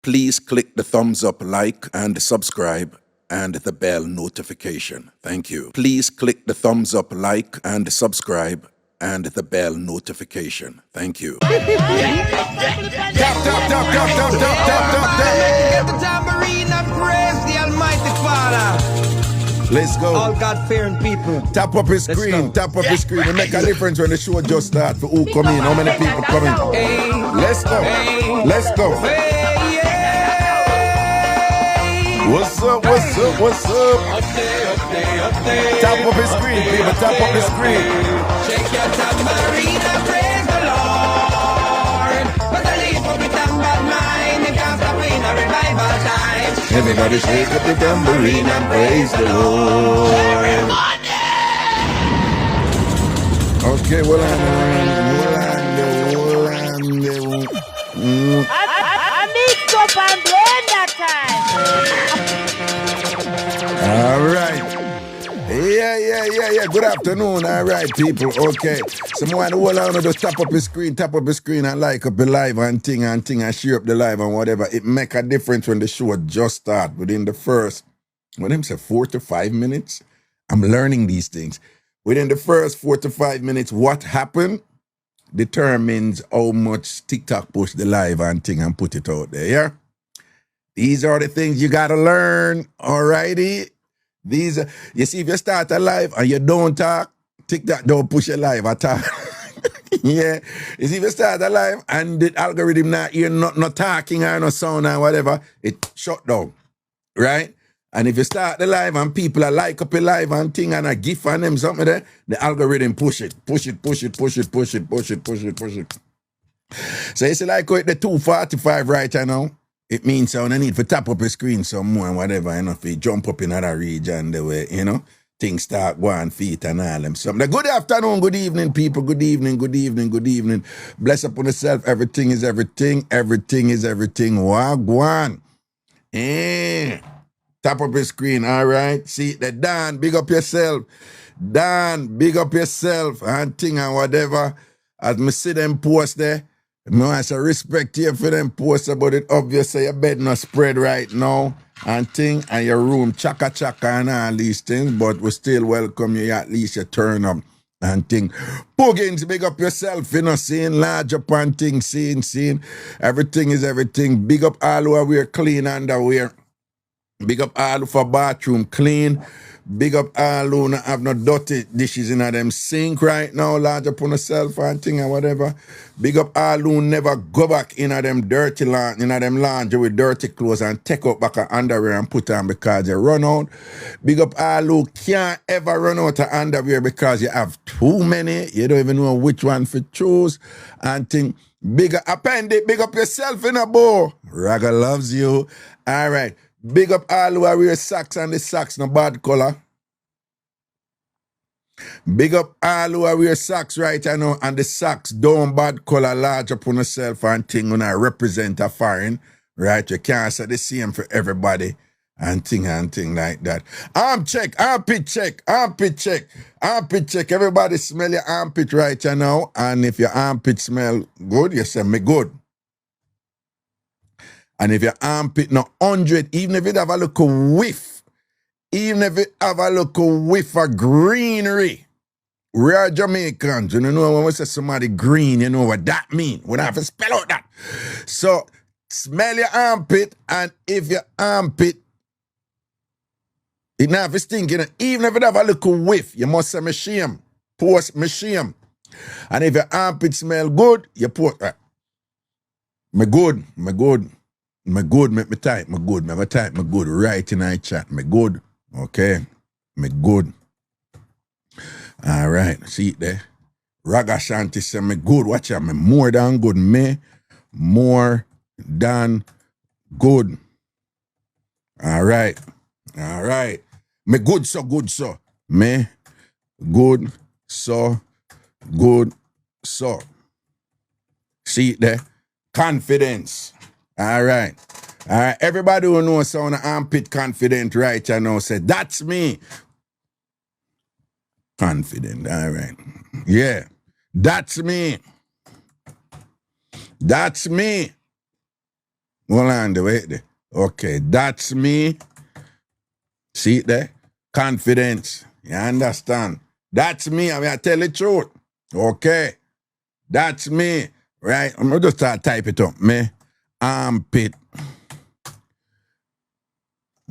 Please click the thumbs up, like, and subscribe, and the bell notification. Thank you. Please click the thumbs up, like, and subscribe, and the bell notification. Thank you. Get the tambourine and praise the Almighty Father. Let's go. All God-fearing people. Tap up his screen, tap up his screen. It make a difference when the show just start for who come in, how many people come in. Hey, Let's go. hey, Let's go. hey, yeah. What's up, what's up, what's up? Tap up his screen, people, tap up his screen. Shake your tambourine and praise the Lord. But the lead for me tambour mine. You can't stop in a revival time. Everybody shake up the tambourine and praise the Lord. Okay, well, I Mixup An Blenda time. all right. Yeah. Good afternoon. All right, people. Okay. Someone who will just tap up his screen, and like up the live and thing, and share up the live and whatever. It make a difference when the show just start. Within the first, what them say, 4 to 5 minutes. I'm learning these things. Within the first 4 to 5 minutes, what happened determines how much TikTok push the live and thing and put it out there. Yeah. These are the things you gotta learn. Alrighty. These are, you see, if you start a live and you don't talk, TikTok don't push your live at all. Yeah. You see, if you start a live and the algorithm not hear not talking or no sound or whatever, it shut down. Right? And if you start the live and people are like up a live and thing and a gif on them, something there, the algorithm push it. So it's like with the 245 right now. It means I need to tap up a screen some more and whatever, you know, if you jump up in another region the way, you know, things start going feet and all them. So, good afternoon, good evening, people. Good evening. Bless upon yourself. Everything is everything. Wagwan. Tap up your screen, all right? See, the Dan, big up yourself. And thing and whatever. As me see them post there, I want to respect you for them posts about it. Obviously, your bed not spread right now and thing, and your room chaka and all these things, but we still welcome you. At least you turn up and thing. Puggins, big up yourself, you know, seeing large up and thing, seeing. Everything is everything. Big up all who wear clean underwear. Big up all for bathroom clean. Big up all who not have no dirty dishes in them sink right now, large up on yourself and thing and whatever. Big up all who never go back in them dirty laundry with dirty clothes and take out back a underwear and put on because you run out. Big up all who can't ever run out of underwear because you have too many. You don't even know which one to choose and thing. Big up yourself in a bow. Raga loves you. All right. Big up all who wear socks and the socks no bad color. Big up all who wear socks right I know and the socks don't bad color large upon yourself and thing when I represent a foreign. Right? You can't say the same for everybody and thing like that. Armpit check. Everybody smell your armpit right you know. And if your armpit smell good, you say me good. And if your armpit not 100, even if it have a little whiff of greenery, we are Jamaicans. You know when we say somebody green, you know what that mean. We don't have to spell out that. So, smell your armpit, and if your armpit, it not have to stink, you know, even if it have a little whiff, you must say me shame. Post me shame. And if your armpit smell good, you post, me good. Me good, make me type, me good. Me type, me good. Right in our chat, me good. Okay, me good. All right, see it there. Ragashanti say me good. Watch out, me more than good. Me more than good. All right. Me good so. Me good so. See it there. Confidence. All right. Everybody who knows sound armpit confident right you know say that's me. Confident. All right. Yeah. That's me. Hold on, wait there. Okay, that's me. See it there? Confidence. You understand? That's me. I tell the truth. Okay. That's me. Right? I'm going to just start type it up. Me. Armpit.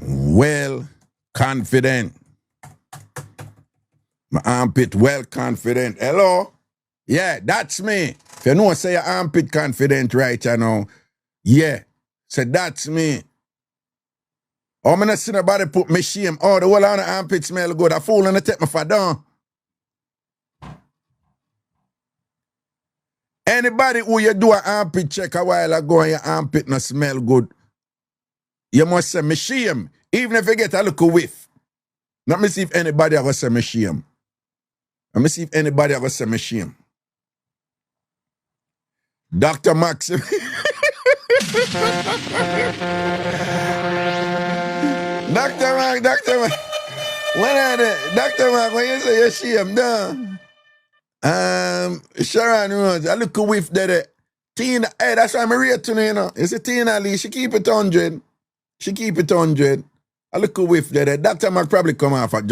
Well confident. My armpit well confident. Hello? Yeah, that's me. If you know say your armpit confident right now, yeah. So that's me. Oh, I'm not see nobody put me shame. Oh, the whole on the armpit smell good. I fool and I take my for down. Anybody who you do an armpit check a while ago and your armpit not smell good, you must say me shame. Even if you get a little whiff. Let me see if anybody ever say me shame. Let me see if anybody ever say me shame. Dr. Max. Dr. Max. When are they? Dr. Max, when you say you're shame, down. Sharon Rose, I look a whiff there. Tina, hey, that's why I'm rating her, you know. It's a Tina Lee, she keep it 100. She keep it 100. I look a whiff there. Dr. Mac probably come off of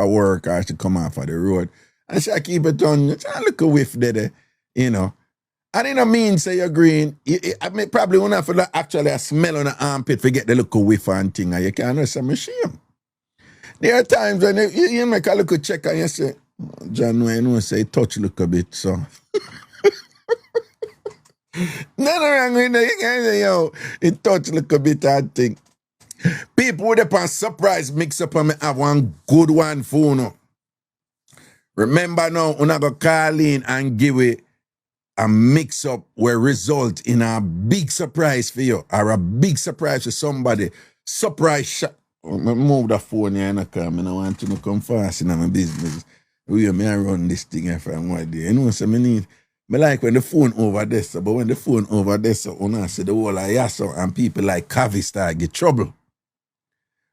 work or she come off of the road. And she keep it 100. I look a whiff there, you know. I didn't mean say you're green. I mean, probably won't have to actually a smell on the armpit to get the look a whiff and thing. And you can't say me shame. There are times when you make a look check and you say, John Wayne will say touch look a bit, so. Nothing wrong with that. You can say, yo, it touch look a bit and thing. People with a surprise mix up and me have one good one for you. Remember now, we're not going to call in and give it a mix up will result in a big surprise for you or a big surprise for somebody. Surprise shot. Move the phone here and I don't want to come fast in my business. We may run this thing here from one day. You know, so me like when the phone over there, so, but when the phone over there, so I see the whole of yasso and people like Kavi start get trouble.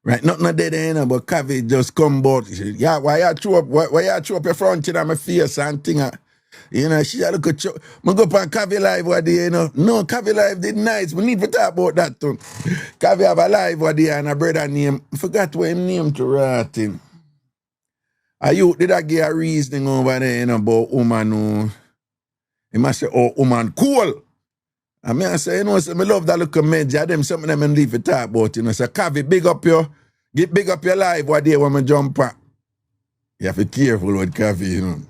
Right? Nothing dead there, you know, but Kavi just come about. Yeah, why you throw up your front in my face and thing. You know, she had a good show. I go up on Kavi Live one day, you know. No, Kavi Live did nice. We need to talk about that too. Kavi have a live one day and a brother name. I forgot what his name to write in. You did I get a reasoning over there, you know, about woman who he must say, oh, woman cool. And me I say, you know, so I love that little media, them something them and leave to talk about, you know. So Kavi, big up your live one day when I jump on. You have to be careful with Kavi, you know.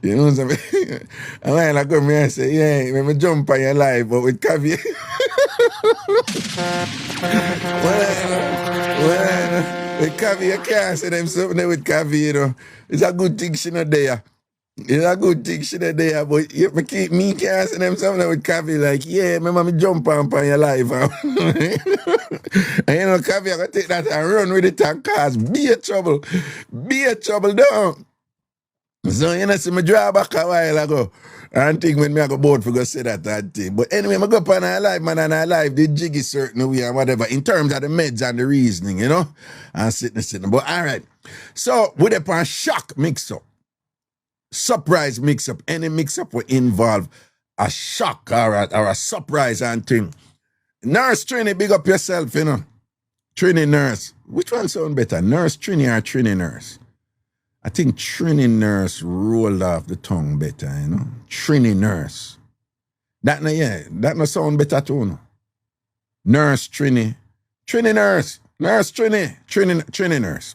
You know what I'm saying? And when I come here and say, yeah, when I jump on your live, but with Kavi. With Kavi, you can't say them something with Kavi, you know. It's a good thing she not there. It's a good thing she not there, but me can't say them something with Kavi, like, yeah, remember me jump on your live. And you know, Kavi, I gotta take that and run with it and cause be a trouble down. So, you know, see me draw back a while ago. And think when me I go board for go say that thing. But anyway, I go up on our live, man, and our live, the jig is certain way and whatever, in terms of the meds and the reasoning, you know? And sitting. But all right. So, with a shock mix-up, surprise mix-up, any mix-up will involve a shock or a surprise and thing. Nurse Trini, big up yourself, you know. Trini Nurse. Which one sound better? Nurse Trini or Trini Nurse? I think Trini Nurse rolled off the tongue better, you know. Trini Nurse. That no sound better too, no. Nurse Trini. Trini Nurse. Nurse Trini. Trini Nurse.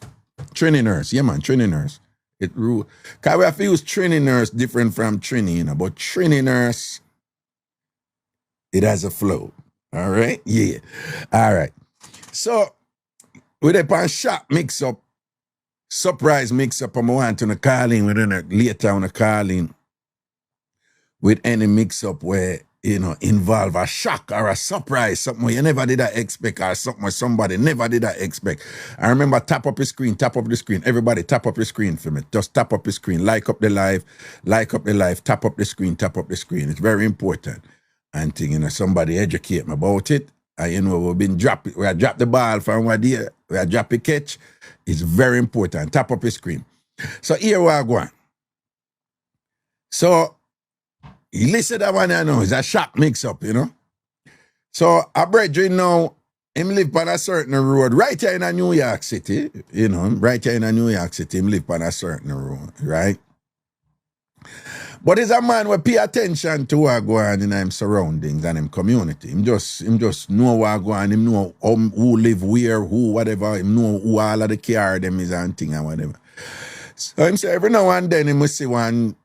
Trini Nurse. Yeah, man, Trini Nurse. It rule. Because we have to use Trini Nurse different from Trini, you know. But Trini Nurse, it has a flow. All right? Yeah. All right. So, with a shot mix up, surprise mix-up, I'm going to call in later on a call in with any mix-up where, you know, involve a shock or a surprise, something you never did expect or something where somebody never did expect. I remember tap up the screen. Everybody tap up the screen for me. Just tap up the screen, like up the live, tap up the screen. It's very important. And you know, somebody educate me about it. And you know, we dropped the ball from one day, we drop the catch. It's very important. Tap up the screen. So here we are going. So you listen to that one I know, it's a shock mix-up, you know. So a brethren now, him live on a certain road, right here in a New York City, you know, right here in a New York City, him live on a certain road, right? But he's a man who pay attention to what go on in him surroundings and him community. Him just know what go on, him know who live where, who, whatever, him know who all of the car them is and thing and whatever. So him say every now and then him will see one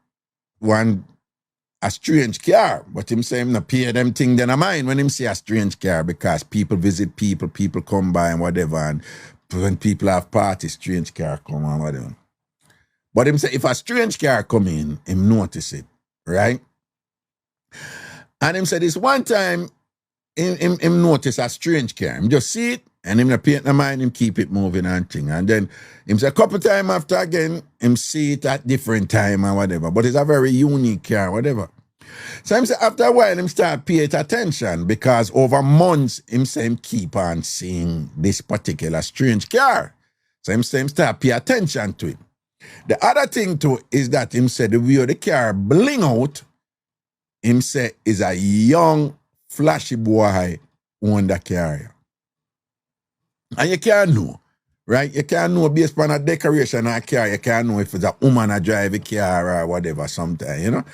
a strange car, but him say him not pay them thing then a mind when him see a strange car because people visit people come by and whatever, and when people have parties, strange car come and whatever. But him say if a strange car come in, him notice it, right? And him say this one time, him notice a strange car. Him just see it, and him not pay it no mind, him keep it moving and thing. And then him say a couple time after again, him see it at different time and whatever. But it's a very unique car, whatever. So him say after a while, him start pay it attention because over months, him say him keep on seeing this particular strange car. So him say him start pay attention to it. The other thing too is that him said the way the car bling out, him say is a young, flashy boy on the car. And you can't know, right? You can't know based on a decoration of a car. You can't know if it's a woman that drive the car or whatever sometimes, you know?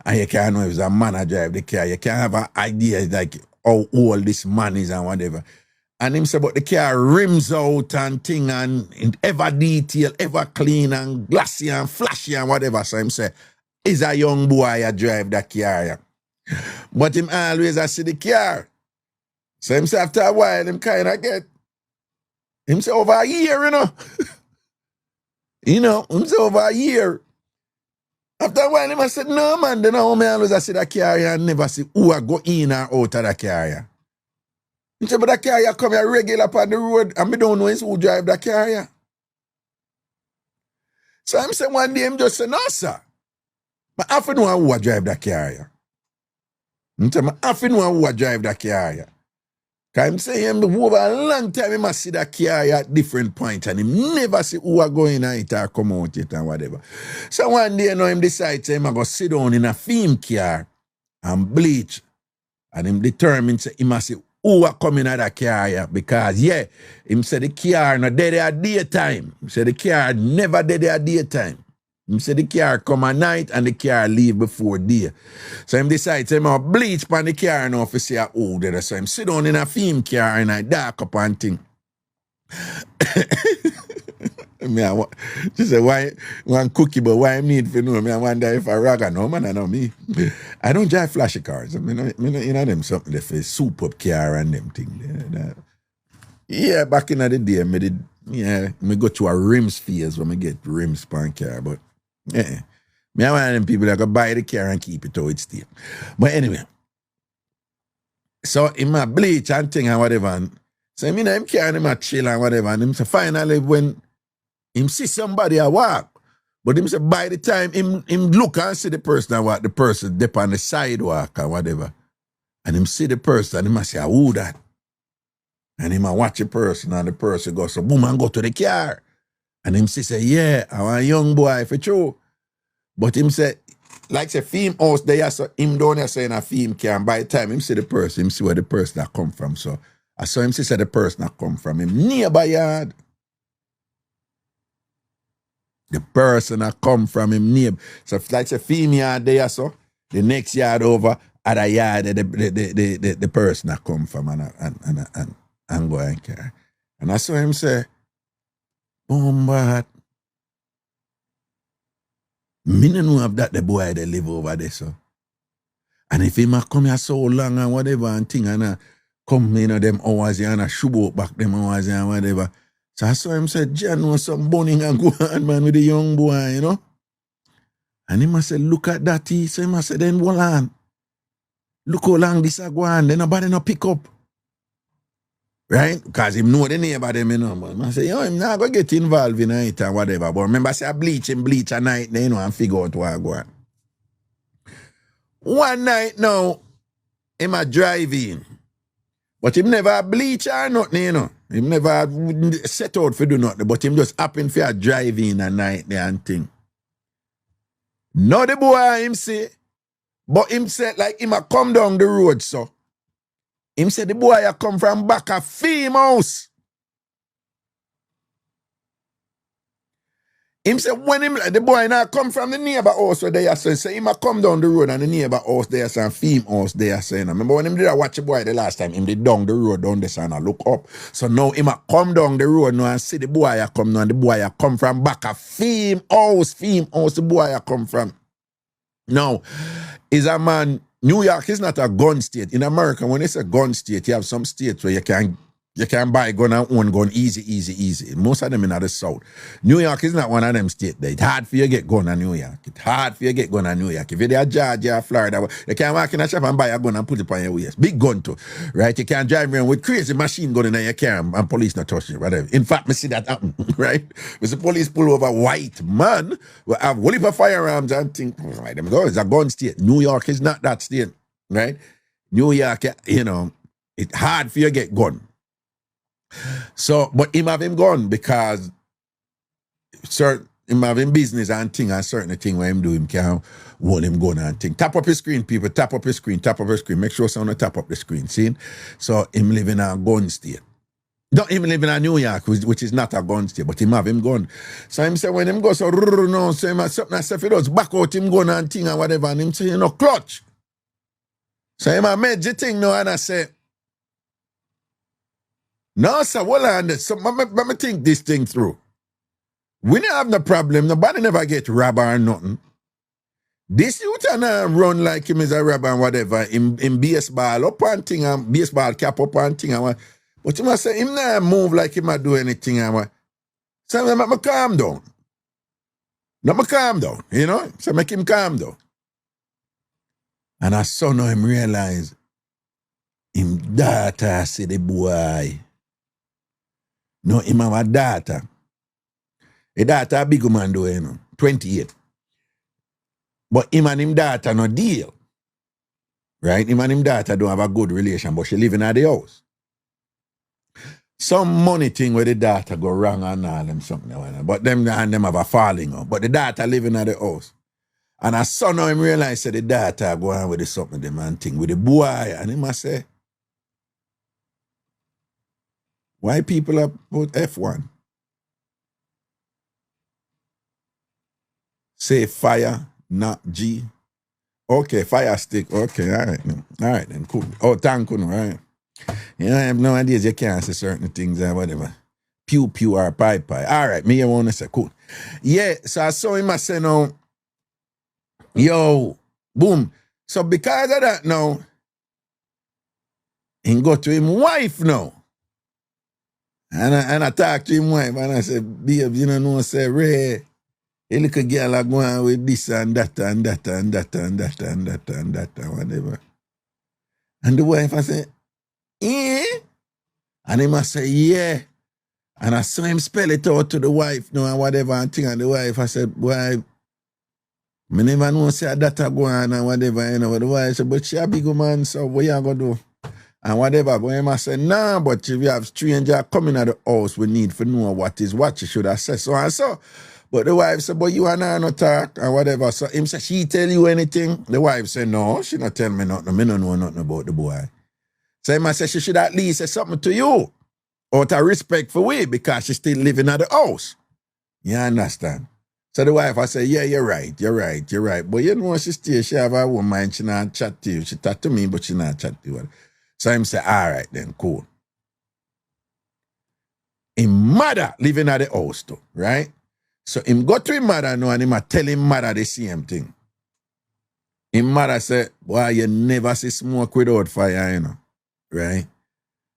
And you can't know if it's a man that drive the car. You can't have an idea like how old this man is and whatever. And him say, but the car rims out and thing and ever detail, ever clean and glassy and flashy and whatever. So him say, is a young boy that drive that car. But him always I see the car. So him say after a while, him kind of get, him say over a year, you know. Him say over a year. After a while, him I said, no man, then how me always I see that car and never see who I go in or out of that car. He said, but that car come here regular upon the road and me don't know who drive that car here. So I'm saying one day him just say, no sir. I have to know who I drive that car here. He said, I have to know who I drive that car here. Because I'm saying him over a long time he must see that car here at different points and him never see who I go in and it or come out it and whatever. So one day him decide say him I go sit down in a theme car and bleach. And him determined say he must see who are coming at that car here because, him said the car not dead at daytime. He said the car never dead at daytime. He said the car come at night and the car leave before day. So him decide to him bleach pan the car now for see how old it is. So him sit down in a theme car and I dark up and thing. She said, why one cookie, but why I need to know? I wonder if I ragga. No, man, I know me. I don't drive flashy cars. I mean, you know them something that for soup up car and them thing. Yeah, back in the day, me go to a rims phase when I get rims pan car, but me I one of them people that go buy the car and keep it till it's still. But anyway, so in my bleach and thing and whatever, and so I mean, I'm carrying him a chill and whatever, and him say finally when him see somebody a walk, but him say by the time him look and see the person and what the person dip on the sidewalk or whatever, and him see the person and him a say, who that? And him a watch the person and the person goes, so boom and go to the car. And him say, yeah, I'm a young boy for true. But him say, like say theme house there, so him down there saying a theme car, and by the time him see the person, him see where the person that come from. So I saw him say the person that come from him nearby yard. The person that come from him neighbor. So if like say theme yard there, so the next yard over at a yard the person that come from and go and care. And I saw him say, but me no know of that the boy they live over there, so. And if him a come here so long and whatever and thing and come them hours here and shoot out back them hours here and whatever. So I saw him say, John was some bunning and go on, man, with the young boy, you know. And he must say, look at that. So he must say, then hold on. Look how long this a go on. Then nobody no pick up. Right? Because him know the neighbor them, you know. Man. I say, him not going to get involved in it and whatever. But remember, say, I bleach at night, you know, and figure out what I go on. One night now, him a driving. But him never bleach or nothing, you know. Him never set out for do nothing. But him just happen for a driving at night there and thing. Now the boy him say, but him said like him a come down the road, so. Him said the boy a come from back a fame house. Him say when him the boy now come from the neighbor house where they are saying him a come down the road and the neighbor house there some theme house there saying. Remember when him did a watch the boy the last time, him did down the road down there and I look up. So now him a come down the road now and see the boy a come now and the boy a come from back a theme house the boy a come from. Now, is a man, New York is not a gun state. In America, when it's a gun state, you have some states where you can buy gun and own gun easy. Most of them in the South. New York is not one of them states. It's hard for you to get gun in New York. It's hard for you to get gun in New York. If you're there Georgia or Florida, you can't walk in a shop and buy a gun and put it on your waist. Big gun too, right? You can't drive around with crazy machine gun in your car and police not touch you, whatever. In fact, I see that happen, right? When the police pull over a white man, will have a whole heap of firearms and think, right, them go, it's a gun state. New York is not that state, right? New York, you know, it's hard for you to get gun. So, but him have him gone because him having business and thing and certain thing where him do him can want him going and thing. Tap up his screen, people. Tap up his screen. Make sure someone tap up the screen. See? So him live in a gun state. Don't him live in a New York, which is not a gun state, but him have him gone. So him say when him go so no, so him have something I say if he does back out him gun and thing and whatever, and him say, you know, clutch. So him have made the thing now and I say, no, sir, well, so let me think this thing through. We don't have no problem. Nobody never get robbed or nothing. This youth run like him is a robber and whatever. In baseball up and thing and baseball cap up and thing. And but you must say him not move like him not do anything. And so I make calm down. Let me calm down, you know? So make him calm down. And I saw now him realize him daughter see the boy. No, him have a daughter. A daughter a big man do, you know, 28. But him and him daughter no deal. Right? Him and him daughter don't have a good relation, but she living at the house. Some money thing where the daughter go wrong and all them something. But them and them have a falling out. But the daughter living at the house. And I saw now him realize that the daughter go on with the something them and thing with the boy. And him must say, why people are put F1? Say fire, not G. Okay, fire stick. Okay, all right. All right, then, cool. Oh, thank you, right? You know, I have no ideas you can't say certain things or whatever. Pew, pew, or pie. All right, me, you want to say, cool. Yeah, so I saw him, I said, no, yo, boom. So because of that now, he go to him wife now. And I talk to him wife and I said, babe, you know, say, Ray, a little girl are going with this and that and that and that and that and that and that and whatever. And the wife, I said, eh? And he must say, yeah. And I saw him spell it out to the wife, and whatever, and thing. And the wife, I said, wife, I never know say that go on and whatever, you know. The wife said, but she a big woman, so what you going to do? And whatever, but him I said, nah, but if you have stranger coming at the house, we need to know what is what you should have said. So and so. But the wife said, but you and I no talk and whatever. So him said, she tell you anything? The wife said, no, she not tell me nothing. Me don't know nothing about the boy. So him said, she should at least say something to you. Out of respect for we, because she's still living at the house. You understand? So the wife I said, yeah, you're right. But you know she still, she have a woman, she not chat to you. She talk to me, but she not chat to you. So him say, all right then, cool. Him mother living at the house too, right? So him go to him mother now and him a tell him mother the same thing. Him mother say, boy, you never see smoke without fire, you know, right?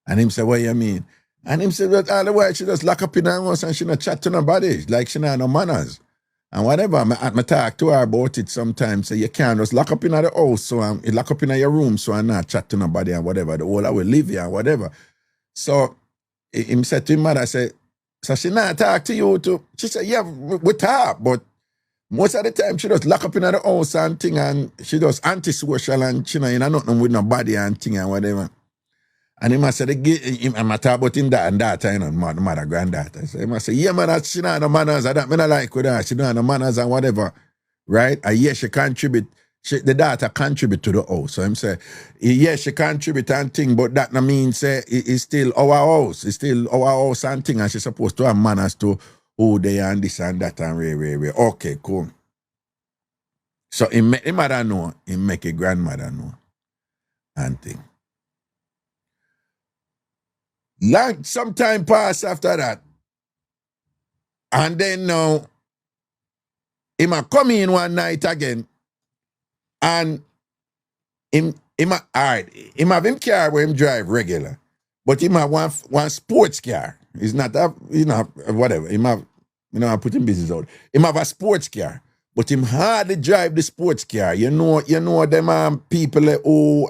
And him say, what you mean? And him say, that all the while she just lock up in her house and she not chat to nobody, like she not no manners. And whatever, I talk to her about it sometimes, say you can't just lock up in the house, so you lock up in your room, so I'm not chat to nobody and whatever, the whole I will live here and whatever. So him said to him mother, say, so she not talk to you too. She said, yeah, we talk, but most of the time she just lock up in the house and thing, and she just antisocial and she not nothing with nobody and thing and whatever. And he must say, I'm talking about him that and that, you know, mother, granddaughter. So he must say, yeah, man, she not no manners, I don't like with her, she don't have no manners and whatever, right? And yes, she contribute the daughter contribute to the house. So him say, yes, she contribute and thing, but that no mean say it's still our house. It's still our house and thing, and she's supposed to have manners to who they and this and that and way. Okay, cool. So he make the mother know, he make a grandmother know and thing. Some time pass after that. And then now, he might come in one night again and him have him car where him drive regular. But he might one sports car. It's not that, whatever. He might, I put him business out. He might have a sports car. But him hardly drive the sports car. You know them people who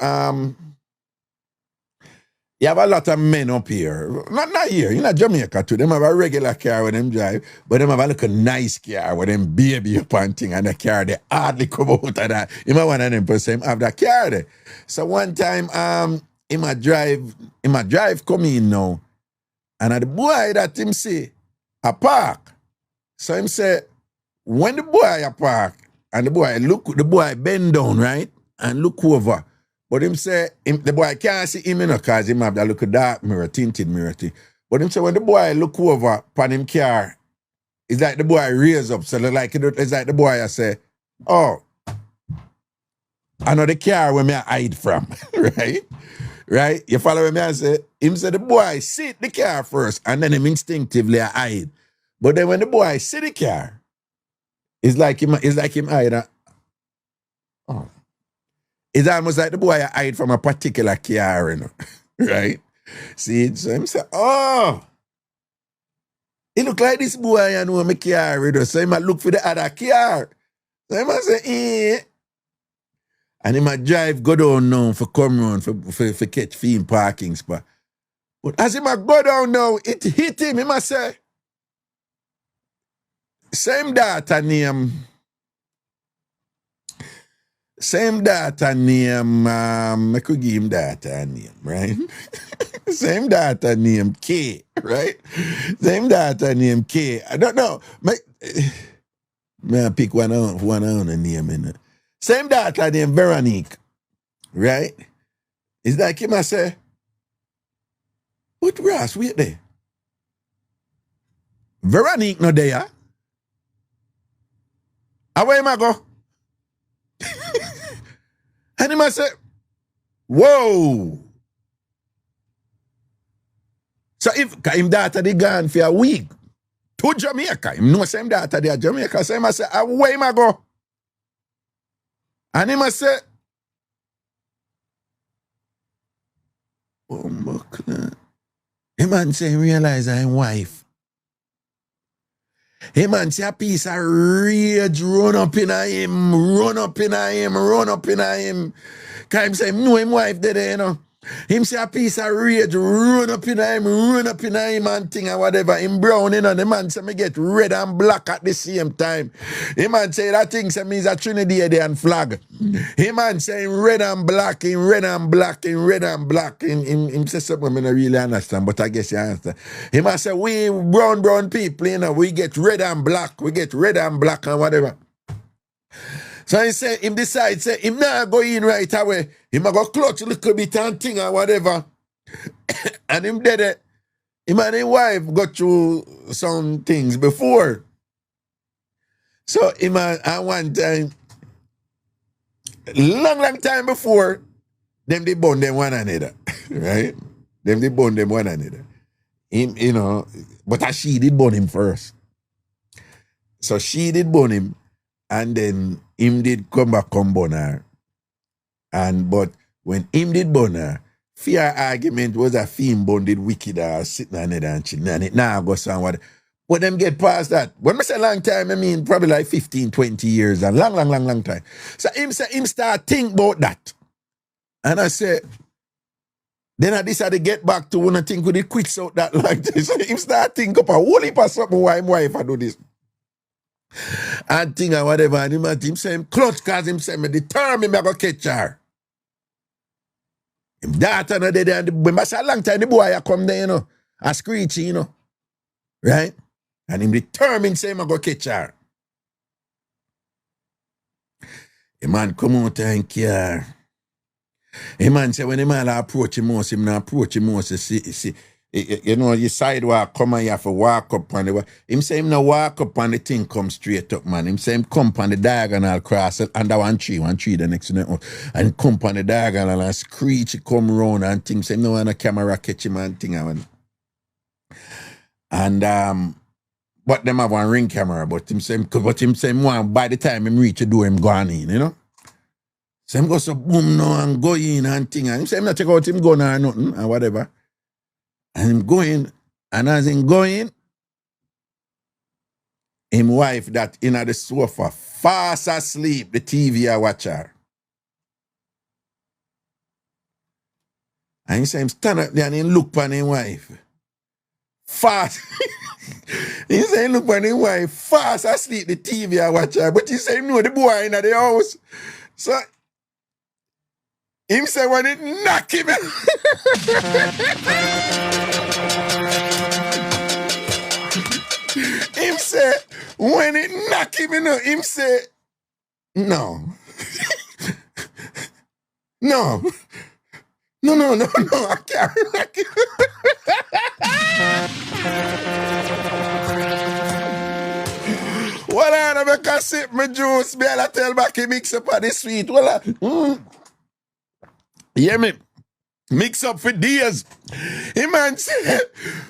you have a lot of men up here. Not here, Jamaica too. Them have a regular car when them drive, but them have a little nice car with them baby up and thing, and the car they hardly come out of that. You might one of them person have that car there. So one time he might drive come in now, and the boy that him say a park. So him say, when the boy a park, and the boy bend down, right? And look over. But him say, the boy can't see him, because him have that little dark mirror, tinted mirror thing. But him say, when the boy look over upon him car, it's like the boy raise up. So it's like the boy I say, oh, I know the car where me I hide from, right? Right? You follow me? I say, him say the boy sit the car first, and then him instinctively hide. But then when the boy see the car, it's like him hide. Oh. It's almost like the boy hide from a particular car, right? See, so him say, oh, it look like this boy, I know my car, so he might look for the other car. So he might say, eh. And he might drive, go down now for come round, for catch fiend parking spot. But as he might go down now, it hit him, he must say, same daughter name, I could give him daughter name, right? Same daughter name, K, right? Same daughter name, K. I don't know. May I pick one on a name, innit? Same daughter named Veronique, right? It's like him I say, what Ross, wait there? Veronique no there. Where him I go? And him I say, whoa. So if him daughter they gone for a week to Jamaica, him know same daughter there Jamaica, so him I say, where him I go? And him I say, oh my God. Him man say he realize I'm wife. Him man say a piece of rage run up in him. Cause him say him know him wife there, Him say a piece of rage run up in him and thing and whatever. Him brown, the man say me get red and black at the same time. Him man say that thing say me is a Trinidadian flag. Him man say him red and black. Him say something I don't really understand, but I guess you understand. Him man say we brown people, we get red and black. And whatever. So he said, him decide, say, him not go in right away. Him a go clutch a little bit and thing or whatever. And him did it. Him and his wife got through some things before. So him and one time, long time before, them they bond them one another. Right? Them they bond them one another. Him, but she did bond him first. So she did bond him. And then him did come back come burn her. But when him did burn her, fear argument was a theme bonded wicked sitting on it and chilling and it now go somewhat. But them get past that. When I say long time, I mean probably like 15, 20 years and long time. So him start think about that. And I said, then I decided to get back to when I think with the quits out that like this. So him start think up a whole heap of something why him wife I do this. And thing and whatever, and him say him clutch cause him say me determined me go catch her. Him daughter no there and when I say a long time the boy I come there, a screechy, right? And him determined say me go catch her. A man come out and care. A man say when the man approach him most, him not approach him most. See, you know, your sidewalk come and you have to walk up on the. Him say him no walk up on the thing come straight up, man. Him say him come on the diagonal cross under one tree the next one, and come on the diagonal and screech come round and things. Say him no want a camera catch him and thing and but them have one ring camera, but him say him want by the time him reach the door him gone in, you know. So him go so boom now and go in and thing and him say him not check out him gun or nothing or whatever. And him going, and as him going, him wife that in at the sofa, fast asleep, the TV I watch her. And he say him stand up there and him look on him wife. Fast. He say him look on him wife, fast asleep, the TV I watch her. But he say him know the boy in the house. So, him say when it knock him. Him say, when it knock him, you know, him say, no. No, I can't. Well, I make a sip my juice, be able to tell back he mix up on the sweet. Well, hear me? Mix up for days. Him man say,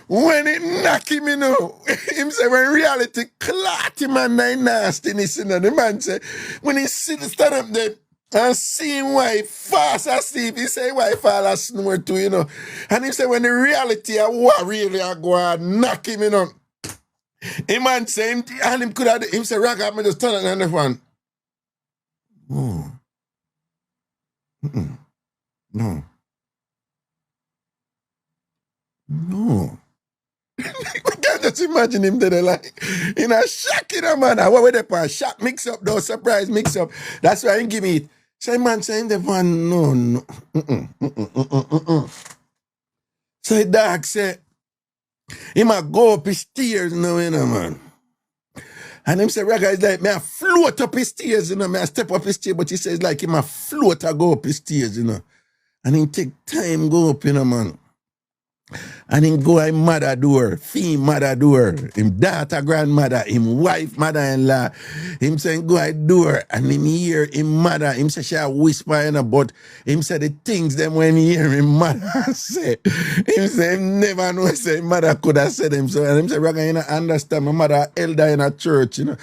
when it knock him, you know, him say, when reality clot him and nine nastiness, you know, the man say, when he stand up there and see him wife fast asleep, he say, wife fall a snore too, you know. And he say, when the reality of what really I go and knock him, you know. Him man say, and him could have, him say, Raga, me just turn it on the one. Oh. No. No. I can't just imagine him there like in a shock in a man. What were they for? Shock mix up, though, surprise mix up. That's why he give me it. Say man saying the one, no. Say dog say, he might go up his stairs now, you know, man. And him say, Raga is like, may I float up his stairs, you know, may I step up his stairs, but he says like, he might float or go up his stairs, you know. And he take time go up, you know, man. And him go him mother door, mother door, him daughter grandmother, him wife mother-in-law. Him say go him door and him hear him mother. Him say she a whisper in a but him say the things them when he hear him mother say. Him say him never know say him mother could have said him so. And him say Raga, you know, understand my mother elder in a church, you know.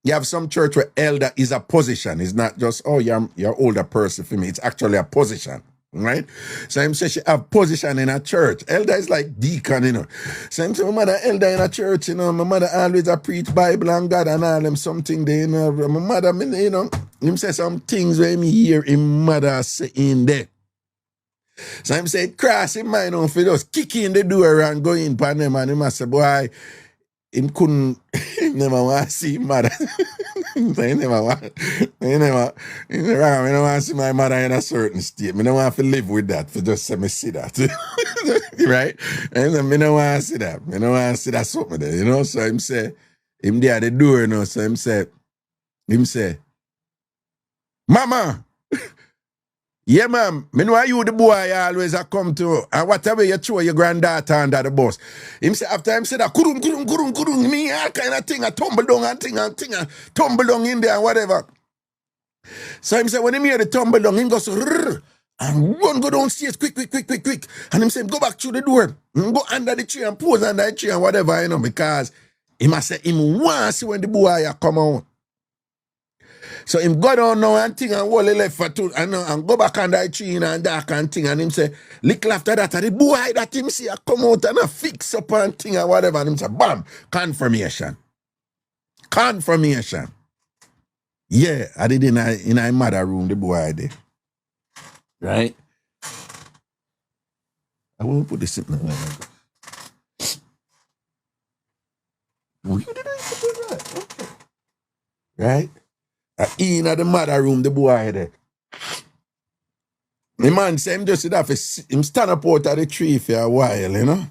You have some church where elder is a position. It's not just, oh, you're older person for me. It's actually a position. Right? So him say she have position in a church. Elder is like deacon, you know. So him say my mother elder in a church, you know. My mother always a preach Bible and God and all them something there, you know. My mother, you know, him say some things where him hear him mother say in there. So him say it cross him mind on for just kick in the door and go in pan them and him a say, boy, him couldn't, him never want to see him mother. He never want to see my mother in a certain state. I don't want to live with that for just say me see that. Right? And I don't want to see that. I don't want to see that something there, you know? So him say, him there at the door, you know, so him say, Mama, yeah, ma'am. Me know you the boy always a come to. And whatever you throw your granddaughter under the bus. Him say after him say that kurum, me all kind of thing, a tumble down and thing, tumble down in there and whatever. So him say when him hear the tumble down, him goes and run go downstairs quick. And him say go back through the door. Go under the tree and pose under the tree and whatever, you know, because he must say him want to see when the boy come out. So him go down now and thing and wall left for two and go back under the tree and dark and thing and him say, little after that, the boy that him see come out and a fix up and thing and whatever and him say, bam, confirmation. Yeah, I did in a mother room, the boy did. Right? I won't put this in there. Oh, you didn't put that. Okay. Right? In the mother room, the boy there. The man say him just have him stand up out of the tree for a while, you know.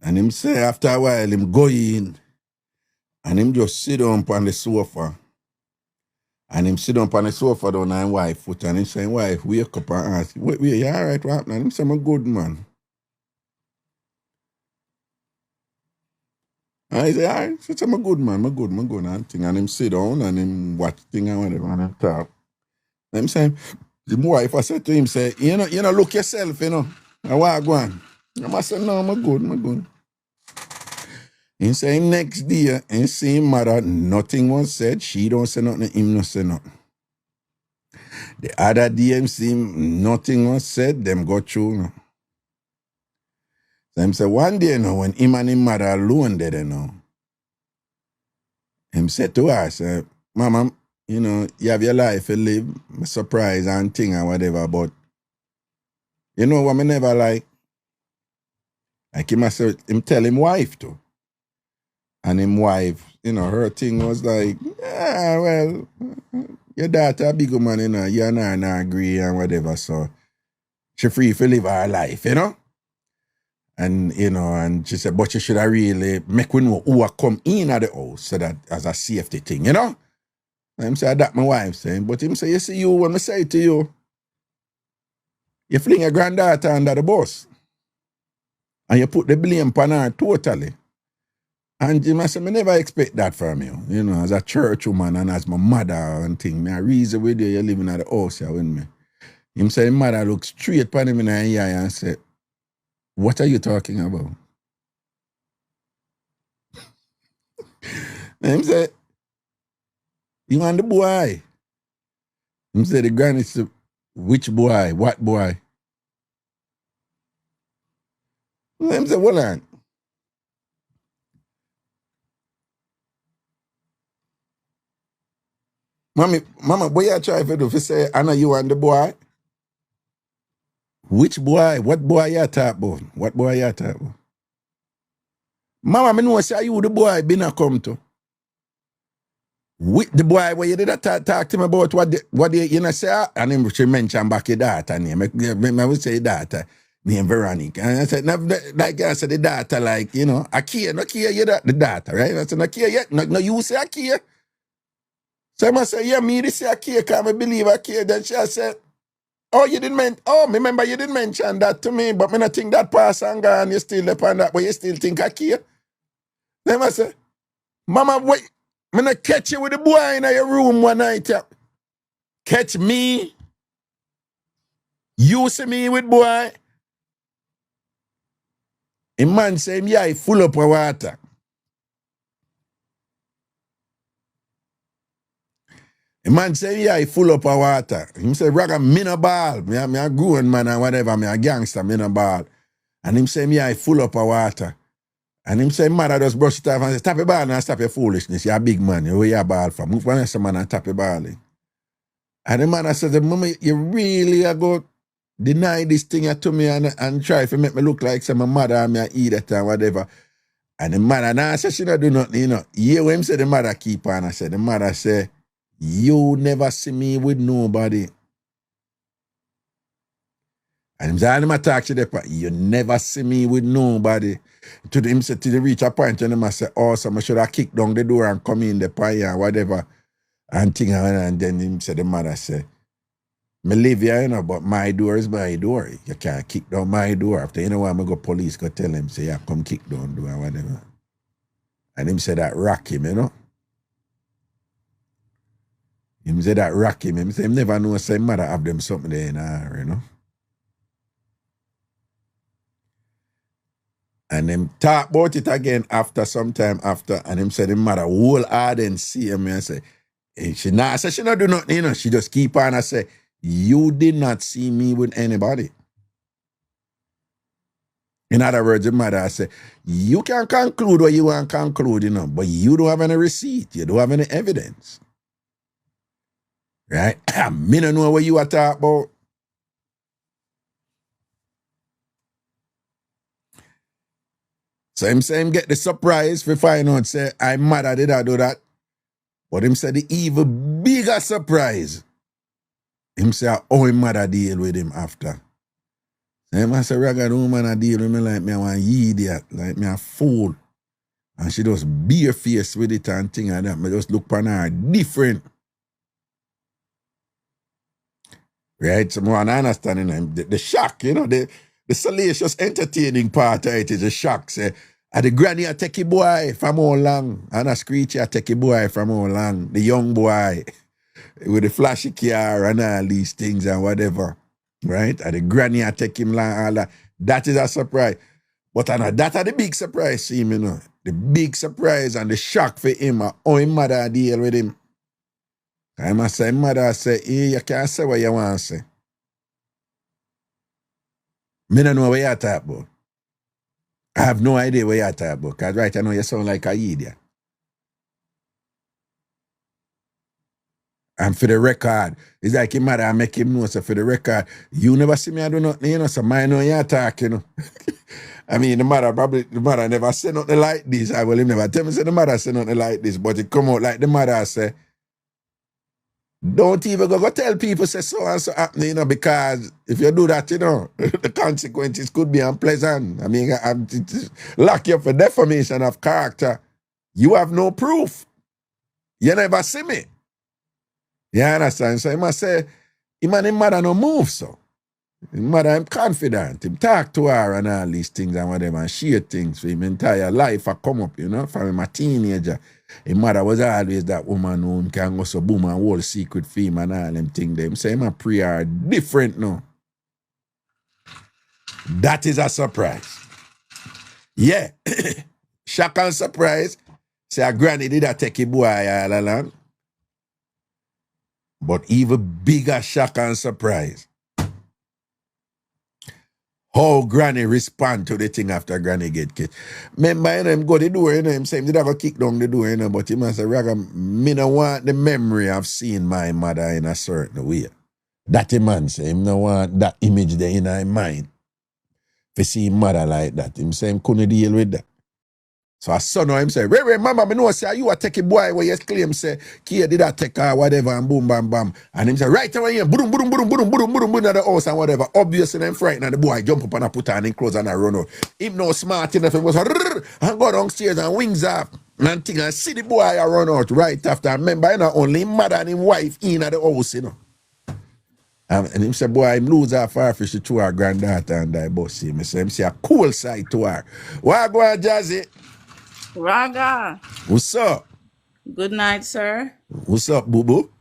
And him say after a while, him go in and him just sit down on the sofa And him sit down on the sofa down and wife foot and him saying, wife, wake up and ask, wait, you all right, what happened? And him say, I'm a good man. And I say, all right, so I'm a good man, I'm good and thing. And him sit down and him watch thing and whatever and him talk. And him saying, the wife I said to him, say, you know, look yourself, you know. I want to go on. I say, no, I'm good. He say next day, and see him mother, nothing was said. She don't say nothing, him no say nothing. The other day, him see him, nothing was said, them go through. No. So him say, one day, you know, when him and him mother alone there, you know, him said to her, say, Mama, you know, you have your life, you live, surprise and thing and whatever, but you know what I never like? Like him tell him wife too. And him wife, you know, her thing was like, yeah, well, your daughter a big woman, you know, you and her not agree and whatever, so she free to live her life, you know? And, you know, and she said, but you should have really make we know who come in at the house so that as a safety thing, you know? And him say, that my wife saying, but him say, you see you, when I say to you, you fling your granddaughter under the bus. And you put the blame on her totally. And Jim, I said, I never expect that from you. You know, as a church woman and as my mother and thing. I reason with you, you're living at the house here with me. Him say, mother look straight upon him in the eye and say, what are you talking about? And him say, you want the boy? Him say, the granny said, which boy? What boy? And him say, hold on. Mama, what you try to do? If you say, Anna, you want the boy? Which boy? What boy you talk about? What boy you talk about? Mama, me know say you the boy been a come to. With the boy where you did that talk to me about what they you know say, and him she mentioned back your daughter name. I would say daughter name Veronica. And I said, like I said, the daughter, like, you know, Akia, no care you the daughter, right? I said, no care yet, no you say Akia. So I must say, yeah, me this say Akia, can't I believe Akia. Then she said, oh, you didn't mention, remember you didn't mention that to me, but me not think that pass and gone, you still upon that, but you still think Akia. Then I say, Mama, wait, me not catch you with the boy in your room one night. Yeah. Catch me. You see me with boy. A man say, yeah, he full up of water. A man say, yeah, he full up of water. Him say, Raga, me no ball. Me a grown man and whatever, me a gangster, me no ball. And him say, yeah, he full up of water. And him say, mother just brush it off and say, stop your ball and stop your foolishness. You're a big man. Where you a ball from? Move on some man and tap your ball. And the man said, Mama, you really are going to deny this thing to me and try to make me look like some mother and me eat it and whatever. And the mother now said she not do nothing, you know. Yeah, when him say the mother keep on, I said, the mother say, you never see me with nobody. And him say, I'm talk to the you never see me with nobody. To him say, to the reach a point, and him say, oh, so I should have kicked down the door and come in the pie and whatever. And thing, and then him say, the mother say, me live here, you know, but my door is my door. You can't kick down my door. After, you know what, I'm going to go police, go tell him, say, yeah, come kick down door and whatever. And him say that rock him, you know. Him say that rock him. Him say him never know say mother have them something there in her, you know. And him talk about it again after some time after, and him said him mother whole hard and see him and say, hey, she not do nothing, you know. She just keep on and say, you did not see me with anybody. In other words, the mother say, you can conclude what you want to conclude, you know, but you don't have any receipt, you don't have any evidence. Right? Me don't know what you are talking about. So him say him get the surprise for find out, say, I'm mother did I do that. But him say the even bigger surprise. Him say, oh, him mother deal with him after. So him say, Raga, the woman I deal with me like me, I want idiot, like me a fool. And she just bare face with it and thing like that. Me just look upon her different. Right? So I understand, you know, the shock, you know, the salacious entertaining part of it is a shock. Say, the granny a take a boy from how long, and a screechy a take a boy from how long, the young boy with the flashy car and all these things and whatever, right? And the granny a take him long, all that. That is a surprise. But I know that are the big surprise to him, you know. The big surprise and the shock for him, how his mother deal with him. I must say, mother say, hey, you can't say what you want to say. Me don't know what you're talking about. I have no idea what you're talking about. Because right, I know you sound like a idiot. And for the record, it's like him mother make him know, so for the record, you never see me I do nothing, you know, so I know you're talking, you know. I mean, the mother never say nothing like this. I will him never tell me say the mother say nothing like this, but it come out like the mother say, don't even go tell people say so and so happening, you know, because if you do that, you know, the consequences could be unpleasant. I mean, lock you up for defamation of character. You have no proof. You never see me. You understand? So he must say, him and his mother no move, so. His mother, I'm confident. Him talk to her and all these things and whatever, and share things for him entire life. I come up, you know, from him a teenager. His mother was always that woman who can go so boom and hold secret for him and all them things. Them say him a prayer different now. That is a surprise. Yeah. Shock and surprise. Say a granny did a take a boy all along. But even bigger shock and surprise. How granny respond to the thing after granny get kicked. Remember, you know, him go the door, you know, him say him did have a kick down the door, you know, but he must say, Raga, me no want the memory of seeing my mother in a certain way. That the man say, him no want that image there in his mind. If see him mother like that, him say him couldn't deal with that. So a son of him say, Ray, mama, me know say you a take a boy where you claim say, Kia did that take her, whatever, and boom, bam, bam. And him say, right away here, boom, boom, boom, boom, boom, boom, boom, boom, at the house and whatever. Obviously, them frightened, and the boy jump up and I put on his clothes and I run out. Him no smart enough, he was and go downstairs and wings up and thing and see the boy I run out right after. Remember, you know, only him mother and his wife in at the house, you know. And him say, boy, him lose her farfish to her granddaughter and die boss him. Say, him say a cool side to her. Why go on, Jazzy? Raga. What's up? Good night, sir. What's up, boo-boo?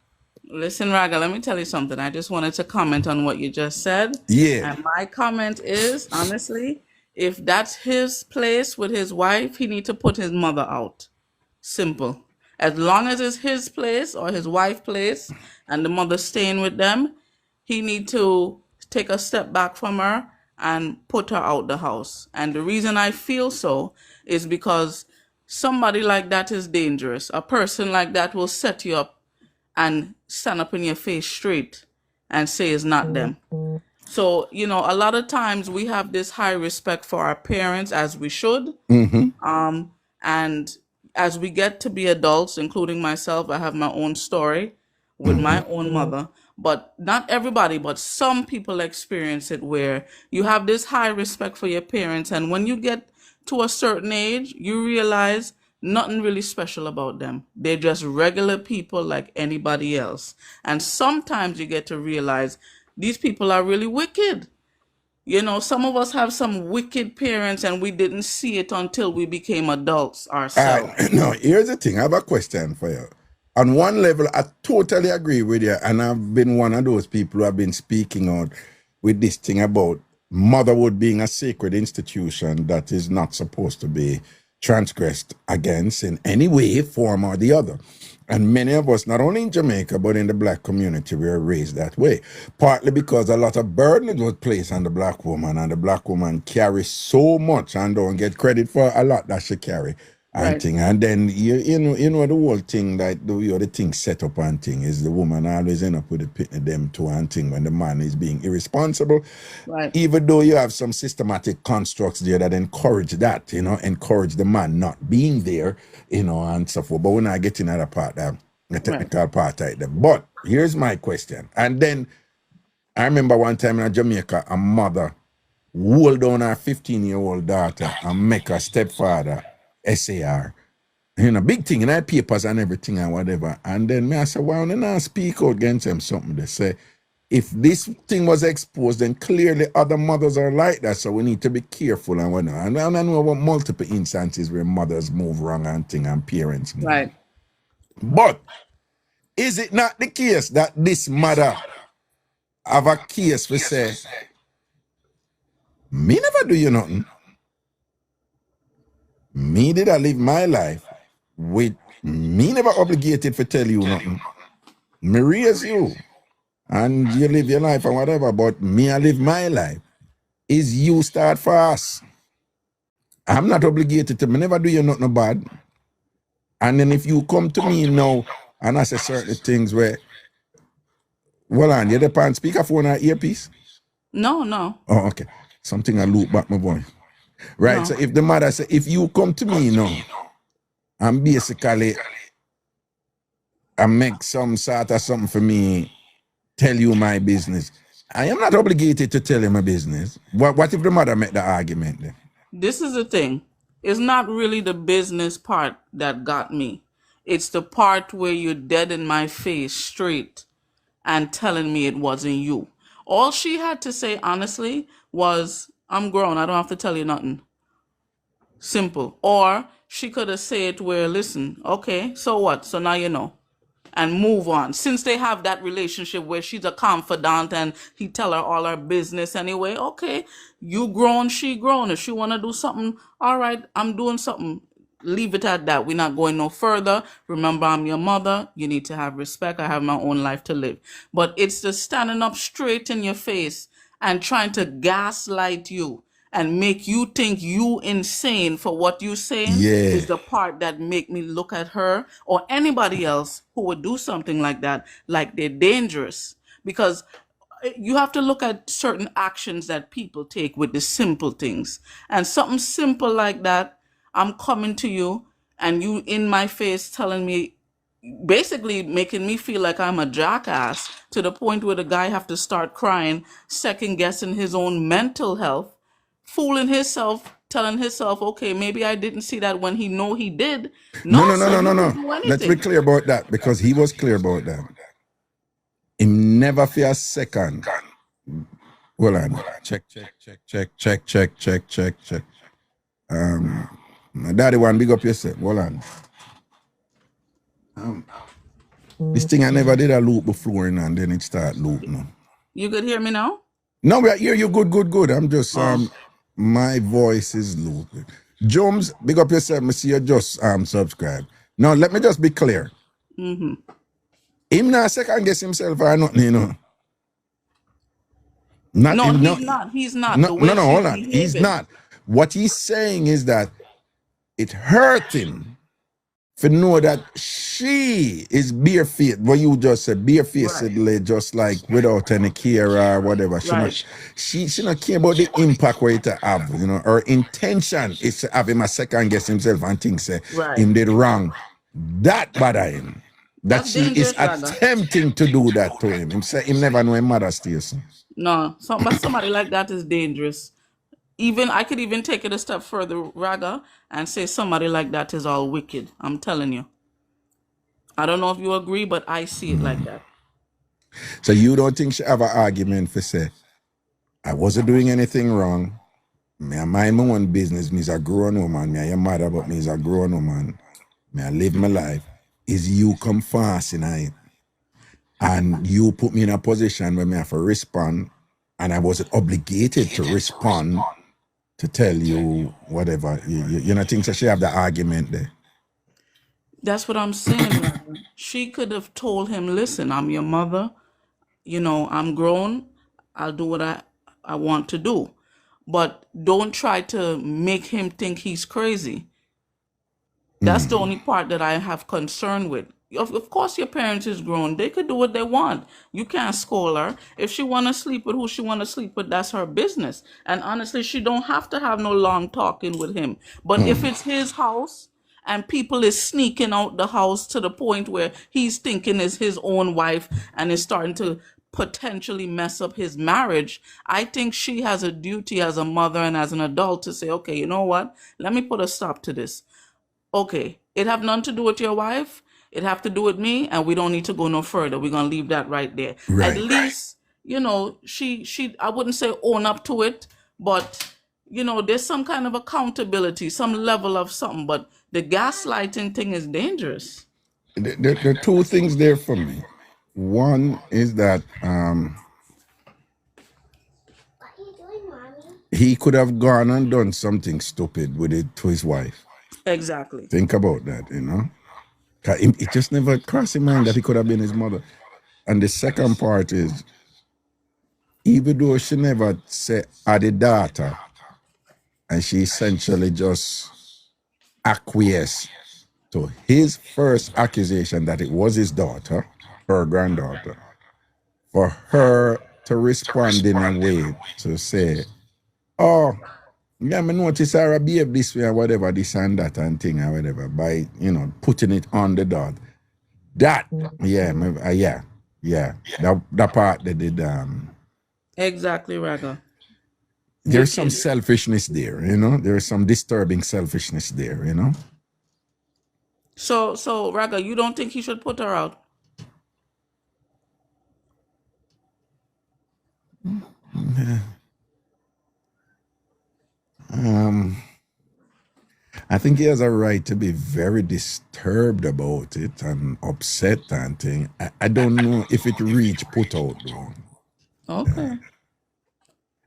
Listen, Raga, let me tell you something. I just wanted to comment on what you just said. Yeah. And my comment is, honestly, if that's his place with his wife, he need to put his mother out. Simple. As long as it's his place or his wife's place and the mother staying with them, he need to take a step back from her and put her out the house. And the reason I feel so is because somebody like that is dangerous. A person like that will set you up and stand up in your face straight and say it's not them. So, you know, a lot of times we have this high respect for our parents, as we should. And as we get to be adults, including myself, I have my own story with my own mother. But not everybody, but some people experience it where you have this high respect for your parents. And when you get to a certain age, you realize nothing really special about them. They're just regular people like anybody else. And sometimes you get to realize these people are really wicked. You know, some of us have some wicked parents and we didn't see it until we became adults ourselves. No, here's the thing. I have a question for you. On one level, I totally agree with you. And I've been one of those people who have been speaking out with this thing about motherhood being a sacred institution that is not supposed to be transgressed against in any way, form, or the other. And many of us, not only in Jamaica, but in the black community, we are raised that way. Partly because a lot of burden was placed on the black woman, and the black woman carries so much and don't get credit for a lot that she carry. And thing. And then you know the whole thing that the thing set up and thing is the woman always end up with the pit them two and thing when the man is being irresponsible. Right. Even though you have some systematic constructs there that encourage that, you know, encourage the man not being there, you know, and so forth. But we're not getting that part, the technical part of it. But here's my question. And then I remember one time in Jamaica, a mother hold down her 15-year-old daughter and make her stepfather SAR, you know, big thing in our papers and everything and whatever. And then me I say, why don't I speak out against them something? They say, if this thing was exposed, then clearly other mothers are like that. So we need to be careful and whatnot. And I know about multiple instances where mothers move wrong and thing and parents move. Right. But is it not the case that this mother have a case for say, me never do you nothing. Me did I live my life with me never obligated to tell you nothing. Me raise you and you live your life and whatever, but me I live my life. Is you start fast. I'm not obligated to me never do you nothing bad. And then if you come to me now and I say certain things where, well on, you depend speakerphone or earpiece? No. Oh, okay. Something I loop back my voice. Right. No. So if the mother say, if you come to me now and basically I make some sort of something for me, tell you my business, I am not obligated to tell you my business. What if the mother make the argument then? This is the thing. It's not really the business part that got me. It's the part where you're dead in my face straight and telling me it wasn't you. All she had to say, honestly, was, I'm grown. I don't have to tell you nothing. Simple. Or she could have said where, listen, okay, so what? So now you know. And move on. Since they have that relationship where she's a confidant and he tell her all her business anyway, okay, you grown, she grown. If she want to do something, all right, I'm doing something. Leave it at that. We're not going no further. Remember, I'm your mother. You need to have respect. I have my own life to live. But it's the standing up straight in your face and trying to gaslight you and make you think you insane for what you saying is the part that make me look at her or anybody else who would do something like that like they're dangerous. Because you have to look at certain actions that people take with the simple things. And something simple like that, I'm coming to you and you in my face telling me, basically making me feel like I'm a jackass to the point where the guy have to start crying, second guessing his own mental health, fooling himself, telling himself, okay, maybe I didn't see that when he know he did. No. sir, he didn't do Let's be anything. clear about that because he was clear about that. He never for a second. Hold on. Check. My daddy want big up yourself. Hold on. This thing I never did a loop before and then it start loop now. You could hear me now? No, we hear you good. I'm just my voice is looping. Jones, big up yourself. I see you just subscribe. Now let me just be clear. Mm-hmm. Him not second guess himself or nothing, you know. Not No, him, he's not. He's not. No, The way hold she's on. He's behaving. not. What he's saying is that it hurt him to know that she is barefaced. What you just said, barefacedly, just like without any care or whatever. She Right. not, she not care about the impact where it have. You know, her intention is to have him a second guess himself and think say Right. him did wrong. That bother him. That That's she is dangerous, Raga. attempting to do that to him. Him say him never know him mother station. No, somebody like that is dangerous. Even I could even take it a step further, Raga, and say somebody like that is all wicked. I'm telling you. I don't know if you agree, but I see it like that. So you don't think she have an argument for say, I wasn't doing anything wrong. Me I mind my own business. Me is a grown woman. Me I am mad about me is a grown woman. Me I live my life. Is you come fast in it. And you put me in a position where me have to respond. And I wasn't obligated to respond to tell you whatever. You know, think so she have the argument there. That's what I'm saying. Raga. She could have told him, listen, I'm your mother. You know, I'm grown. I'll do what I want to do. But don't try to make him think he's crazy. That's the only part that I have concern with. Of course, your parents is grown. They could do what they want. You can't scold her. If she want to sleep with who she want to sleep with, that's her business. And honestly, she don't have to have no long talking with him. But if it's his house and people is sneaking out the house to the point where he's thinking is his own wife and is starting to potentially mess up his marriage, I think she has a duty as a mother and as an adult to say, okay, you know what? Let me put a stop to this. Okay, it have nothing to do with your wife. It have to do with me, and we don't need to go no further. We're gonna leave that right there. Right. At least you know, she I wouldn't say own up to it, but you know, there's some kind of accountability, some level of something. But the gaslighting thing is dangerous. There are two things there for me. One is that he could have gone and done something stupid with it to his wife. Exactly. Think about that, you know. 'Cause it just never crossed his mind that he could have been his mother. And the second part is, even though she never said the daughter, and she essentially just acquiesced to his first accusation that it was his daughter, her granddaughter, for her to respond in a way to say, oh, yeah, I notice her behave this way or whatever, this and that and thing or whatever, by, you know, putting it on the dog. That, that part they did. Exactly, Raga. There's some selfishness there, you know. There's some disturbing selfishness there, you know. So Raga, you don't think he should put her out? I think he has a right to be very disturbed about it and upset and thing. I don't know if it reached put out though. Okay.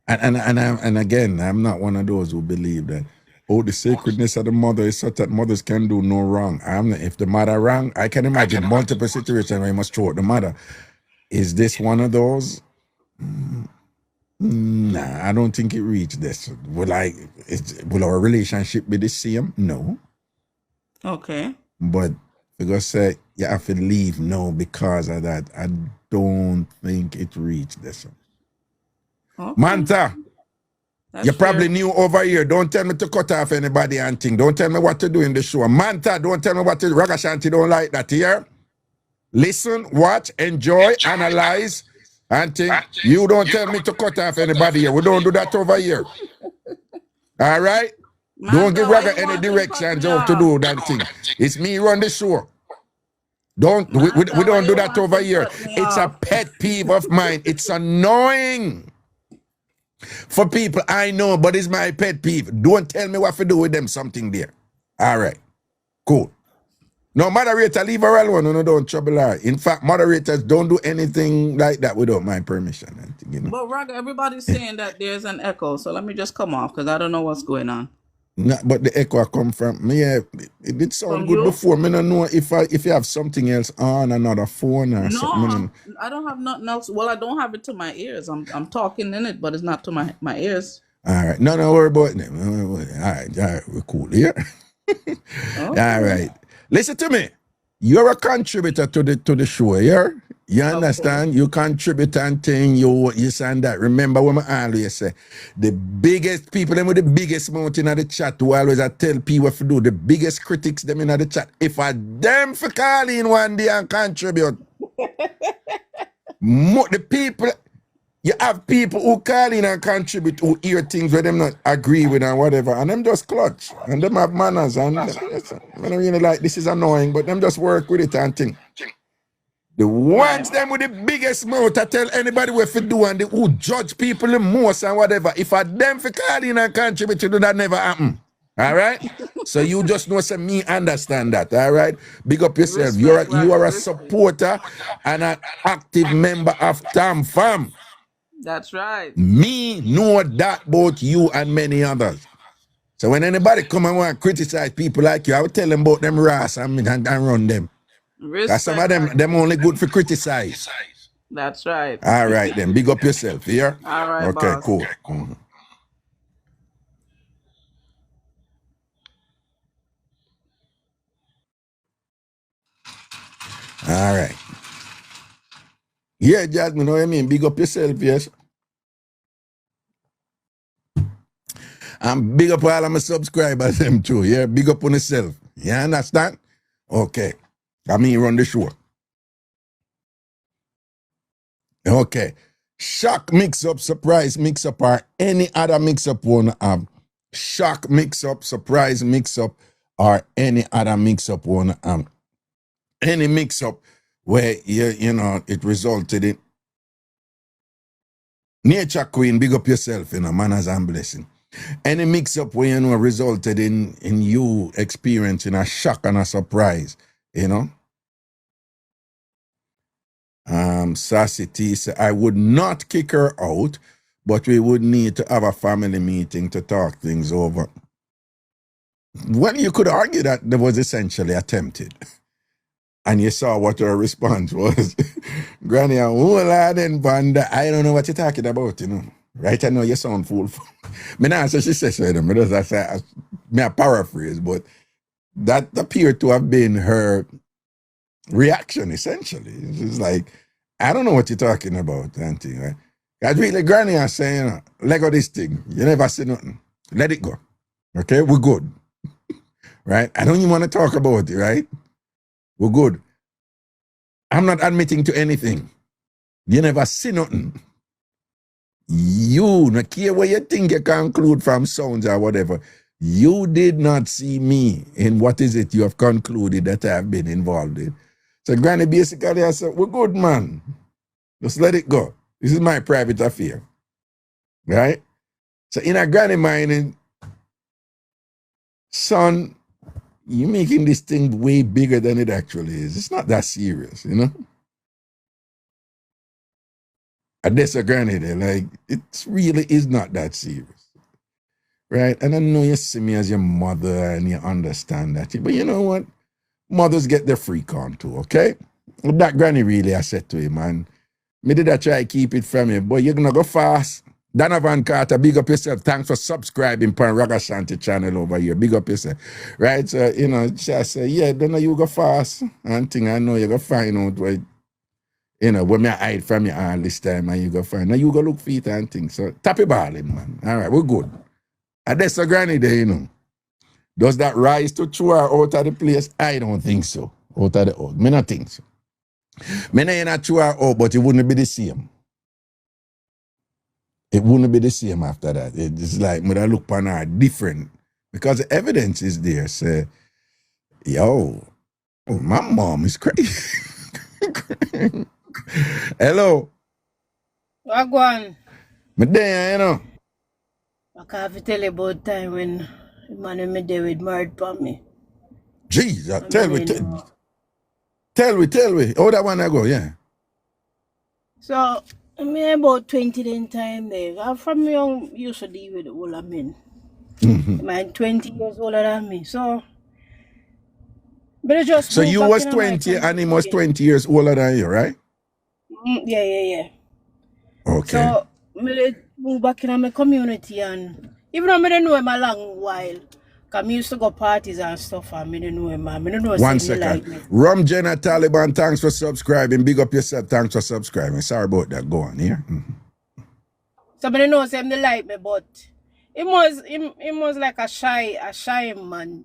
And again, I'm not one of those who believe that, oh, the sacredness of the mother is such that mothers can do no wrong. If the mother wrong, I can imagine multiple situations where you must throw out the mother. Is this one of those? Nah, I don't think it reached this. Will our relationship be the same? No. Okay. But because say you have to leave no because of that, I don't think it reached this. Okay. Manta, That's you probably fair. new over here. Don't tell me to cut off anybody and thing. Don't tell me what to do in the show. Manta, don't tell me what to do. Ragashanti don't like that here. Listen, watch, enjoy, analyze, and think. You don't tell me to cut off anybody here. We don't do that over here. All right? Don't give Raga any directions how to do that thing. It's me run the show. We don't do that over here. It's a pet peeve of mine. It's annoying for people I know, but it's my pet peeve. Don't tell me what to do with them, something there. All right. Cool. No, moderator, leave her alone. No, don't trouble her. In fact, moderators don't do anything like that without my permission. You know? But Raga, everybody's saying that there's an echo, so let me just come off because I don't know what's going on. No, but the echo come from me. Yeah, it did sound From good you? before. Me don't know if you have something else on, another phone or something. No, I don't have nothing else. Well, I don't have it to my ears. I'm talking in it, but it's not to my ears. All right. No, worry about them. All right, we're cool here. Okay. All right. Listen to me. You're a contributor to the show, yeah? You understand? Okay. You contribute and thing, you and that. Remember what I always say, the biggest people, them with the biggest mouth in the chat, who always I tell people what to do, the biggest critics them in the chat. If I them for call in one day and contribute, the people, you have people who call in and contribute, who hear things where them not agree with and whatever, and them just clutch, and them have manners, and I don't really like, this is annoying, but them just work with it and think. The ones them with the biggest mouth to tell anybody what to do and who judge people the most and whatever, if I them for call in and contribute to do that never happen. All right? So you just know, say me understand that. All right? Big up yourself. You are a supporter and an active member of TamFam. That's right. Me know that about you and many others. So when anybody come and want to criticize people like you, I will tell them about them rass and run them. Because some of them only good for criticize. That's right. All right then. Big up yourself, yeah? All right, okay, boss. cool. Mm-hmm. All right. Yeah, Jasmine, know what I mean? Big up yourself, yes? And big up all of my subscribers, them too, yeah? Big up on yourself. You understand? Okay. I mean, run the show. Okay. Shock mix-up, surprise mix-up, or any other mix-up one shock mix-up, surprise mix-up, or any other mix-up one any mix-up where you know it resulted in Nature Queen, big up yourself, manners and blessing. Any mix-up where resulted in you experiencing a shock and a surprise, Sassy T said, I would not kick her out, but we would need to have a family meeting to talk things over. Well, you could argue that there was essentially attempted. And you saw what her response was. Granny, I don't know what you're talking about, Right? I know you sound foolful. Me not say she says so, me just say, me a paraphrase, but that appeared to have been her reaction, essentially. It's like, I don't know what you're talking about, auntie, right? Because really, Granny is saying, let go this thing. You never say nothing. Let it go. Okay? We're good. Right? I don't even want to talk about it, right? We're good. I'm not admitting to anything. You never see nothing. You, no care what you think you conclude from sounds or whatever, you did not see me in what is it you have concluded that I have been involved in. So Granny basically I said, we're good, man. Just let it go. This is my private affair. Right? So in a Granny mind, son, you're making this thing way bigger than it actually is. It's not that serious, And that's a Granny there. Like, it really is not that serious. Right? And I know you see me as your mother and you understand that. But you know what? Mothers get their freak on too, okay? That Granny really, I said to him, man, me did I try to keep it from you, boy, you're gonna go fast. Donovan Carter, big up yourself. Thanks for subscribing to Ragashanti channel over here. Big up yourself. Right? So, I say, yeah, don't know you go fast. And thing I know you go find out what, when me hide from you all this time and you go find. Now you go look for it and things. So tap it balling, man. All right, we're good. And that's a Granny there, Does that rise to throw her out of the place? I don't think so. Out of the old. Me not think so. Me not throw her out, but it wouldn't be the same. It wouldn't be the same after that. It's like, when I look upon her different. Because the evidence is there. Say, my mom is crazy. Hello. Wagwan. Me there, I can't tell you about time when the man and me there with married for me. Jesus, tell me. How that one I go, yeah. So, me about 20 then time there. I'm from young used to deal with the older men. Man 20 years older than me. So, but I just So you was 20 and he was 20 years older than you, right? Yeah. Okay. So, I move back in my community and even though I didn't know him a long while, because I used to go parties and stuff and I didn't know him. I didn't know 1 second. like me. Rum Jenna Taliban, thanks for subscribing. Big up yourself, thanks for subscribing. Sorry about that. Go on here. So I didn't know him they like me, but he was like a shy man,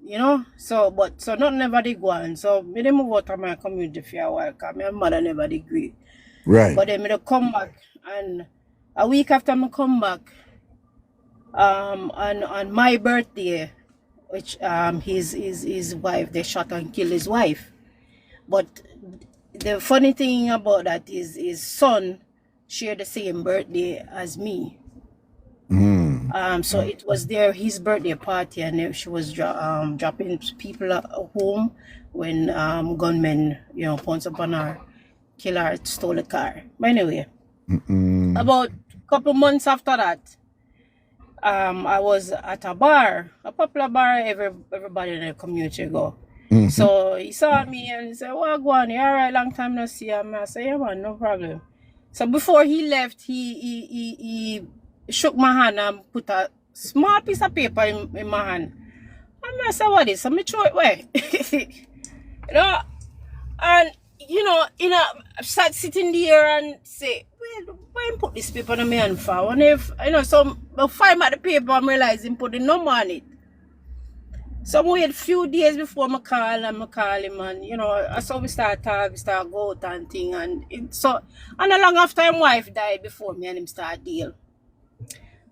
So nothing never did go on. So I didn't move out of my community for a while because my mother never did agree. Right. But then I come back and a week after I come back, on my birthday, which his wife, they shot and killed his wife. But the funny thing about that is his son shared the same birthday as me. So it was his birthday party, and she was dropping people at home when gunmen, pounced upon her, kill her, stole the car. But anyway, about a couple months after that, I was at a popular bar, everybody in the community go. So he saw me and he said, "Well, go on, you alright, long time no see him." I said, "Yeah, man, no problem." So before he left, he shook my hand and put a small piece of paper in my hand. And I said, "What is?" So I throw it away. And I start sitting there and say, why put this paper on my hand for? And if so I find out the paper and realize him put the number on it. So I wait a few days before I call him and so we start talk, we start go out and thing and long after his wife died before me and him start deal.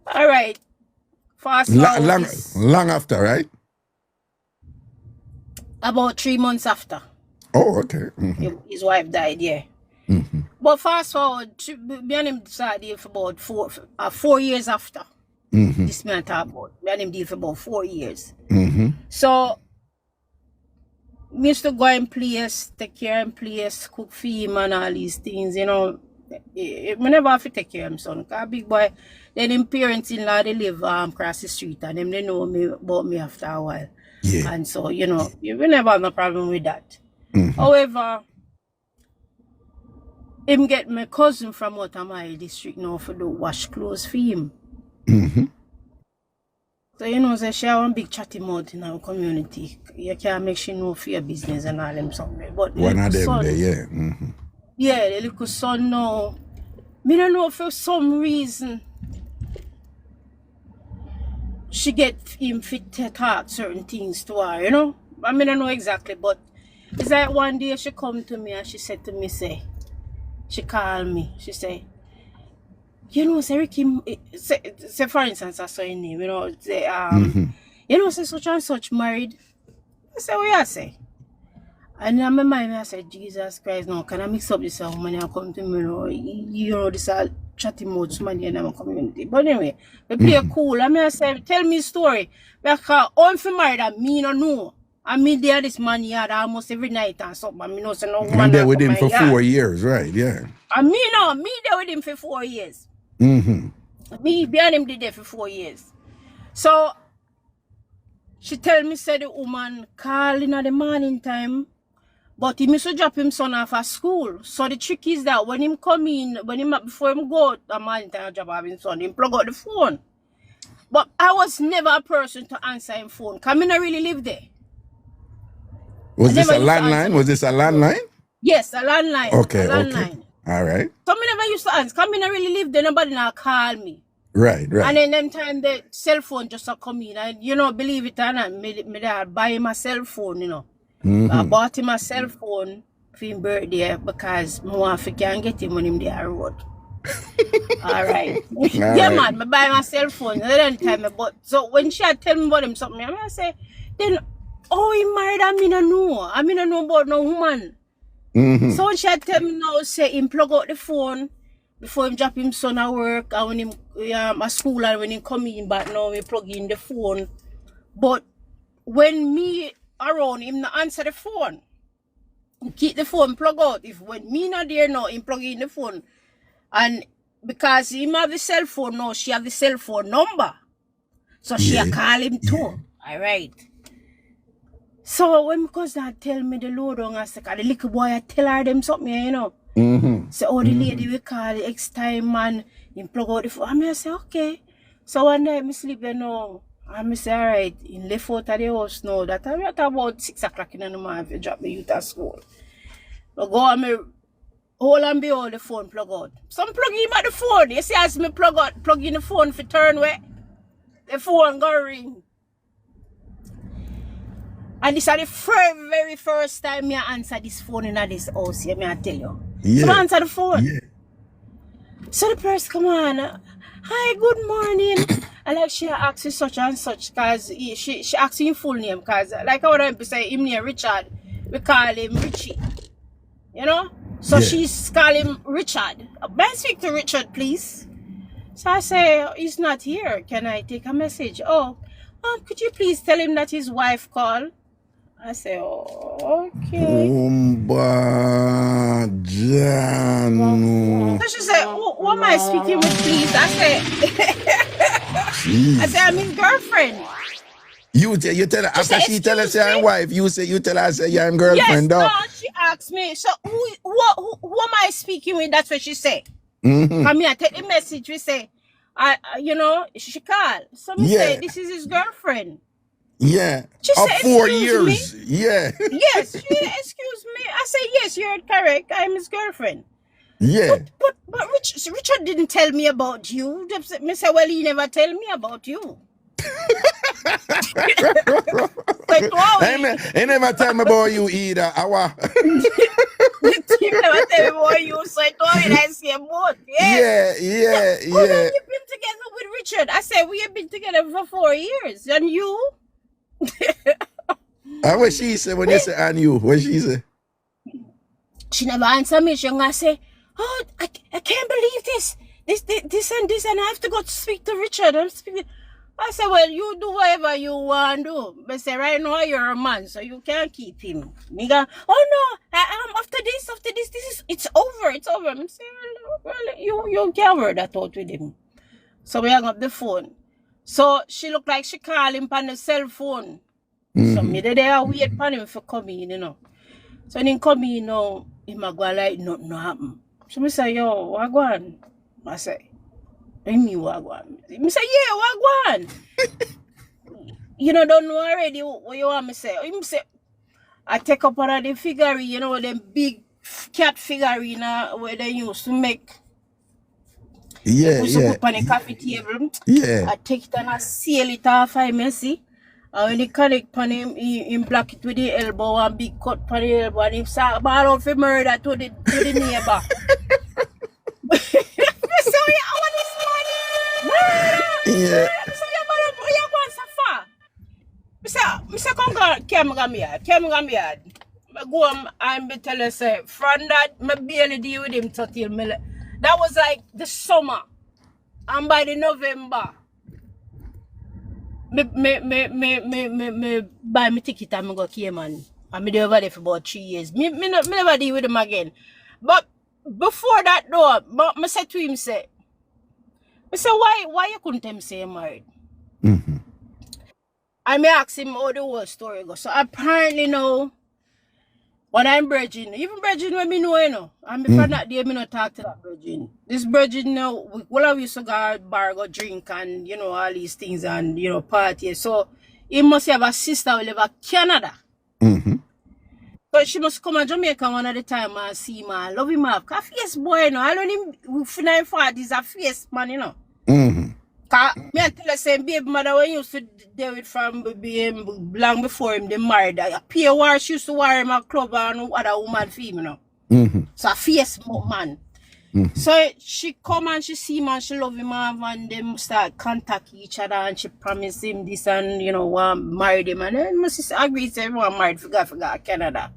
Alright. Fast forward. Long after, right? About 3 months after. Oh, okay. His wife died, yeah. But fast forward, me and him decided for about 4 years after. This man talk about. Me and him deal for about 4 years. So, me used to go in place, take care in place, cook for him and all these things, you know. Me never have to take care of him, son. Because big boy, then him parents-in-law, they live across the street and them, they know me about me after a while. Yeah. And so, you know, we never have no problem with that. However, him get my cousin from out of my district now for the wash clothes for him. So, you know, so she have one big chatty mouth in our community. You can't make she know for your business and all them something. But One of them son, there, yeah. yeah, the little son now, me don't know for some reason she get him fit to talk certain things to her, you know? I mean, I don't know exactly, but it's like one day she come to me and she said to me, she called me, she say, you know, say Ricky, say for instance, I saw your name, you know, say, you know, say such and such married. I say, what you say? And in my mind, I said, Jesus Christ, no, can I mix up this woman and come to me, you know, this chatty mouth money in our community. But anyway, we play cool. I mean, I said, tell me a story. Because I'm for married and me no know. I mean, there this man yard almost every night and something. I mean, no, so no woman. And there with him for yard. 4 years, right? Yeah. And me there with him for 4 years. Me behind him did there for 4 years. So she tell me, said the woman calling at the morning time, but he used to drop him son off at school. So the trick is that when him come in, before him go at morning time drop off his son, him plug out the phone. But I was never a person to answer him phone, because I don't really live there. Was this a landline? Yes, a landline. Okay, a landline. okay. All right. So I never used to answer, because I don't really live there, nobody now call me. Right. And then them time the cell phone just come in. And you know, believe it or not, me dad buy him a cell phone, you know. I bought him a cell phone for his birthday because more can get him when him there road. Alright. Yeah, man, I buy my cell phone. So when she had tell me about him something, I say, then he married, I mean I know about no woman. So when she had tell me now, say him plug out the phone before him drop him son at work and when him at school and when him come in back now we plug in the phone. But when me around him not answer the phone, keep the phone plug out. If when me not there now, him plug in the phone. And because him have the cell phone now, she have the cell phone number. So she call him too. Alright. So when my cousin tell me the load on I said, the little boy I tell her them something, you know. So the lady will call the X time and him plug out the phone. I say, okay. So one night I sleep there now. I say, alright, in left out of the house now. That time at about 6 o'clock in the morning if you drop the youth at school. So go and me hold and behold the phone plug out. Some plug him at the phone. You see as me plug in the phone for turn way, the phone go ring. And this is the very first time I answer this phone in this house, me I tell you. So I answer the phone. Yeah. So the person come on, hi, good morning. And like she asks you such and such, because she asks him full name, because like I would say him name Richard, we call him Richie. You know? So she's calling him Richard. May I speak to Richard, please? So I say, he's not here. Can I take a message? Could you please tell him that his wife called? I say, okay. So she said, who am I speaking with, please? I say, I'm his girlfriend. You tell her, after she tell us you're wife, you tell her, say you're girlfriend. Yes, no, she asked me, so who am I speaking with? That's what she said. Come here, take the message, we say, she called. So me say, this is his girlfriend. Yeah. She said, 4 years. Me? Yeah. Yes, she excuse me. I say, yes, you're correct. I'm his girlfriend. Yeah. But Richard didn't tell me about you. Me say, well, he never tell me about you. He never tell me about you either. He never tell me about you, so I told him I see him both. Yes. Yeah. How long you been together with Richard? I said, we have been together for 4 years. And you? And what she said when you say and you? What she say? She never answer me. She gonna say, oh, I can't believe this. This and this, and I have to go to speak to Richard. I'm speaking. I said, well, you do whatever you want to do. But say, right now you're a man, so you can't keep him. Nigga, oh no, after this, it's over. I'm saying, well, you can't work that out with him. So we hung up the phone. So she looked like she called him on the cell phone. So me there wait for him for coming, you know. So when he come in, you know, he might go like nothing happen. So me say, yo, what go on? I say, me what go on? Me say, yeah, what go on? You know, don't know already what you want me say. He say, I take up one of the figurine, you know, them big cat figurine where they used to make. Yeah, Put up on the coffee table. Yeah. I take it and I seal it off, I messy. And when he connect on him, he block it with the elbow and big cut on the elbow, and he start ball out for murder to the neighbor. So yeah, I want this money. Yeah. So you're going so far. I say, come go me yard. I go and me tell her, say, from that, I barely deal with him till me. That was like the summer. And by the November, me buy me ticket and me go Cayman. And me there over there for about 3 years. Me never deal with him again. But before that though, I said to him, say, why you couldn't tell me say you're married? I may ask him how the whole story goes. So apparently now, when I'm bridging, even bridging when me know, you know, and before that day, me not talk to that bridging. This bridging now, we used to go bar, go drink, and, you know, all these things, and, you know, party. So, he must have a sister who live in Canada. So, she must come to Jamaica one at the time and see him, and love him up. Because fierce boy, you know, I don't him, finna for this a fierce man, you know. Cause me I tell her say baby mother when you used to deal with from being long before him they married. A peer war she used to wear him a club and other woman for him, you know. So a fierce man. So she come and she see him and she love him and them start contact each other and she promise him this and you know married him and then my sister agree to everyone married forgot Canada.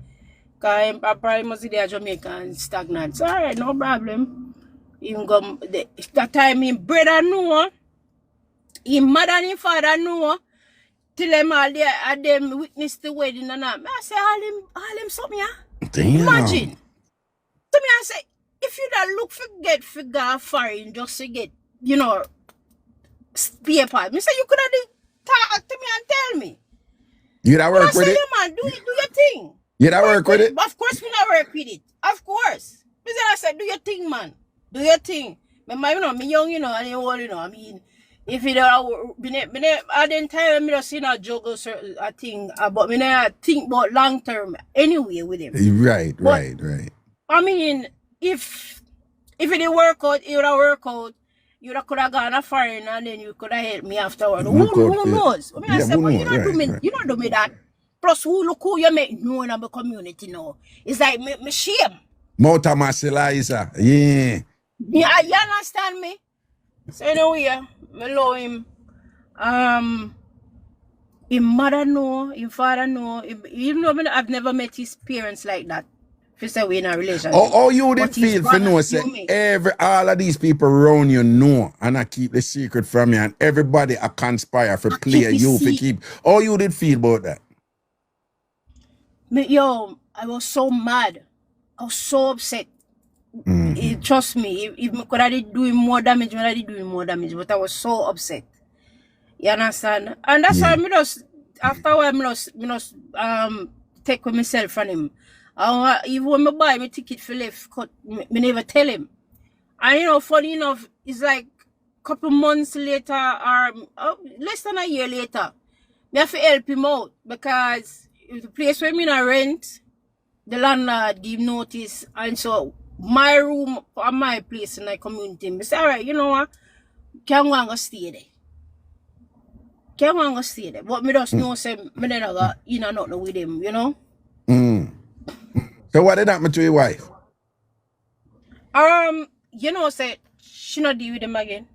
Cause him probably must be there Jamaica and stagnant. So alright, no problem. Even go that time him brother know. His mother and his father know till them all there and them witness the wedding and that. I say all him something, yeah. Damn. Imagine. To me I say, if you don't look for go foreign just to get, you know, paper. Me say you could have talk to me and tell me. You that work with it? Yeah, man, do your thing. You that work with it? Of course we not work with it. Of course. Me say I said, do your thing, man. Do your thing. Remember, you know, me young, you know, and you old, you know, I mean, if you don't, I didn't tell me to see no juggle a thing, but me not think about long term anyway with him. Right. I mean, if it didn't work out, it would have worked out. You could have gone a foreign and then you could have helped me afterward. Who knows? I mean, I said, but you don't do me that. Plus, look who you make know in the community now. It's like me shame. Mota Marceliza, yeah. Yeah, you understand me? So anyway, I love him. His mother know, his father know. Even though I've never met his parents like that. If you say we're in a relationship. Oh, you did feel for know say all of these people around you know and I keep the secret from you and everybody a conspire for play you for keep. Oh, you did feel about that? Yo, I was so mad. I was so upset. Trust me, if I could have doing more damage, I did doing more damage. But I was so upset. You understand? And that's why I just after a while I just take with myself from him. Even when I buy my ticket for left cut, me never tell him. And you know, funny enough, it's like a couple months later or less than a year later, me have to help him out because the place where me rent, the landlord give notice and so my room or my place in the community. I say, alright, you know what? Can't go and stay there. But me just know say me never got nothing with him, you know? So what did happen to your wife? You know, say she not deal with him again.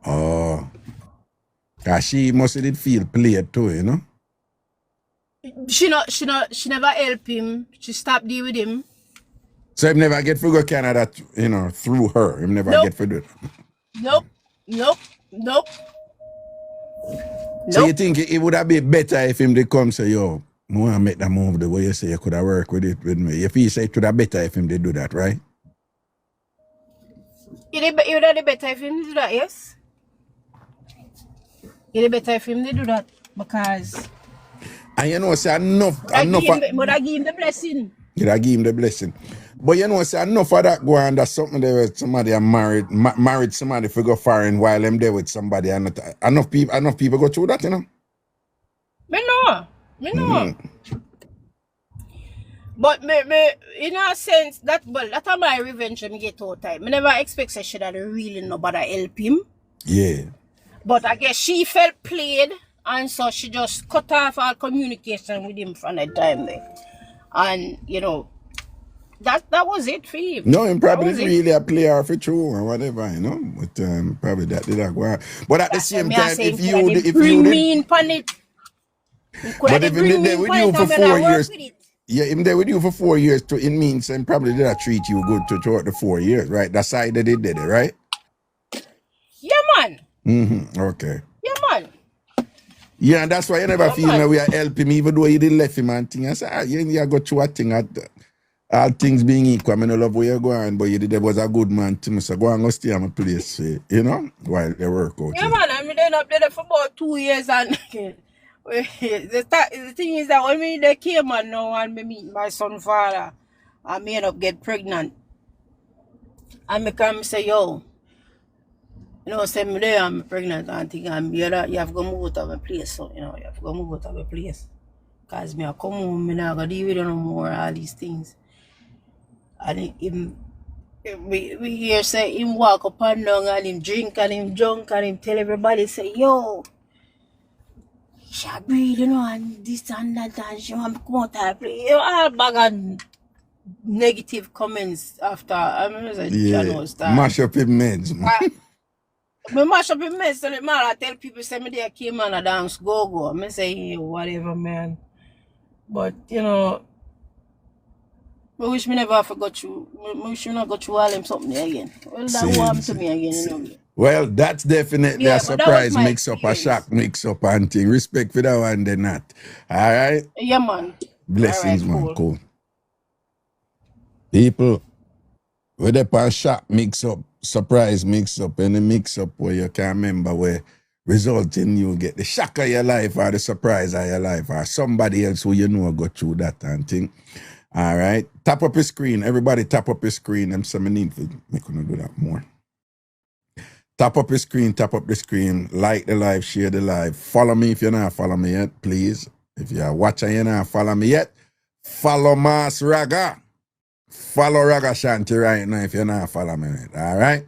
Oh. Cause she must have did feel played too, you know? She never help him. She stopped deal with him. So him never get for go Canada, you know, through her. Him never Nope. get for do it. Nope. So you think it would have been better if him did come say, yo, I want to make that move the way you say you could have worked with it with me. If he say it would have better if him did do that, right? It would have been better if him did that, yes? It would be better if him did do that because And you know, say enough. but I give him the blessing. Yeah, I give him the blessing. But you know, say enough of that go on. That's something there with somebody are married somebody for go foreign while them there with somebody. And enough people go through that, you know. Me know. But me, in a sense, that my revenge when me get out time. Me never expect say she that really nobody help him. Yeah. But I guess she felt played, and so she just cut off all communication with him from that time there. And you know, that was it for him. No, him probably really a player for true or whatever, you know. But probably that did not go on. But at the same time, if you bring me in pan it. But if him there with you for 4 years, yeah, him there with you for 4 years, it means and probably did not treat you good throughout the 4 years, right? That's how they did it, right? Yeah, man. Okay. Yeah, man. Yeah, and that's why you never feel that we are helping him, even though you did left him and thing. I said, you got through a thing at all things being equal. I mean, I love where you're going, but you did was a good man to me. So go and go stay at my place, you know, while they work out. Yeah, man. I mean, they up there for about 2 years and the thing is that when they came and now and me meet my son father, I may end up get pregnant. And me come say, yo, you know, say me there I'm pregnant and think you have to go move out of my place. So, you know, you have to go move out of my place. Because me I come home, me not gonna deal with you no more, all these things. And we hear say him walk up and down and him drink and him drunk and him tell everybody say, yo, she breathe, you know, and this and that and she want to come out and play. You know, all bag of negative comments after I mean mash up his meds, man. Me mash up his meds, so man, I tell people say me there came on a dance go. I say hey, whatever, man. But you know, I wish me never forgot you. I wish you not got you all them something again. Well, that happened to me again, you know. Well, that's definitely a surprise mix-up, a shock mix-up and thing. Respect for that one, then not. All right? Yeah, man. Blessings, right, man. Cool. People, with a shock mix-up, surprise mix-up, any mix-up where you can't remember where result in you get the shock of your life or the surprise of your life or somebody else who you know go through that and thing. All right? Tap up your screen. Everybody tap up your screen. I'm saying I need to make you do that more. Tap up your screen, tap up the screen, like the live, share the live. Follow me if you're not follow me yet, please. If you're watching you're not follow me yet, follow Mas Raga. Follow Ragashanti right now if you're not follow me yet, all right?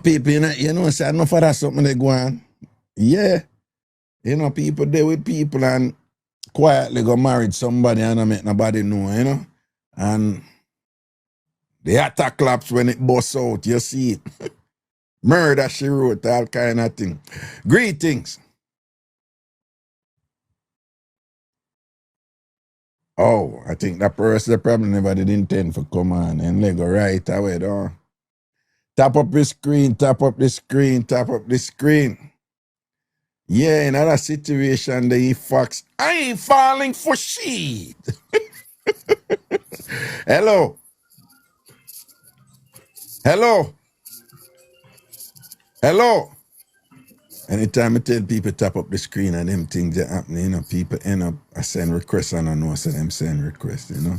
People, you know, say enough of that something they go on. Yeah. You know, people there with people and quietly go marry somebody and not make nobody know, you know? And the attack claps when it busts out, you see it. Murder, she wrote, all kind of thing. Greetings. Oh, I think that person probably never did intend for come on and they go right away, though. Tap up the screen, tap up the screen, tap up the screen. Yeah, in another situation, they fox. I ain't falling for shit. Hello. Hello. Hello. Anytime I tell people tap up the screen and them things that happen, you know, people end up I send requests and I know so them send requests, you know.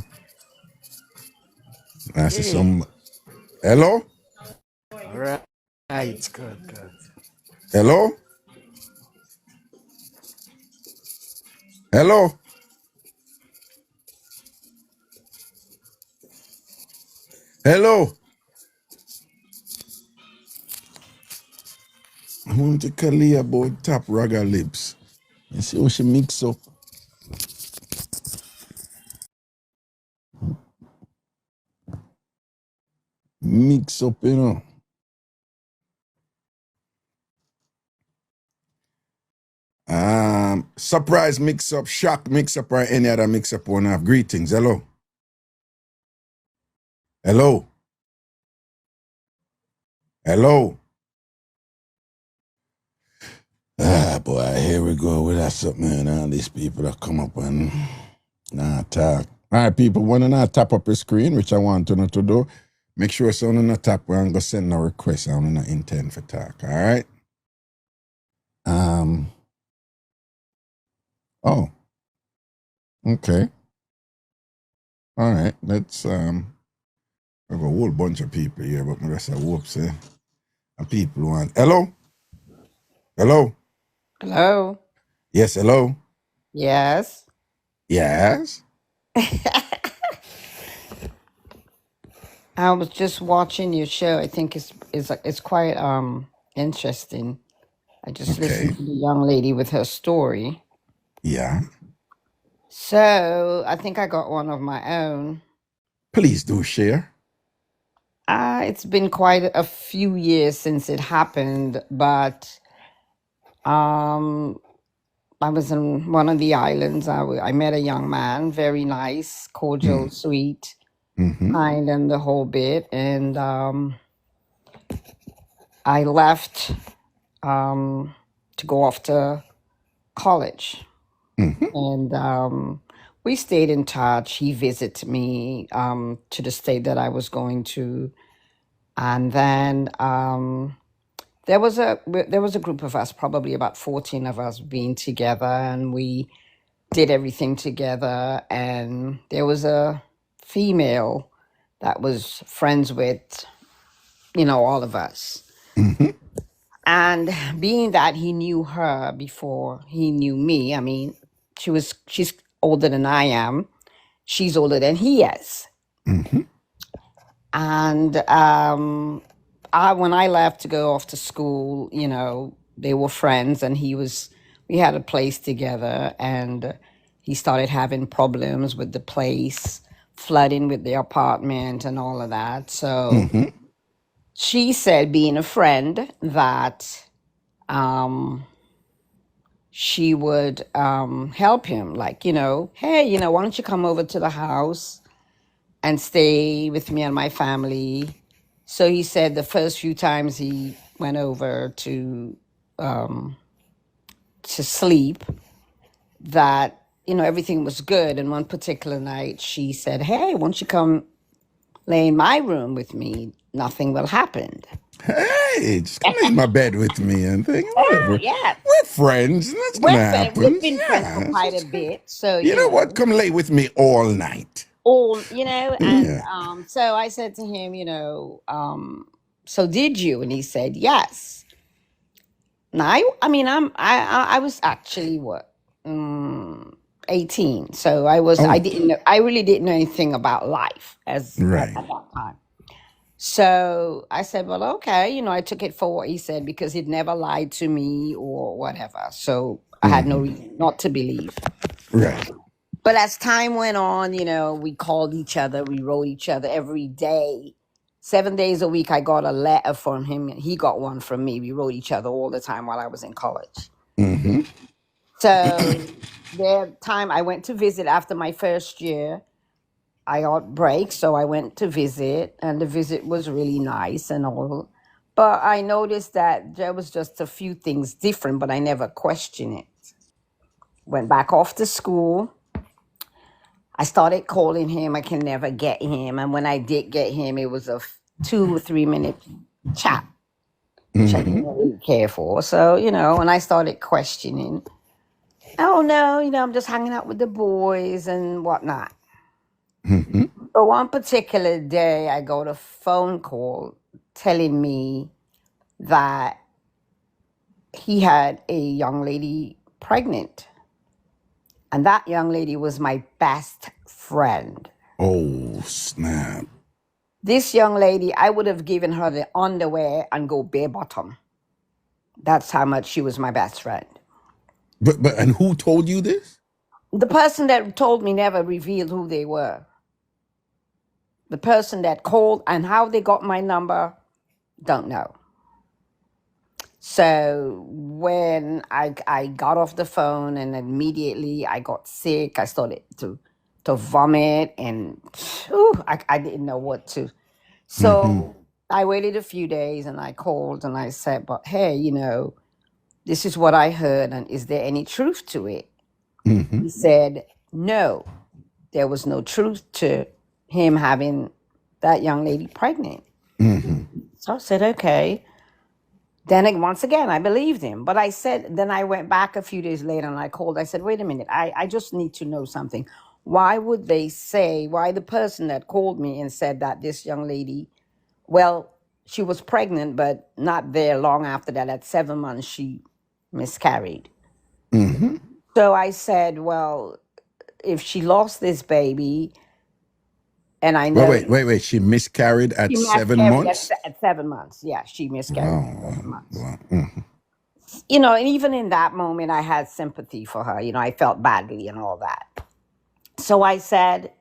I see some. Hello? Right. Good. Hello? Hello? Hello? I want to tell you about Tap Raga Lips. You see how she mix up. Mix up, you know. Surprise mix up, shock mix up, or any other mix up one have. Greetings. Hello. Hello. Hello. Ah, boy, here we go with that something, man. All these people that come up and talk. All right, people, when I tap up your screen, which I want to know to do, make sure someone not tap where I'm going to send a request. I don't know intend for talk, all right? Oh, okay. All right, let's, I have a whole bunch of people here, but my rest of whoops, and people want, hello? Hello? Hello. Yes, hello? Yes. Yes? I was just watching your show. I think it's quite interesting. I just Okay. listened to the young lady with her story. Yeah. So I think I got one of my own. Please do share. It's been quite a few years since it happened, but I was on one of the islands. I met a young man, very nice, cordial, sweet, kind, and the whole bit. And I left to go off to college. And we stayed in touch. He visited me to the state that I was going to. And then there was a group of us, probably about 14 of us being together, and we did everything together. And there was a female that was friends with, all of us. And being that he knew her before he knew me, I mean, she's older than I am. She's older than he is. And when I left to go off to school, they were friends, and we had a place together, and he started having problems with the place, flooding with the apartment and all of that. So she said, being a friend, that she would help him, like, hey, why don't you come over to the house and stay with me and my family? So he said the first few times he went over to sleep, that everything was good. And one particular night she said, hey, why don't you come lay in my room with me? Nothing will happen. Hey, just come in my bed with me and think, whatever. Yeah. We're friends. That's gonna happen. We've been friends for quite a bit. So You know what? Come lay with me all night. And so I said to him, so did you? And he said yes. Now I was actually 18, so I really didn't know anything about life at that time. So I said, well, okay, I took it for what he said, because he'd never lied to me or whatever. So I had no reason not to believe. Right. But as time went on, we called each other, we wrote each other every day. 7 days a week, I got a letter from him. He got one from me. We wrote each other all the time while I was in college. So the time I went to visit after my first year, I got break, so I went to visit, and the visit was really nice and all. But I noticed that there was just a few things different, but I never questioned it. Went back off to school. I started calling him. I can never get him. And when I did get him, it was a 2 or 3 minute chat, which I didn't really care for. So, and I started questioning. Oh, no, I'm just hanging out with the boys and whatnot. But one particular day, I got a phone call telling me that he had a young lady pregnant. And that young lady was my best friend. Oh, snap. This young lady, I would have given her the underwear and go bare bottom. That's how much she was my best friend. But and who told you this? The person that told me never revealed who they were. The person that called and how they got my number, don't know. So when I got off the phone, and immediately I got sick, I started to to vomit, and I didn't know what to. So I waited a few days and I called and I said, but hey, this is what I heard, and is there any truth to it? He said, no, there was no truth to him having that young lady pregnant. So I said, okay. Then once again, I believed him. But then I went back a few days later and I called. I said, wait a minute, I just need to know something. Why the person that called me and said that this young lady, well, she was pregnant, but not there long after that. At 7 months, she miscarried. So I said, well, if she lost this baby, and I know Wait. She miscarried at 7 months? At 7 months. Yeah, she miscarried at 7 months. And even in that moment, I had sympathy for her. I felt badly and all that. So I said...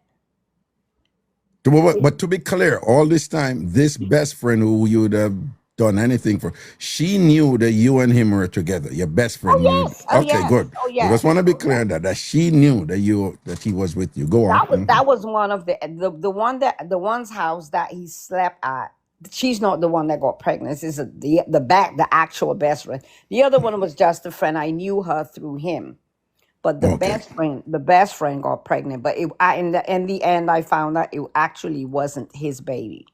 But to be clear, all this time, this best friend who you would have done anything for, she knew that you and him were together. Your best friend. Good. I just want to be clear on that she knew that he was with you. Go on. That was one of the one's house that he slept at. She's not the one that got pregnant. This is the actual best friend. The other one was just a friend. I knew her through him. But the best friend got pregnant. But in the end, I found out it actually wasn't his baby.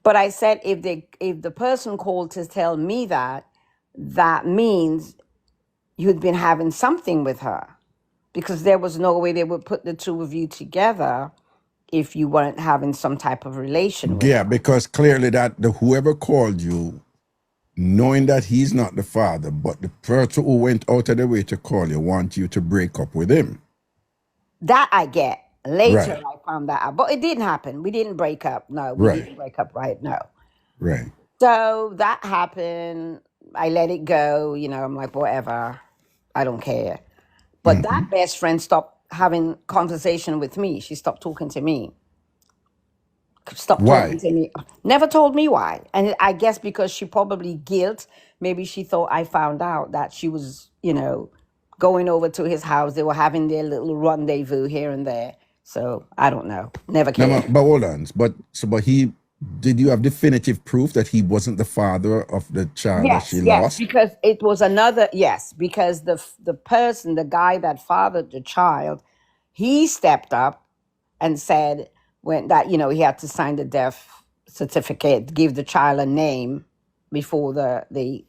But I said, if the person called to tell me that means you'd been having something with her, because there was no way they would put the two of you together if you weren't having some type of relation with her. Because clearly whoever called you, knowing that he's not the father, but the person who went out of the way to call you want you to break up with him. That I get. Later, I found that out. But it didn't happen. We didn't break up. No, we didn't break up, right? No. Right. So that happened. I let it go. I'm like, whatever. I don't care. But that best friend stopped having conversation with me. She stopped talking to me. Talking to me. Never told me why. And I guess because she probably guilt. Maybe she thought I found out that she was, going over to his house. They were having their little rendezvous here and there. So I don't know. Never cared. No, but hold on. But did you have definitive proof that he wasn't the father of the child that she lost? Because it was because the guy that fathered the child, he stepped up and said he had to sign the death certificate, give the child a name before they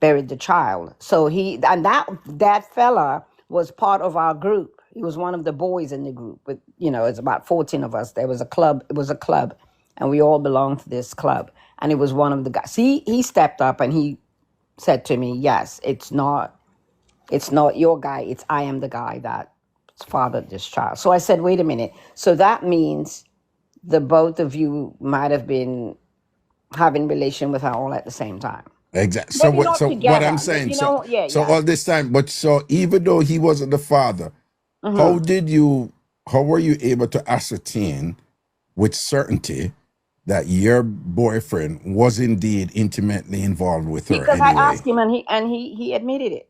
buried the child. So that fella was part of our group. He was one of the boys in the group. With it's about 14 of us. There was a club. It was a club, and we all belonged to this club. And it was one of the guys. He stepped up and he said to me, "Yes, it's not your guy. I am the guy that fathered this child." So I said, "Wait a minute. So that means the both of you might have been having relation with her all at the same time." Exactly. So what I'm saying, all this time, but so even though he wasn't the father, how were you able to ascertain with certainty that your boyfriend was indeed intimately involved with her? Because I asked him and he admitted it.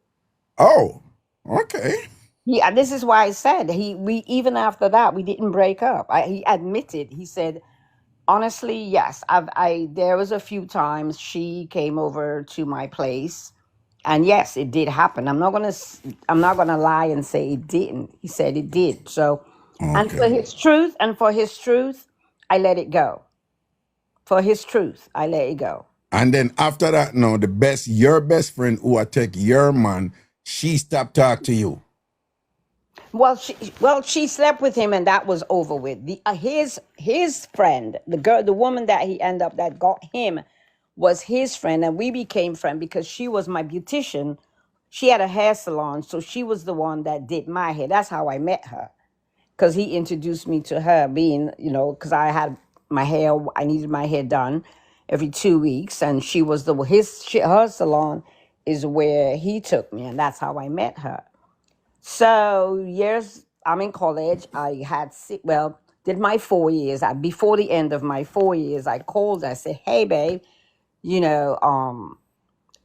Oh, okay. Yeah, this is why I said we even after that we didn't break up. He admitted. He said, honestly, yes. There was a few times she came over to my place, and yes, it did happen. I'm not gonna lie and say it didn't. He said it did. So, and for his truth, I let it go. For his truth, I let it go. And then after that, no, your best friend who attacked your man, she stopped talking to you. Well, she slept with him, and that was over with. His friend, the woman that he ended up that got him, was his friend, and we became friends because she was my beautician. She had a hair salon, so she was the one that did my hair. That's how I met her, because he introduced me to her, being because I had my hair. I needed my hair done every 2 weeks, and she was her salon is where he took me, and that's how I met her. So I'm in college. I had did my 4 years. Before the end of my 4 years, I called. I said, "Hey, babe,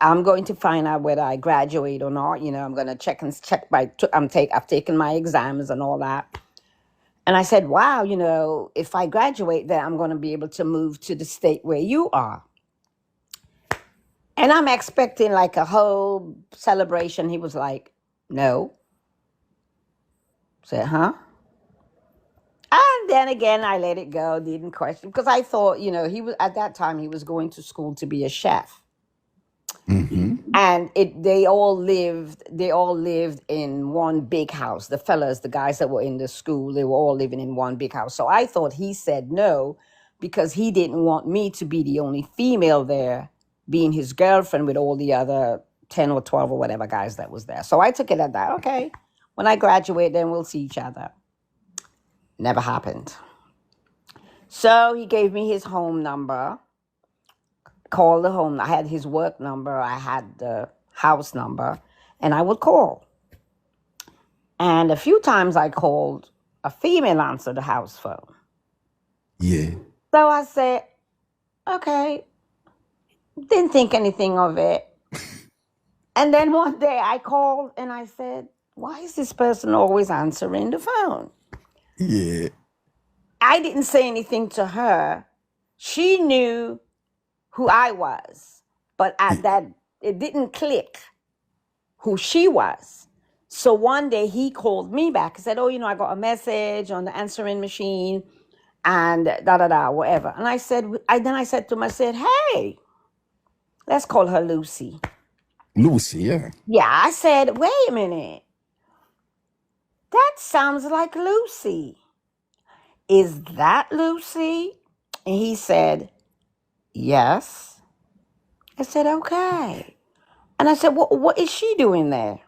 I'm going to find out whether I graduate or not. You know, I'm going to check I've taken my exams and all that. And I said, wow, you know, if I graduate, then I'm going to be able to move to the state where you are. And I'm expecting like a whole celebration. He was like, no. I said, huh? And then again, I let it go, didn't question, because I thought, you know, at that time, he was going to school to be a chef. And they all lived in one big house. The fellas, the guys that were in the school, they were all living in one big house. So I thought he said no because he didn't want me to be the only female there, being his girlfriend with all the other 10 or 12 or whatever guys that was there. So I took it at that. Okay, when I graduate, then we'll see each other. Never happened. So he gave me his home number. Call the home. I had his work number. I had the house number, and I would call. And a few times I called, a female answered the house phone. Yeah. So I said, okay, didn't think anything of it. And then one day I called and I said, why is this person always answering the phone? Yeah. I didn't say anything to her. She knew who I was, but at that, it didn't click who she was. So one day he called me back and said, oh, you know, I got a message on the answering machine and whatever. And I said, I said to him, I said, hey, let's call her Lucy. Lucy, yeah. Yeah, I said, wait a minute. That sounds like Lucy. Is that Lucy? And he said, yes. I said, okay. And I said, what is she doing there?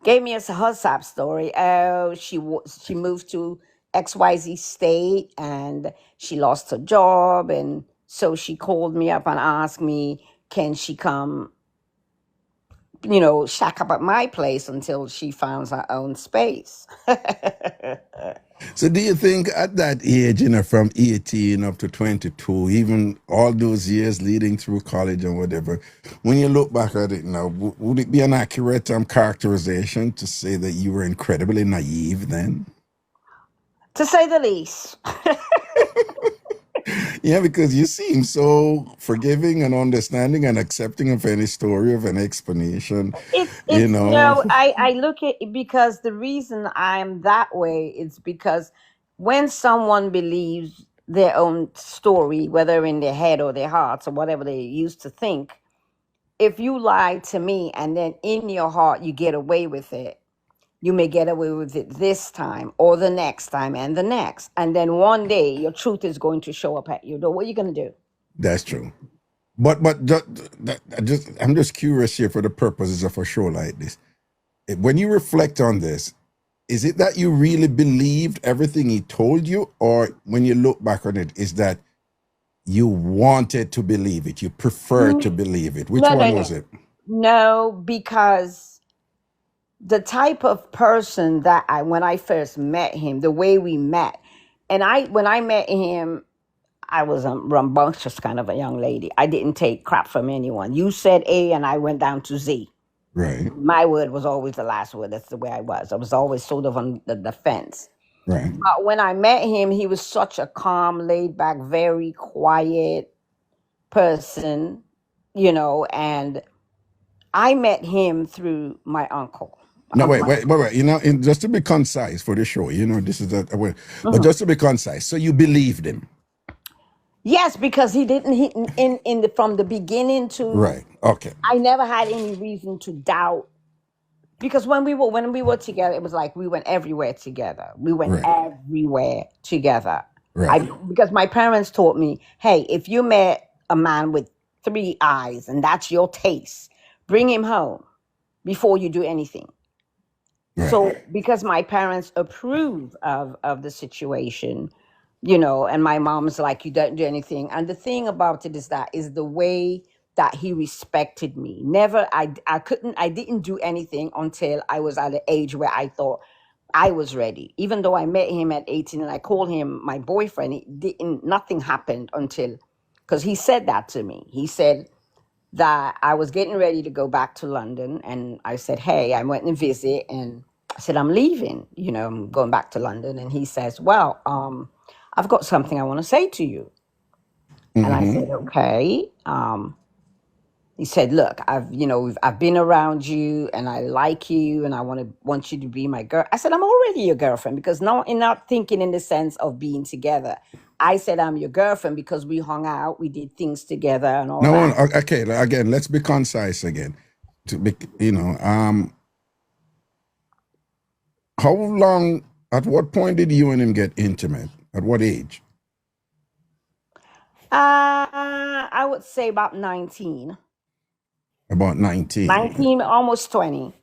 Gave me her side story. Oh, she moved to XYZ state and she lost her job. And so she called me up and asked me, can she come, you know, shack up at my place until she finds her own space. So do you think at that age, you know, from 18 up to 22, even all those years leading through college and whatever, when you look back at it now, would it be an accurate characterization to say that you were incredibly naive then? To say the least. Yeah, because you seem so forgiving and understanding and accepting of any story, of an explanation. You know. I look at it because the reason I'm that way is because when someone believes their own story, whether in their head or their hearts or whatever they used to think, if you lie to me and then in your heart you get away with it, you may get away with it this time or the next time and the next. And then one day your truth is going to show up at your door. What are you going to do? That's true. But I'm just curious here for the purposes of a show like this. When you reflect on this, is it that you really believed everything he told you? Or when you look back on it, is that you wanted to believe it? You preferred to believe it? Which one was it? No, because the type of person that when I first met him, the way we met, and when I met him, I was a rambunctious kind of a young lady. I didn't take crap from anyone. You said A and I went down to Z. Right. My word was always the last word. That's the way I was. I was always sort of on the fence. Right. But when I met him, he was such a calm, laid back, very quiet person, you know, and I met him through my uncle. No, wait. You know, just to be concise for the show, you know, this is but just to be concise. So you believed him? Yes, because he didn't. From the beginning to right. Okay. I never had any reason to doubt. Because when we were together, it was like we went everywhere together. We went everywhere together. Right. Because my parents taught me, hey, if you met a man with 3 eyes and that's your taste, bring him home before you do anything. Right. So because my parents approve of the situation, you know, and my mom's like, you don't do anything. And the thing about it is the way that he respected me. Never, I didn't do anything until I was at an age where I thought I was ready. Even though I met him at 18 and I called him my boyfriend, nothing happened until, because he said that to me. He said, that I was getting ready to go back to London, and I said, "Hey, I went and visit," and I said, "I'm leaving. I'm going back to London." And he says, "Well, I've got something I want to say to you." And I said, "Okay." He said, "Look, I've been around you, and I like you, and I want you to be my girl." I said, "I'm already your girlfriend," because not thinking in the sense of being together. I said, "I'm your girlfriend because we hung out, we did things together, and all No, that." okay, again, let's be concise again. How long, at what point did you and him get intimate? At what age? I would say about 19. About 19. 19, almost 20.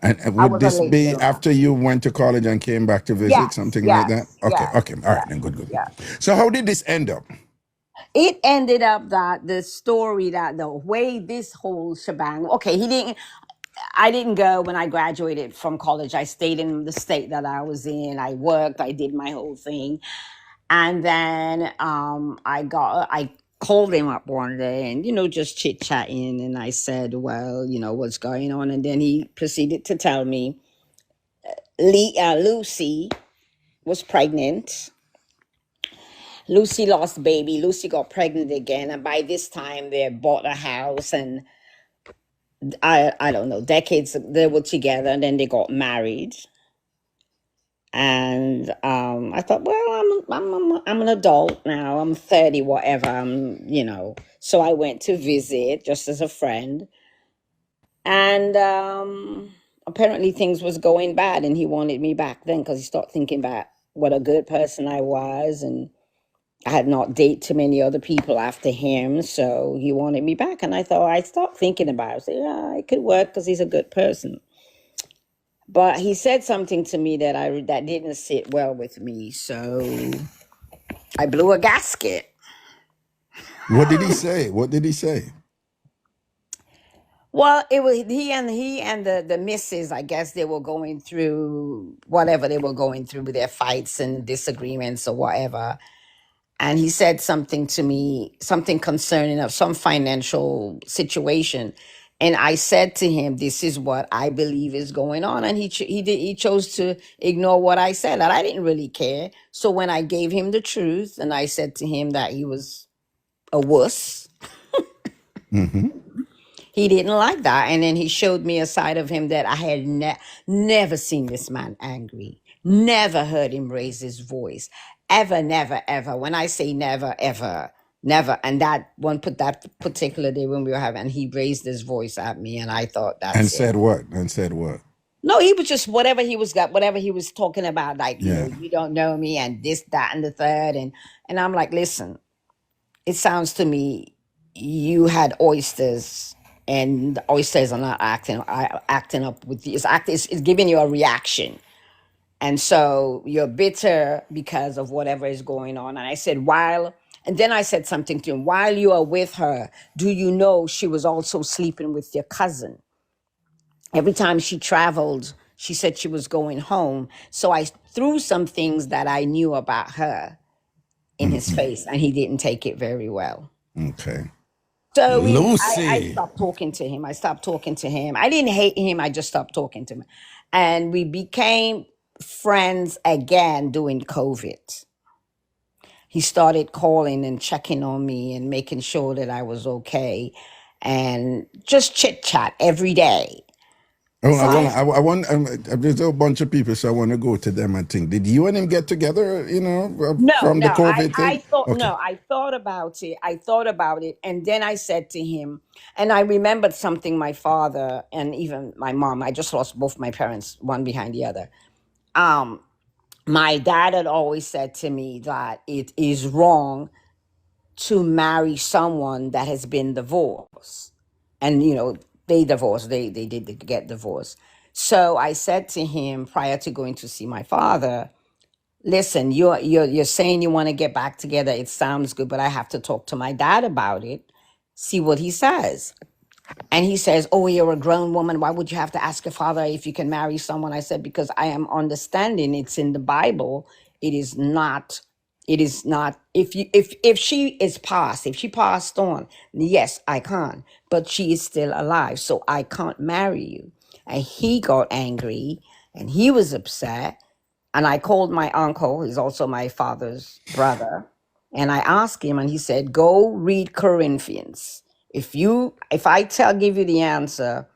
And I would was a this late be bloomer. after you went to college and came back to visit, Yes, something like that? yes, Okay, yes, all right, yes, then, good. yes. So how did this end up? It ended up that the story, that the way this whole shebang, okay, I didn't go when I graduated from college. I stayed in the state that I was in. I worked, I did my whole thing. And then I called him up one day and, just chit chatting. And I said, "Well, what's going on?" And then he proceeded to tell me Lucy was pregnant. Lucy lost baby. Lucy got pregnant again. And by this time, they bought a house. And I don't know, decades they were together. And then they got married. And I thought, well, I'm an adult now. I'm 30, whatever. So I went to visit just as a friend, and apparently things was going bad, and he wanted me back then because he started thinking about what a good person I was, and I had not dated too many other people after him, so he wanted me back. And I thought, I stopped thinking about it. I said, yeah, it could work because he's a good person. But he said something to me that didn't sit well with me, so I blew a gasket. What did he say? What did he say? Well, it was he and the missus. I guess they were going through whatever they were going through with their fights and disagreements or whatever. And he said something to me, something concerning of some financial situation. And I said to him, "This is what I believe is going on." And he chose to ignore what I said, and I didn't really care. So when I gave him the truth, and I said to him that he was a wuss, he didn't like that. And then he showed me a side of him that I had never seen this man angry, never heard him raise his voice, ever, never, ever. When I say never, ever, never. And that particular day when we were having, and he raised his voice at me, and I thought, And that's it. said what? And said what? No, he was just whatever he was talking about, like, Yeah. you don't know me, and this, that, and the third. And I'm like, listen, it sounds to me you had oysters, and the oysters are not acting up with you. It's giving you a reaction. And so you're bitter because of whatever is going on. And I said, and then I said something to him, while you are with her, do you know she was also sleeping with your cousin? Every time she traveled, she said she was going home. So I threw some things that I knew about her in his face, and he didn't take it very well. Okay. So I Lucy. stopped talking to him. I didn't hate him. I just stopped talking to him. And we became friends again during COVID. He started calling and checking on me and making sure that I was okay, and just chit chat every day. Oh, So I want. There's a bunch of people, so I want to go to them and think. Did you and him get together? From the COVID thing. I thought about it. And then I said to him, and I remembered something my father and even my mom, I just lost both my parents, one behind the other. My dad had always said to me that it is wrong to marry someone that has been divorced. And, they divorced, they did get divorced. So I said to him prior to going to see my father, listen, you're saying you want to get back together. It sounds good, but I have to talk to my dad about it, see what he says. And he says, "Oh, you're a grown woman. Why would you have to ask your father if you can marry someone?" I said, because I am understanding it's in the Bible. It is not It is not, if she is passed, if she passed on, yes, I can, but she is still alive, so I can't marry you. And he got angry and he was upset. And I called my uncle, he's also my father's brother, and I asked him, and he said, "Go read Corinthians. If I give you the answer,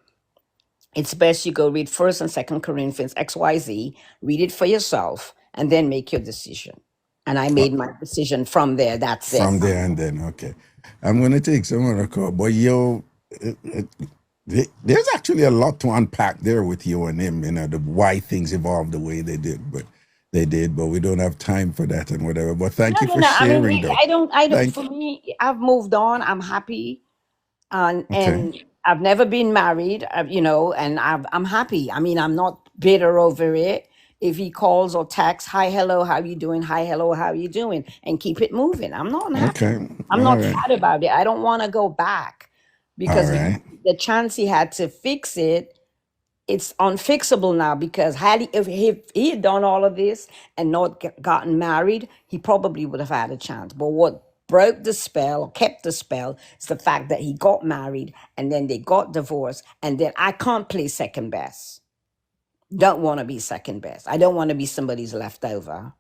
it's best you go read First and Second Corinthians XYZ, read it for yourself, and then make your decision." And I made my decision from there. That's it. From there and then, okay. I'm going to take some other call. But yo, there's actually a lot to unpack there with you and him, the why things evolved the way they did. But we don't have time for that and whatever. But thank you for I sharing, mean, though. I don't. Thank For me, I've moved on. I'm happy, and Okay. I've never been married. And I'm happy. I mean, I'm not bitter over it. If he calls or texts, "Hi, hello, how you doing? Hi, hello, how you doing?" and keep it moving. I'm not unhappy. Okay. I'm All not right. sad about it. I don't want to go back All because right. the chance he had to fix it, it's unfixable now. Because if he had done all of this and not gotten married, he probably would have had a chance. But what broke the spell or kept the spell is the fact that he got married and then they got divorced, and then I can't play second best. Don't want to be second best. I don't want to be somebody's leftover.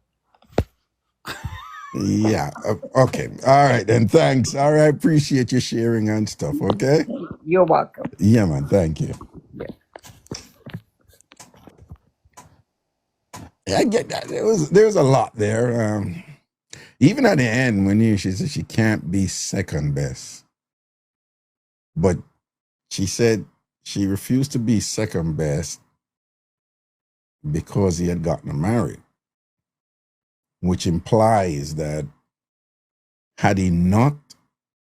Yeah. Okay. All right. Then thanks. All right. Appreciate you sharing and stuff. Okay. You're welcome. Yeah, man. Thank you. Yeah, I get that. There's a lot there. Even at the end, when she said she can't be second best, but she said she refused to be second best because he had gotten married, which implies that had he not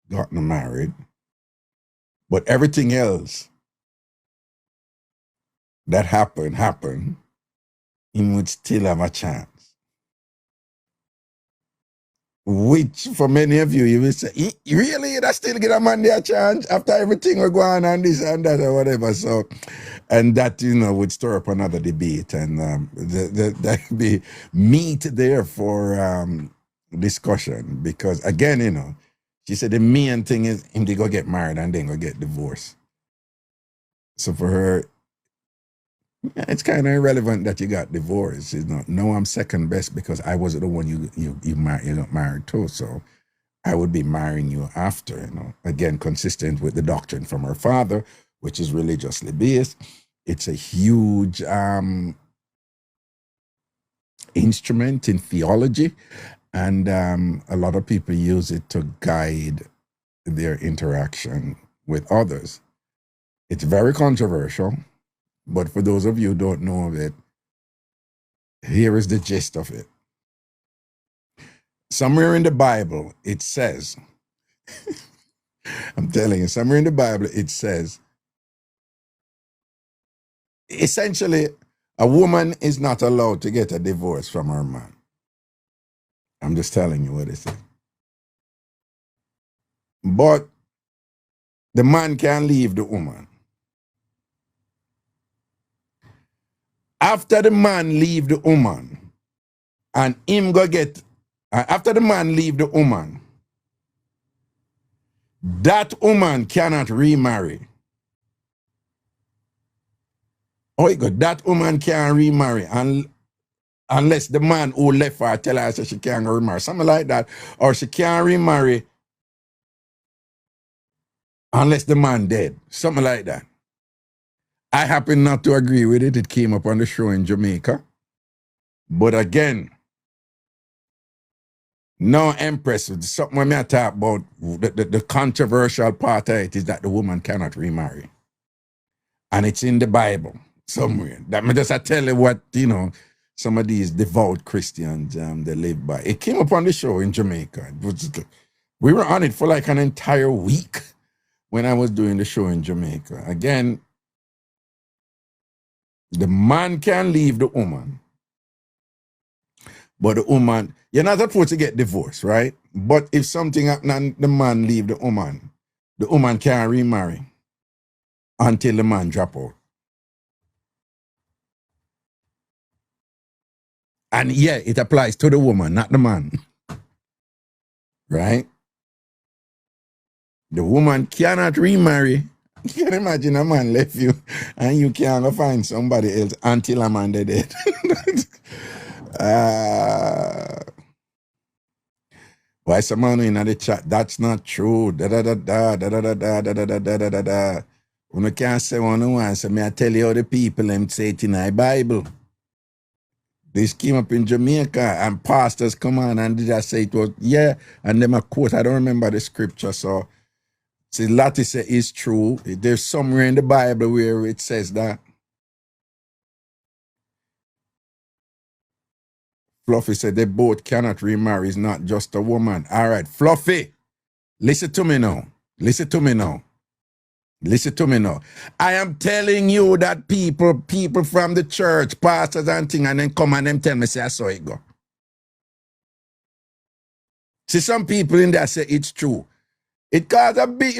gotten married, but everything else that happened, he would still have a chance. Which, for many of you, you will say, really, that still get a man there a chance after everything we're going on this and that or whatever. So, and that, would stir up another debate, and there be meat there for discussion. Because, again, she said the main thing is him to go get married and then go get divorced. So for her, it's kind of irrelevant that you got divorced. No, I'm second best because I wasn't the one you got married to. So I would be marrying you after, again, consistent with the doctrine from her father, which is religiously based. It's a huge instrument in theology, and a lot of people use it to guide their interaction with others. It's very controversial. But for those of you who don't know of it, here is the gist of it. Somewhere in the Bible, it says, I'm telling you, somewhere in the Bible, it says, essentially, a woman is not allowed to get a divorce from her man. I'm just telling you what it says. But the man can leave the woman. After the man leave the woman, and him go get, after the man leave the woman, that woman cannot remarry. Oh, God, that woman can't remarry unless the man who left her tell her so she can't remarry. Something like that. Or she can't remarry unless the man dead. Something like that. I happen not to agree with it. It came up on the show in Jamaica. But again, no, Empress, something when I talk about, the controversial part of it is that the woman cannot remarry. And it's in the Bible somewhere. That me just I tell you what, some of these devout Christians they live by. It came up on the show in Jamaica. We were on it for like an entire week when I was doing the show in Jamaica. Again, the man can leave the woman, but the woman, you're not supposed to get divorced, right? But if something happens and the man leave the woman can't remarry until the man drop out. And yeah, it applies to the woman, not the man. right? The woman cannot remarry. You can imagine a man left you and you can't go find somebody else until a man dead. Why someone in the chat? That's not true. Da da da da da da da da da da da da da da da. When I can't say one once, so I tell you how the people them say it in the Bible. This came up in Jamaica and pastors come on and they just say it was, yeah, and them a quote. I don't remember the scripture, so see, Lottie say it's true. There's somewhere in the Bible where it says that. Fluffy said they both cannot remarry. It's not just a woman. All right, Fluffy, listen to me now. Listen to me now. Listen to me now. I am telling you that people from the church, pastors and things, and then come and them tell me, say, I saw it go. See, some people in there say it's true. It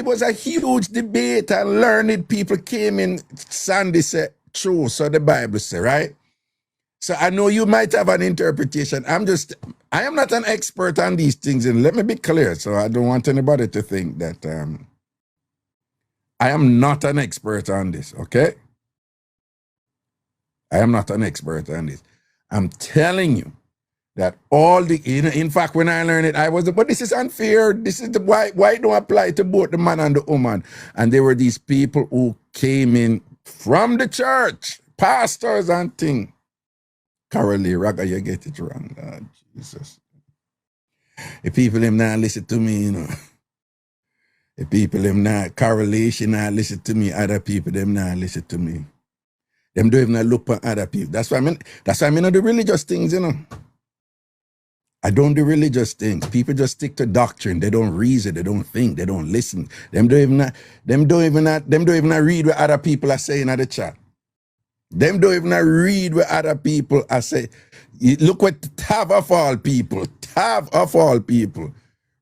was a huge debate, and learned people came in. Sandy said, true, so the Bible say, right? So I know you might have an interpretation. I am not an expert on these things, and let me be clear, so I don't want anybody to think that I am not an expert on this, okay? I am not an expert on this. I'm telling you that in fact, when I learned it, but this is unfair. This is why it don't apply to both the man and the woman. And there were these people who came in from the church, pastors and things. Carolee, Raga, you get it wrong. Lord Jesus. The people them not listen to me, you know. The people them not, Carolee, she not listen to me. Other people them not listen to me. Them don't even look at other people. That's why I mean the religious things, you know. I don't do religious things. People just stick to doctrine. They don't reason. They don't think. They don't listen. Them don't even read what other people are saying at the chat. Them don't even read what other people are saying. Look what Tav of all people.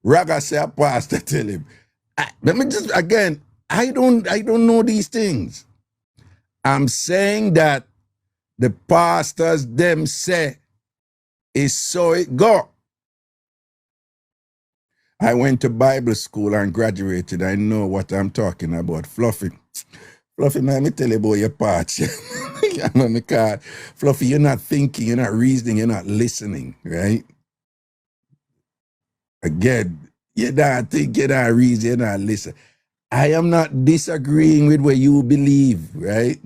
Raga say a pastor tell him. Let me just again. I don't know these things. I'm saying that the pastors them say is so it go. I went to Bible school and graduated. I know what I'm talking about. Fluffy, man, let me tell you about your parts. Fluffy, you're not thinking, you're not reasoning, you're not listening, right? Again, you're not thinking, you're not reasoning, you're not listening. I am not disagreeing with what you believe, right?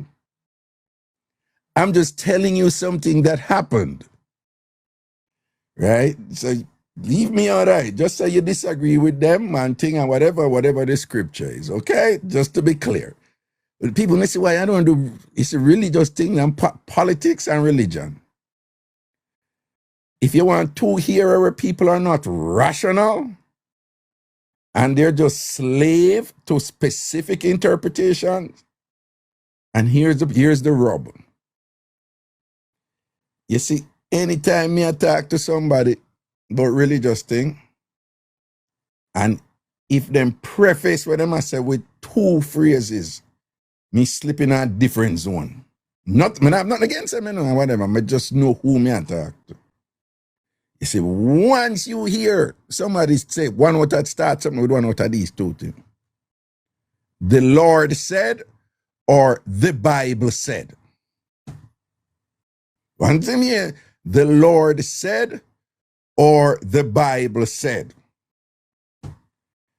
I'm just telling you something that happened, right? So leave me all right. Just say you disagree with them and thing and whatever the scripture is, okay? Just to be clear. But people may say, why I don't do, it's a religious thing and politics and religion. If you want to hear where people are not rational and they're just slave to specific interpretations, and here's the rub. You see, anytime me talk to somebody about religious thing, and if them preface what them I say with two phrases, me slip in a different zone. I'm not against them, or whatever. I just know who me I talk to. You see, once you hear somebody say one out that starts something with one out of these two things, the Lord said or the Bible said. One thing here, the Lord said or the Bible said.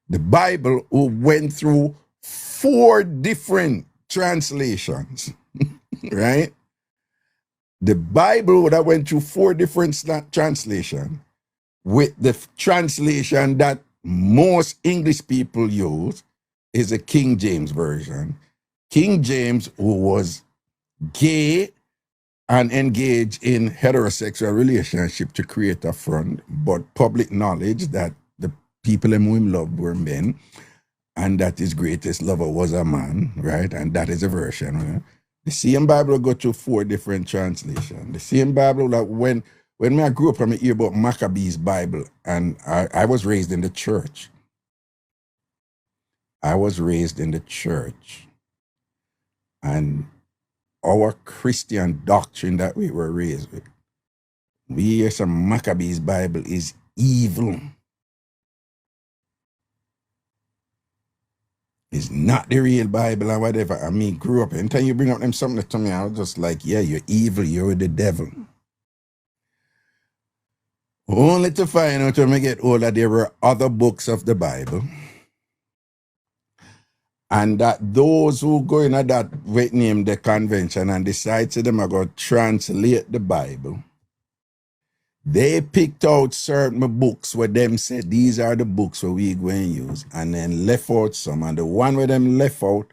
The Bible went through 4 different translations, right? The Bible that went through 4 different translations, with the translation that most English people use is a King James version. King James, who was gay and engaged in heterosexual relationship to create a front, but public knowledge that the people whom he loved were men, and that his greatest lover was a man, right? And that is a version. Right? The same Bible go through 4 different translations. The same Bible that when I grew up, I hear about Maccabees Bible, and I was raised in the church. And our Christian doctrine that we were raised with, we hear some Maccabees Bible is evil. It's not the real Bible or whatever. I mean, grew up. Anytime you bring up them something to me, I was just like, yeah, you're evil, you're the devil. Only to find out when I get older, there were other books of the Bible. And that those who go in at that with name the convention and decide to them are going to translate the Bible, they picked out certain books where them said these are the books where we going to use, and then left out some. And the one where them left out,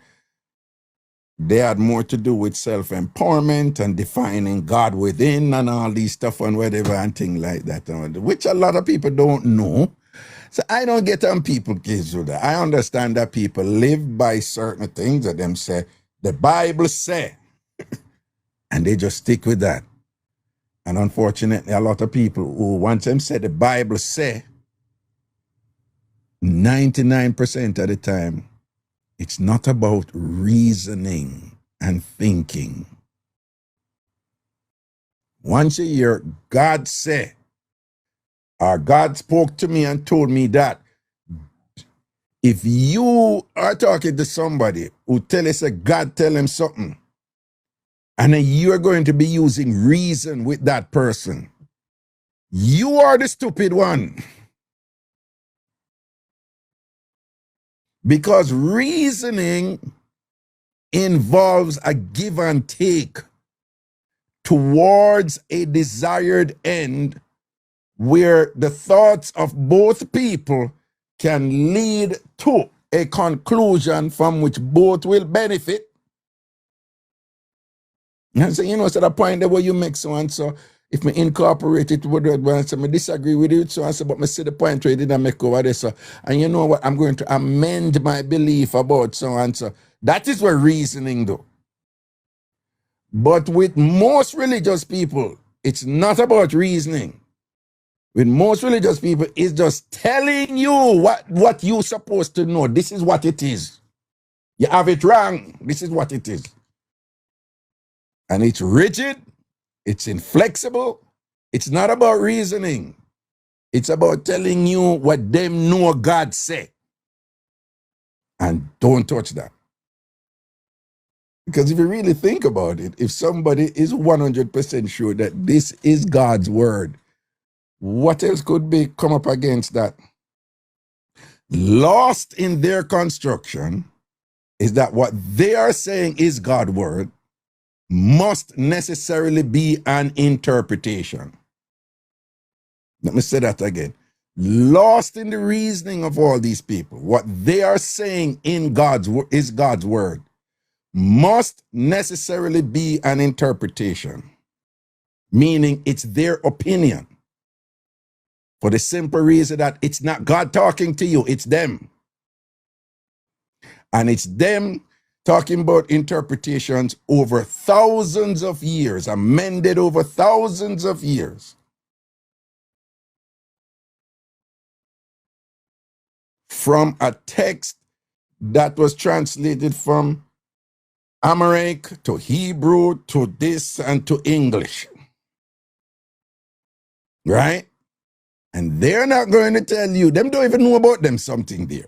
they had more to do with self-empowerment and defining God within and all these stuff and whatever and things like that, which a lot of people don't know. So I don't get on people kids with that. I understand that people live by certain things that them say, the Bible say, and they just stick with that. And unfortunately, a lot of people who once them say the Bible say, 99% of the time, it's not about reasoning and thinking. Once a year, God say, or God spoke to me and told me that if you are talking to somebody who tell us that God tell him something, and then you're going to be using reason with that person, you are the stupid one. Because reasoning involves a give and take towards a desired end where the thoughts of both people can lead to a conclusion from which both will benefit. And so, so the point that where you make so and so, if me incorporate it with the one, so I disagree with it, so and so, but me see the point where it didn't make over there, so, and you know what, I'm going to amend my belief about so and so. That is what reasoning do. But with most religious people, it's not about reasoning. With most religious people, it's just telling you what you're supposed to know. This is what it is. You have it wrong. This is what it is. And it's rigid. It's inflexible. It's not about reasoning. It's about telling you what them know God said. And don't touch that. Because if you really think about it, if somebody is 100% sure that this is God's word, what else could be come up against that? Lost in their construction is that what they are saying is God's word must necessarily be an interpretation. Let me say that again. Lost in the reasoning of all these people, what they are saying in is God's word must necessarily be an interpretation, meaning it's their opinion. For the simple reason that it's not God talking to you, it's them. And it's them talking about interpretations over thousands of years, amended over thousands of years. From a text that was translated from Amharic to Hebrew to this and to English. Right? And they're not going to tell you, them don't even know about them something there.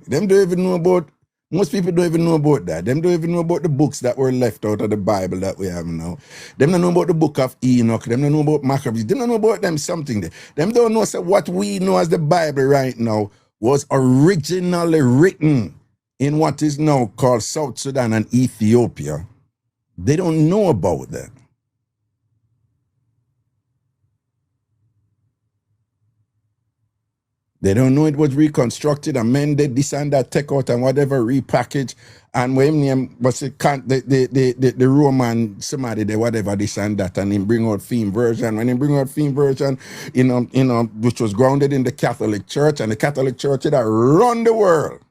Them don't even know about, most people don't even know about that. Them don't even know about the books that were left out of the Bible that we have now. Them don't know about the book of Enoch. Them don't know about Maccabees. Them don't know about them something there. Them don't know so what we know as the Bible right now was originally written in what is now called South Sudan and Ethiopia. They don't know about that. They don't know it was reconstructed, amended, this and that, take out and whatever, repackaged. And when him was the Roman somebody, the whatever, this and that, and him bring out theme version. When he bring out theme version, which was grounded in the Catholic Church, and the Catholic Church that run the world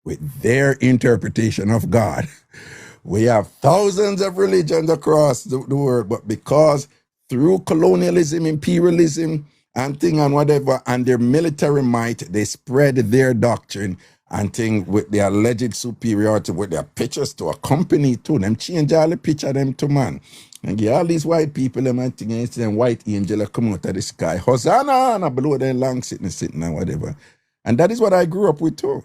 with their interpretation of God. We have thousands of religions across the world, but because through colonialism, imperialism, and thing and whatever, and their military might, they spread their doctrine and thing with their alleged superiority, with their pictures to accompany to them, change all the picture them to man. And get all these white people, them and thing, and them white angel come out of the sky, Hosanna, and below their long sitting and whatever. And that is what I grew up with too.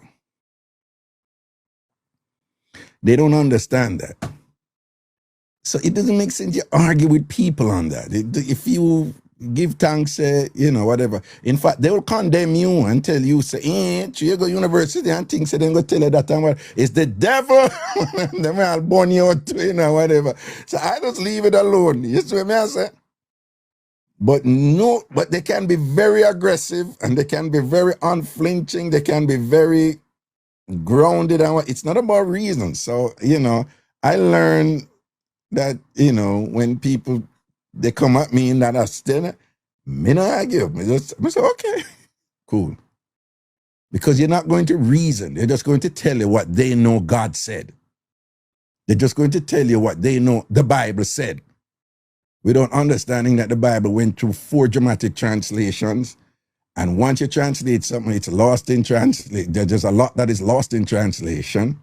They don't understand that. So it doesn't make sense you argue with people on that. If you give thanks, whatever. In fact, they will condemn you and tell you, say, you go university and things, so then go tell you that time, well, it's the devil. They will burn you out, whatever. So I just leave it alone. You see what I say? But they can be very aggressive and they can be very unflinching. They can be very grounded. And it's not about reason. So, I learned that, when people, they come at me in that still, me no argue. I say, okay, cool. Because you're not going to reason. They're just going to tell you what they know God said. They're just going to tell you what they know the Bible said. Without understanding that the Bible went through 4 dramatic translations. And once you translate something, it's lost in translation. There's a lot that is lost in translation.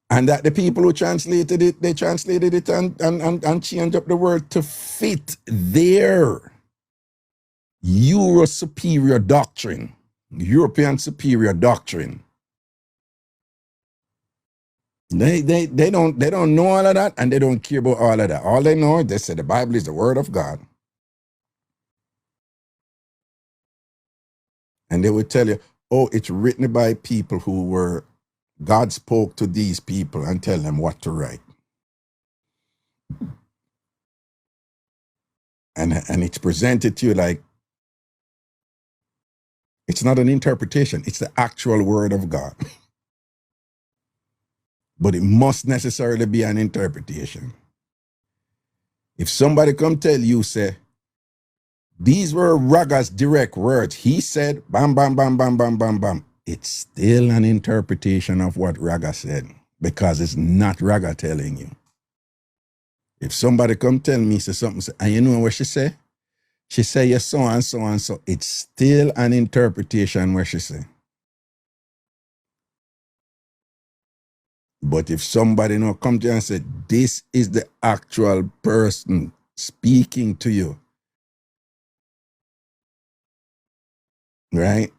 And that the people who translated it, they translated it and changed up the word to fit their European superior doctrine. They don't know all of that, and they don't care about all of that. All they know, they say the Bible is the word of God. And they would tell you, oh, it's written by people who were, God spoke to these people and tell them what to write. And it's presented to you like, it's not an interpretation, it's the actual word of God. But it must necessarily be an interpretation. If somebody come tell you, say, these were Raga's direct words, he said, bam, bam, bam, bam, bam, bam, bam. It's still an interpretation of what Raga said, because it's not Raga telling you. If somebody come tell me, say something, say, and you know what she say? She say, yes, so and so and so. It's still an interpretation what she say. But if somebody now come to you and say, this is the actual person speaking to you, right?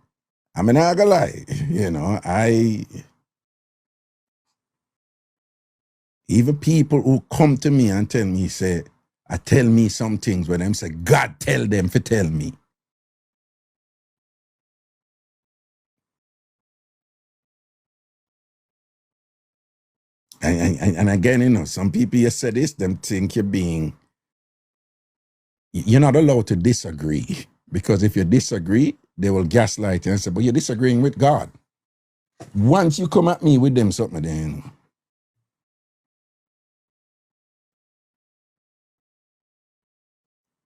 I'm not gonna lie, even people who come to me and tell me, tell me some things where them say, God tell them to tell me. And again, some people you say this, them think you're not allowed to disagree. Because if you disagree, they will gaslight you and say, but you're disagreeing with God. Once you come at me with them something, then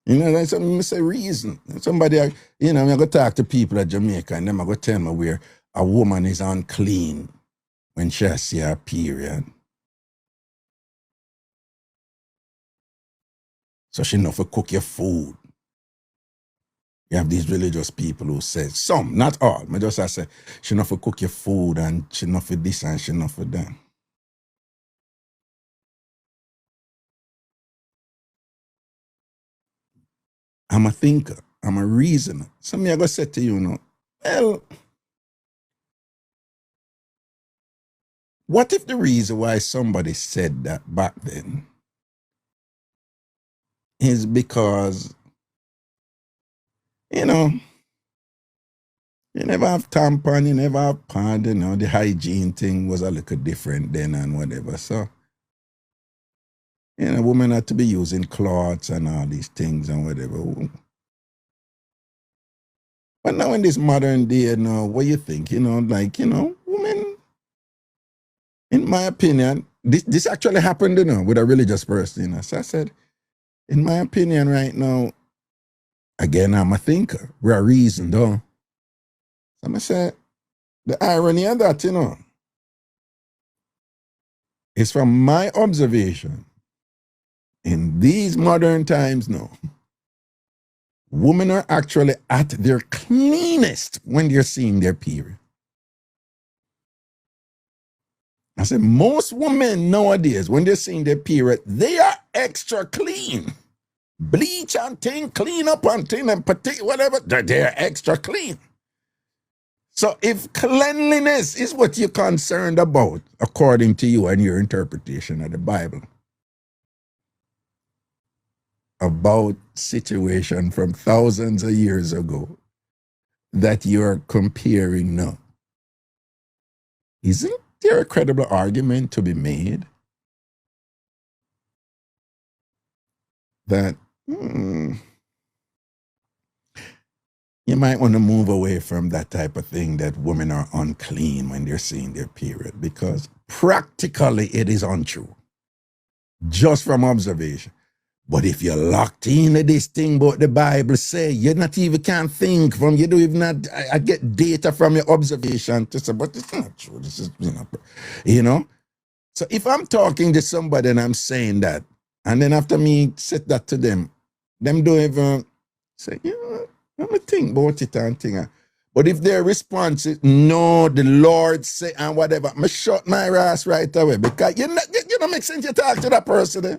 that's something I say reason. Somebody, I'm going to talk to people at Jamaica and them are going to tell me where a woman is unclean when she see her period. So she not for cook your food. You have these religious people who say, some, not all, but just I say, she not for cook your food and she not for this and she not for that. I'm a thinker. I'm a reasoner. Something I go say to you, well, what if the reason why somebody said that back then is because, you never have tampon, you never have pad, the hygiene thing was a little different then and whatever. So, women had to be using cloths and all these things and whatever. But now in this modern day, what you think? Women, in my opinion, this actually happened, with a religious person, So I said, in my opinion right now, again, I'm a thinker. We're a reason, though. So I'm say, the irony of that, is from my observation, in these modern times now, women are actually at their cleanest when they're seeing their period. I said, most women nowadays, when they're seeing their period, they are extra clean. Bleach and thing, clean up and thing and whatever, they're extra clean. So if cleanliness is what you're concerned about, according to you and your interpretation of the Bible, about situation from thousands of years ago that you're comparing now, isn't there a credible argument to be made that you might want to move away from that type of thing that women are unclean when they're seeing their period, because practically it is untrue, just from observation. But if you're locked into this thing what the Bible say, you not even can't think from, you don't even not, I get data from your observation to say, but it's not true. This is, you know. So if I'm talking to somebody and I'm saying that, and then after me set that to them don't even say, let me think about it and think. But if their response is, no, the Lord say, and whatever, I shut my ass right away, because you don't make sense you talk to that person. Eh?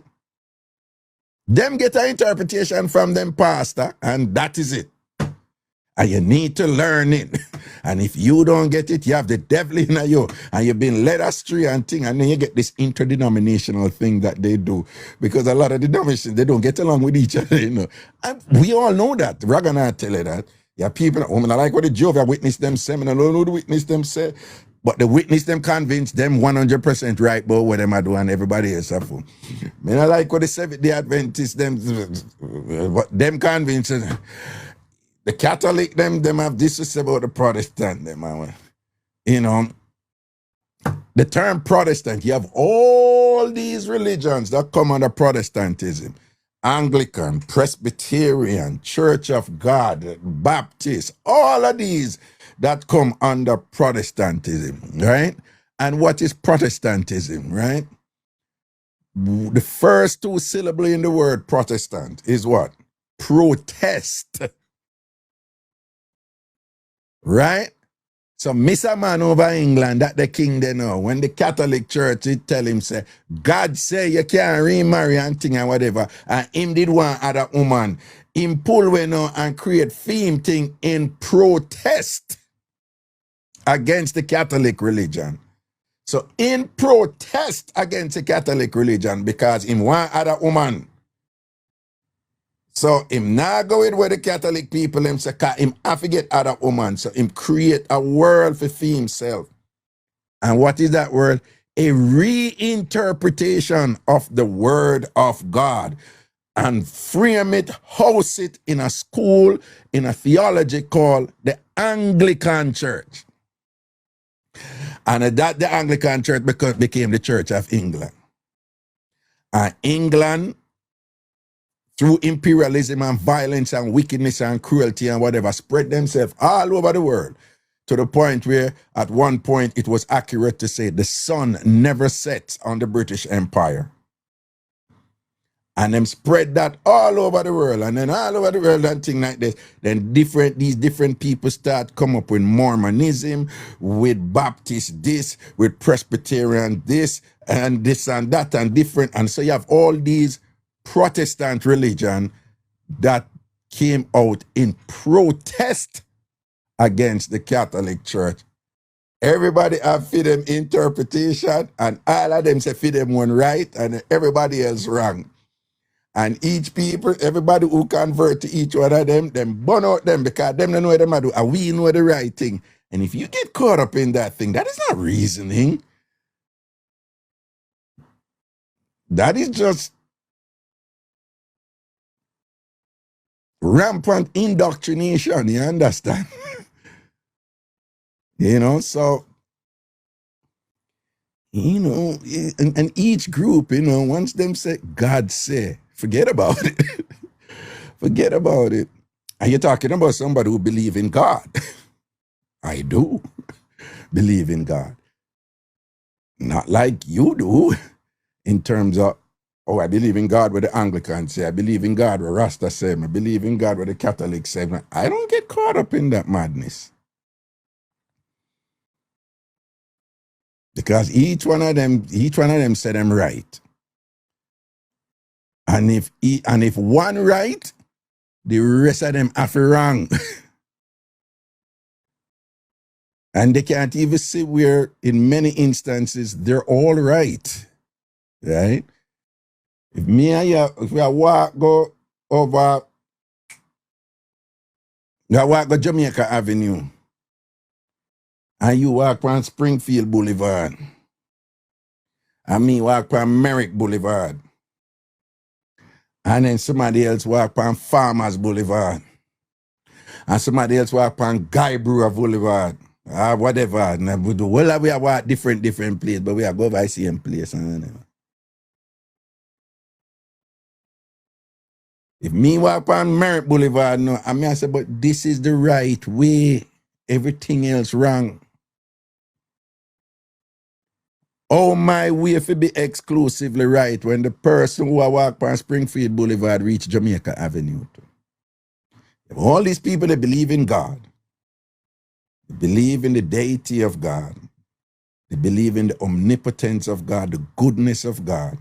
Them get an interpretation from them pastor, and that is it. And you need to learn it. And if you don't get it, you have the devil in you, and you've been led astray and thing, and then you get this interdenominational thing that they do. Because a lot of the denominations, they don't get along with each other, And we all know that. Ragashanti tell you that. Yeah, people, women are like what the Jehovah Witness them say, and I don't know the witness them say. But the witness them convince them 100% right about what them are doing and everybody else are for. Me not like what the Seventh-day Adventists them, what them convince. The Catholic them have this to say about the Protestant them. The term Protestant, you have all these religions that come under Protestantism. Anglican, Presbyterian, Church of God, Baptist, all of these that come under Protestantism, right? And what is Protestantism, right? The first two syllables in the word Protestant is what? Protest. Right? So miss a man over England that the king they know. When the Catholic Church it tell him say, God say you can't remarry and thing and whatever. And him did one other woman. Him pull we now and create theme thing in protest against the Catholic religion. So in protest against the Catholic religion because him one other woman. So him not go with where the Catholic people him say him have to get other woman. So him create a world for himself. And what is that word? A reinterpretation of the word of God. And frame it, house it in a school, in a theology called the Anglican Church. And that the Anglican Church became the Church of England. And England, through imperialism and violence and wickedness and cruelty and whatever, spread themselves all over the world to the point where at one point it was accurate to say the sun never sets on the British Empire. And them spread that all over the world, and then all over the world and things like this. Then these different people start come up with Mormonism, with Baptist this, with Presbyterian this and that and different. And so you have all these Protestant religion that came out in protest against the Catholic Church. Everybody have for them interpretation, and all of them say for them one right, and everybody else wrong. And each people, everybody who convert to each one of them burn out them because them don't know what them do, and we know the right thing. And if you get caught up in that thing, that is not reasoning. That is just rampant indoctrination, you understand? So, and each group, once them say, God say, forget about it. Forget about it. And you're talking about somebody who believes in God. I do believe in God. Not like you do in terms of, I believe in God what the Anglicans say. I believe in God what Rasta say. I believe in God what the Catholics say. I don't get caught up in that madness. Because each one of them said them right. And if one right, the rest of them have wrong. And they can't even see where, in many instances, they're all right. Right? If me and you, if we go over, go Jamaica Avenue, and you walk on Springfield Boulevard, and me walk on Merrick Boulevard, and then somebody else walk on Farmers Boulevard, and somebody else walk on Guy Brewer Boulevard, or whatever. And we do, well, we are walk different places, but we are go by same place. If me walk on Merrick Boulevard, no, I say, but this is the right way. Everything else wrong. Oh, my way to be exclusively right when the person who walk on Springfield Boulevard reach Jamaica Avenue. All these people, they believe in God. They believe in the deity of God. They believe in the omnipotence of God, the goodness of God.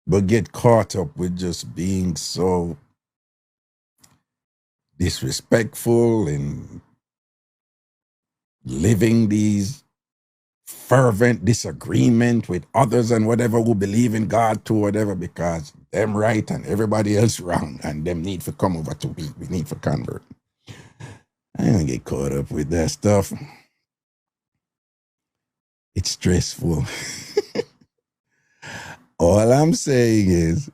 But get caught up with just being so disrespectful and living these fervent disagreement with others and whatever who believe in God too, whatever, because them right and everybody else wrong and them need to come over to we need to convert. I don't get caught up with that stuff. It's stressful. All I'm saying is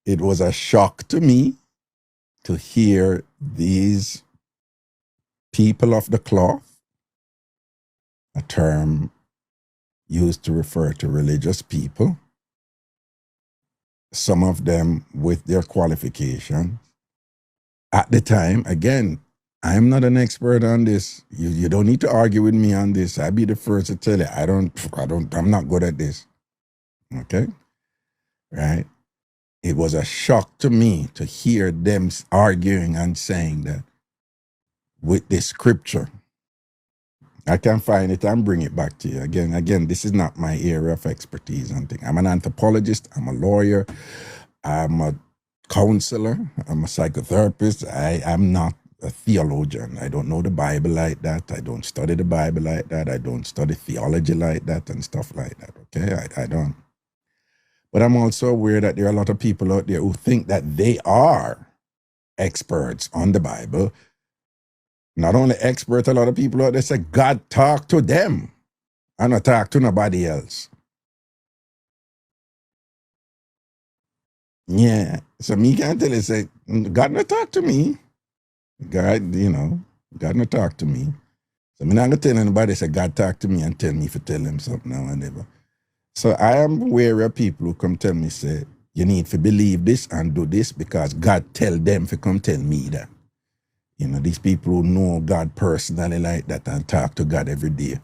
it was a shock to me to hear these people of the cloth, a term used to refer to religious people, some of them with their qualifications. At the time, again, I'm not an expert on this. You don't need to argue with me on this. I'll be the first to tell you, I'm not good at this. Okay? Right? It was a shock to me to hear them arguing and saying that with the scripture. I can find it and bring it back to you. Again, this is not my area of expertise and thing. I'm an anthropologist, I'm a lawyer, I'm a counselor, I'm a psychotherapist. I'm not a theologian. I don't know the Bible like that. I don't study the Bible like that. I don't study theology like that and stuff like that. Okay, I don't. But I'm also aware that there are a lot of people out there who think that they are experts on the Bible. Not only expert, a lot of people out there say, God talk to them. I don't talk to nobody else. Yeah. So me can't tell you, say, God not talk to me. God, God not talk to me. So I'm not going to tell anybody, say, God talk to me and tell me if you tell him something or whatever. So I am aware of people who come tell me, say, you need to believe this and do this because God tell them to come tell me that. These people who know God personally like that and talk to God every day.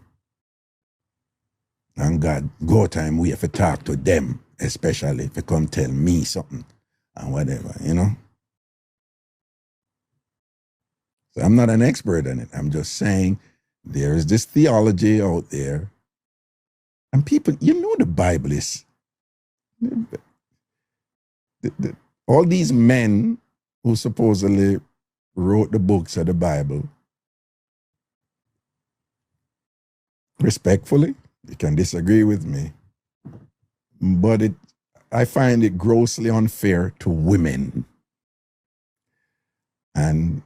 And God, go time we have to talk to them, especially if they come tell me something and whatever, So I'm not an expert on it. I'm just saying there is this theology out there. And people, the Bible is, all these men who supposedly wrote the books of the Bible, respectfully, you can disagree with me, but I find it grossly unfair to women. And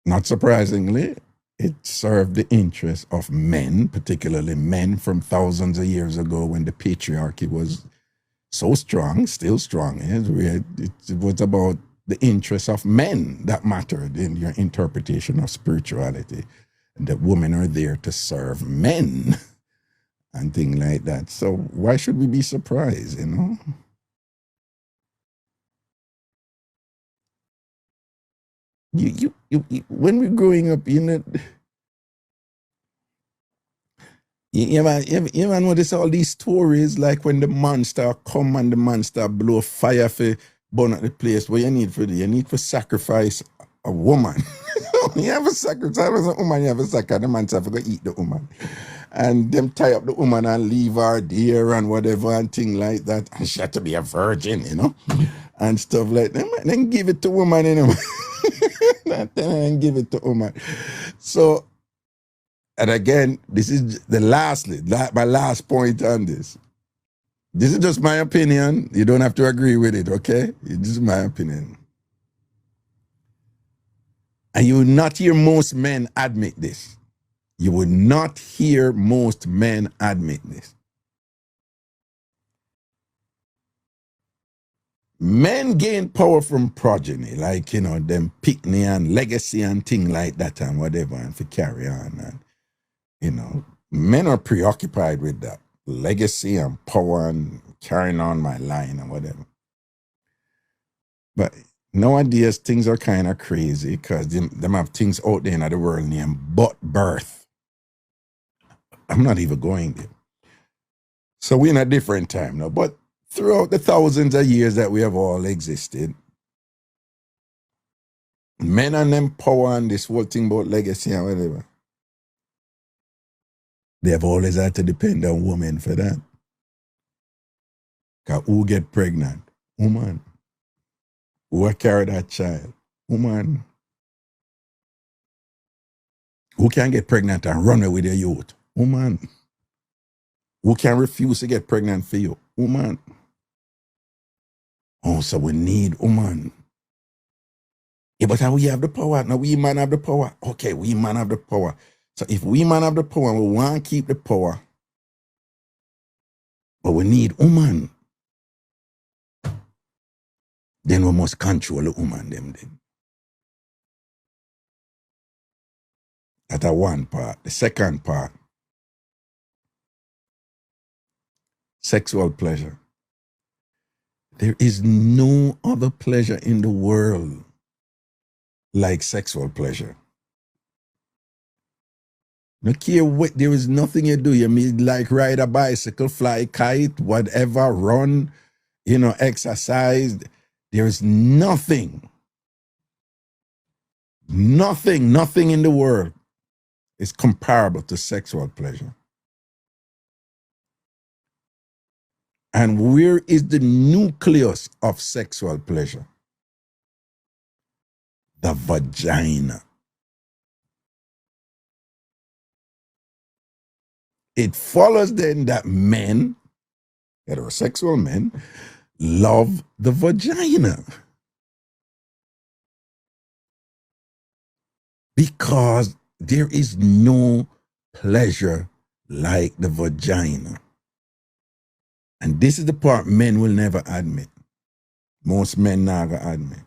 not surprisingly, it served the interests of men, particularly men from thousands of years ago when the patriarchy was so strong, still strong. It was about the interests of men that mattered in your interpretation of spirituality. And that women are there to serve men and things like that. So why should we be surprised, You when we're growing up, you ever notice all these stories like when the monster come and the monster blow fire for burn at the place where you need to sacrifice a woman. You have a sacrifice a woman, you have a sacrifice, the man's have to go eat the woman. And them tie up the woman and leave her there and whatever and thing like that. And she had to be a virgin, and stuff like that. Then give it to woman, and give it to woman. So, and again, this is my last point on this. This is just my opinion. You don't have to agree with it, okay? This is my opinion. And you will not hear most men admit this. You will not hear most men admit this. Men gain power from progeny, like, them picnic and legacy and thing like that and whatever, and to carry on. And, men are preoccupied with that. Legacy and power and carrying on my line and whatever. But nowadays, things are kind of crazy because them have things out there in the world named but birth. I'm not even going there. So we're in a different time now. But throughout the thousands of years that we have all existed, men and them power and this whole thing about legacy and whatever, they have always had to depend on women for that. Because who get pregnant? Woman. Who carry that child? Woman. Who can get pregnant and run away with your youth? Woman. Who can refuse to get pregnant for you? Woman. Oh, so we need woman. Yeah, but how we have the power? Now we man have the power. Okay, we man have the power. So if we man have the power, we want to keep the power. But we need woman. Then we must control the woman them then. That's one part. The second part, sexual pleasure. There is no other pleasure in the world like sexual pleasure. No care what, there is nothing you do. You may like ride a bicycle, fly a kite, whatever, run, exercise. There is nothing in the world is comparable to sexual pleasure. And where is the nucleus of sexual pleasure? The vagina. It follows then that men, heterosexual men, love the vagina. Because there is no pleasure like the vagina. And this is the part men will never admit. Most men never admit.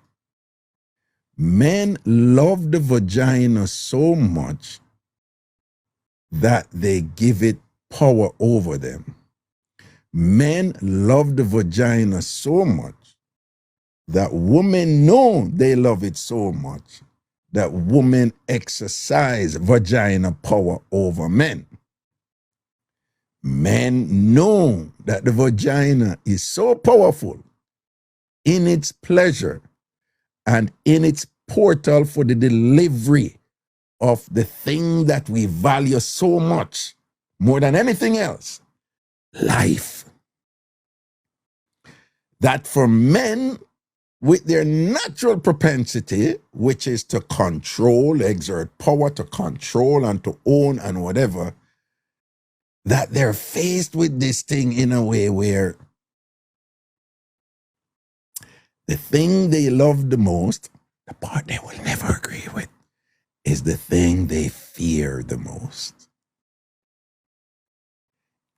Men love the vagina so much that they give it power over them. Men love the vagina so much that women know they love it so much that women exercise vagina power over men. Men know that the vagina is so powerful in its pleasure and in its portal for the delivery of the thing that we value so much, more than anything else, life. That for men, with their natural propensity, which is to control, exert power to control and to own and whatever, that they're faced with this thing in a way where the thing they love the most, the part they will never agree with, is the thing they fear the most.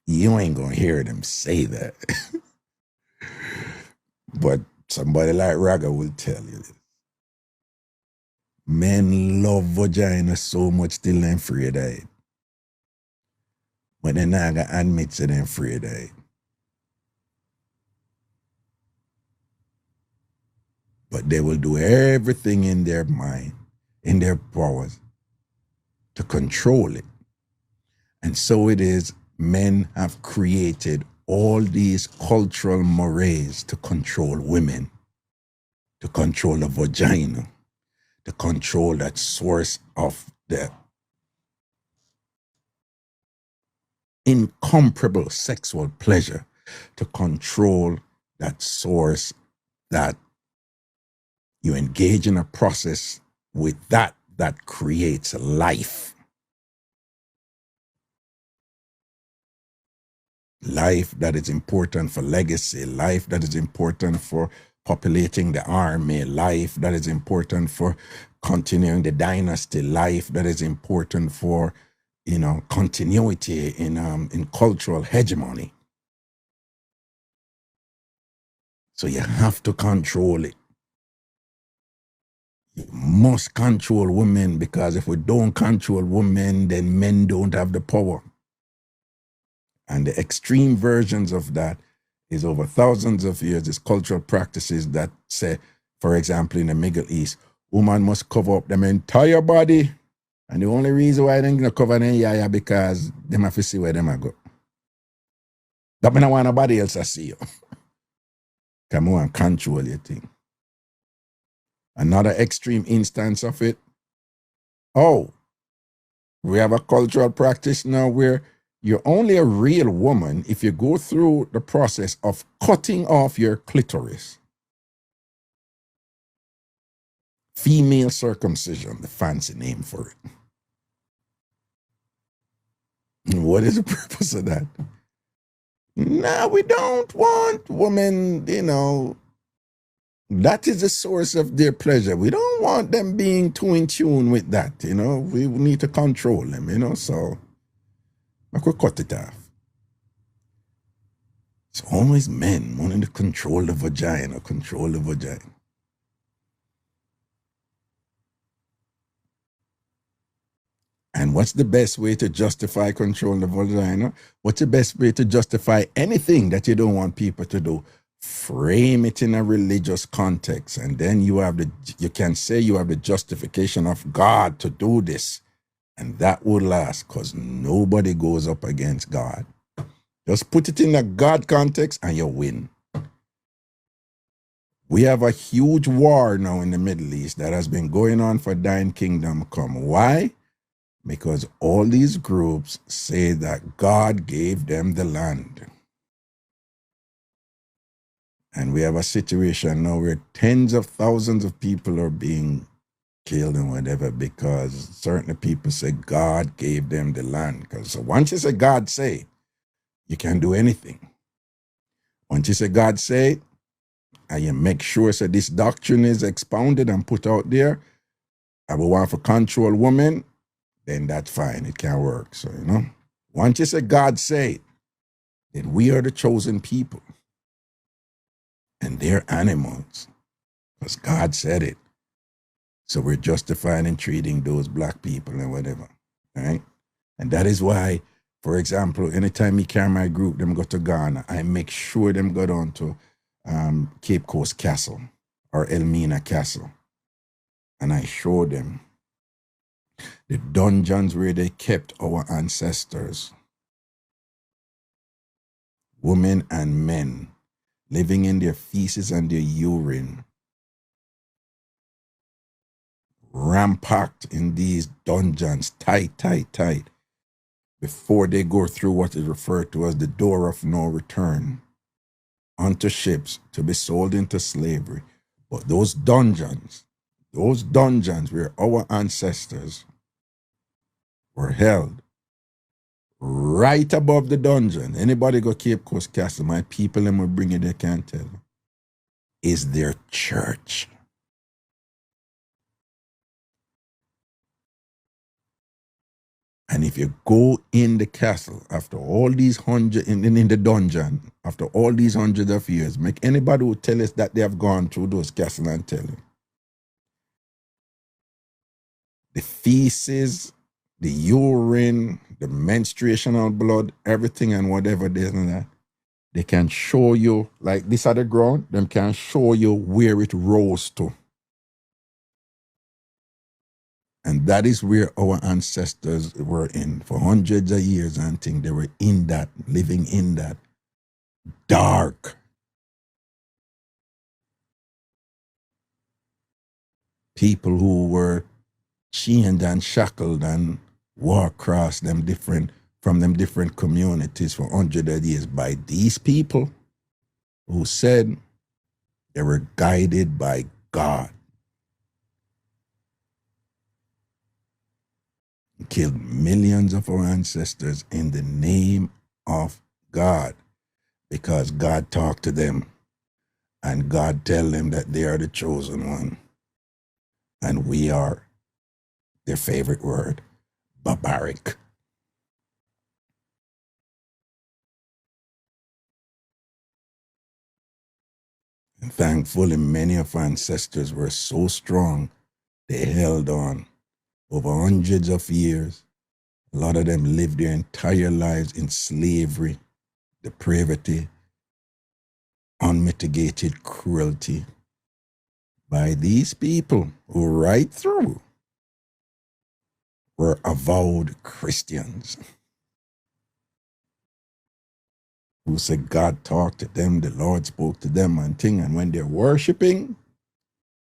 You ain't gonna hear them say that. But somebody like Raga will tell you this. Men love vagina so much till they're afraid of it. But they're not gonna admit to them afraid of it. But they will do everything in their mind, in their powers, to control it. And so it is, men have created all these cultural mores to control women, to control the vagina, to control that source of the incomparable sexual pleasure, to control that source that you engage in a process with that creates life. Life that is important for legacy, life that is important for populating the army, life that is important for continuing the dynasty, life that is important for, continuity in cultural hegemony. So you have to control it. You must control women, because if we don't control women, then men don't have the power. And the extreme versions of that is over thousands of years, is cultural practices that say, for example, in the Middle East, woman must cover up them entire body. And the only reason why they don't cover them yaya because them have to see where them go. That mean I want nobody else to see you. Come on, control your thing. Another extreme instance of it. Oh, we have a cultural practice now where you're only a real woman if you go through the process of cutting off your clitoris. Female circumcision, the fancy name for it. What is the purpose of that? No, we don't want women, that is the source of their pleasure. We don't want them being too in tune with that, We need to control them, so I could cut it off. It's always men wanting to control the vagina. And what's the best way to justify controlling the vagina? What's the best way to justify anything that you don't want people to do? Frame it in a religious context, and then you can say you have the justification of God to do this, and that will last, because nobody goes up against God. Just put it in a God context and you win. We have a huge war now in the Middle East that has been going on for thine kingdom come. Why? Because all these groups say that God gave them the land. And we have a situation now where tens of thousands of people are being killed and whatever because certain people say God gave them the land. Because once you say God say, you can't do anything. Once you say God say, and you make sure that this doctrine is expounded and put out there, and we want to control women, then that's fine. It can work. So, once you say God say, then we are the chosen people. And they're animals. Because God said it. So we're justified in treating those black people and whatever. Right? And that is why, for example, anytime me carry my group, them go to Ghana, I make sure them go down to Cape Coast Castle or Elmina Castle. And I show them the dungeons where they kept our ancestors. Women and men living in their feces and their urine, rampacked in these dungeons, tight, before they go through what is referred to as the door of no return, onto ships to be sold into slavery. But those dungeons where our ancestors were held, right above the dungeon, anybody go Cape Coast Castle, my people them will bring you, they can't tell, is their church. And if you go in the castle after all these in the dungeon, after all these hundreds of years, make anybody who tell us that they have gone through those castles and tell you. The feces, the urine, the menstruational blood, everything and whatever this and that, they can show you, like this at the ground, them can show you where it rose to. And that is where our ancestors were in for hundreds of years and things. They were in that, living in that dark. People who were chained and shackled and walked across from them different communities for hundreds of years by these people who said they were guided by God. killed millions of our ancestors in the name of God, because God talked to them and God tell them that they are the chosen one and we are their favorite word, barbaric. And thankfully, many of our ancestors were so strong, they held on over hundreds of years. A lot of them lived their entire lives in slavery, depravity, unmitigated cruelty by these people who right through were avowed Christians, who said God talked to them, the Lord spoke to them and thing. And when they're worshiping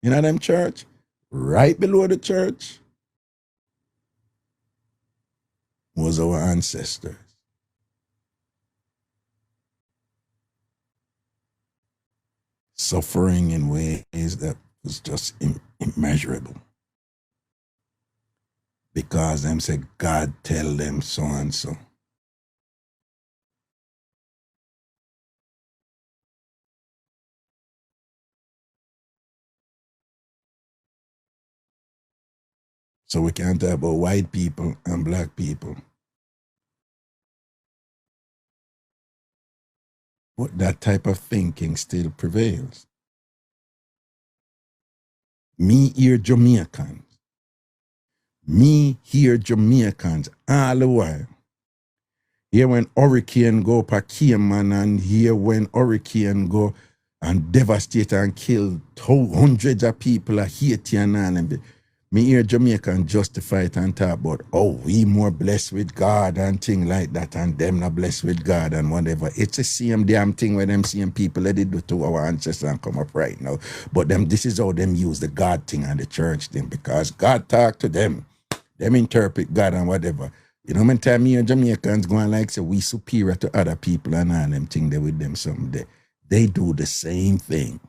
in them church, right below the church was our ancestors. Suffering in ways that was just immeasurable. Because them said God tell them so and so. So we can't talk about white people and black people. But that type of thinking still prevails. Me hear Jamaicans all the while. Here when hurricane go pa Cayman, and here when hurricane go and devastate and kill hundreds of people at Haiti and all. Me hear Jamaican justify it and talk about, oh, we more blessed with God and thing like that, and them not blessed with God and whatever. It's the same damn thing where them same people let it do to our ancestors and come up right now. But this is how them use the God thing and the church thing, because God talk to them. Them interpret God and whatever. You know, many time me and Jamaicans going like, say, we superior to other people and all them thing they with them someday. They do the same thing.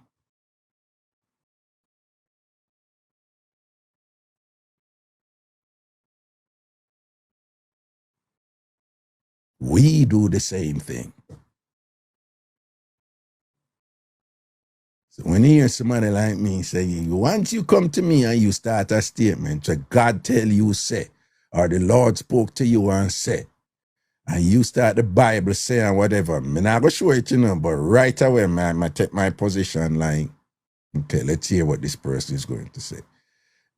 We do the same thing. So when you hear somebody like me say, once you come to me and you start a statement, so God tell you say, or the Lord spoke to you and say, and you start the Bible saying whatever, I'm not going to show it, but right away, man, I take my position like, okay, let's hear what this person is going to say.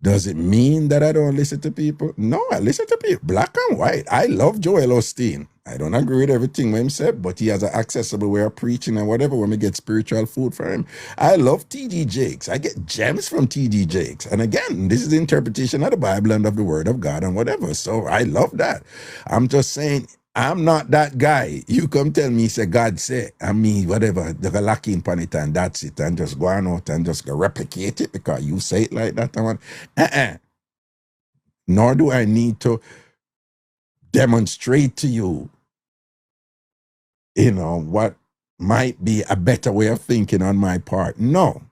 Does it mean that I don't listen to people? No, I listen to people, black and white. I love Joel Osteen. I don't agree with everything when he said, but he has an accessible way of preaching and whatever when we get spiritual food for him. I love T.D. Jakes. I get gems from T.D. Jakes. And again, this is the interpretation of the Bible and of the Word of God and whatever. So I love that. I'm just saying, I'm not that guy. You come tell me, say, God say, I mean, whatever, the lucky in it and that's it, and just go on out and just go replicate it because you say it like that. Nor do I need to demonstrate to you, what might be a better way of thinking on my part. No.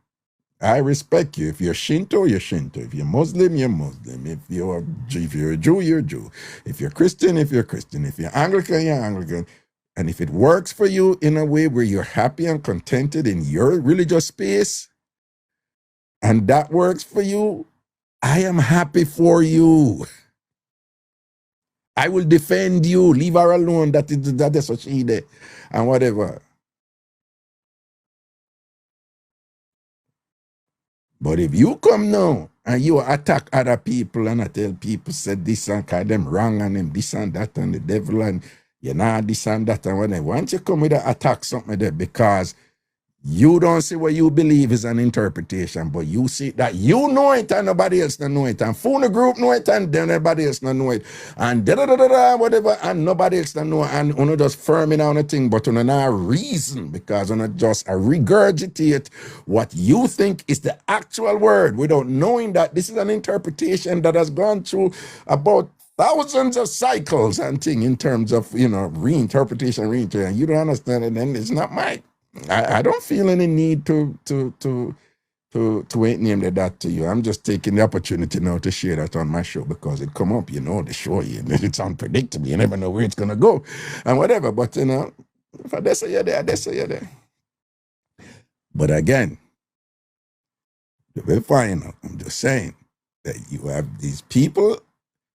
I respect you. If you're Shinto, you're Shinto. If you're Muslim, you're Muslim. If you're a Jew, you're a Jew. If you're Christian, you're Christian. If you're Anglican, you're Anglican. And if it works for you in a way where you're happy and contented in your religious space, and that works for you, I am happy for you. I will defend you. Leave her alone. That is what she did. And whatever. But if you come now and you attack other people and I tell people said this and call them wrong and them this and that and the devil and you know this and that and whatever, once you come with an attack something like that because you don't see what you believe is an interpretation, but you see that you know it and nobody else don't know it, and phone group know it and then everybody else don't know it, and whatever, and nobody else don't know it, and you just firming on a thing, but you not reason because you just regurgitate what you think is the actual word without knowing that this is an interpretation that has gone through about thousands of cycles and thing in terms of reinterpretation, and you don't understand it, then it's not mine. I don't feel any need to to ain't named that to you. I'm just taking the opportunity now to share that on my show because it come up, the show, it's unpredictable. You never know where it's gonna go and whatever. But if I say you're there, I say you're there. But again, to be final, I'm just saying that you have these people.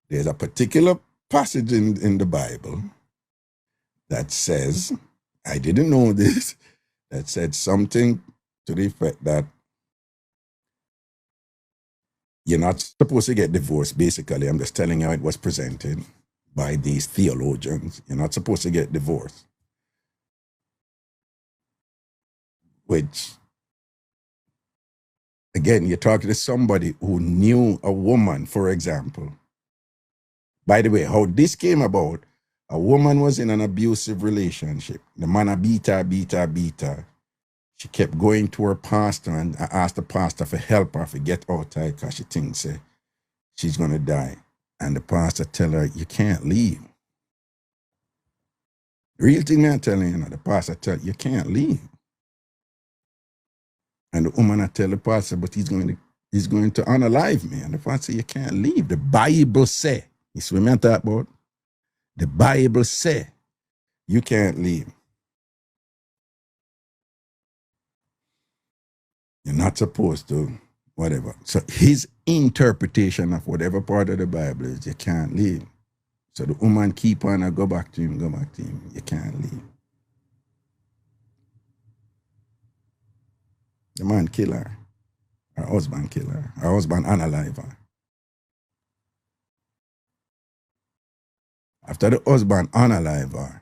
There's a particular passage in the Bible that says, I didn't know this, that said something to the effect that you're not supposed to get divorced. Basically, I'm just telling you how it was presented by these theologians. You're not supposed to get divorced. Which, again, you're talking to somebody who knew a woman, for example. By the way, how this came about, a woman was in an abusive relationship. The man beat her. She kept going to her pastor and asked the pastor for help her to get out of it because she thinks she's going to die. And the pastor tell her, you can't leave. The real thing I'm telling you, the pastor tell you can't leave. And the woman I tell the pastor, but he's going to unalive me. And the pastor, you can't leave. The Bible say, you see what I'm talking about? The Bible say you can't leave. You're not supposed to, whatever. So his interpretation of whatever part of the Bible is, you can't leave. So the woman keep on and go back to him. You can't leave. The man kill her. Her husband kill her. Her husband unalive her. After the husband unalive her,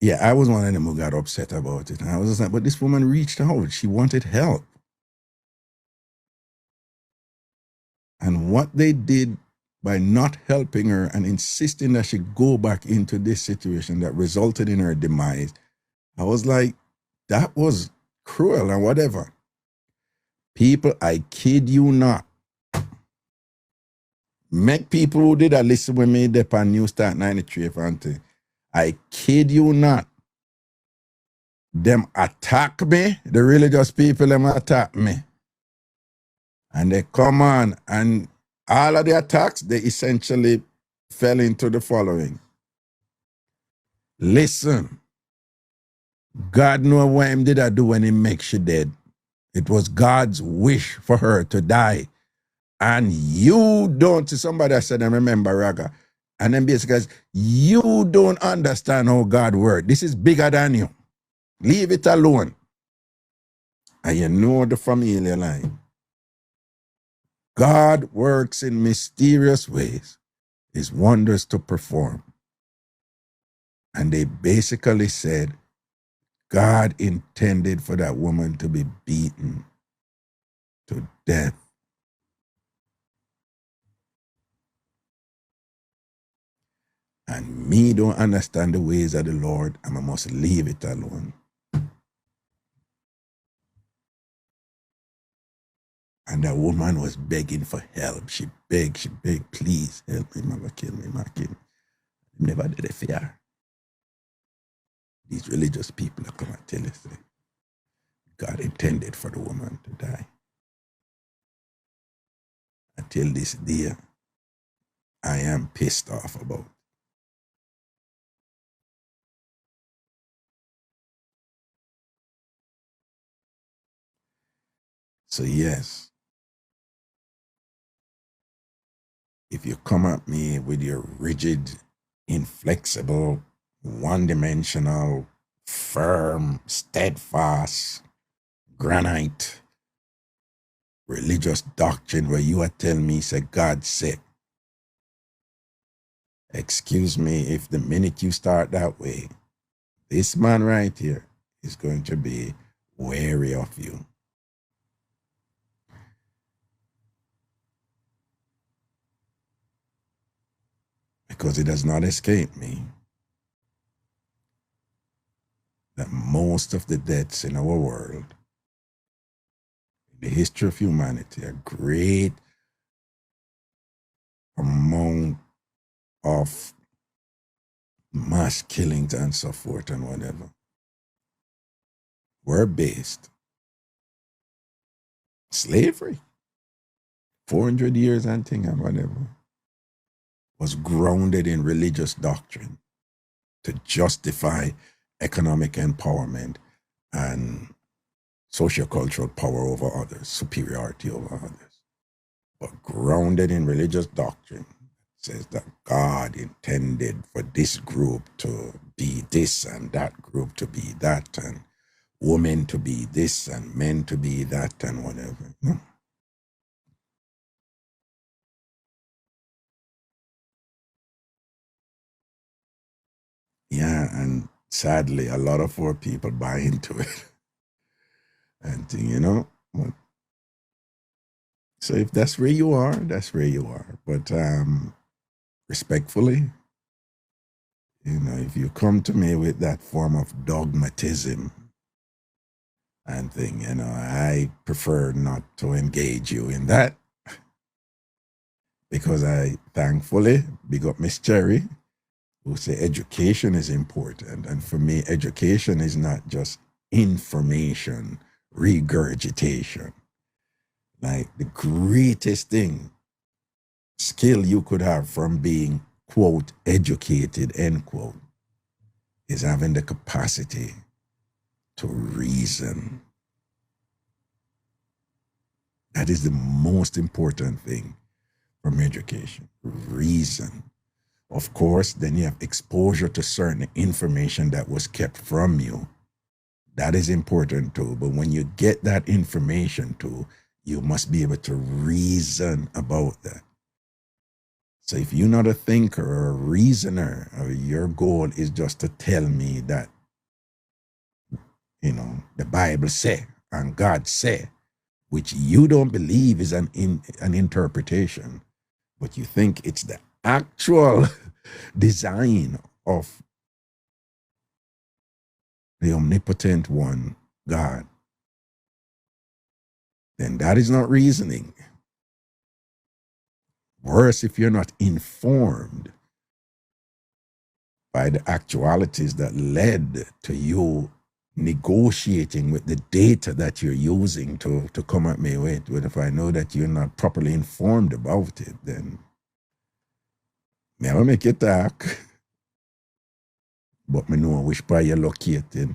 yeah, I was one of them who got upset about it. And I was just like, but this woman reached out. She wanted help. And what they did by not helping her and insisting that she go back into this situation that resulted in her demise, I was like, that was cruel and whatever. People, I kid you not. Make people who did that listen with me there on New Start 93 Fante. I kid you not. Them attack me, the religious people, them attack me. And they come on, and all of the attacks, they essentially fell into the following. Listen, God knew what him did I do when he makes you dead. It was God's wish for her to die. And you don't, somebody said, I remember Raga. And then basically, you don't understand how God works. This is bigger than you. Leave it alone. And you know the familiar line. God works in mysterious ways, his wonders to perform. And they basically said, God intended for that woman to be beaten to death. And me don't understand the ways of the Lord, and I must leave it alone. And that woman was begging for help. She begged, please help me, mama, kill me, mama, kill me. Never did it fear. These religious people come and tell us that God intended for the woman to die. Until this day, I am pissed off about. So yes, if you come at me with your rigid, inflexible, one-dimensional, firm, steadfast, granite, religious doctrine where you are telling me, say, God said, excuse me, if the minute you start that way, this man right here is going to be wary of you. Because it does not escape me that most of the deaths in our world, in the history of humanity, a great amount of mass killings and so forth and whatever, were based slavery, 400 years and thing and whatever, was grounded in religious doctrine to justify economic empowerment and sociocultural power over others, superiority over others. But grounded in religious doctrine says that God intended for this group to be this and that group to be that, and women to be this and men to be that and whatever. No. Yeah, and sadly, a lot of our people buy into it. And you know, so if that's where you are, that's where you are. But respectfully, you know, if you come to me with that form of dogmatism and thing, you know, I prefer not to engage you in that, because I thankfully big up Miss Cherry, who say education is important. And for me, education is not just information regurgitation. Like the greatest skill you could have from being, quote, educated, end quote, is having the capacity to reason. That is the most important thing from education, reason. Of course, then you have exposure to certain information that was kept from you. That is important too. But when you get that information too, you must be able to reason about that. So if you're not a thinker or a reasoner, or your goal is just to tell me that, you know, the Bible say and God say, which you don't believe is an interpretation, but you think it's the actual design of the omnipotent one, God, then that is not reasoning. Worse, if you're not informed by the actualities that led to you negotiating with the data that you're using to come at me with. But if I know that you're not properly informed about it, then never make it talk. But me know which part you're located.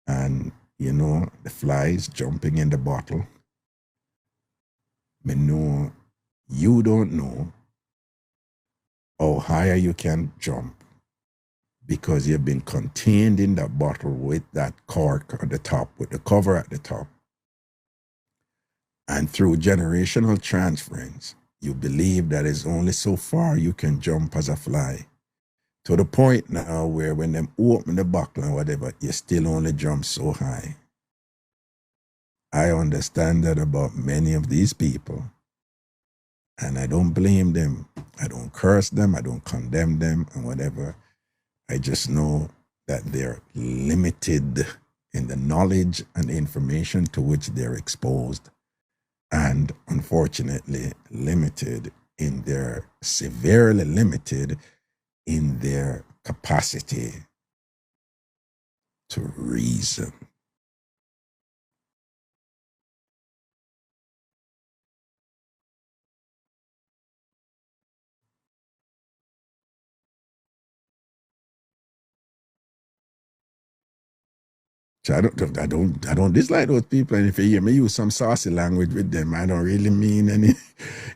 And, you know, the flies jumping in the bottle. Me know you don't know how higher you can jump because you've been contained in that bottle with that cork at the top, with the cover at the top. And through generational transference, you believe that it's only so far you can jump as a fly. To the point now where when them open the bottle and whatever, you still only jump so high. I understand that about many of these people. And I don't blame them. I don't curse them. I don't condemn them and whatever. I just know that they're limited in the knowledge and information to which they're exposed. And unfortunately, severely limited in their capacity to reason. So I don't dislike those people, and if you hear me use some saucy language with them, I don't really mean any,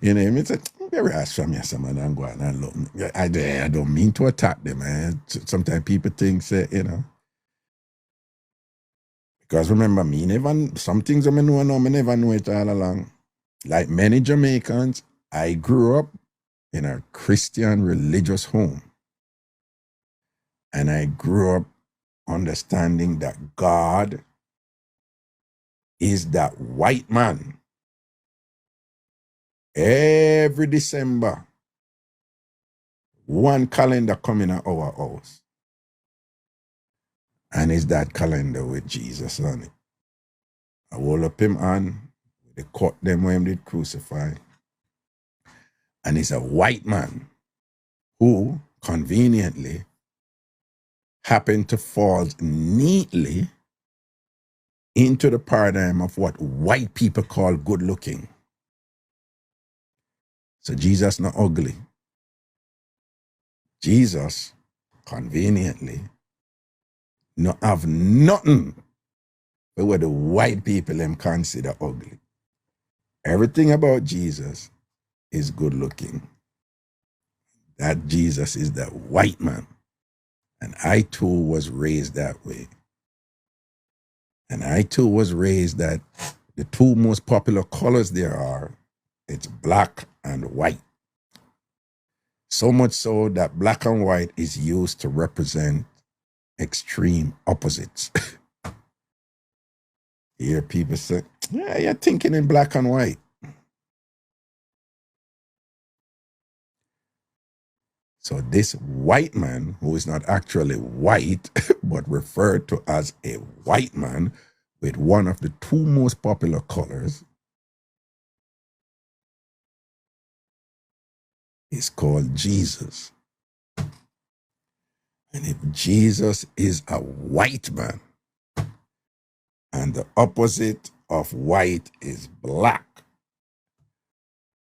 you know. It's a very ask from you, someone and go out and look. I don't mean to attack them, man. Sometimes people think, say, you know, because remember me, some things I know now, I never know it all along. Like many Jamaicans, I grew up in a Christian religious home, and I grew up understanding that God is that white man. Every December, one calendar coming at our house. And it's that calendar with Jesus on it. I hold up him on, they cut them when they crucify. And it's a white man who conveniently happened to fall neatly into the paradigm of what white people call good looking. So Jesus not ugly. Jesus, conveniently, not have nothing but what the white people them consider ugly. Everything about Jesus is good looking. That Jesus is that white man. And I too was raised that way. And I too was raised that the two most popular colors there are, it's black and white. So much so that black and white is used to represent extreme opposites. You hear people say, yeah, you're thinking in black and white. So this white man, who is not actually white, but referred to as a white man with one of the two most popular colors, is called Jesus. And if Jesus is a white man, and the opposite of white is black,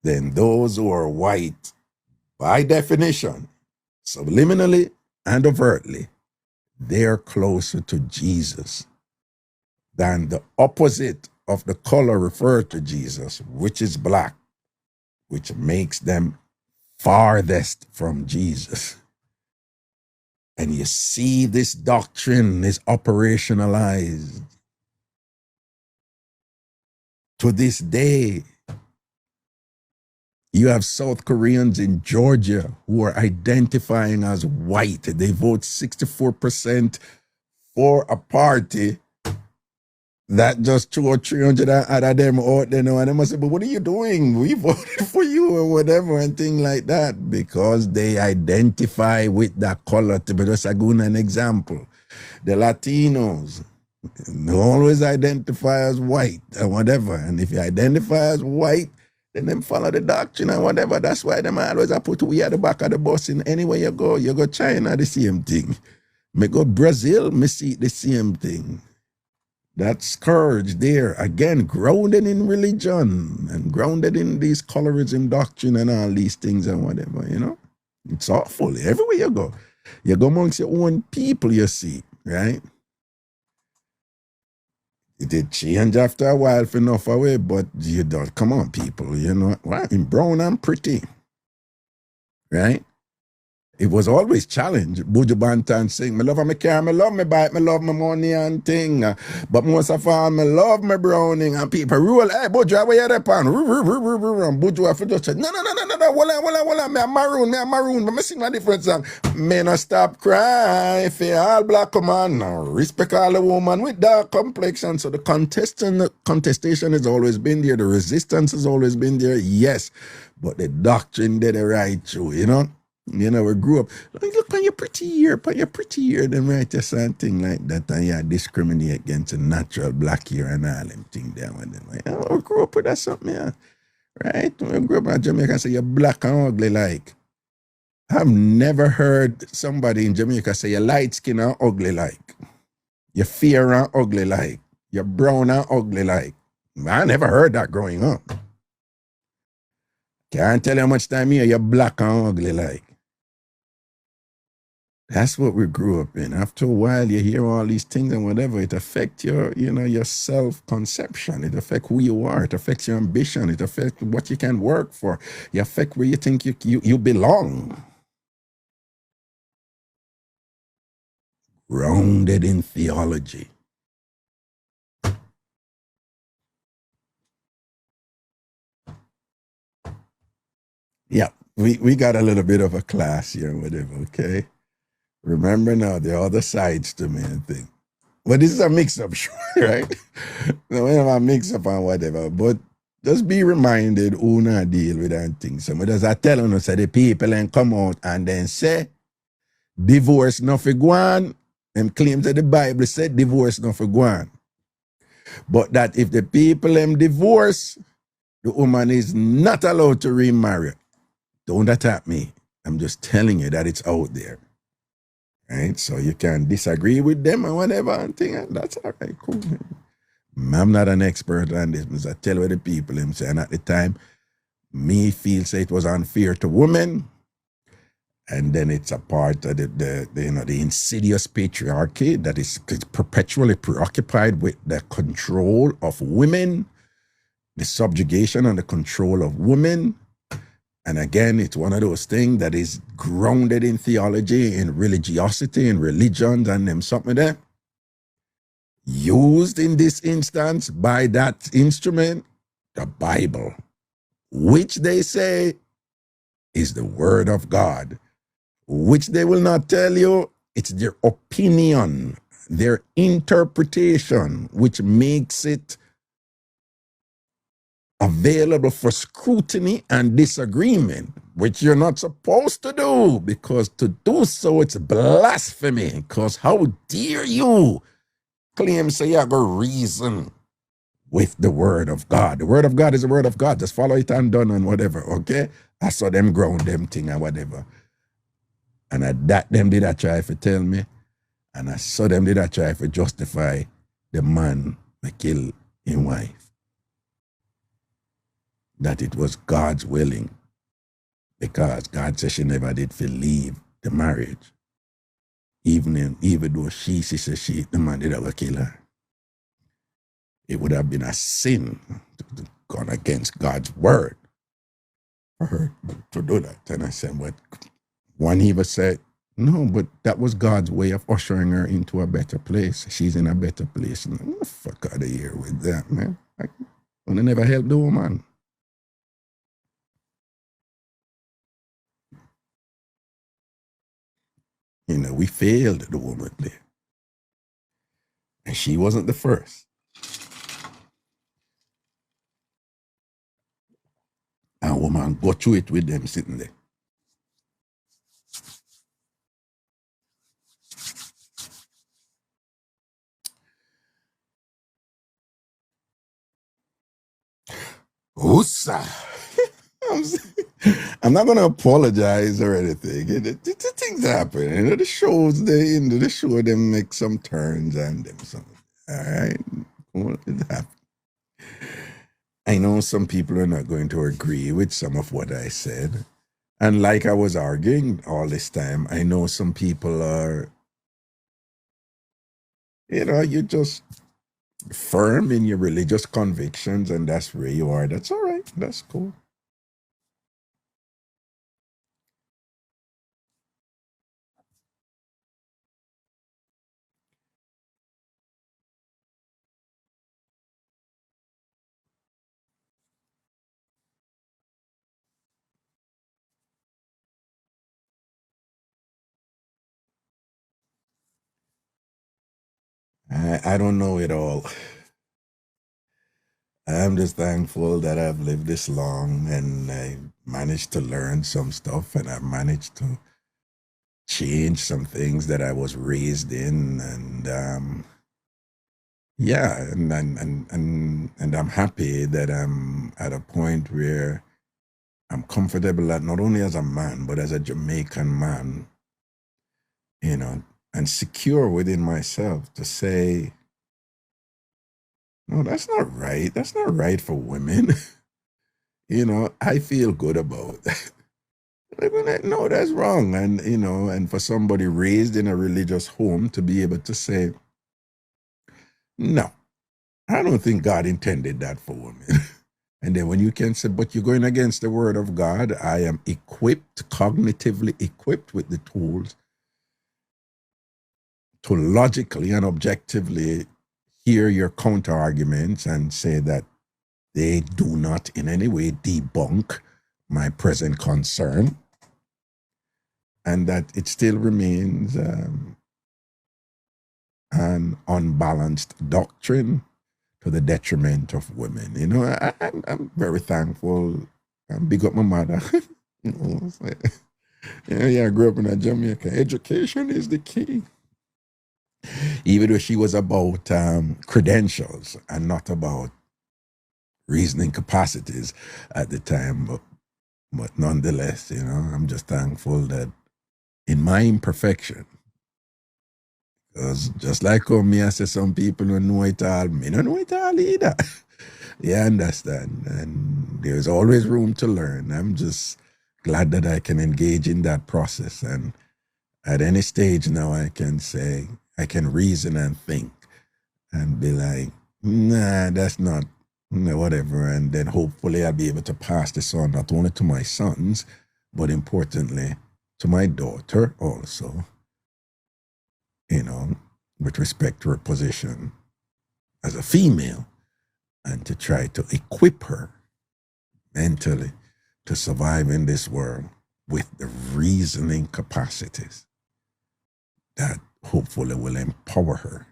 then those who are white, by definition, subliminally and overtly, they're closer to Jesus than the opposite of the color referred to Jesus, which is black, which makes them farthest from Jesus. And you see this doctrine is operationalized to this day. You have South Koreans in Georgia who are identifying as white. They vote 64% for a party that just 200 or 300 out of them out there now. And they must say, but what are you doing? We voted for you or whatever and things like that, because they identify with that color. To be just a good an example, the Latinos, they always identify as white and whatever. And if you identify as white, then them follow the doctrine and whatever. That's why them always put we at the back of the bus in anywhere you go. You go China, the same thing. Me go Brazil, me see the same thing. That scourge there, again, grounded in religion and grounded in these colorism doctrine and all these things and whatever, you know. It's awful. Everywhere you go amongst your own people, you see, right? It did change after a while for enough away, but you don't, come on, people, you know, well, in brown and pretty, right? It was always challenged. Buju Banton sing, me love my car, me love my bike, me love my money and thing. But most of all, me love my browning. And people rule, hey, Buju, where you at pan? Buju have to just say, no, wala, me a maroon. But me sing a different song. Me no stop cry, if you all black man, no respect all the woman with dark complexion. So the contestation has always been there. The resistance has always been there, yes. But the doctrine did it right through, you know? You know, we grew up, look on your pretty ear, then write you something like that, and you discriminate against a natural black ear and all them things there. And then, like, oh, we grew up with that something, yeah. Right? We grew up in Jamaica and say you're black and ugly like. I've never heard somebody in Jamaica say you're light skin and ugly like. You're fair and ugly like. You're brown and ugly like. I never heard that growing up. Can't tell you how much time you're black and ugly like. That's what we grew up in. After a while, you hear all these things and whatever. It affects your, you know, your self-conception. It affects who you are. It affects your ambition. It affects what you can work for. It affects where you think you belong. Grounded in theology. Yeah, we got a little bit of a class here and whatever, okay? Remember now, there are other sides to me and thing. But this is a mix-up show, right? No, we have a mix-up and whatever. But just be reminded who not deal with that thing. So just I tell you, say the people and come out and then say, divorce not for go on. And claim that the Bible said divorce not for go on. But that if the people divorce, the woman is not allowed to remarry. Don't attack me. I'm just telling you that it's out there. Right? So you can disagree with them and whatever and thing, and that's all right, cool. I'm not an expert on this. I tell you the people him saying at the time, me feel say it was unfair to women. And then it's a part of the insidious patriarchy that is perpetually preoccupied with the control of women, the subjugation and the control of women. And again, it's one of those things that is grounded in theology, in religiosity, in religions, and them something there. Used in this instance by that instrument, the Bible, which they say is the Word of God, which they will not tell you. It's their opinion, their interpretation, which makes it available for scrutiny and disagreement, which you're not supposed to do, because to do so, it's blasphemy. Because how dare you claim say you have a reason with the Word of God? The Word of God is the Word of God. Just follow it and done and whatever, okay? I saw them ground them thing and whatever. And at that, them did I try to tell me. And I saw them did I try to justify the man that killed his wife. That it was God's willing. Because God said she never did leave the marriage. Even though she said the man did have kill her. It would have been a sin to gone against God's word for her to do that. And I said, but one even said, no, but that was God's way of ushering her into a better place. She's in a better place. And fuck out of here with that, man. I never help the woman. You know, we failed the woman there. And she wasn't the first. And a woman go through it with them sitting there. Usa. I'm not going to apologize or anything. The things happen. You know, the shows, the show, them make some turns and them something. All right? Well, it happens. I know some people are not going to agree with some of what I said. And like I was arguing all this time, I know some people are, you know, you're just firm in your religious convictions and that's where you are. That's all right. That's cool. I don't know it all. I'm just thankful that I've lived this long and I managed to learn some stuff and I've managed to change some things that I was raised in. And yeah, and I'm happy that I'm at a point where I'm comfortable that not only as a man, but as a Jamaican man, you know, and secure within myself to say, no, that's not right. That's not right for women. You know, I feel good about that. No, that's wrong. And, you know, and for somebody raised in a religious home to be able to say, no, I don't think God intended that for women. And then when you can say, but you're going against the word of God, I am equipped, cognitively equipped with the tools to logically and objectively hear your counter arguments and say that they do not in any way debunk my present concern, and that it still remains an unbalanced doctrine to the detriment of women. You know, I'm very thankful. Big up my mother. You know, yeah, I grew up in Jamaica. Education is the key. Even though she was about credentials and not about reasoning capacities at the time, but nonetheless, you know, I'm just thankful that in my imperfection, Because just like how me, I say some people don't know it all, me don't know it all either. You understand? And there's always room to learn. I'm just glad that I can engage in that process. And at any stage now, I can say, I can reason and think and be like, nah, that's not, whatever. And then hopefully I'll be able to pass this on not only to my sons, but importantly, to my daughter also, with respect to her position as a female, and to try to equip her mentally to survive in this world with the reasoning capacities that hopefully will empower her.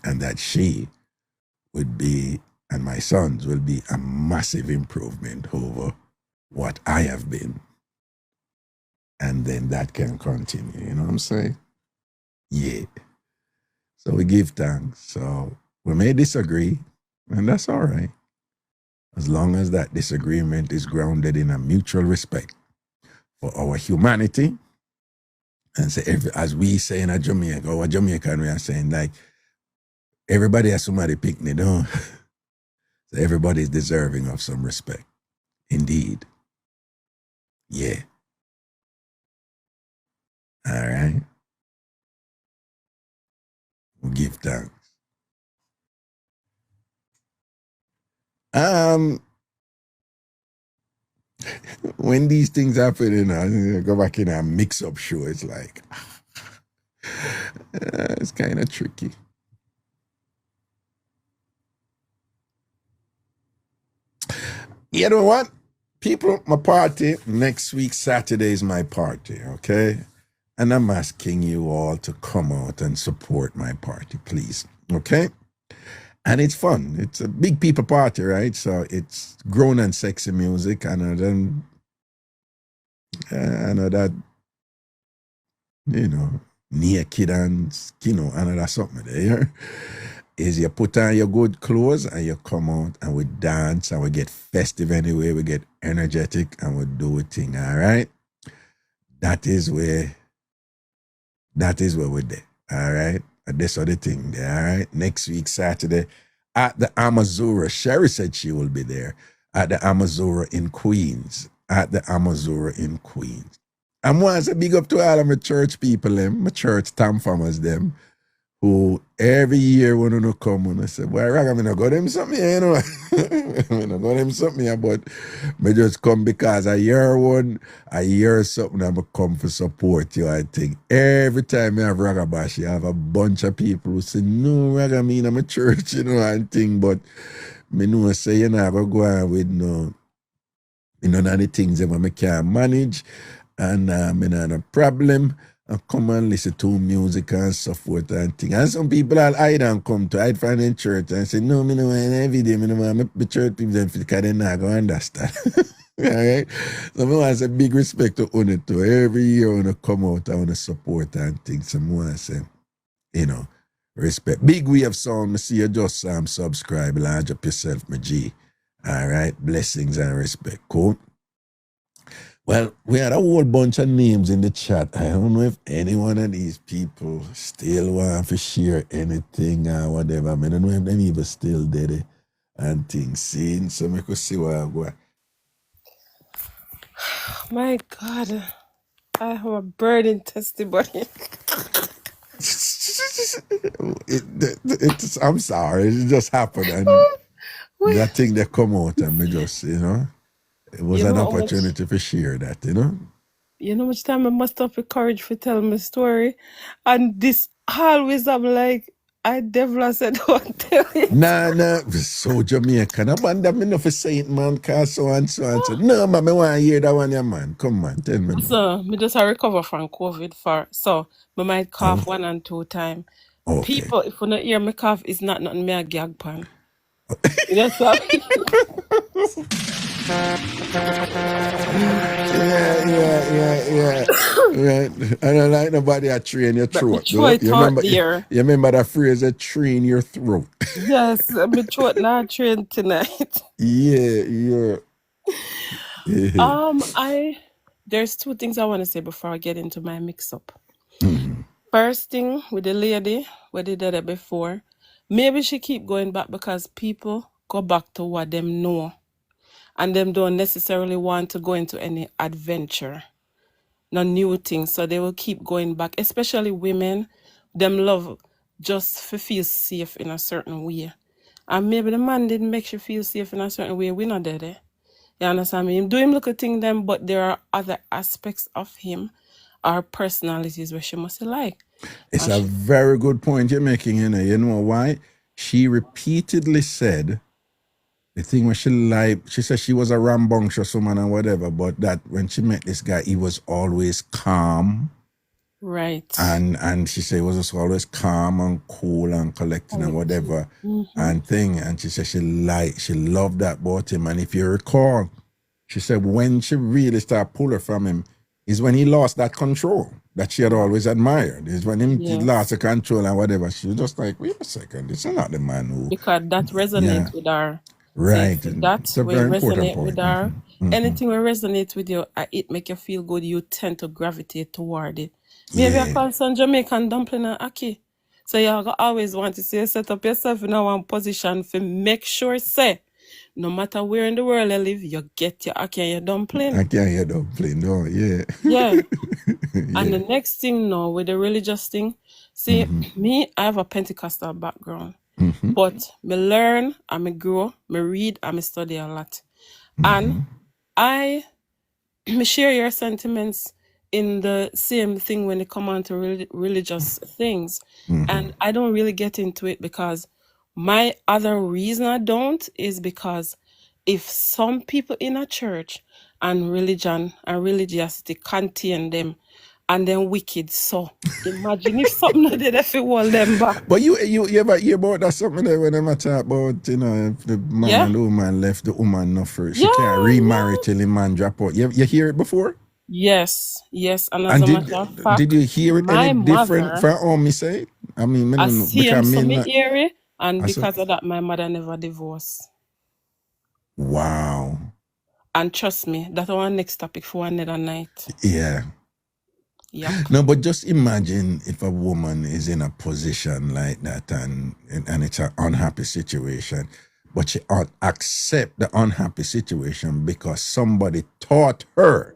And that she would be, and my sons will be, a massive improvement over what I have been. And then that can continue, you know what I'm saying? Yeah. So we give thanks. So we may disagree, and that's all right. As long as that disagreement is grounded in a mutual respect for our humanity. And say, as we say in a Jamaica, or Jamaican, we are saying, like, everybody has somebody picnic, don't? So everybody is deserving of some respect. Indeed. Yeah. All right. We give thanks. When these things happen, I go back in a mix-up show, it's like, it's kind of tricky. You know what? People, my party, next week, Saturday is my party, okay? And I'm asking you all to come out and support my party, please, okay? And it's fun. It's a big people party, right? So it's grown and sexy music. And then, I know that, naked and, another something there. Is you put on your good clothes and you come out and we dance and we get festive anyway, we get energetic and we do a thing, all right? That is where we're there, all right? And this other thing there, all right? Next week, Saturday, at the Amazura. Sherry said she will be there at the Amazura in Queens. At the Amazura in Queens. And once I big up to all of my church people, my church TamFamers, them, who every year when they come and I say, well, Rag, I'm going to go them something here, I'm going to go them something here, but I just come because I hear something, I'm going to come for support you, I think. Every time I have Ragabash, you have a bunch of people who say, no, Rag, I'm a church, and thing, but I know I say, I'm going to go on with none of the things that I can't manage, and I'm not a problem. I come and listen to music and so forth and things. And some people I don't come to, I'd find in church and say, no, I don't want every day, I don't want the church people because they're not going to understand. All right? So I want to say big respect to Une too. Every year when I come out, I want to support and things. So I want to say, respect. Big Wave Sound, I see you just subscribe, large up yourself, my G. All right? Blessings and respect. Cool? Well, we had a whole bunch of names in the chat. I don't know if any one of these people still want to share anything or whatever. I don't know if them even still did it and things seen. So we could see where I go. My God, I have a burning testimony. I'm sorry, it just happened. And that thing that come out and me just, it was an opportunity to share that, You know much time I must have the courage to tell my story. And this always I'm like, I devil said don't tell it. Nah, so Jamaican. I'm not for saying, man, cause so and so and so. No, man, I want to hear that one, yeah, man. Come on, tell me. So, me just recover from COVID so I might cough 1 and 2 times. Okay. People, if you not hear me cough, it's not nothing me a gag pan. That's what Yeah. Right. I don't like nobody a tree in your throat. You remember that phrase, a tree in your throat? Yes, my throat not trained tonight. Yeah. I there's two things I want to say before I get into my mix-up. First thing with the lady, where they did it before, maybe she keep going back because people go back to what them know. And them don't necessarily want to go into any adventure, no new things. So they will keep going back, especially women. Them love just to feel safe in a certain way. And maybe the man didn't make you feel safe in a certain way. We're not there. You understand me? Do him look at thing them, but there are other aspects of him, our personalities where she must like. It's a very good point you're making, you know. You know why? She repeatedly said the thing when she said she was a rambunctious woman and whatever, but that when she met this guy, he was always calm. Right. And she said he was just always calm and cool and collecting and whatever and thing. And she said she loved that about him. And if you recall, she said when she really started pulling from him is when he lost that control that she had always admired. Is when he lost the control and whatever. She was just like, wait a second, this is not the man who... Because that resonates with her. Right. That will resonate with her. Anything will resonate with you, it make you feel good, you tend to gravitate toward it. Maybe I call some Jamaican dumpling and ackee. So you always want to say, set up yourself in one position to make sure, say, no matter where in the world you live, you get your ackee and your dumpling. Ackee and your dumpling, no, yeah. Yeah. And the next thing now, with the religious thing, see, me, I have a Pentecostal background. But me learn and me grow, me read and me study a lot. And me share your sentiments in the same thing when it come on to religious things. And I don't really get into it because my other reason I don't is because if some people in a church and religion and religiosity contain them and then wicked, so imagine if something did if it hold them back. But you ever hear about that something there when them talk about, you know, if the man and the woman left the woman not first. She can't remarry till the man drop out. You hear it before? Yes. And as a matter of fact, did you hear it any different from how me say it? I mean, I see him so me hear it, and I because of that, my mother never divorced. Wow. And trust me, that's our next topic for another night. Yeah. No, but just imagine if a woman is in a position like that and it's an unhappy situation, but she accept the unhappy situation because somebody taught her,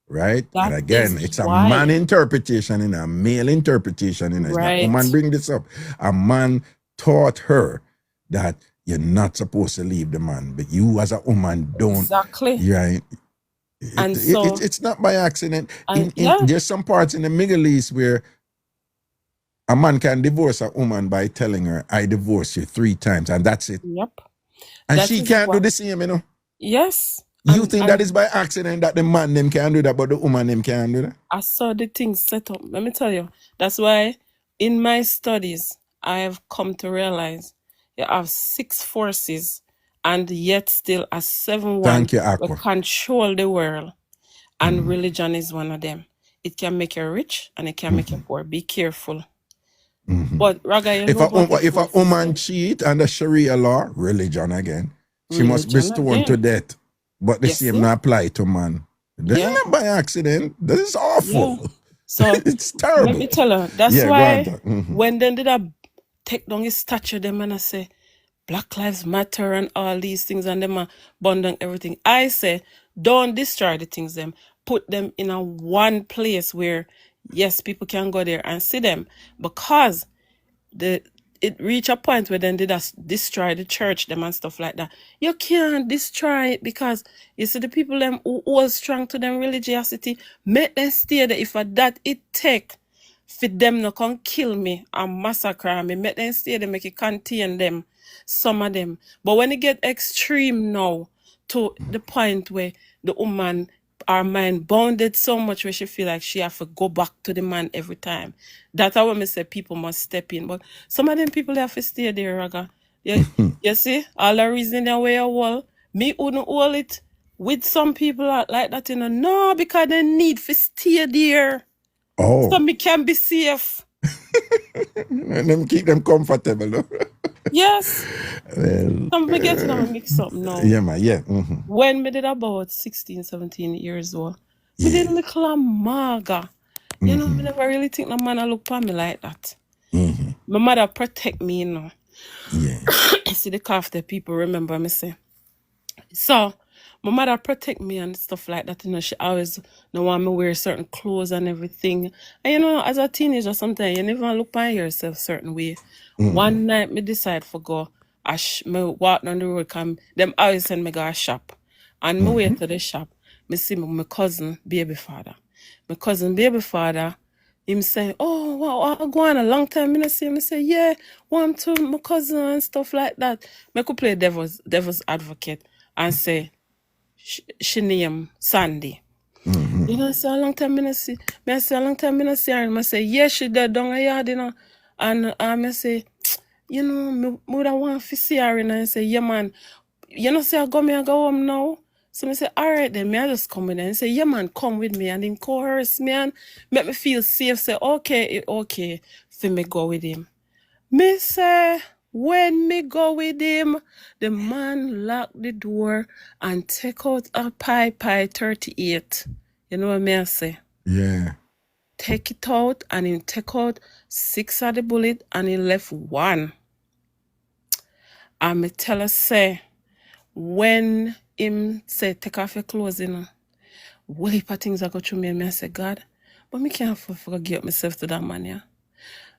right? That and again, it's a man interpretation and a male interpretation. And it's not woman bring this up. A man taught her that you're not supposed to leave the man, but you as a woman don't. Exactly. Right? And so it's not by accident. There's some parts in the Middle East where a man can divorce a woman by telling her, I divorce you 3 times, and that's it. Yep. And she can't do the same, you know. Yes. You think that is by accident that the man them can do that, but the woman them can't do that? I saw the things set up. Let me tell you. That's why in my studies, I have come to realize you have 6 forces and yet still a 7th one will control the world. And religion is one of them. It can make you rich and it can make you poor. Be careful. But Raga, if a woman cheat under Sharia law, religion again, she must be stoned to death. But the same not apply to man. This is not by accident. This is awful. Yeah. So it's terrible. Let me tell her. That's why when they did a take down his statue, them and I say Black Lives Matter and all these things and them burn down everything. I say don't destroy the things them. Put them in a one place where yes, people can go there and see them, because it reach a point where then they just destroy the church them and stuff like that. You can't destroy it because you see the people them who hold strong to them religiosity, make them stay there. If that it take for them not come kill me and massacre me, make them stay there, make it contain them, some of them. But when it get extreme now to the point where the woman, our mind bounded so much where she feel like she have to go back to the man every time. That's how when I say people must step in. But some of them people they have to stay there, Raga. You see, all the reason they wear a wall, me wouldn't hold it with some people like that, you know. No, because they need to stay there. Oh. So me can be safe. And them keep them comfortable, though. Yes. Well, Some me get in a mix up now. Yeah, man, yeah. When me did about 16, 17 years old, Me did little maga. You know, me never really think no man a look for me like that. My mother protect me, you know. Yeah. See the calf that people remember me say. So my mother protect me and stuff like that, you know. She always know want me wear certain clothes and everything. And you know, as a teenager, sometimes you never look by yourself certain way. One night me decide for go. Me walk down the road, come them always send me go a shop. And me way to the shop, me see my cousin baby father. My cousin baby father, him say, oh wow, I go on a long time. Me see him say, yeah, one to my cousin and stuff like that. Me could play devil's advocate and say she name Sandy. You know, say a long time me see. Me I say a long time me see her. And I say, yeah, she dead down a yard, you know. And I say, you know, me would want to see her, and I say, yeah man, you know, say I go home now. So I say, all right then, me I just come with her and say, yeah man, come with me, and him coerce me and make me feel safe. Say, okay, for me go with him. Me say, when me go with him, the man lock the door and take out a pipe 38. You know what me I say? Yeah. Take it out and he take out 6 of the bullet and he left 1. And me tell her say, when him say take off your clothes, you know, what heap of things I go through me, and me I say, God, but me can't forget myself to that man, yeah.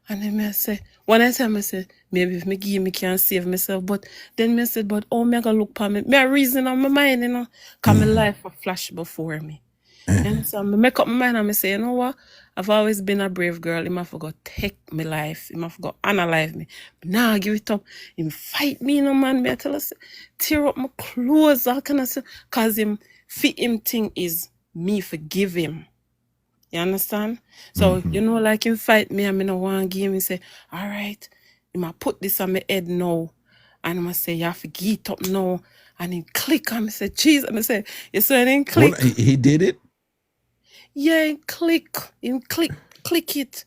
And then me I say, when I say, maybe if me give me can't save myself, but then me I said, but oh, me I gotta look for me. Me a reason on my mind, you know, cause my life will flash before me. And so I make up my mind and I say, you know what? I've always been a brave girl. He might forgot take my life. He might forgot analyze me. But now I give it up. Him fight me, you know, man. Me I tell us, tear up my clothes, all kind of stuff. Cause him fit him thing is me forgive him. You understand? So, you know, like him fight me and me no want to give him. He say, all right, he might put this on my head now. And I must say, you have to get up now. And he click and I say, jeez. And I say, you saw him click. Well, he did it? Yeah, him click it.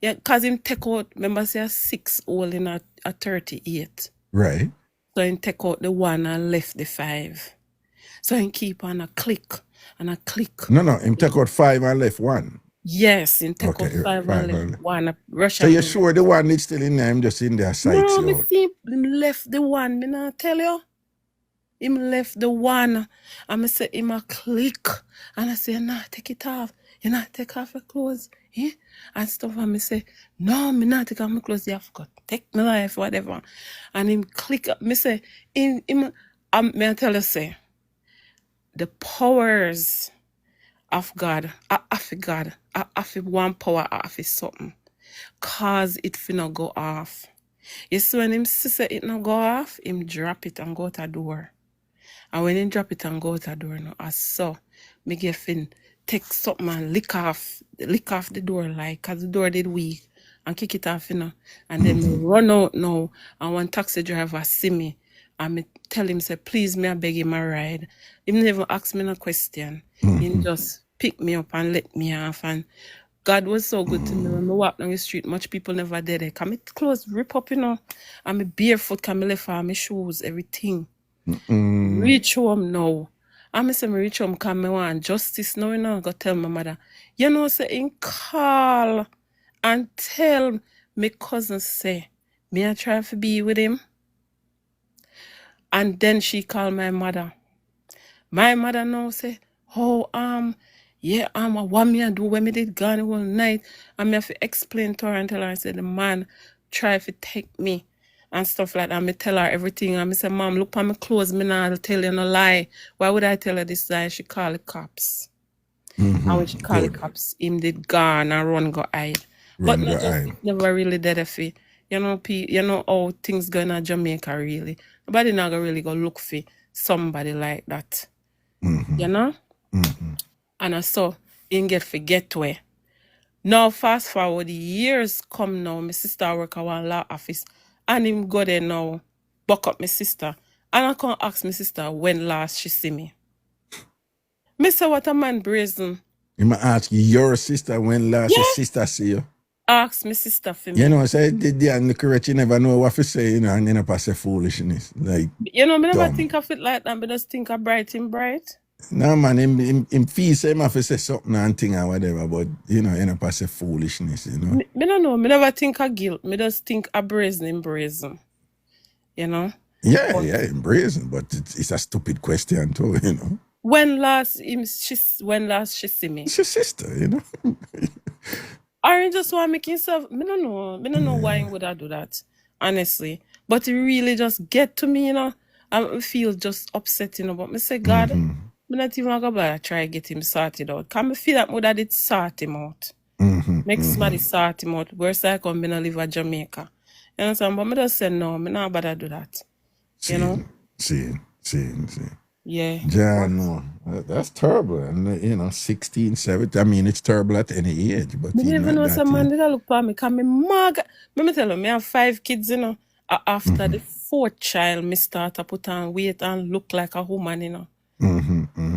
Yeah, cause him take out, remember say a 6 hole in a 38. Right. So him take out the 1 and left the 5. So him keep on a click and a click. No, him take out 5 and left 1. Yes, him take out 5 and left 1. A Russian. So you're sure the 1 is still in there? I'm just in there sights. No, me see him left the 1. Me not tell you. Him left the 1. And I say him a click. And I say, nah, take it off. You not take off your clothes. Eh? And stuff. And I say, no, me not take off my clothes. You have got take my life, whatever. And him click up. Me say, may I tell you, say, the powers of God, I feel one power, I feel something. Cause it finna go off. You see when him say it not go off, him drop it and go to the door. And when him drop it and go to the door, no, I saw me get fin take something and lick off the door, like, cause the door did weak, and kick it off, you know. And then me run out now, and one taxi driver see me, and me tell him, say, please, me I beg him a ride. He never ask me no question. He just pick me up and let me off. And God was so good to me. When I walk down the street, much people never did it. Cause my clothes rip up, you know. And me barefoot, cause me left all my shoes, everything. Reach home now. I say me reach home cause me want justice now, you know. I go tell my mother, you know, say in call and tell me cousin say, me I try to be with him. And then she called my mother. My mother now say, oh, what me I do when me did gone the whole night. And me have to explain to her and tell her, I said, the man try to take me and stuff like that. And me tell her everything. And me say, Mom, look at my clothes. Me not tell you no lie. Why would I tell her this lie? She call the cops. And when she call the cops, him did gone and run go hide. But no, just never really did a fee. You know how things going on Jamaica really. Nobody not gonna really go look for somebody like that. You know? And I saw him get forget where. Now fast forward, the years come now, my sister work at one law office, and him go there now, buck up my sister. And I can't ask my sister when last she see me. Me say what a man brazen. You might ask your sister when last your sister see you. Ask my sister for me. You know, say the and the correct, you never know what to say, you know, and you never say foolishness. Like, you know, I never think of it like that, but just think of bright and bright. No man, him feel say him have to say something and thing or whatever, but you know, end up as a foolishness, you know. Me don't know. Me never think of guilt. Me just think of brazen. You know? Yeah, embracing, but it's a stupid question too, you know. When last she see me? It's your sister, you know. Or he just want to make himself. Me don't know why he would have do that, honestly. But it really just get to me, you know. I feel just upset, you know. But me say, God, me not even gonna bother try get him sorted out. Can me feel that more that it sort him out. Make somebody sort him out. Worse I come, me not live at Jamaica. You know what I'm saying? But me just say no, me not bother do that. You know? See. Yeah. John, no. That's terrible. And, you know, 16, 17. I mean, it's terrible at any age. But Me even know some man that look for me. Because me mag. Let me tell you, me have 5 kids, you know. After the 4th child, me start to put on weight and look like a woman, you know.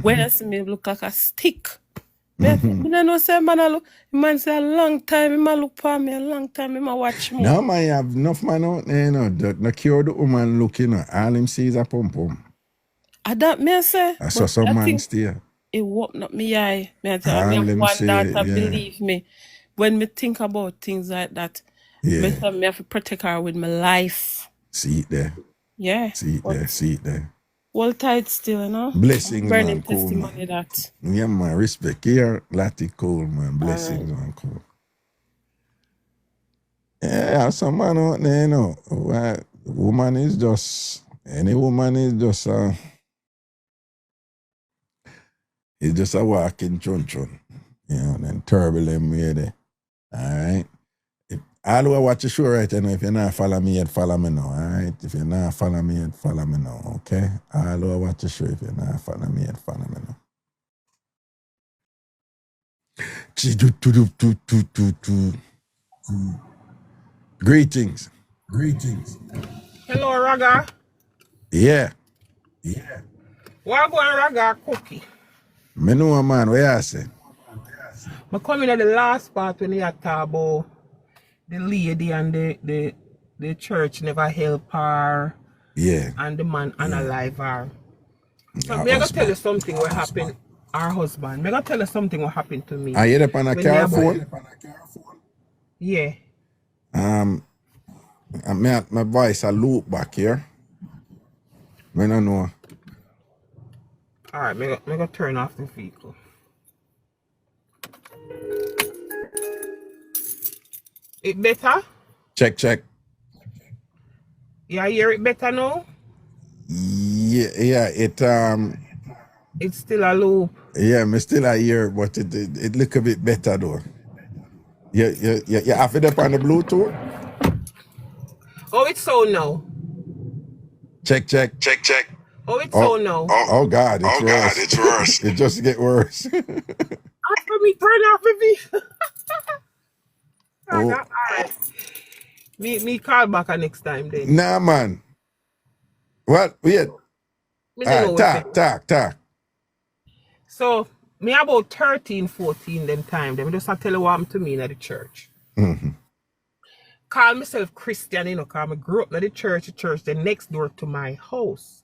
When I see me look like a stick. Me don't know say man look. Man say a long time, he might look for me, a long time, he might watch me. No, man, you have enough man out there, you know. The cure the woman look, you know. All him see is a pum. I don't me say. I saw some man stay. It opened up me eye. Me tell me have one daughter, believe me. When me think about things like that, me have to protect her with my life. See it there. Yeah. See it there. Well tight still, you know. Blessings, burning man. Cool, testimony man. that. Yeah, man. Respect. Here, Lati cool, man. Blessings, man. Cool. Yeah, some man out there, you know. Woman is just, any woman is just, it's just a walking chun. You know, then turbulent way there. Alright? All who watch the show right now, if you're not follow me yet, follow me now, alright? If you're not follow me yet, follow me now, okay? All who watch the show, if you're not follow me yet, follow me now. Greetings. Hello, Raga. Yeah. What going Raga cookie? Me know, man, what you say? I come in at the last part when you talk about the lady and the church never help her. Yeah. And the man unalive her. So I'm going to tell you something what happened. Our husband. I'm going to tell you something what happened to me. Are you up on a car phone? Yeah. My voice a loop back here. I don't know. Alright, I'm going to turn off the vehicle. It better? Check. You hear it better now? Yeah, it's still a loop. Yeah, me still a hear, but it look a bit better though. You have it up on the Bluetooth? Oh, it's so now. Check. Oh, it's so now. Oh God, it's worse. It just get worse. After me turn off the vehicle. Alright. Me call back next time then. Nah, man. What? Wait. Talk. So, me about 13, 14 them time. Them just tell you what happened to me in the church. Call myself Christian, you know, because I grew up in the church the next door to my house.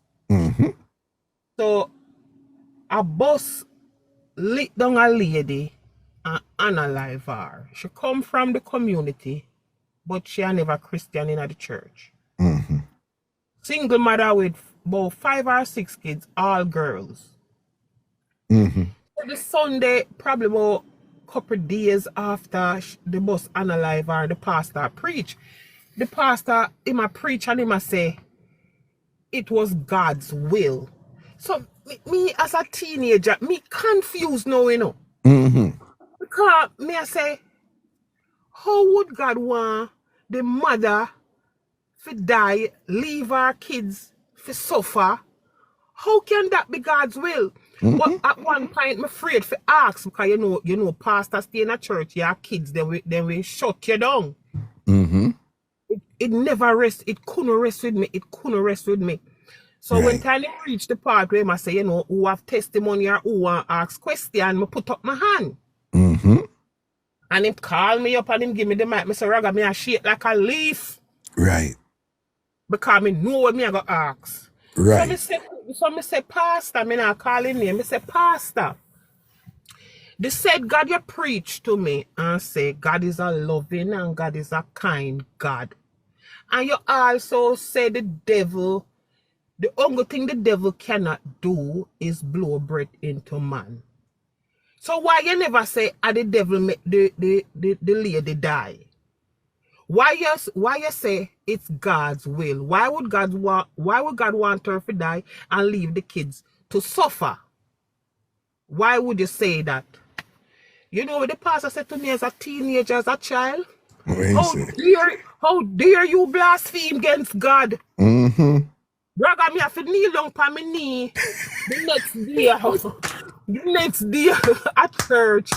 So, a bus lit down a lady and unalive her. She come from the community, but she never Christian in the church. Single mother with about 5 or 6 kids, all girls. So the Sunday, probably about a couple days after the bus unalive her, the pastor preach. The pastor, he might preach and he might say, it was God's will. So me as a teenager, me confused now, you know. Because me I say, how would God want the mother to die, leave our kids to suffer? How can that be God's will? But at one point, I'm afraid to ask because you know, pastor stay in a church, your kids, then we shut you down. It never rest. It couldn't rest with me. So when time I reach the part where I say, you know, who have testimony or who want to ask question, I put up my hand. And him call me up and him give me the mic. I say, Raga, me a shake like a leaf. Right. Because I know what me I go ask. Right. So I say, So me say, Pastor, me not call him name. Me say, Pastor. They said, God, you preach to me and say, God is a loving and God is a kind God. And you also say the devil, the only thing the devil cannot do is blow breath into man. So why you never say, the devil make the lady die? Why you say it's God's will? Why would God want her to die and leave the kids to suffer? Why would you say that? You know what the pastor said to me as a teenager, as a child? How dare you blaspheme against God? Mm-hmm. Brother, me have to kneel down on my knee the next day at church.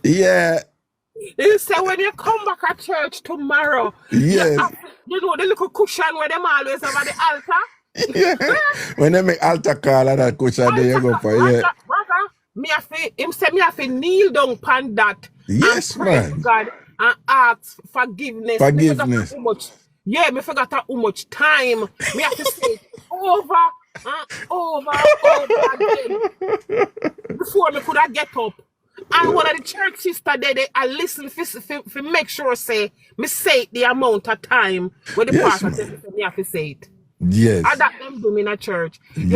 Yeah. He said when you come back at church tomorrow, yes. You know the little cushion where them always have at the altar? Yeah. When they make altar call and that cushion, there you go for yeah. Brother, me have to kneel down upon that. Yes, and pray man. to God and ask forgiveness. Forgiveness. Me forgot how much time. Me have to say over and over again before me could have get up. And one of the church sister they I listen for make sure say me say it the amount of time when the pastor said me have to say it. Yes. And that them do me in a church. Yes.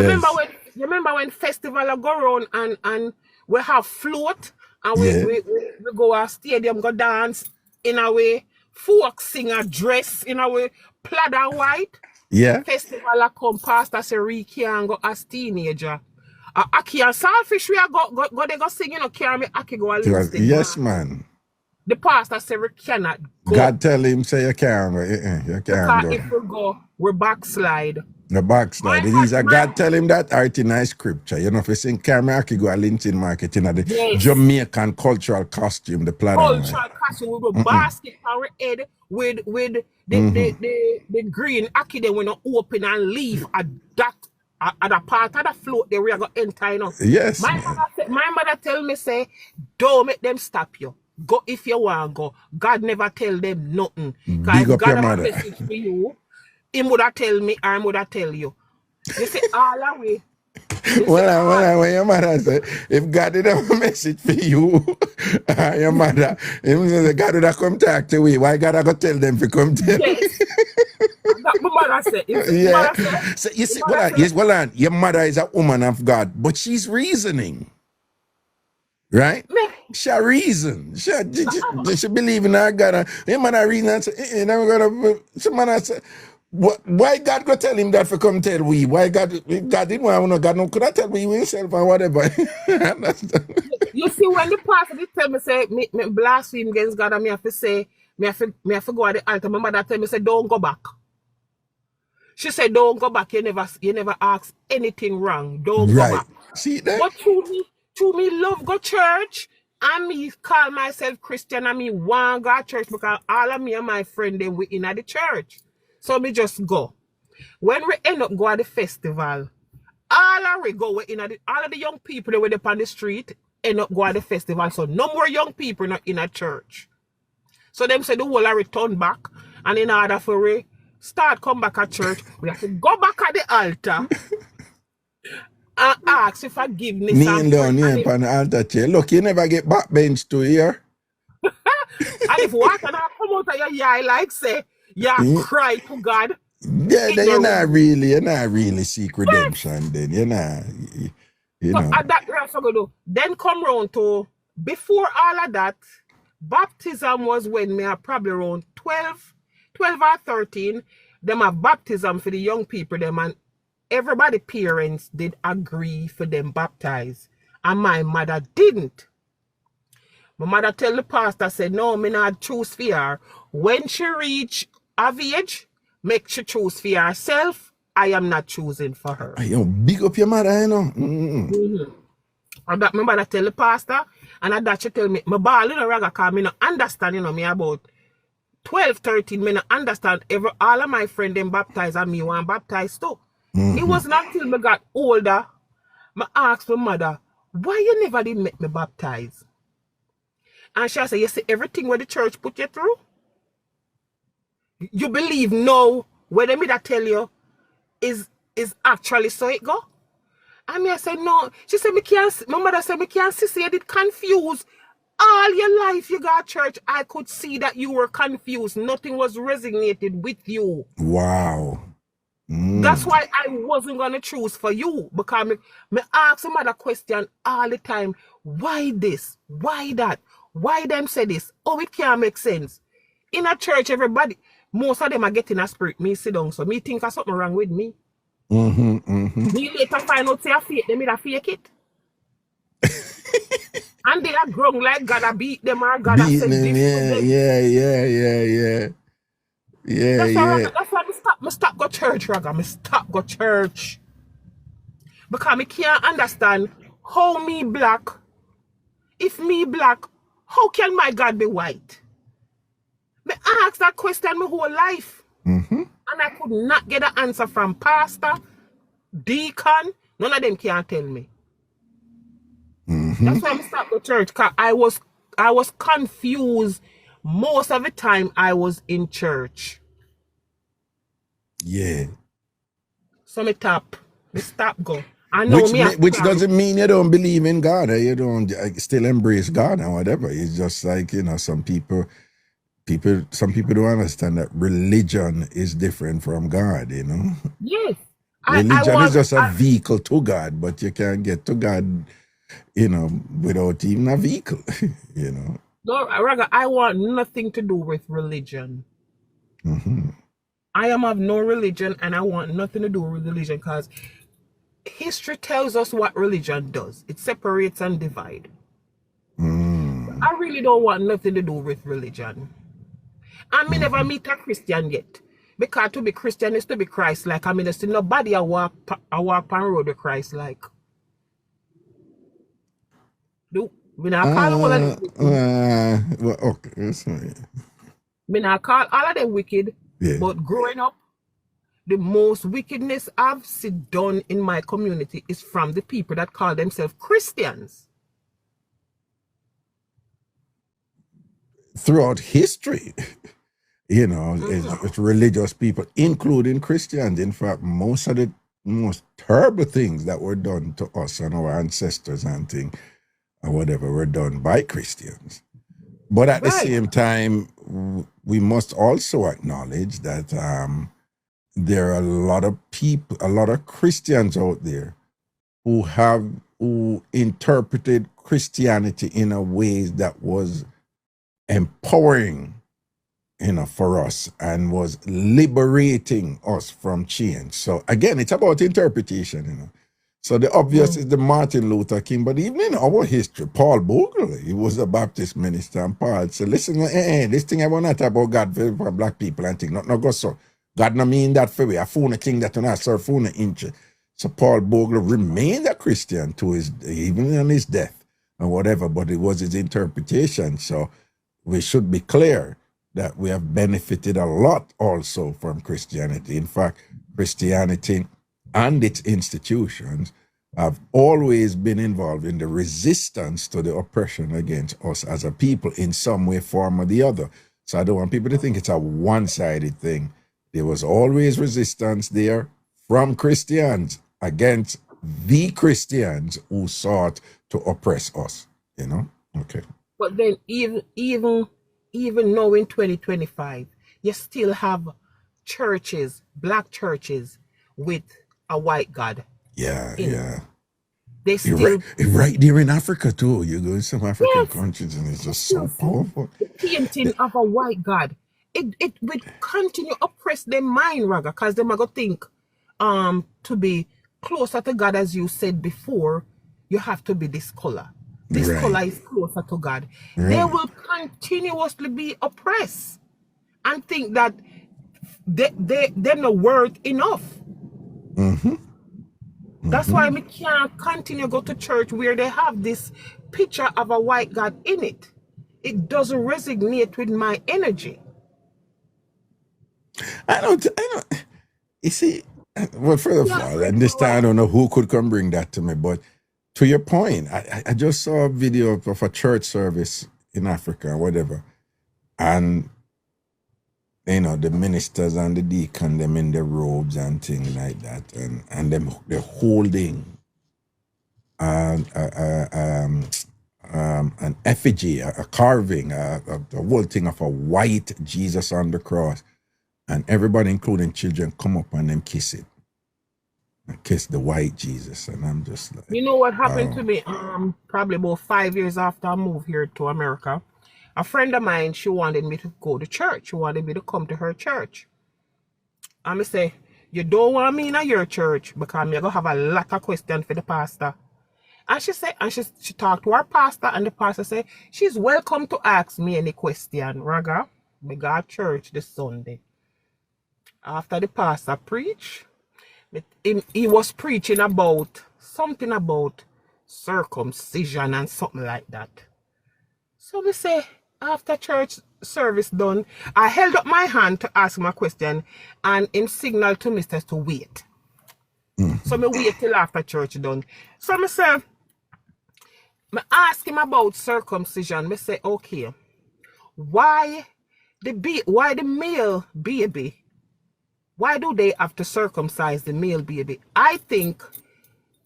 You remember when festival go around and we have float and we go to stadium go dance in a way, folk sing a dress in a way, plaid and white. Yeah. Festival come past as a Ricky and go as teenager. Aki and Saltfish we go they go sing, you know, carry me Aki go a listen. Yes, man. The pastor said we cannot go. God tell him say you can't go. You can't because go. if we go, we backslide. The backslide. It is a God tell him that art in a scripture. You know, if you sing carry Aki go a Linton market in the Jamaican cultural costume, the plaid. Cultural costume with a basket on our head with the green Aki they when open and leave at that at a part of the float there we are going to enter, you know. Yes. My mother tell me say, don't make them stop you. Go if you want to go. God never tell them nothing. Big up God your have mother. a message for you. He would have tell me, I would have tell you. You say all the way. When your mother say, if God did have a message for you, your mother, God would have come talk to you. Why God I go tell them to come tell you? Yes. That my mother said. Yeah. So you see, your mother is a woman of God, but she's reasoning. Right? She reason. She believe in her God. Your mother reason and say, somebody say, why God go tell him that for come tell we? Why God didn't want to know God no could I tell me himself or whatever? You see, when the pastor did tell me say me blaspheme against God and me have to say me have to go at the altar, my mother tell me say don't go back. She said don't go back, you never ask anything wrong. Don't go back. See that? But to me love go church and me call myself Christian and me want go to church because all of me and my friend they we in at the church. So me just go. When we end up go at the festival, all of the young people that were up on the street end up go at the festival. So no more young people not in a church. So them say the whole are return back. And in order for we start come back at church, we have to go back at the altar and ask for forgiveness. Kneel down here on the altar chair. Look, you never get backbench to here. And if water now come out of your eye like say, cry to God. Yeah, then you're not really seek redemption. Then you're not, you know. At that that's what I do. Then come round to before all of that, baptism was when me are probably around 12 or 13. Them have baptism for the young people them and everybody parents did agree for them baptized. And my mother didn't. My mother tell the pastor said no, me not choose for her. When she reach of age, make she choose for herself. I am not choosing for her. Yo, big up your mother, you know. And that my mother tell the pastor, and at that she tell me, my ball in a ragga because me not understand, you know, me about 12, 13, me not understand all of my friends them baptized and me want baptized too. It was not until me got older, I asked my mother, why you never did make me baptize? And she said, you see everything where the church put you through? You believe now Where they me that tell you is actually so it go? And me I said no. She said me can't. My mother said me can't see. You did confused all your life. You got church. I could see that you were confused. Nothing was resonated with you. Wow. That's why I wasn't gonna choose for you, because me ask some other question all the time. Why this? Why that? Why them say this? Oh, it can't make sense. In a church, everybody, most of them are getting a spirit. Me sit down, so me think there's something wrong with me. Me later find out say I fake them, I fake it. And they are grown like God I beat them or God I said this to them. That's why me stop go church, Raga. Me stop go church. Because me can't understand how me black, if me black, how can my God be white? Me ask that question my whole life. And I could not get an answer from pastor, deacon, none of them can tell me. That's why I stopped the church, because I was confused most of the time I was in church. Yeah. So me stop go. I know which doesn't mean you don't believe in God or you don't still embrace God and whatever. It's just like, you know, some people don't understand that religion is different from God, you know? Yes. Religion is just a vehicle to God, but you can't get to God, you know, without even a vehicle, you know? No, Raga, I want nothing to do with religion. I am of no religion and I want nothing to do with religion, because history tells us what religion does. It separates and divides. I really don't want nothing to do with religion. And me never meet a Christian yet. Because to be Christian is to be Christ-like. I mean, there's still nobody I walk on road with Christ-like. Do me not call all of them wicked. Well, okay, sorry. Me not call all of them wicked. Yeah. But growing up, the most wickedness I've seen done in my community is from the people that call themselves Christians. Throughout history, you know, it's religious people, including Christians. In fact, most of the most terrible things that were done to us and our ancestors and things or whatever were done by Christians. But at the same time, we must also acknowledge that there are a lot of people, a lot of Christians out there who interpreted Christianity in a way that was empowering, you know, for us and was liberating us from chains. So again, it's about interpretation, you know. So the obvious is the Martin Luther King, but even in our history, Paul Bogle, he was a Baptist minister, and Paul said, listen, this thing I want to talk about God for black people and things, not go so. God no mean that for we. I found a king that do not serve found an inch. So Paul Bogle remained a Christian to his, even on his death and whatever, but it was his interpretation. So we should be clear that we have benefited a lot also from Christianity. In fact, Christianity and its institutions have always been involved in the resistance to the oppression against us as a people in some way, form, or the other. So I don't want people to think it's a one-sided thing. There was always resistance there from Christians against the Christians who sought to oppress us, you know? Okay. But then even now in 2025, you still have churches, black churches with a white God. Yeah. They still right there in Africa too. You go to some African countries and it's just so powerful. The painting of a white God. It will continue oppress their mind, Raga, because they might go think to be closer to God, as you said before, you have to be this color. This color is closer to God. They will continuously be oppressed and think that they're not worth enough. That's why we can't continue to go to church where they have this picture of a white God in it. It doesn't resonate with my energy. I don't, you see, well, first of all, and this time I don't know who could come bring that to me, but to your point, I just saw a video of a church service in Africa or whatever, and you know, the ministers and the deacon, them in their robes and things like that, and them they're holding an effigy, a carving, a whole thing of a white Jesus on the cross, and everybody, including children, come up and them kiss it, and kiss the white Jesus, and I'm just like, You know what happened to me? Probably about 5 years after I moved here to America. A friend of mine, she wanted me to go to church. She wanted me to come to her church. And I say, you don't want me in your church because I'm going to have a lot of questions for the pastor. And she said, and she talked to her pastor, and the pastor said, she's welcome to ask me any question. Raga, we got church this Sunday. After the pastor preached, he was preaching about something about circumcision and something like that. So we say, after church service done, I held up my hand to ask him a question, and him signaled to me to wait. So me wait till after church done. So me say, me ask him about circumcision. Me say, okay, why the male baby? Why do they have to circumcise the male baby? I think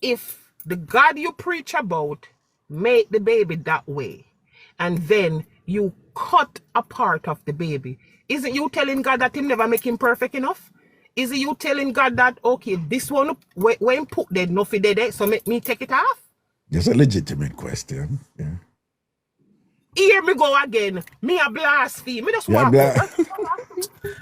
if the God you preach about made the baby that way, and then you cut a part of the baby, isn't you telling God that him never make him perfect enough? Is it you telling God that, okay, this one, when put dead, nothing dead, so make me take it off? it's a legitimate question. Yeah. Here me go again. Me a blaspheme. Me just walk out.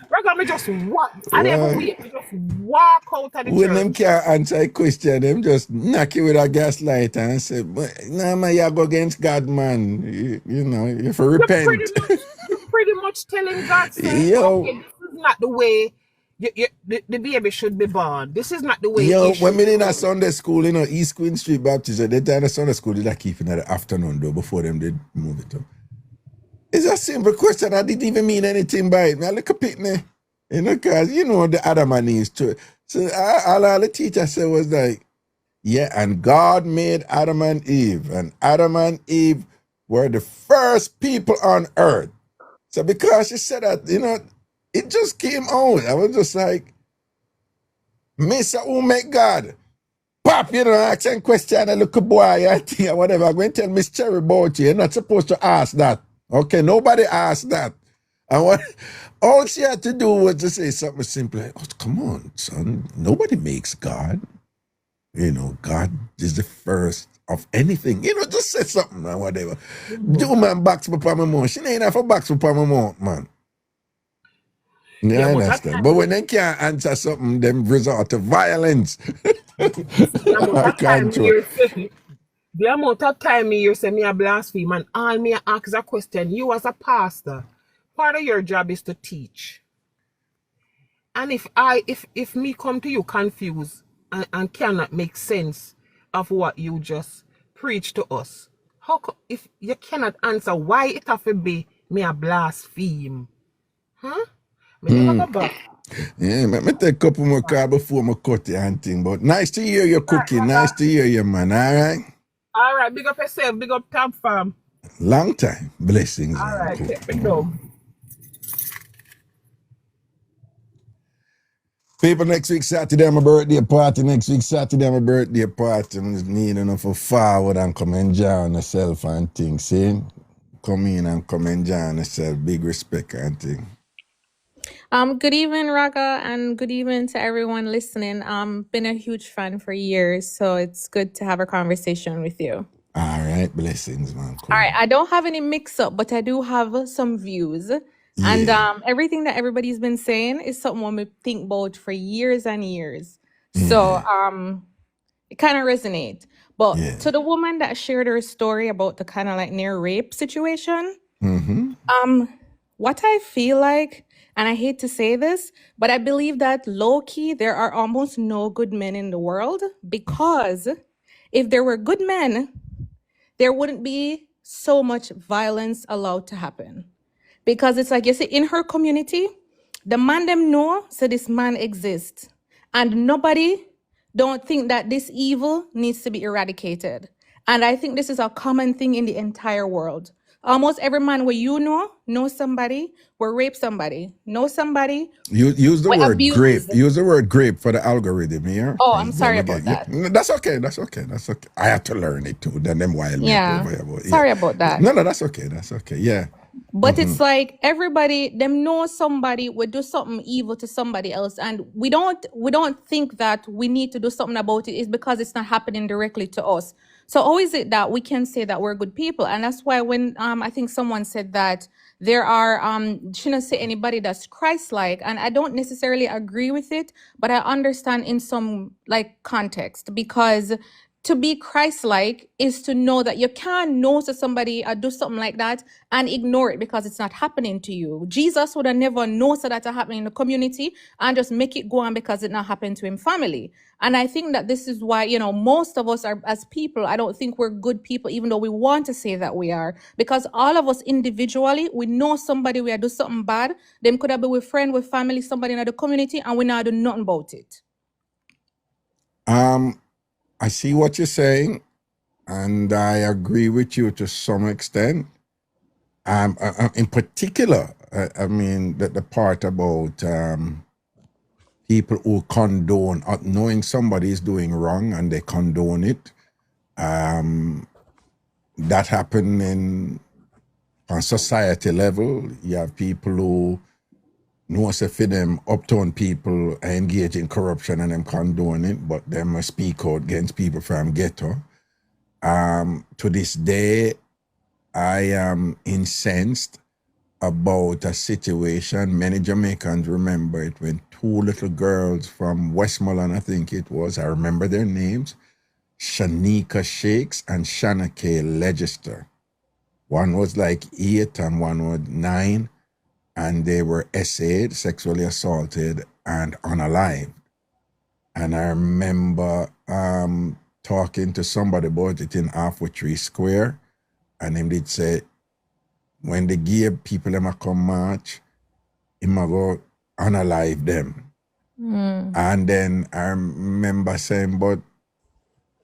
Regular, me just walk. I never wait. Me just walk out of the When church. them can't answer a question, them just knock you with a gaslight and say, nah, man, you go against God, man. You know, you have to repent. You're pretty much telling God, saying, Yo. okay, this is not the way the baby should be born. This is not the way. Yo, it should when me be in a born. Sunday school, you know, East Queen Street Baptist, they time the Sunday school did I keep in the afternoon though before them did move it up. It's a simple question. I didn't even mean anything by it. I look a pitney, you know, because you know the Adam and Eve too. So all the teacher said was like, yeah, and God made Adam and Eve, and Adam and Eve were the first people on earth. So because she said that, you know, it just came out. I was just like, Mr. Who make God? Pop, you know, asking question and look a boy, I think, or whatever. I'm going to tell Miss Cherry about you. You're not supposed to ask that. Okay, nobody asked that. And what all she had to do was to say something simple like, oh, come on, son. Nobody makes God. You know, God is the first of anything. You know, just say something or whatever. Do man box up on my mouth. She ain't have a box up on my mouth, man. Yeah, I understand. But when they can't answer something, them resort to violence. The amount of time you say me a blaspheme and all me ask a question, you as a pastor, part of your job is to teach. And if me come to you confused and cannot make sense of what you just preach to us, if you cannot answer why it have to be me a blaspheme? Huh? Me never go back. Yeah, let me take a couple more calls before I cut the and thing. But nice to hear you cooking. Nice to hear you, man. All right? All right, big up yourself. Big up TamFam. Long time. Blessings. All right, cool. take me down. People, next week Saturday, my birthday party. Next week Saturday, my birthday party. I'm just needing enough for forward and come enjoy yourself and things. See? Come in and come enjoy yourself. Big respect and thing. Good evening, Raga, and good evening to everyone listening. Been a huge fan for years, so it's good to have a conversation with you. All right, blessings, man. Cool. All right, I don't have any mix-up, but I do have some views. Yeah. And everything that everybody's been saying is something we think about for years and years. So it kind of resonates. But to the woman that shared her story about the kind of like near rape situation, what I feel like, and I hate to say this, but I believe that low-key, there are almost no good men in the world, because if there were good men, there wouldn't be so much violence allowed to happen. Because it's like, you see, in her community, the man them know, so this man exists. And nobody don't think that this evil needs to be eradicated. And I think this is a common thing in the entire world. Almost every man where you know somebody, will rape somebody, know somebody, Use the will word abuse. grape. Use the word grape for the algorithm here. Oh, I'm 'cause then sorry we about get you. that. No, that's okay. That's okay. That's okay. I had to learn it too. Then them wild me up Yeah. over here. But yeah. Sorry about that. No, that's okay. That's okay. Yeah. But it's like everybody them know somebody would do something evil to somebody else, and we don't think that we need to do something about it. It's because it's not happening directly to us. So how is it that we can say that we're good people? And that's why when I think someone said that there are shouldn't say anybody that's Christ-like, and I don't necessarily agree with it, but I understand in some like context, because to be Christ-like is to know that you can't know to somebody or do something like that and ignore it because it's not happening to you. Jesus would have never known that that's happening in the community and just make it go on because it not happened to him family. And I think that this is why, most of us are, as people, I don't think we're good people, even though we want to say that we are, because all of us individually, we know somebody we are do something bad. Them could have been with friend, with family, somebody in the community, and we not do nothing about it. I see what you're saying, and I agree with you to some extent. In particular, I mean the part about people who condone knowing somebody is doing wrong and they condone it. That happened on society level. You have people who know say for them uptown people engage in corruption and them condone it, but them must speak out against people from ghetto. To this day, I am incensed about a situation. Many Jamaicans remember it when two little girls from Westmoreland, I think it was, I remember their names, Shanika Shakes and Shanake Legister. One was like 8 and one was 9, and they were essayed, sexually assaulted, and unalived. And I remember talking to somebody about it in Halfway Tree Square, and him did say, when the gay people them a come march, him a go unalive them. And then I remember saying, but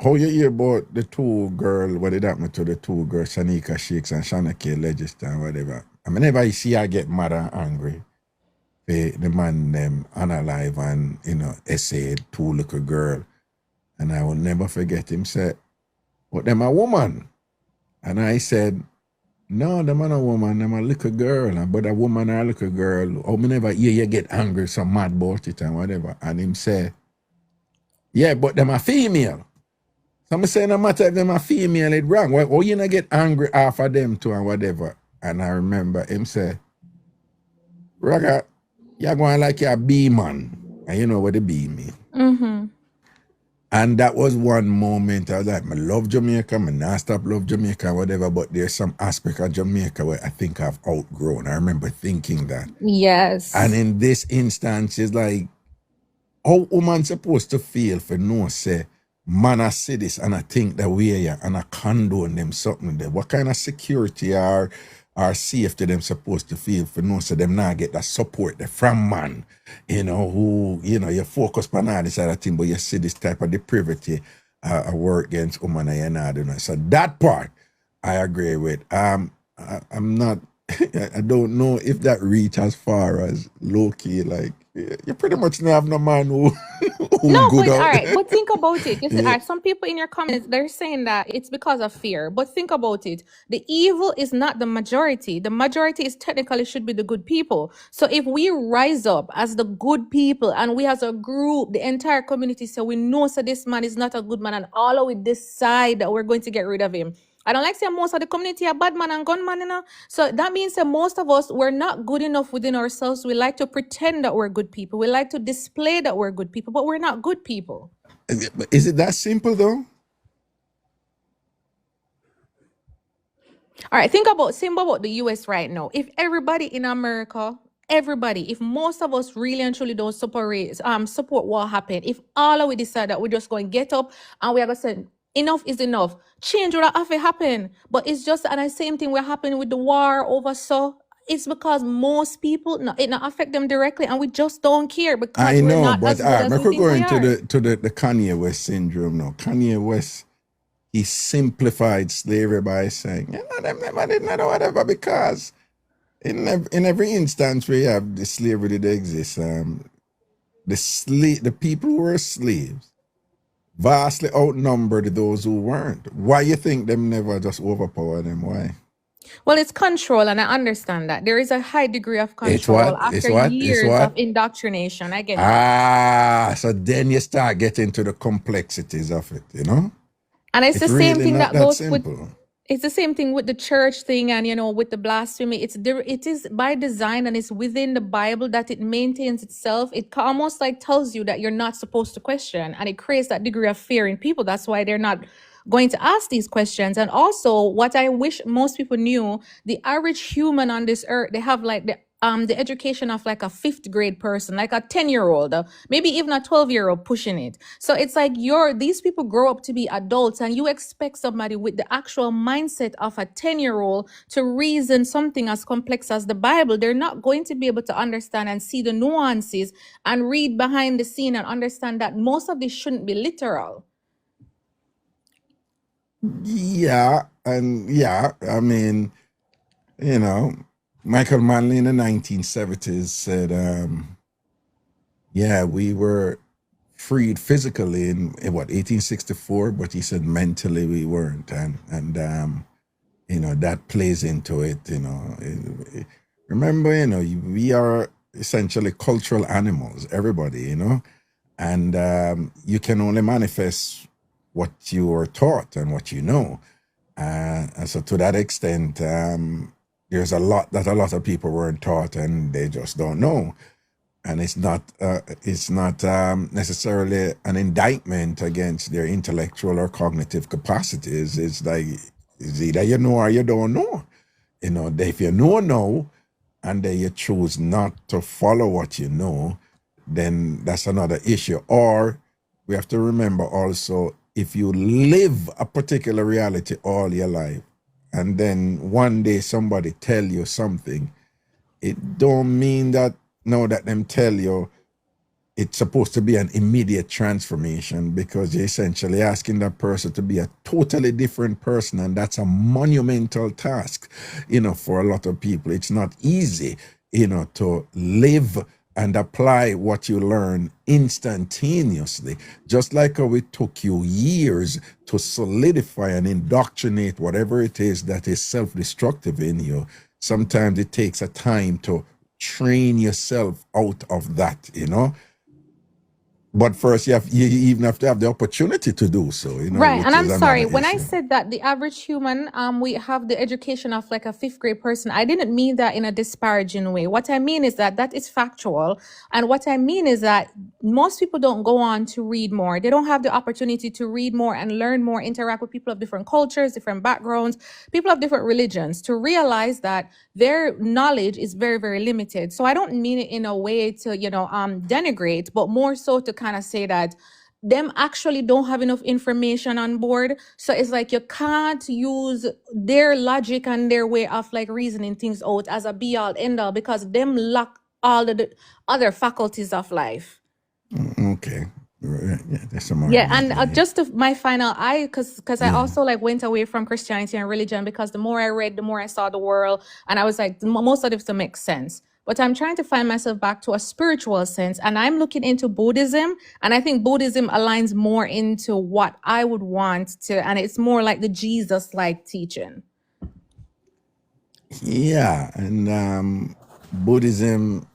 how you hear about the two girls, what did happen to the two girls, Shanika Shakes and Shanake Legister and whatever? I mean, whenever I see her get mad and angry, the man them unalive and, essayed two little girl. And I will never forget him say, but them a woman. And I said, no, them are a woman, them a little girl. But a woman or a little girl, oh, me never hear you get angry, so mad about it and whatever. And him say, yeah, but them a female. So I'm saying no matter if them a female, it's wrong. Why you not get angry off of them too and whatever? And I remember him say, Raga, you're going like you're a bee man. And you know what the bee mean. And that was one moment I was like, I love Jamaica, I not stop love Jamaica, whatever, but there's some aspect of Jamaica where I think I've outgrown. I remember thinking that. Yes. And in this instance, it's like, how woman supposed to feel for no say, man, I see this and I think that we are here and I condone them something there. What kind of security or safety them supposed to feel for no say them not get that support there from man, who, you focus on all this other thing, but you see this type of depravity work against woman and you're not doing it. So that part I agree with. I'm not, I don't know if that reach as far as low-key, like, you pretty much not have no man who No, good but out. all right, but think about it. You see, Yeah. all right, some people in your comments, they're saying that it's because of fear. But think about it. The evil is not the majority. The majority is technically should be the good people. So if we rise up as the good people and we as a group, the entire community, so we know so this man is not a good man and all of we decide that we're going to get rid of him. I don't like say most of the community are bad man and gunman, So that means that most of us, we're not good enough within ourselves. We like to pretend that we're good people. We like to display that we're good people, but we're not good people. Is it that simple though? All right, think about the US right now. If everybody in America, if most of us really and truly don't support what happened, if all of we decide that we're just going to get up and we are going to say, enough is enough, change would have to happen. But it's just, and the same thing will happen with the war over so. It's because most people, it not affect them directly, and we just don't care because I we're know, not but as good as I we could think go we into are. the Kanye West syndrome now. Kanye West he simplified slavery by saying, them never did not whatever, because in every instance where you have the slavery that exists, the people who were slaves vastly outnumbered those who weren't. Why you think them never just overpower them? Why? Well, it's control, and I understand that. There is a high degree of It's control what? It's after what? It's years of what? indoctrination. I get that. So then you start getting to the complexities of it, you know? And it's It's the same really thing not that that goes with simple. it's the same thing with the church thing and with the blasphemy. It is by design, and it's within the Bible that it maintains itself. It almost like tells you that you're not supposed to question, and it creates that degree of fear in people. That's why they're not going to ask these questions. And also, what I wish most people knew, the average human on this earth, they have like the education of like a 5th grade person, like a 10-year-old, maybe even a 12-year-old pushing it. So it's like these people grow up to be adults, and you expect somebody with the actual mindset of a 10-year-old to reason something as complex as the Bible. They're not going to be able to understand and see the nuances and read behind the scene and understand that most of this shouldn't be literal. Yeah, I mean, Michael Manley in the 1970s said, we were freed physically in 1864, but he said mentally we weren't, and that plays into it. Remember, we are essentially cultural animals, everybody, and you can only manifest what you were taught and what you know. And so to that extent, there's a lot that a lot of people weren't taught and they just don't know. And it's not necessarily an indictment against their intellectual or cognitive capacities. It's like, it's either you know or you don't know. If you know, and then you choose not to follow what you know, then that's another issue. Or we have to remember also, if you live a particular reality all your life, and then one day somebody tell you something, it don't mean that now that them tell you it's supposed to be an immediate transformation, because you're essentially asking that person to be a totally different person, and that's a monumental task, for a lot of people. It's not easy, to live and apply what you learn instantaneously. Just like how it took you years to solidify and indoctrinate whatever it is that is self-destructive in you, sometimes it takes a time to train yourself out of that, But first, you even have to have the opportunity to do so, Right. And I'm sorry, another when I issue. said that the average human, we have the education of like a 5th grade person, I didn't mean that in a disparaging way. What I mean is that is factual. And what I mean is that most people don't go on to read more. They don't have the opportunity to read more and learn more, interact with people of different cultures, different backgrounds, people of different religions, to realize that their knowledge is very, very limited. So I don't mean it in a way to, denigrate, but more so to kind of say that them actually don't have enough information on board. So it's like you can't use their logic and their way of like reasoning things out as a be all end all, because them lack all of the other faculties of life. Okay. Right. Yeah, there's some Yeah, argument and there. just my final, because I also like went away from Christianity and religion, because the more I read, the more I saw the world, and I was like, most of it to make sense. But I'm trying to find myself back to a spiritual sense, and I'm looking into Buddhism, and I think Buddhism aligns more into what I would want to, and it's more like the Jesus-like teaching. Yeah, and Buddhism,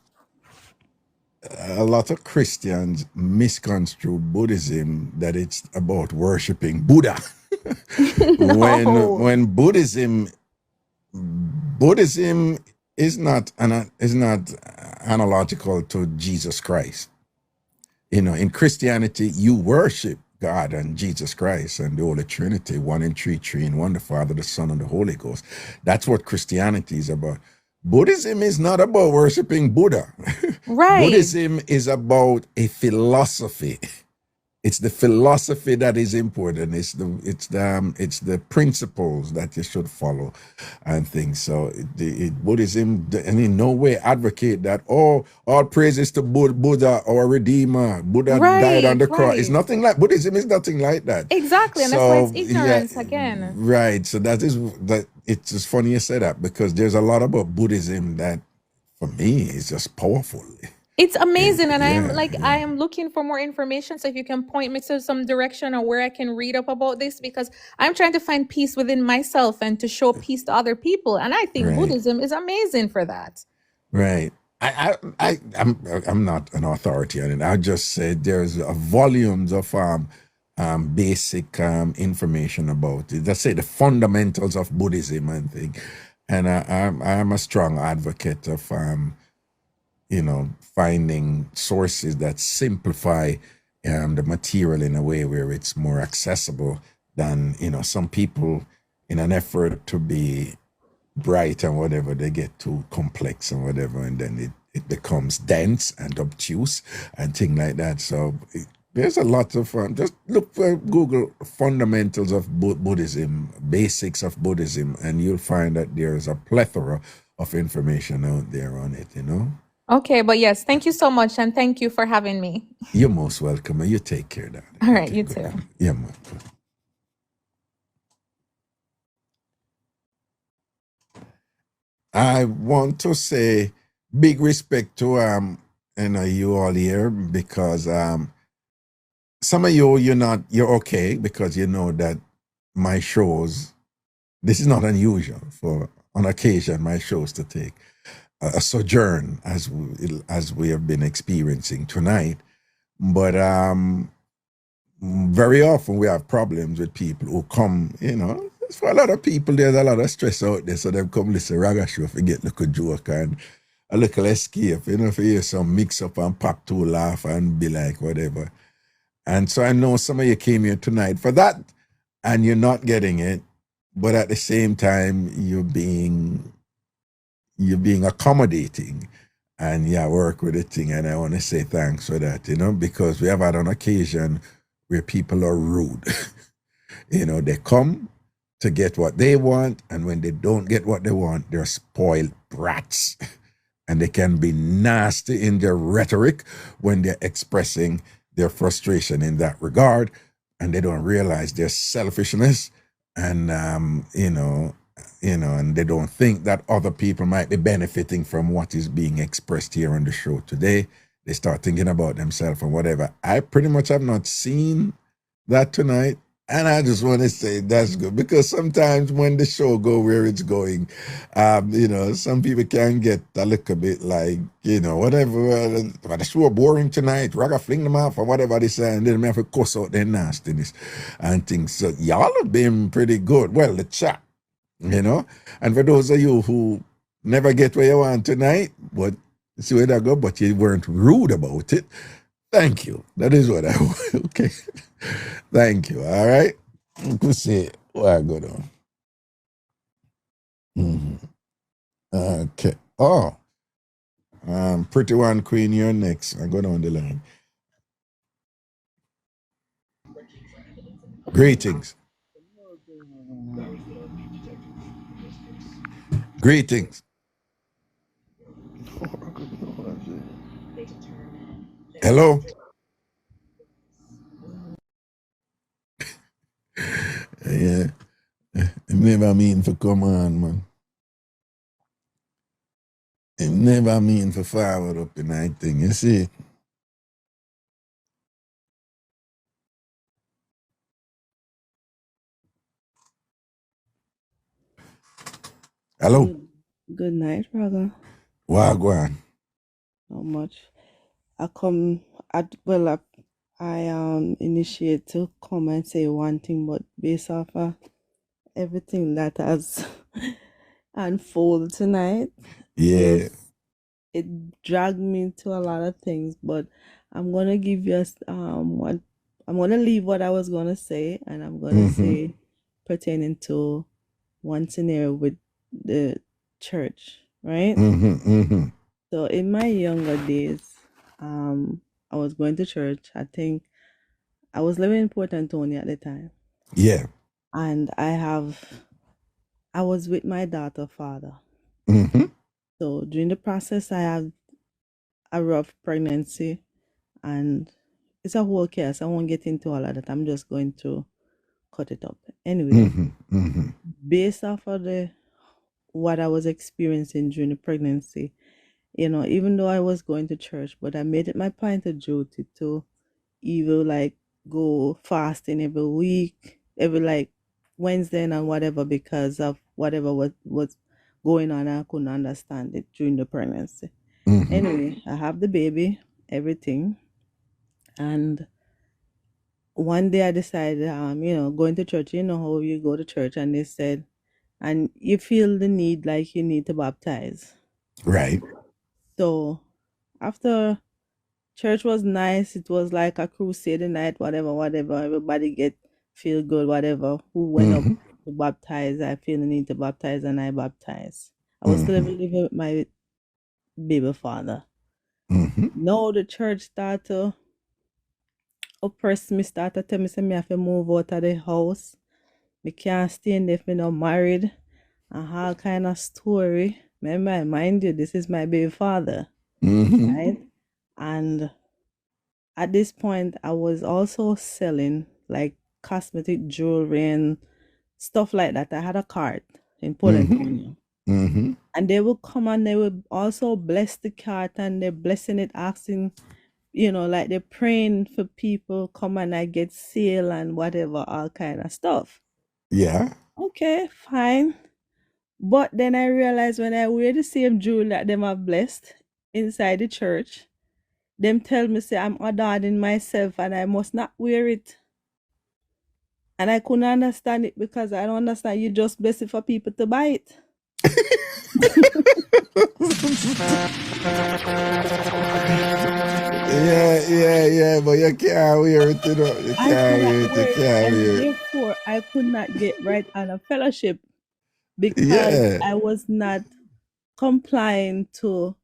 a lot of Christians misconstrue Buddhism that it's about worshiping Buddha. No. when Buddhism is not analogical to Jesus Christ. In Christianity, you worship God and Jesus Christ and the Holy Trinity, 1 in 3, 3 in 1, the Father, the Son, and the Holy Ghost. That's what Christianity is about. Buddhism is not about worshiping Buddha. Right. Buddhism is about a philosophy. it's the philosophy that is important. It's the principles that you should follow and things. So Buddhism, and in no way advocate that all praises to Buddha or Redeemer. Buddha died on Right, the cross. It's right. nothing like Buddhism is nothing like that. Exactly, and that's why it's So yeah, ignorance again. right. So that it's just funny you say that, because there's a lot about Buddhism that for me is just powerful. It's amazing, and Yeah, I am looking for more information. So if you can point me to some direction or where I can read up about this, because I'm trying to find peace within myself and to show peace to other people. And I think right. Buddhism is amazing for that. Right. I'm not an authority on it. I just said there's volumes of basic information about it. Let's say the fundamentals of Buddhism and thing. And I'm a strong advocate of finding sources that simplify the material in a way where it's more accessible than some people, in an effort to be bright and whatever, they get too complex and whatever, and then it becomes dense and obtuse and thing like that. So there's a lot of just look for Google fundamentals of Buddhism, basics of Buddhism, and you'll find that there's a plethora of information out there on it. Okay, but yes, thank you so much, and thank you for having me. You're most welcome, and you take care, darling. All right, you too. Yeah, man. I want to say big respect to you all here, because some of you're okay, because you know that my shows, this is not unusual for on occasion my shows to take a sojourn as we have been experiencing tonight. But very often we have problems with people who come, for a lot of people there's a lot of stress out there, so they come listen Raga show to get a little joke and a little escape, for hear some mix up and pop to laugh and be like whatever. And so I know some of you came here tonight for that, and you're not getting it, but at the same time you're being accommodating, and work with the thing. And I want to say thanks for that, because we have had an occasion where people are rude. They come to get what they want, and when they don't get what they want, they're spoiled brats. And they can be nasty in their rhetoric when they're expressing their frustration in that regard, and they don't realize their selfishness, and and they don't think that other people might be benefiting from what is being expressed here on the show today. They start thinking about themselves and whatever. I pretty much have not seen that tonight, and I just want to say that's good, because sometimes when the show go where it's going, some people can get a little bit like, whatever, but the show boring tonight, Raga fling them off or whatever they say, and then they have to cuss out their nastiness and things. So y'all have been pretty good. Well, the chat, and for those of you who never get where you want tonight, but see where that go, but you weren't rude about it, thank you. That is what I want. Okay. Thank you. All right. Let's see what I go on. Okay. Oh, Pretty One Queen, you're next. I go down the line. Greetings. Greetings. Hello. Yeah. I never mean to come on, man. I never mean to forward up the night thing, you see. Hello. Good night, brother. Wagwan. Not much. I initiate to come and say one thing, but based off of everything that has unfolded tonight, Yeah. it dragged me to a lot of things. But I'm gonna give you what I'm gonna leave what I was gonna say, and I'm gonna say pertaining to one scenario with the church, right? So in my younger days, I was going to church. I think I was living in Port Antonio at the time, Yeah. and I was with my daughter's father. Mm-hmm. So during the process, I had a rough pregnancy, and it's a whole case. I won't get into all of that. I'm just going to cut it up. Anyway, Mm-hmm. Mm-hmm. based off of what I was experiencing during the pregnancy, even though I was going to church, but I made it my point of duty to either like go fasting every week, every like Wednesday and whatever, because of whatever was going on. I couldn't understand it during the pregnancy. Mm-hmm. Anyway, I have the baby, everything, and one day I decided, going to church. You know how you go to church, and they said, and you feel the need, like you need to baptize. Right. So after church was nice, it was like a crusade night, whatever. Everybody feel good, whatever. Who went up to baptize? I feel the need to baptize, and I baptized. I was still living with my baby father. Mm-hmm. Now the church started to oppress me, started to tell me, say me have to move out of the house. Me can't stay in there if me not married. And all kind of story. Remember, mind you, this is my baby father. Mm-hmm. Right? And at this point, I was also selling like cosmetic jewelry and stuff like that. I had a cart in Port Antonio. Mm-hmm. And they would come and they would also bless the cart, and they're blessing it, asking, like they're praying for people, come and I get sale and whatever, all kind of stuff. Yeah. Okay, fine. But then I realized when I wear the same jewelry that them have blessed inside the church, them tell me, say, I'm adorning myself and I must not wear it. And I couldn't understand it, because I don't understand. You just bless it for people to buy it. Yeah, but you can't wear it, You can't wear it, you can't and wear it. therefore I could not get right on a fellowship, because Yeah. I was not complying to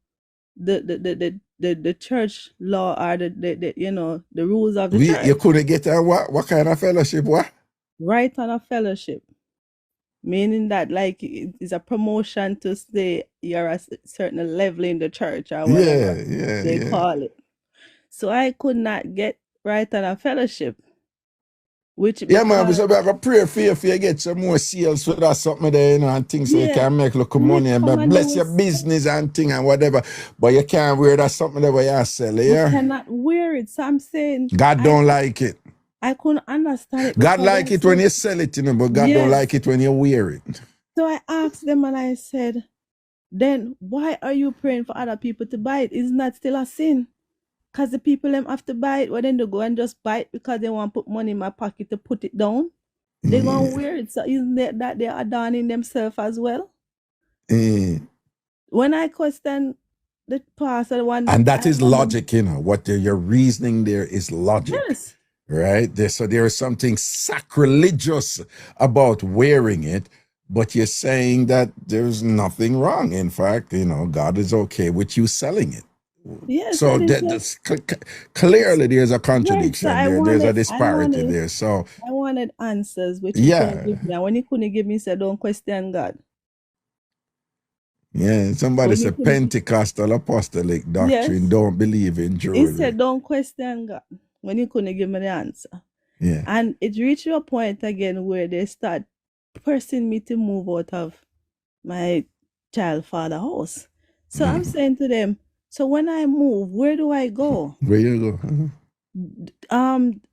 the church law, or the rules of the church. You couldn't get a what kind of fellowship? What? Right on a fellowship, meaning that like it's a promotion to say you're a certain level in the church or whatever they call it. So I could not get right on a fellowship. Which Man, so we have a prayer for you get some more sales for that something there, and things so you can make look money and bless your business and thing and whatever. But you can't wear that something that way you sell, yeah? You cannot wear it. So I'm saying God don't like it. I couldn't understand it. God like it when you sell it, but God don't like it when you wear it. So I asked them and I said, then why are you praying for other people to buy it? Isn't that still a sin? Because the people them have to buy it, well then they go and just buy it because they want to put money in my pocket to put it down. They're going to wear it. So isn't that they're adorning themselves as well? When I question the pastor one, and that is logic, what your reasoning there is logic. Yes. Right? So there is something sacrilegious about wearing it, but you're saying that there's nothing wrong. In fact, God is okay with you selling it. Yes. So that's clearly there's a contradiction there. There's a disparity there. So I wanted answers, which he couldn't give me. And when he couldn't give me, he said, don't question God. Yeah, somebody said Pentecostal apostolic doctrine don't believe in jewelry. He said, don't question God, when he couldn't give me the answer. Yeah. And it reached a point again where they start pressing me to move out of my child father house. So I'm saying to them, so when I move, where do I go? Where you go?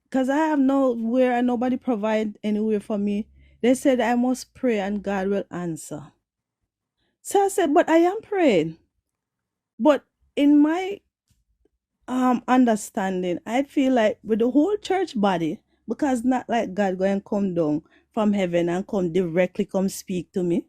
Because I have nowhere and nobody provide anywhere for me. They said I must pray and God will answer. So I said, but I am praying. But in my understanding, I feel like with the whole church body, because not like God going to come down from heaven and come speak to me.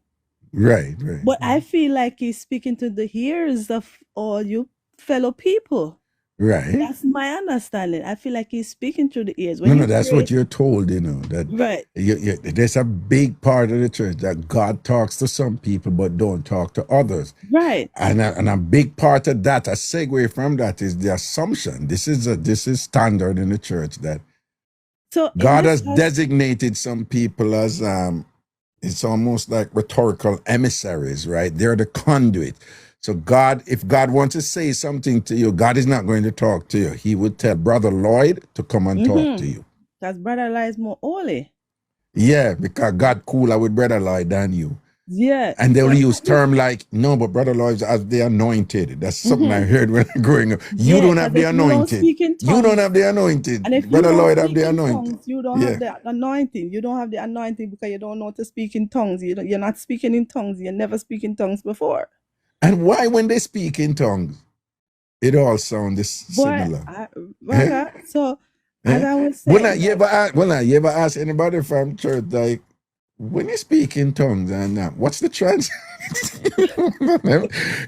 Right. But I feel like he's speaking to the ears of all you fellow people. Right. That's my understanding. I feel like he's speaking through the ears. No, that's what you're told, that right. There's a big part of the church that God talks to some people but don't talk to others. Right. And a big part of that, a segue from that, is the assumption. This is standard in the church that So in God this has designated some people as it's almost like rhetorical emissaries, right? They're the conduit. So God, if God wants to say something to you, God is not going to talk to you. He would tell Brother Lloyd to come and talk to you. Because Brother Lie is more holy. Yeah, because God cooler with Brother Lloyd than you. Yeah. And they'll So use term like, no, but Brother Lloyd's as the anointed. That's something I heard when growing up. You don't have the if you don't anointed. speak in You don't tongues, have the anointed. and if you Brother don't Lloyd have speak the in anointed. tongues, you don't have the anointing. You don't have the anointing because you don't know how to speak in tongues. You're not speaking in tongues. You never speak in tongues before. And why when they speak in tongues, it all sounds similar? So as I was saying, you ever ask anybody from church, like, when you speak in tongues and what's the trans?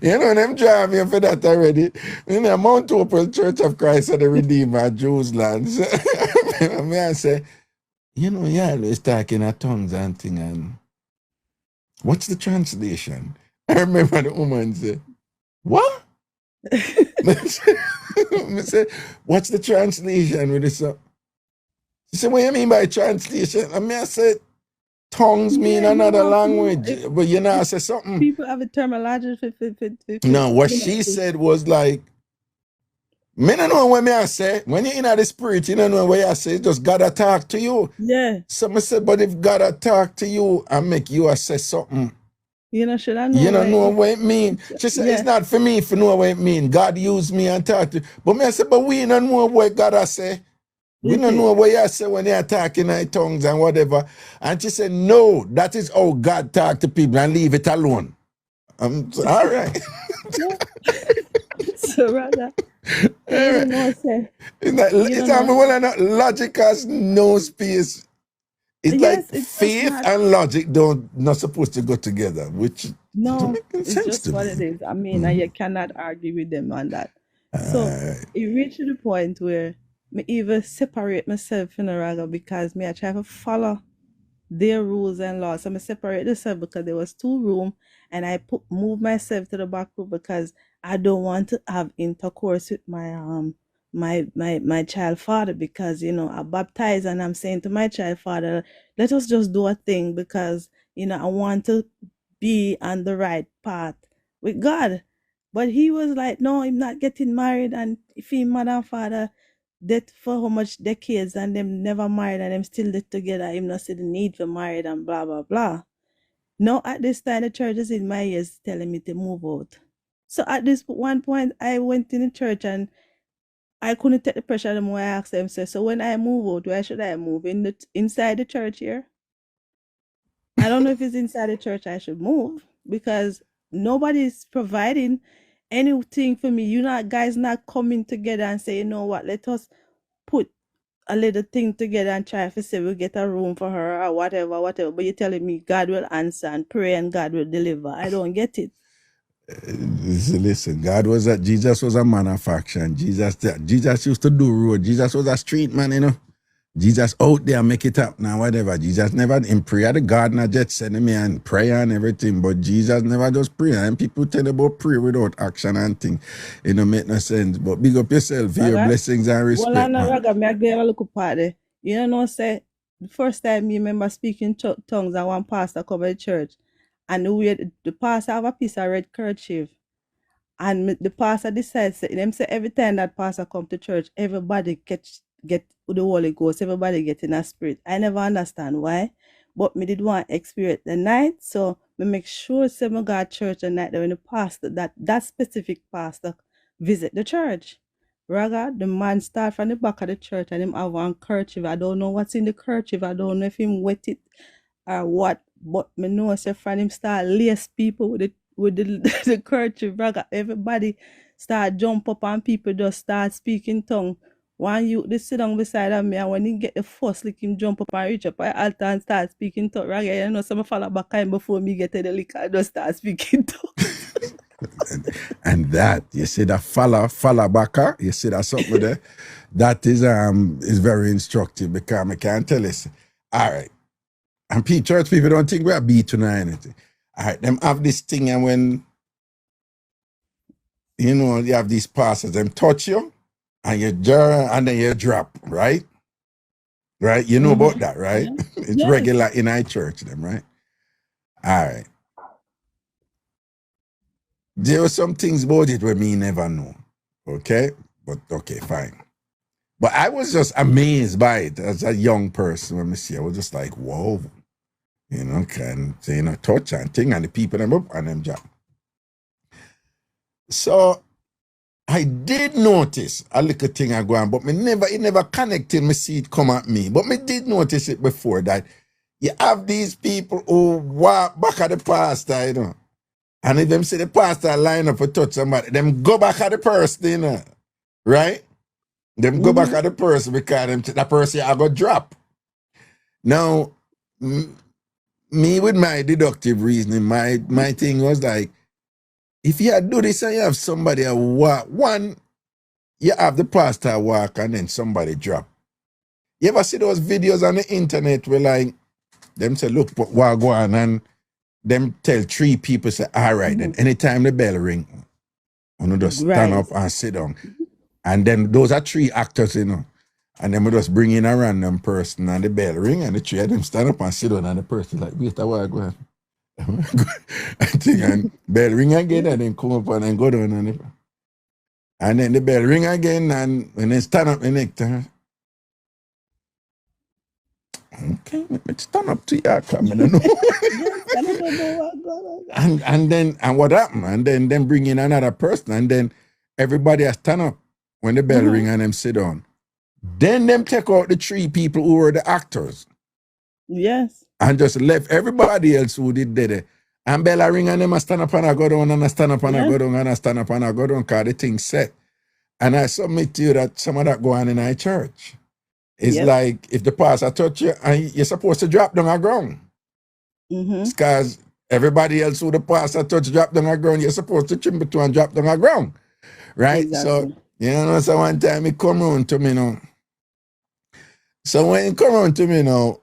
Them drive me for that already. In the Mount Opal Church of Christ of the Redeemer, Jews land. I say, you always talking in tongues and thing, and what's the translation? I remember the woman said, what? I said, what's the translation with this? She said, what do you mean by translation? I said, tongues mean another language. But I said something. People have a terminology. No, what she said was like, me don't know what I say. When you're in the spirit, you don't know what I say. Just God talk to you. Yeah. So I said, but if God talk to you and make you say something, should I know? You don't know what it mean. She said, it's not for me to know what it mean. God used me and talk to you. But me I said, but we don't know what God I say. We don't know what you say when you're talking in tongues and whatever. And she said, no, that is how God talk to people and leave it alone. All right. So rather, you know, say, logic has no space. It's faith and logic not supposed to go together, which no, it's just what it is. I mean, you cannot argue with them on that. So it reached to the point where me even separate myself in a raga because me I try to follow their rules and laws. So I separate myself because there was 2 rooms and I move myself to the back room because I don't want to have intercourse with my child father because I baptize and I'm saying to my child father, let us just do a thing because I want to be on the right path with God. But he was like, no, I'm not getting married, and if he mother and father dead for how much decades and them never married and them still live together, him not see the need for married and blah blah blah. Now at this time the church is in my ears telling me to move out. So at this one point I went in the church and I couldn't take the pressure anymore. I asked them, so when I move out, where should I move? Inside the church here? I don't know if it's inside the church I should move because nobody's providing anything for me. Guys not coming together and say, you know what, let us put a little thing together and try to say we'll get a room for her or whatever. But you're telling me God will answer and pray and God will deliver. I don't get it. Listen, Jesus was a man of action. Jesus used to do road. Jesus was a street man, Jesus out there make it up now, whatever. Jesus never in prayer. The gardener just send me and prayer and everything, but Jesus never just pray. And people tell about prayer without action and thing. It don't make no sense. But big up yourself for your blessings and respect. Well, I know, me give a look party. Say the first time me remember speaking tongues and one pastor come to church, and the pastor have a piece of red kerchief. And the pastor decides, them say every time that pastor come to church, everybody get the Holy Ghost, everybody get in a spirit. I never understand why, but me did want to experience the night, so me make sure say me go to church the night when the pastor, that specific pastor visit the church. Raga, the man start from the back of the church and him have one kerchief. I don't know what's in the kerchief. I don't know if him wet it or what, but me know say from him start lace people with the kerchief. Raga, everybody start jump up and people just start speaking tongue. One you they sit down beside of me, and when he get the first lick, him jump up and reach up at altar and start speaking tongue. Raga, some follow back time before me get to the lick and just start speaking tongue. And that, you see that falla baka, you see that something there? That is very instructive because I can't tell you. All right. And church people don't think we're beaten or anything. All right, them have this thing, and when you have these passes, them touch you and you jar and then you drop, right? right? You know about that, right? Yeah. It's Yes. regular in our church, them, right? All right. There were some things about it where me never know. Okay? But okay, fine. But I was just amazed by it as a young person when I see. I was just like, whoa. You know, can touch and thing and the people them up and them job. So I did notice a little thing I go on, but it never connected me see it come at me. But me did notice it before that you have these people who walk back at the pastor, you know. And if them see the pastor line up for touch somebody, them go back at the person, you know. Right? Them go back at the person because them that person I got drop. Now, me with my deductive reasoning, my thing was like, if you do this and you have somebody walk, one, you have the pastor walk and then somebody drop. You ever see those videos on the internet where like, them say, look, what go on, and them tell 3 people, say, all right, then anytime the bell ring, you just stand up and sit down. And then those are 3 actors, you know. And then we just bring in a random person and the bell ring and the 3 of them stand up and sit down and the person like, wait a while, go on. And bell ring again and then come up and then go down and then the bell ring again and when they stand up the next time. Okay, let me stand up to you, come in. And what happened? And then them bring in another person and then everybody has stand up when the bell ring and them sit down. Then them take out the 3 people who were the actors. Yes. And just left everybody else who did it. And bell ring and them a stand up and I go down and I stand up and I go down and I stand up and I go down because the thing set. And I submit to you that some of that go on in our church. It's like if the pastor touch you and you're supposed to drop down the ground. It's because everybody else who the pastor touch drop down the ground, you're supposed to trim between and drop down the ground. Right? Exactly. So, you know, so one time he come around to me now. So when he come around to me now,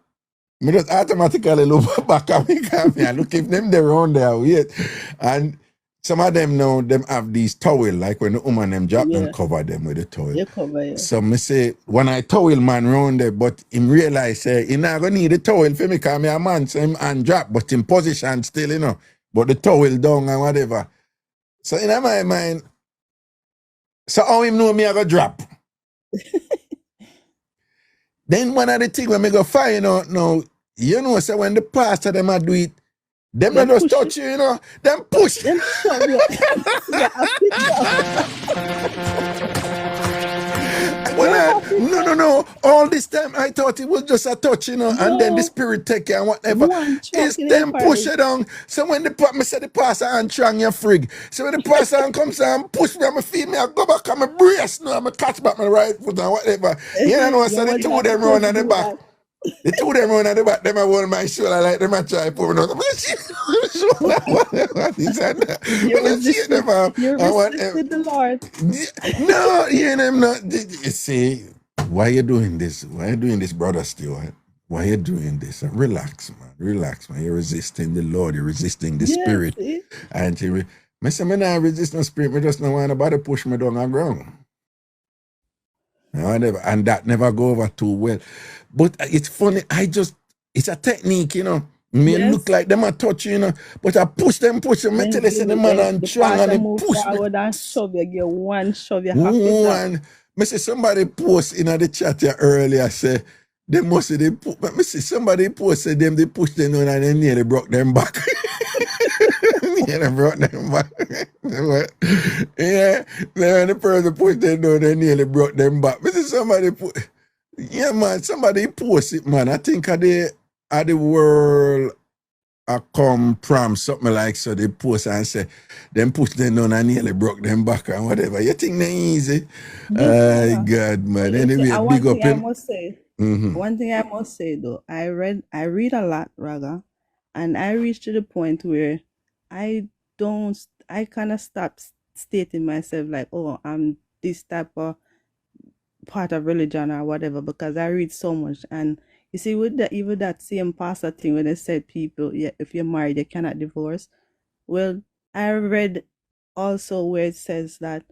I just automatically look back at me and look if them they're around there, wait. And some of them now, them have these towel, like when the woman them drop and cover them with the towel. You cover, So me say, when I towel man round there, but him realize, say, he not gonna need the towel for me, because me a man, so him and drop, but in position still, you know, but the towel down and whatever. So in my mind, so how him know me I go drop? Then one of the things when me go find out now, you know, so when the pastor them a do it, them not just touch you, you know, them push. Them shove you. No. All this time I thought it was just a touch, you know, and then the spirit take you and whatever. It's them push it down. So when me say the pastor and strong your frig. So when the pastor comes and push me on my feet, me I go back on my brace, no, I catch back my right foot and whatever. You know, so the 2 of them run on the back. The 2 of them run at the back, them I hold my shoulder like them I try put me on. You resisted the Lord. No, you know, not. You see, why you doing this? Why you doing this, brother Stewart? Why you doing this? Relax, man. Relax, man. You're resisting the Lord. You're resisting the Spirit. And I say, I'm not resisting the Spirit. I just don't want nobody push me down the ground. And that never go over too well. But it's funny, it's a technique, you know. Me look like them a touch, you know, but I push them, I tell you, say the man and strong and they push me. And shove you, get one shove you. One. Me see somebody post in the chat here earlier, say, they must say they put, but me see somebody post, say them, they push them down and they nearly broke them back. Nearly broke them back. Yeah, when the person pushed them down, they nearly broke them back. Me see somebody put, yeah, man, somebody post it, man. I think at the world I come from something like so they post and say them push them down and nearly broke them back and whatever. You think they easy? God, man. Anyway, big up him. One thing I must say though, I read a lot, Raga, and I reached to the point where I kind of stopped stating myself like, oh, I'm this type of part of religion or whatever, because I read so much. And you see, with even that same pastor thing when they said people, if you're married, you cannot divorce. Well, I read also where it says that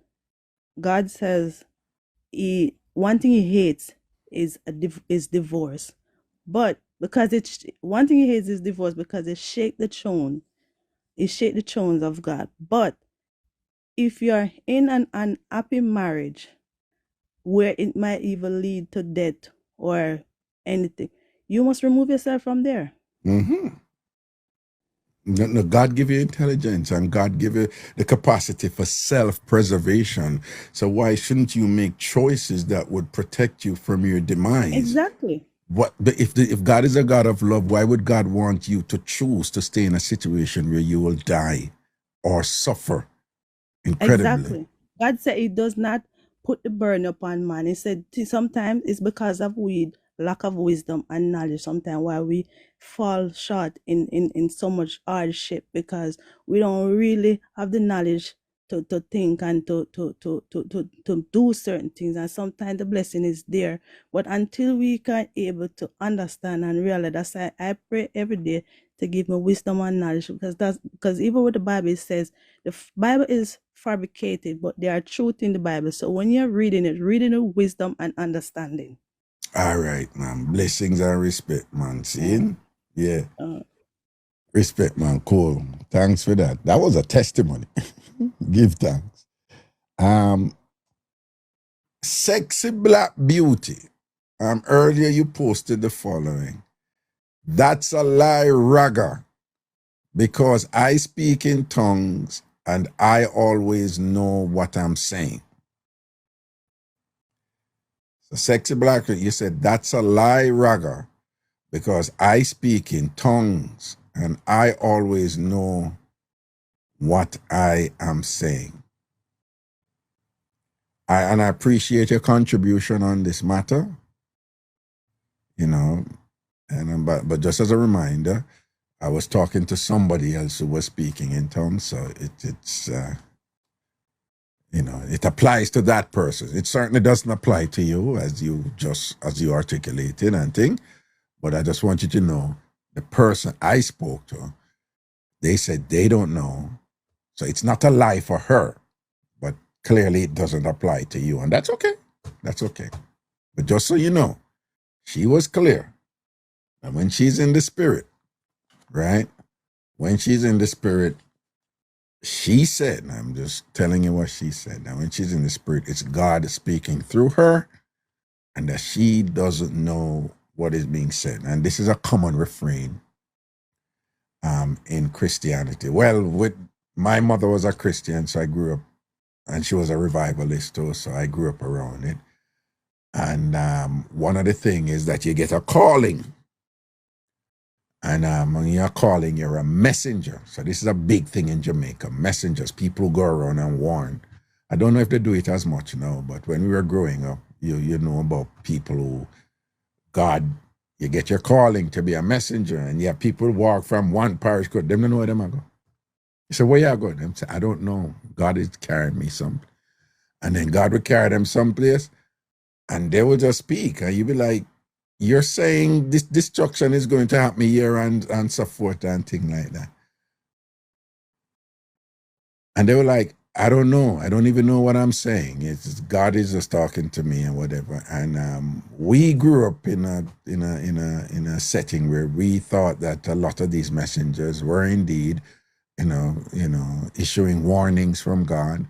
God says one thing he hates is is divorce. But because it's one thing he hates is divorce because it shake the throne. It shake the thrones of God. But if you're in an unhappy marriage where it might even lead to death or anything, you must remove yourself from there. Mm-hmm. No, God give you intelligence and God give you the capacity for self-preservation. So why shouldn't you make choices that would protect you from your demise? Exactly. If God is a God of love, why would God want you to choose to stay in a situation where you will die or suffer incredibly? Exactly. God said He does not put the burden upon man. He said sometimes it's because of lack of wisdom and knowledge. Sometimes why we fall short in so much hardship because we don't really have the knowledge to think and to do certain things. And sometimes the blessing is there. But until we can able to understand and realize, that's why I pray every day to give me wisdom and knowledge, because even what the Bible says, the Bible is fabricated, but there are truth in the Bible. So when you're reading it with wisdom and understanding. All right, man. Blessings and respect, man. See? Yeah. Respect, man. Cool. Thanks for that. That was a testimony. Give thanks. Sexy Black Beauty. Earlier you posted the following. That's a lie, Raga, because I speak in tongues and I always know what I'm saying. So Sexy Black, you said, that's a lie, Raga, because I speak in tongues and I always know what I am saying. I appreciate your contribution on this matter, you know, and but just as a reminder, I was talking to somebody else who was speaking in tongues, so it's you know, it applies to that person. It certainly doesn't apply to you as you articulated and thing, but I just want you to know the person I spoke to, they said they don't know, so it's not a lie for her, but clearly it doesn't apply to you, and that's okay. That's okay. But just so you know, she was clear. And when she's in the spirit, right? When she's in the spirit, she said, and I'm just telling you what she said. Now, when she's in the spirit, it's God speaking through her, and that she doesn't know what is being said. And this is a common refrain in Christianity. Well, my mother was a Christian, so I grew up, and she was a revivalist too, so I grew up around it. And one of the things is that you get a calling. And when you're calling, you're a messenger. So this is a big thing in Jamaica. Messengers, people who go around and warn. I don't know if they do it as much now, but when we were growing up, you know about people who, God, you get your calling to be a messenger, and you have people walk from one parish, them don't know where them I go. You say, where you go? Them say, I don't know. God is carrying me some. And then God will carry them someplace, and they will just speak, and you'll be like, you're saying this destruction is going to happen here and so forth and things like that. And they were like, I don't know. I don't even know what I'm saying. It's God is just talking to me and whatever. And we grew up in a setting where we thought that a lot of these messengers were indeed, issuing warnings from God.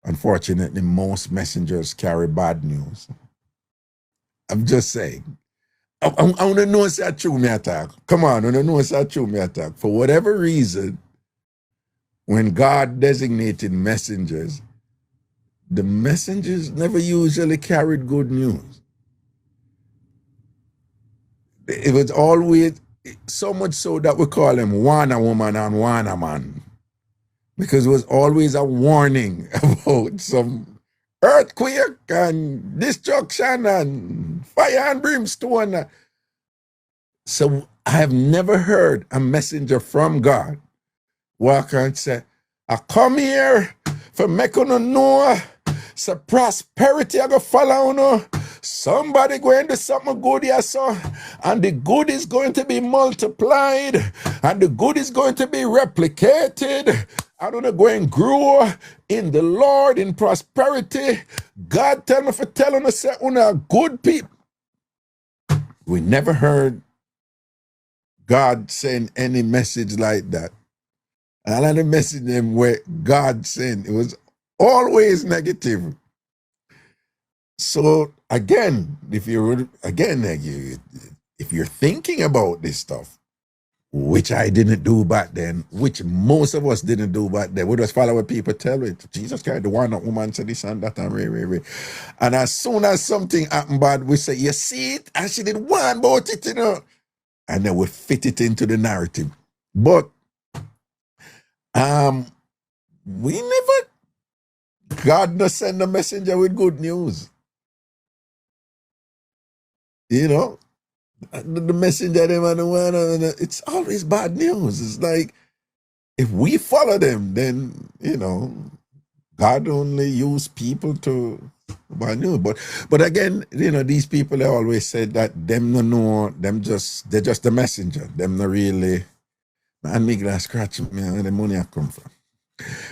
Unfortunately, most messengers carry bad news. I'm just saying. I want to know it's a true me attack. Come on, I want to know it's a true me attack. For whatever reason, when God designated messengers, the messengers never usually carried good news. It was always so much so that we call them Wana woman and Wana man. Because it was always a warning about some earthquake and destruction and fire and brimstone. So I have never heard a messenger from God walk and say, I come here for make you know so prosperity I go follow you. Somebody going to do something good here, so, and the good is going to be multiplied, and the good is going to be replicated. I don't know, go and grow in the Lord in prosperity. God tell me for telling us that we're good people. We never heard God send any message like that. All of the message them where God sent, it was always negative. So again, if you're thinking about this stuff, which I didn't do back then, which most of us didn't do back then, we just follow what people tell it. Jesus Christ, the one woman said this and that and re. And as soon as something happened bad, we say, you see it? And she did one about it, you know. And then we fit it into the narrative. But we never, God no send a messenger with good news. You know, the messenger them and the one, it's always bad news. It's like, if we follow them, then, you know, God only use people to bad news. But again, you know, these people, they always said that them no know, they're just the messenger. Them not really, and me gonna scratch me where the money I come from.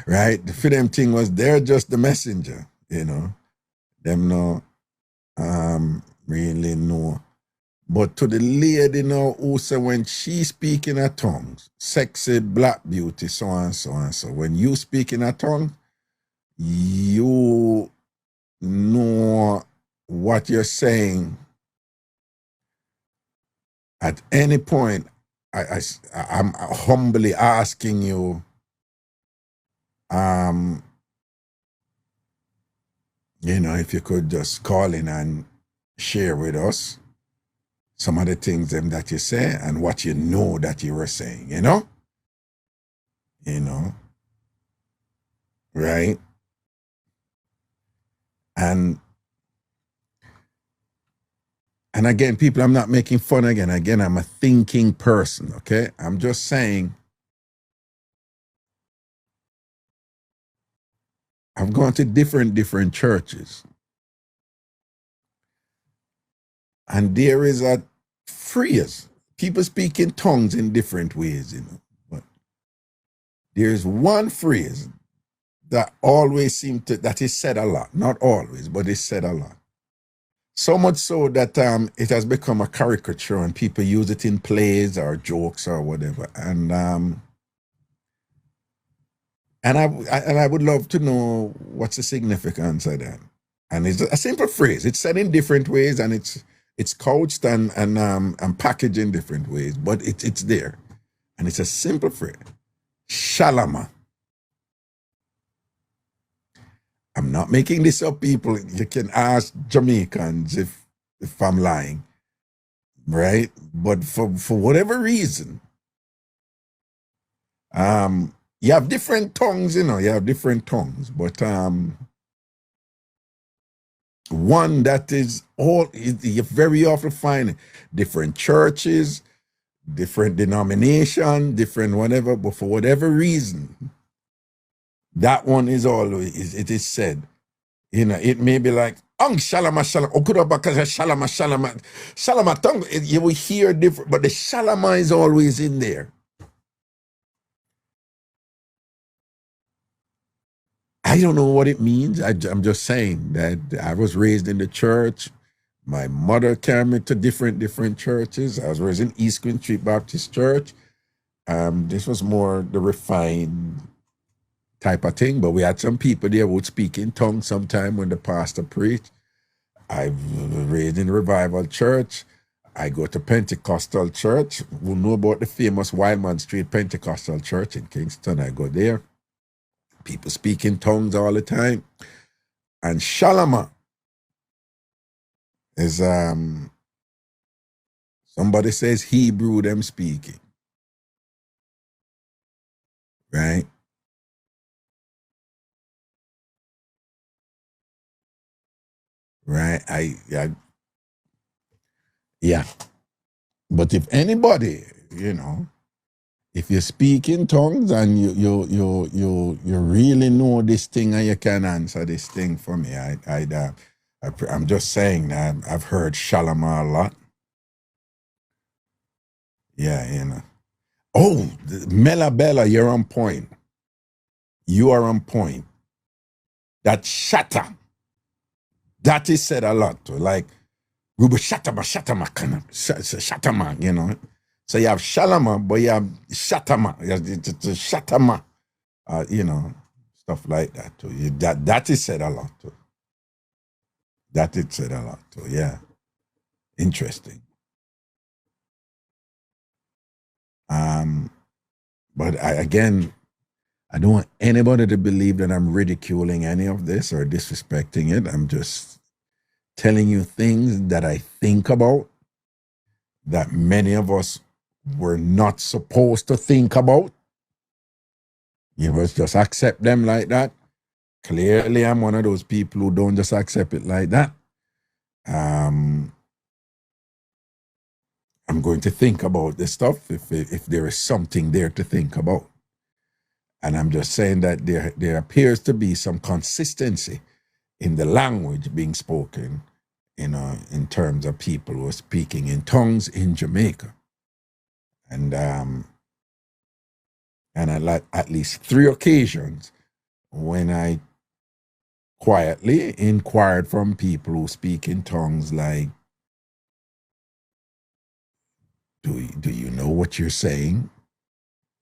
Right? For them thing was they're just the messenger, you know. Them no really know. But to the lady now who say when she speak in her tongues, sexy black beauty, so and so and so. When you speak in her tongue, you know what you're saying. At any point, I'm humbly asking you, you know, if you could just call in and share with us some of the things that you say and what you know that you were saying, you know? You know? Right? And again, people, I'm not making fun again. Again, I'm a thinking person, okay? I'm just saying, I've gone to different churches. And there is a phrase. People speak in tongues in different ways, you know. But there's one phrase that always seems to, that is said a lot. Not always, but it's said a lot. So much so that it has become a caricature and people use it in plays or jokes or whatever. And I would love to know what's the significance of that. And it's a simple phrase. It's said in different ways and it's couched and packaged in different ways, but it's there. And it's a simple phrase. Shalama. I'm not making this up, people. You can ask Jamaicans if I'm lying, right? But for whatever reason, you have different tongues, you know. You have different tongues, but one that is you very often find different churches, different denomination, different whatever. But for whatever reason, that one is always it is said. You know, it may be like, shalama, shalama, okudabaka, shalama, shalama, shalama tongue. You will hear different, but the shalama is always in there. I don't know what it means. I'm just saying that I was raised in the church. My mother carried me to different churches. I was raised in East Queen Street Baptist Church. This was more the refined type of thing, but we had some people there who would speak in tongues sometime when the pastor preached. I was raised in Revival Church. I go to Pentecostal Church. We know about the famous Wildman Street Pentecostal Church in Kingston. I go there. People speak in tongues all the time. And Shalama is, somebody says Hebrew, them speaking. Right? Right? Yeah. But if anybody, you know, if you speak in tongues and you really know this thing and you can answer this thing for me, I'm just saying that I've heard Shalama a lot. Yeah, you know. Oh, Mela Bella, you're on point. You are on point. That shatter, that is said a lot. Like Ruba Shatama, kind of, Shatama, you know. So you have Shalama, but you have Shatama. It's a Shatama, you know, stuff like that too. That is said a lot too. That is said a lot too, yeah. Interesting. But I don't want anybody to believe that I'm ridiculing any of this or disrespecting it. I'm just telling you things that I think about that many of us were not supposed to think about. You must just accept them like that. Clearly, I'm one of those people who don't just accept it like that. I'm going to think about this stuff if there is something there to think about. And I'm just saying that there appears to be some consistency in the language being spoken, you know, in terms of people who are speaking in tongues in Jamaica. And at least 3 occasions when I quietly inquired from people who speak in tongues, like, do you know what you're saying?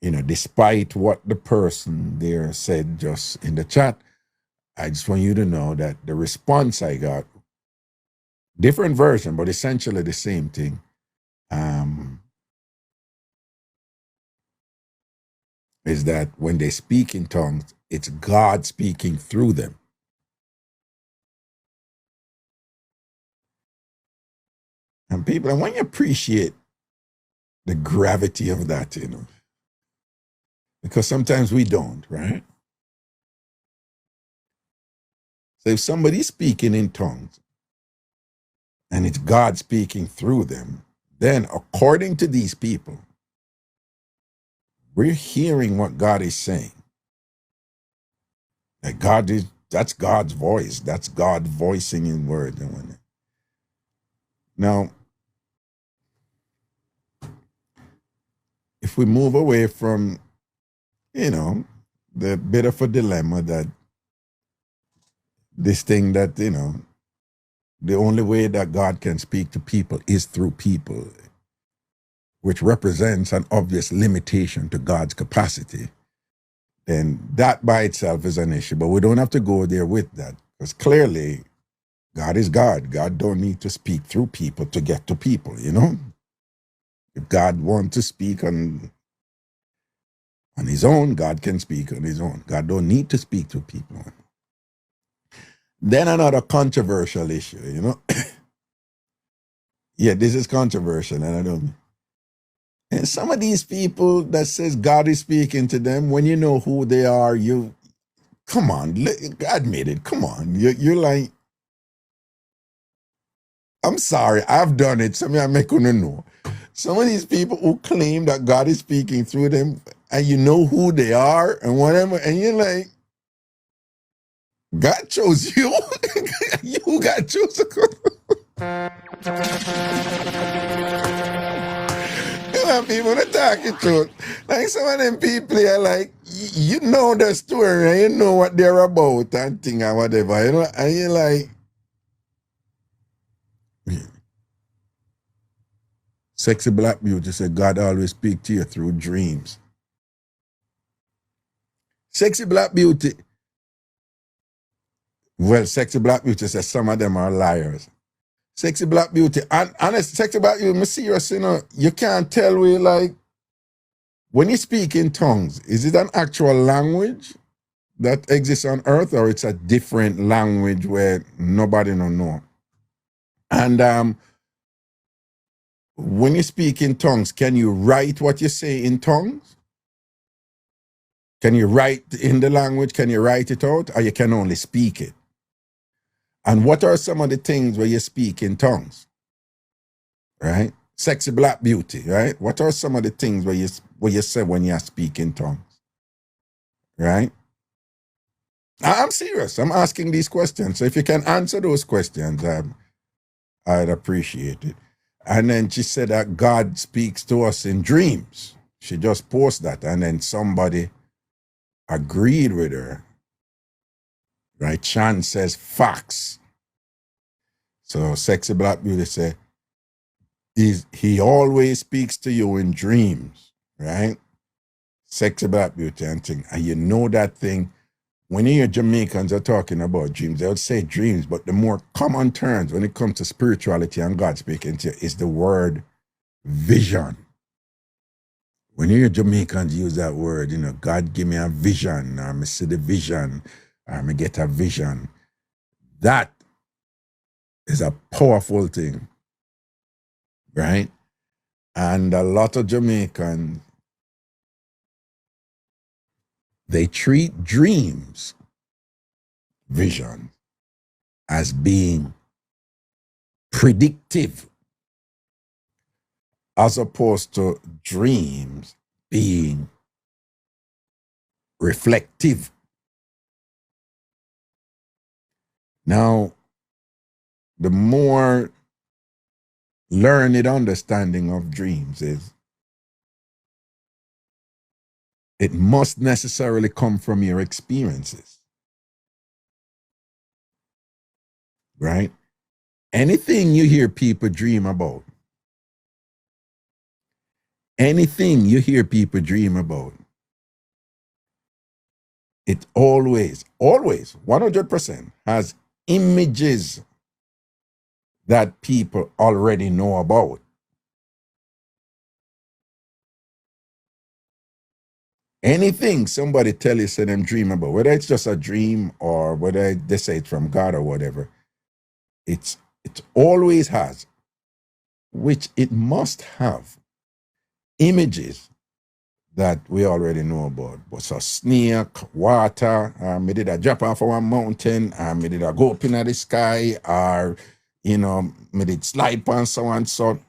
You know, despite what the person there said just in the chat, I just want you to know that the response I got, different version, but essentially the same thing. Is that when they speak in tongues, it's God speaking through them. And people, I want you to appreciate the gravity of that, you know, because sometimes we don't, right? So if somebody's speaking in tongues and it's God speaking through them, then according to these people, we're hearing what God is saying. That that's God's voice. That's God voicing in words. Now, if we move away from, you know, the bit of a dilemma that this thing that, you know, the only way that God can speak to people is through people, which represents an obvious limitation to God's capacity, then that by itself is an issue. But we don't have to go there with that, because clearly God is God. God don't need to speak through people to get to people, you know? If God wants to speak on his own, God can speak on his own. God don't need to speak to people. Then another controversial issue, you know? Yeah, this is controversial, and I don't. And some of these people that says God is speaking to them, when you know who they are, you, come on, admit it, come on. You're like, I'm sorry, I've done it, so I'm not gonna know. Some of these people who claim that God is speaking through them, and you know who they are, and whatever, and you're like, God chose you. You got chosen. You know, people are talking to. Like some of them people are like, you know the story and you know what they're about and thing or whatever, you know, and you're like, Sexy Black Beauty said God always speak to you through dreams. Sexy Black Beauty. Well, Sexy Black Beauty says some of them are liars. Sexy Black Beauty, and honest, Sexy Black Beauty, I'm serious, you know, you can't tell we like, when you speak in tongues, is it an actual language that exists on earth, or it's a different language where nobody don't know? And when you speak in tongues, can you write what you say in tongues? Can you write in the language? Can you write it out, or you can only speak it? And what are some of the things where you speak in tongues? Right? Sexy Black Beauty, right? What are some of the things where you say when you speak in tongues? Right? I'm serious. I'm asking these questions. So if you can answer those questions, I'd appreciate it. And then she said that God speaks to us in dreams. She just posted that, and then somebody agreed with her. Right? Chan says facts. So Sexy Black Beauty say, he always speaks to you in dreams, right? Sexy Black Beauty and thing. And you know that thing, when you hear Jamaicans are talking about dreams, they would say dreams, but the more common terms when it comes to spirituality and God speaking to you is the word vision. When you hear Jamaicans use that word, God give me a vision, or I see the vision, or I get a vision. That is a powerful thing, right? And a lot of Jamaicans, they treat dreams, vision, as being predictive, as opposed to dreams being reflective. Now, the more learned understanding of dreams is it must necessarily come from your experiences, right? Anything you hear people dream about, anything you hear people dream about, it always, 100% has images that people already know about. Anything somebody tell you, say them dream about, whether it's just a dream or whether they say it's from God or whatever, it always has, which it must have, images that we already know about. But so snake, water, me did a drop off of one mountain, me did a go up in the sky, or me did slide on so and so.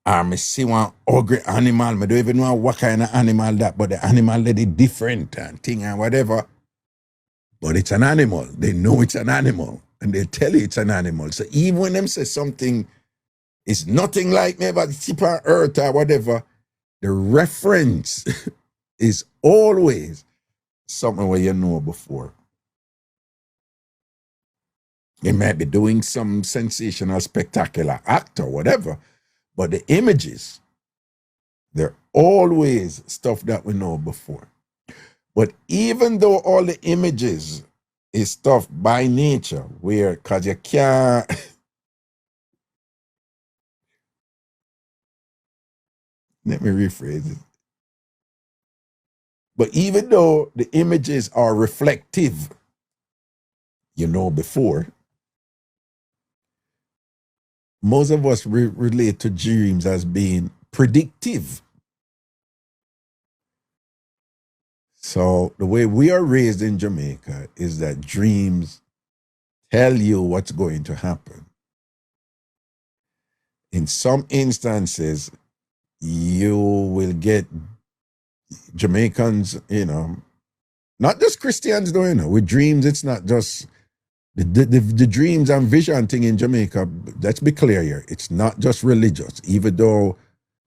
Me see one ugly animal, me don't even know what kind of animal that, but the animal that is different and thing and whatever. But it's an animal. They know it's an animal. And they tell you it's an animal. So even when them say something is nothing like me, but it's tip on earth or whatever, the reference is always something where you know before. They might be doing some sensational, spectacular act or whatever, but the images, they're always stuff that we know before. But even though all the images is stuff by nature, where, because you can't, let me rephrase it. But even though the images are reflective, before, most of us relate to dreams as being predictive. So the way we are raised in Jamaica is that dreams tell you what's going to happen. In some instances, you will get Jamaicans, not just Christians though, with dreams, it's not just the dreams and vision thing in Jamaica. Let's be clear here. It's not just religious, even though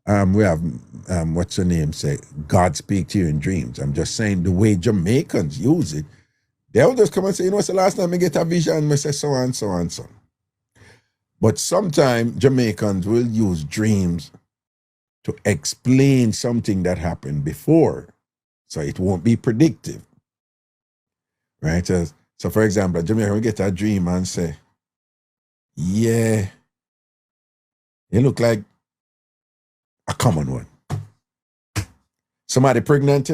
we have, what's the name, say, God speak to you in dreams. I'm just saying the way Jamaicans use it, they'll just come and say, it's the last time I get a vision, I say so and so and so. But sometimes Jamaicans will use dreams to explain something that happened before, so it won't be predictive, right? So for example, Jamaican will get a dream and say, yeah, you look like a common one. Somebody pregnant,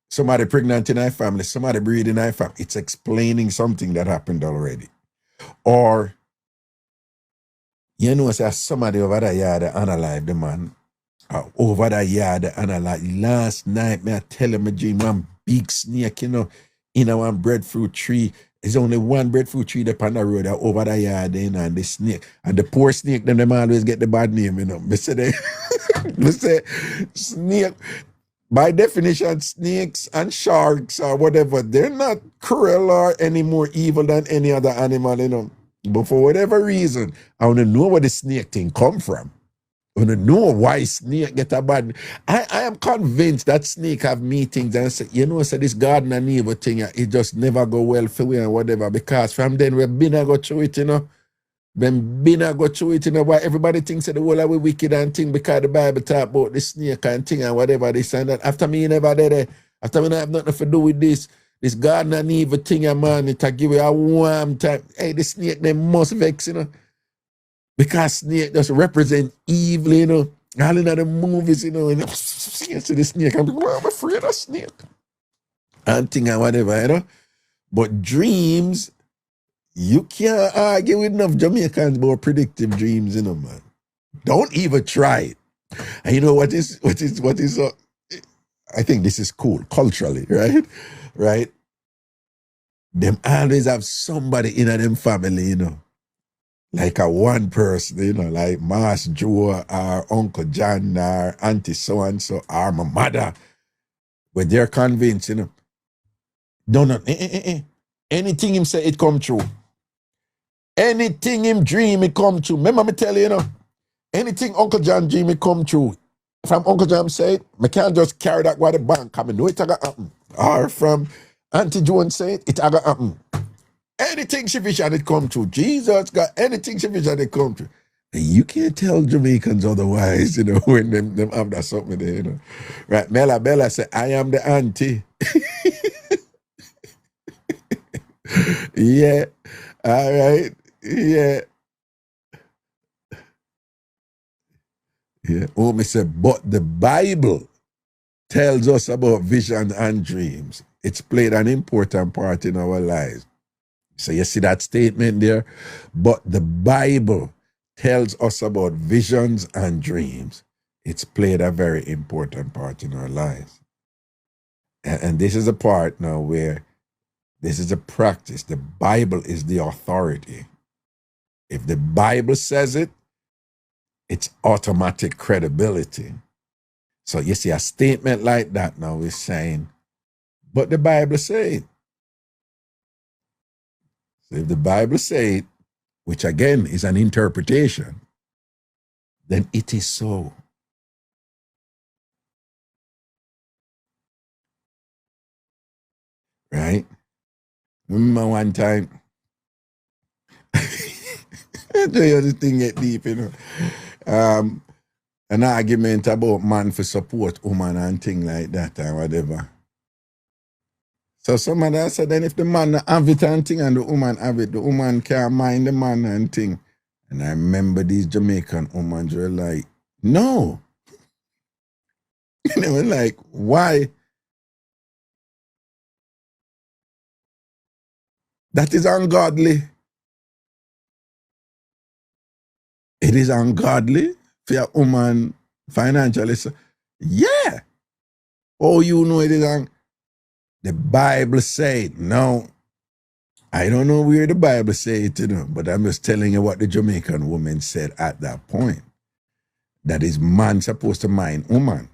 somebody pregnant in our family, somebody breeding in our family. It's explaining something that happened already. Or, say somebody over the yard unalive the man. Over the yard unalive. Last night, I tell him a dream, one big snake, in one breadfruit tree. There's only one breadfruit tree up on the road over the yard, and the snake. And the poor snake, them always get the bad name, Me say, me say, snake. By definition, snakes and sharks or whatever, they're not cruel or any more evil than any other animal, But for whatever reason, I want to know where the snake thing come from. I want to know why snake get a bad. I am convinced that snake have meetings and say, so this garden and evil thing, it just never go well for we and whatever, because from then we've been and go through it, When Bina go through it, you know why everybody thinks that the whole of we wicked and thing because the Bible talk about the snake and thing and whatever this and that. After me, you never did it. After me, I have nothing to do with this. This garden and evil thing, man, it a give you a warm time. Hey, the snake, they must vex, you know. Because snake just represent evil, you know. All in the movies, you know, and you see the snake, and people, I'm afraid of snake. And thing and whatever, you know. But dreams, you can't argue with enough Jamaicans about predictive dreams, you know, man. Don't even try it. And you know what is I think this is cool culturally, right? Right? Them always have somebody in them family, you know. Like a one person, you know, like Mas Joe or Uncle John or Auntie so-and-so or my mother. But they're convinced, you know. No. Anything him say, it come true. Anything him dream, it come true. Remember me tell you know, anything Uncle John dream, it come true. From Uncle John say it, I can't just carry that by the bank. I know it a gonna happen. Or from Auntie Joan say it a gonna happen. Anything she vision, it come true. Jesus got anything she vision, it come true. And you can't tell Jamaicans otherwise, you know, when them have that something there, you know. Right, Bella say, I am the auntie. Yeah. All right. Yeah. Yeah. Oh, me say, but the Bible tells us about vision and dreams. It's played an important part in our lives. So you see that statement there? But the Bible tells us about visions and dreams. It's played a very important part in our lives. And this is a part now where this is a practice. The Bible is the authority. If the Bible says it, it's automatic credibility. So you see a statement like that now is saying, but the Bible say it. So if the Bible say it, which again is an interpretation, then it is so. Right? Remember one time, the thing get deep, you know. An argument about man for support woman and thing like that and whatever. So somebody said, then if the man have it and thing and the woman have it, the woman can't mind the man and thing. And I remember these Jamaican women were like, no. They were like, why? That is ungodly. It is ungodly for a woman financially. Yeah. Oh, you know it is the Bible said, no. I don't know where the Bible said it, you know, but I'm just telling you what the Jamaican woman said at that point. That is man supposed to mind woman.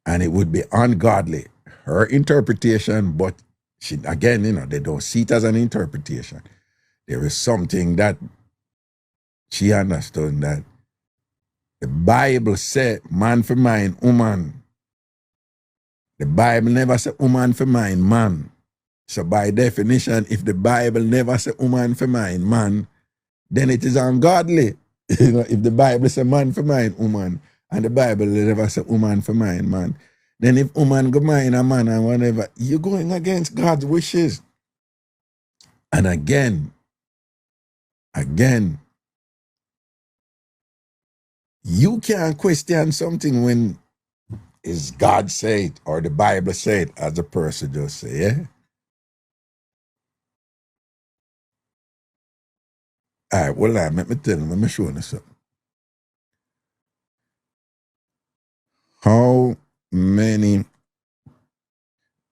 And it would be ungodly. Her interpretation, but she, again, you know, they don't see it as an interpretation. There is something that she understood that the Bible said man for mind woman. The Bible never said woman for mind man. So by definition, if the Bible never said woman for mind man, then it is ungodly. You know, if the Bible says man for mind woman, and the Bible never said woman for mind man, then if woman go mind a man and whatever, you're going against God's wishes. And again, you can't question something when is God said or the Bible said, as the person just say, yeah? All right, well, let me tell you, let me show you something. How many,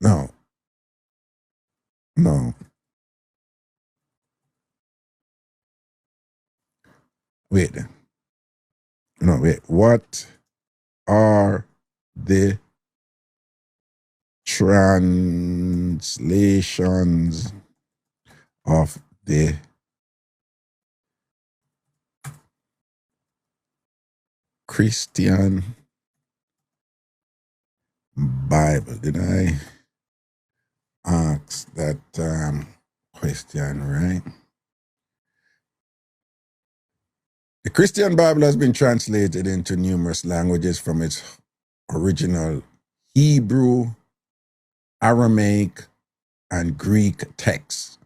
no. Wait. What are the translations of the Christian Bible? Did I ask that question right? The Christian Bible has been translated into numerous languages from its original Hebrew, Aramaic, and Greek texts,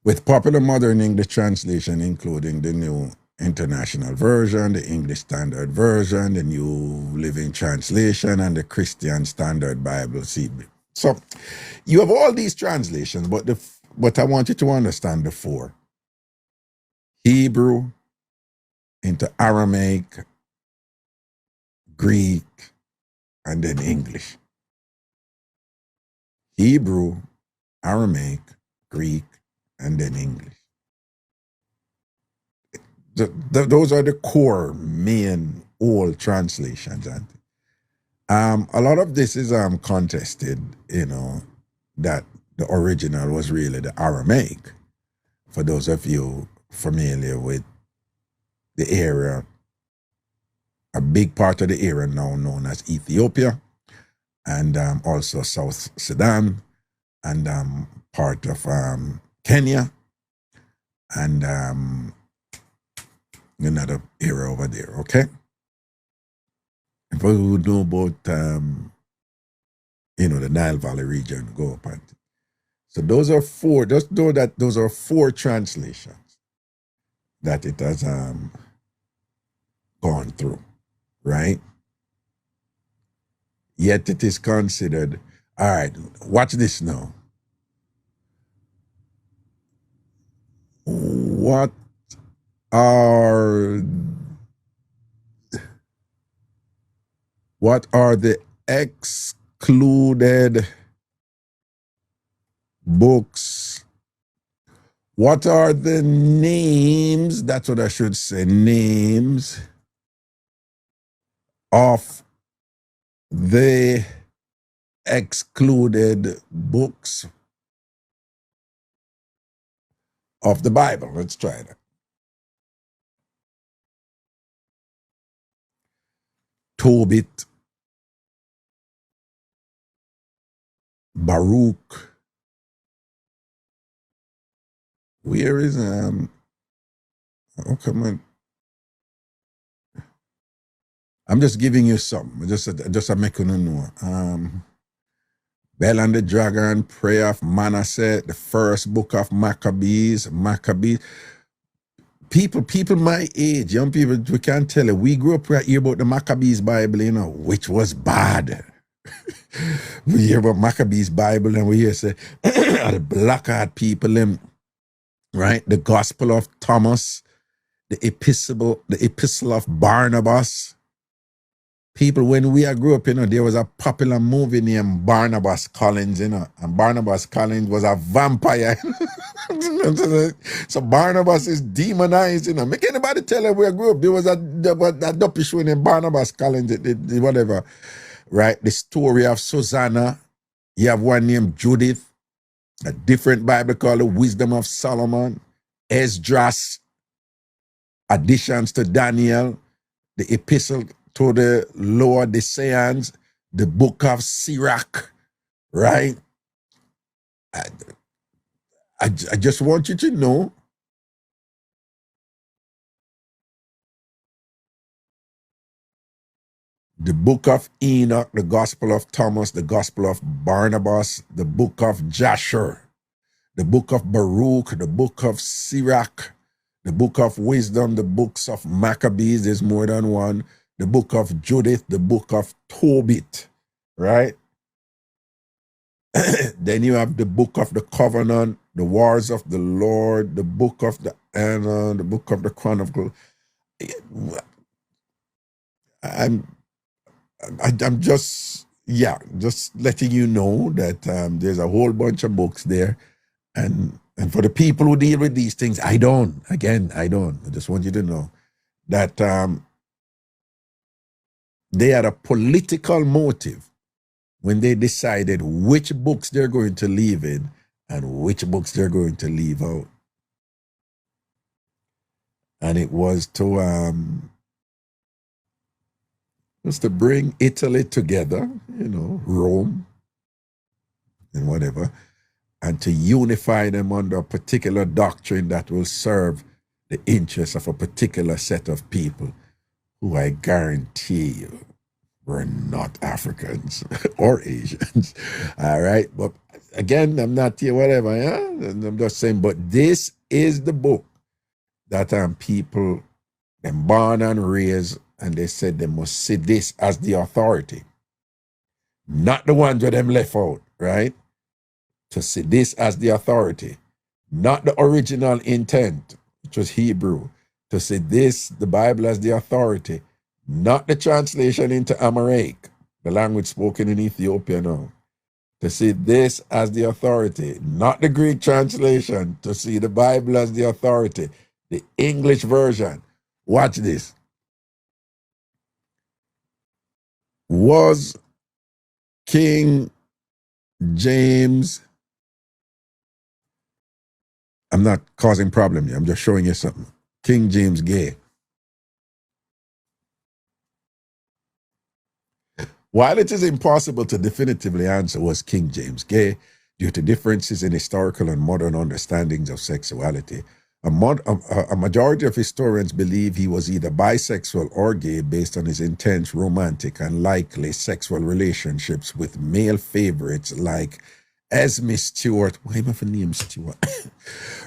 with popular modern English translation including the New International Version, the English Standard Version, the New Living Translation, and the Christian Standard Bible. So you have all these translations, but I want you to understand the four. Hebrew into Aramaic, Greek, and then English. Hebrew, Aramaic, Greek, and then English. Those are the core main old translations. And a lot of this is contested, that the original was really the Aramaic. For those of you familiar with the area, a big part of the area now known as Ethiopia, and also South Sudan, and part of Kenya, and another area over there, okay? And for who know about, the Nile Valley region, go up and. So those are four, just know that those are four translations that it has gone through, right? Yet it is considered, all right, watch this now. What are the excluded books? What are the names, that's what I should say, names of the excluded books of the Bible? Let's try that. Tobit, Baruch. Where is oh come on. I'm just giving you some. Just to make you know. Bell and the Dragon, Prayer of Manasseh, the first book of Maccabees. People my age, young people, we can't tell it. We grew up right here about the Maccabees Bible, which was bad. We hear about Maccabees Bible and we hear say the black-eyed people, right? The Gospel of Thomas, the Epistle of Barnabas. People, when we grew up, there was a popular movie named Barnabas Collins, and Barnabas Collins was a vampire. So Barnabas is demonized, Make anybody tell her we grew up. There was a dopey show named Barnabas Collins, whatever, right? The story of Susanna. You have one named Judith, a different Bible called the Wisdom of Solomon, Esdras, additions to Daniel, the Epistle to the Laodiceans, the book of Sirach, right? I just want you to know the book of Enoch, the Gospel of Thomas, the Gospel of Barnabas, the book of Jasher, the book of Baruch, the book of Sirach, the book of Wisdom, the books of Maccabees, there's more than one, the book of Judith, the book of Tobit, right? Then you have the book of the Covenant, the Wars of the Lord, the book of the Anna, the book of the Chronicle. I'm just letting you know that there's a whole bunch of books there, and for the people who deal with these things, I don't. I just want you to know that they had a political motive when they decided which books they're going to leave in and which books they're going to leave out. And it was to bring Italy together, Rome and whatever, and to unify them under a particular doctrine that will serve the interests of a particular set of people who I guarantee you were not Africans or Asians. All right. But again, I'm not here, whatever. Yeah? I'm just saying, but this is the book that people, them born and raised, and they said they must see this as the authority. Not the ones where them left out, right? To see this as the authority. Not the original intent, which was Hebrew. To see this, the Bible, as the authority. Not the translation into Amharic, the language spoken in Ethiopia now. To see this as the authority. Not the Greek translation, to see the Bible as the authority. The English version. Watch this. Was King James, I'm not causing problem here, I'm just showing you something. King James gay? While it is impossible to definitively answer was King James gay due to differences in historical and modern understandings of sexuality, a majority of historians believe he was either bisexual or gay based on his intense romantic and likely sexual relationships with male favorites like Esme Stewart, why am I for name Stewart?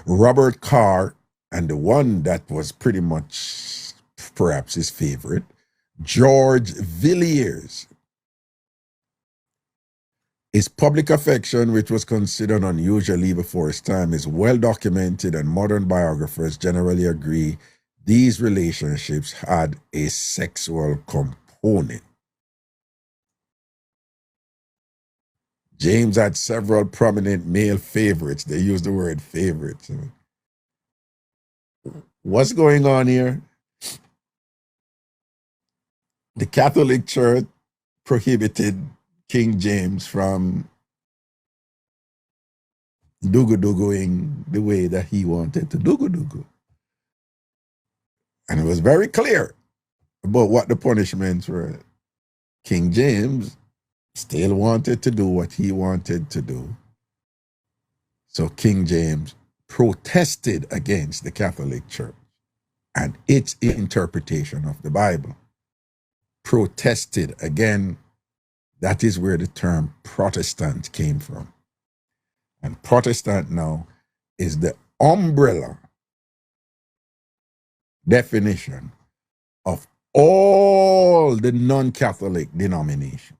Robert Carr, and the one that was pretty much perhaps his favorite, George Villiers. His public affection, which was considered unusual before his time, is well documented, and modern biographers generally agree these relationships had a sexual component. James had several prominent male favorites. They use the word favorites. What's going on here? The Catholic Church prohibited King James from dugu-duguing the way that he wanted to dugu-dugu. And it was very clear about what the punishments were. King James still wanted to do what he wanted to do. So King James protested against the Catholic Church and its interpretation of the Bible. Protested again. That is where the term Protestant came from. And Protestant now is the umbrella definition of all the non-Catholic denominations.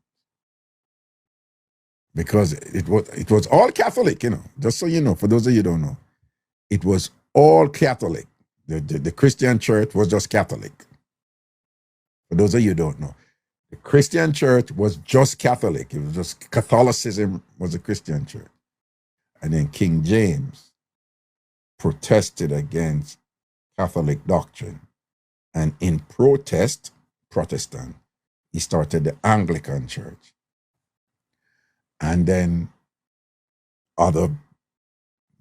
Because it was all Catholic, just so you know, for those of you who don't know. It was all Catholic. The Christian church was just Catholic. For those of you who don't know. The Christian church was just Catholic. It was just Catholicism was a Christian church. And then King James protested against Catholic doctrine. And in protest, Protestant, he started the Anglican church. And then other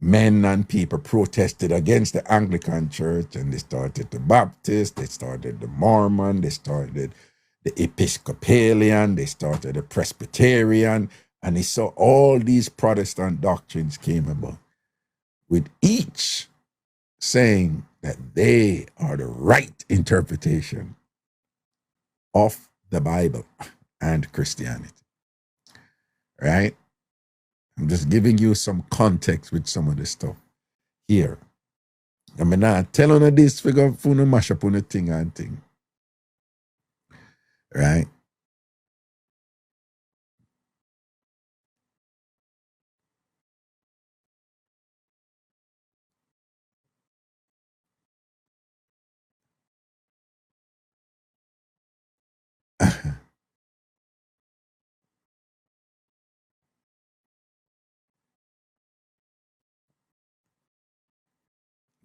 men and people protested against the Anglican church, and they started the Baptist, they started the Mormon, they started the Episcopalian, they started the Presbyterian, and they saw all these Protestant doctrines came about, with each saying that they are the right interpretation of the Bible and Christianity. Right? I'm just giving you some context with some of this stuff here. I mean, not telling you this figure for no mash up on the thing and thing. Right?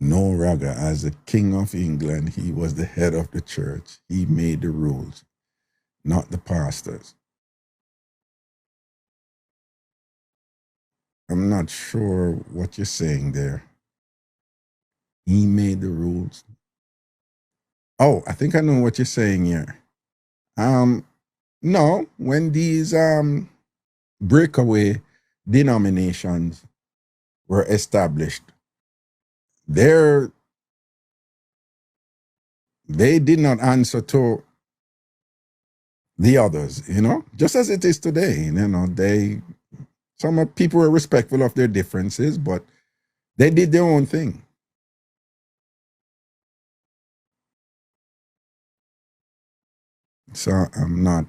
No, Raga, as the King of England, he was the head of the church. He made the rules, not the pastors. I'm not sure what you're saying there. He made the rules. Oh, I think I know what you're saying here. No, when these breakaway denominations were established, their they did not answer to the others, you know, just as it is today. You know, some people were respectful of their differences, but they did their own thing. So I'm not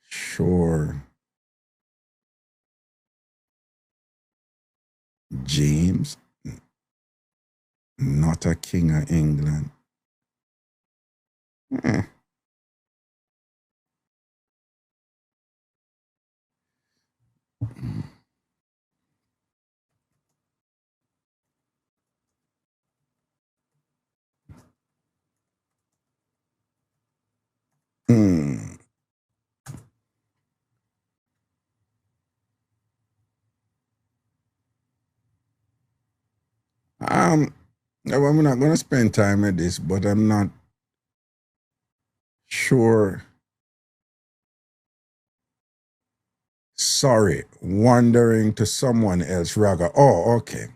sure James, not a king of England. Eh. Hmm. No, I'm not going to spend time with this, but I'm not sure. Sorry, wandering to someone else, Raga. Oh, okay.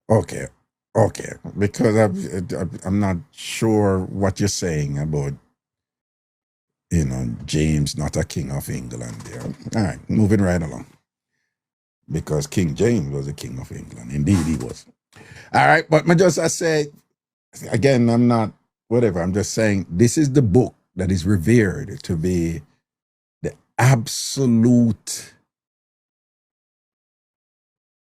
Okay. Okay. Because I'm not sure what you're saying about, you know, James, not a king of England there. All right, moving right along. Because King James was a king of England. Indeed, he was. All right, but I say, again, I'm not, whatever, I'm just saying this is the book that is revered to be the absolute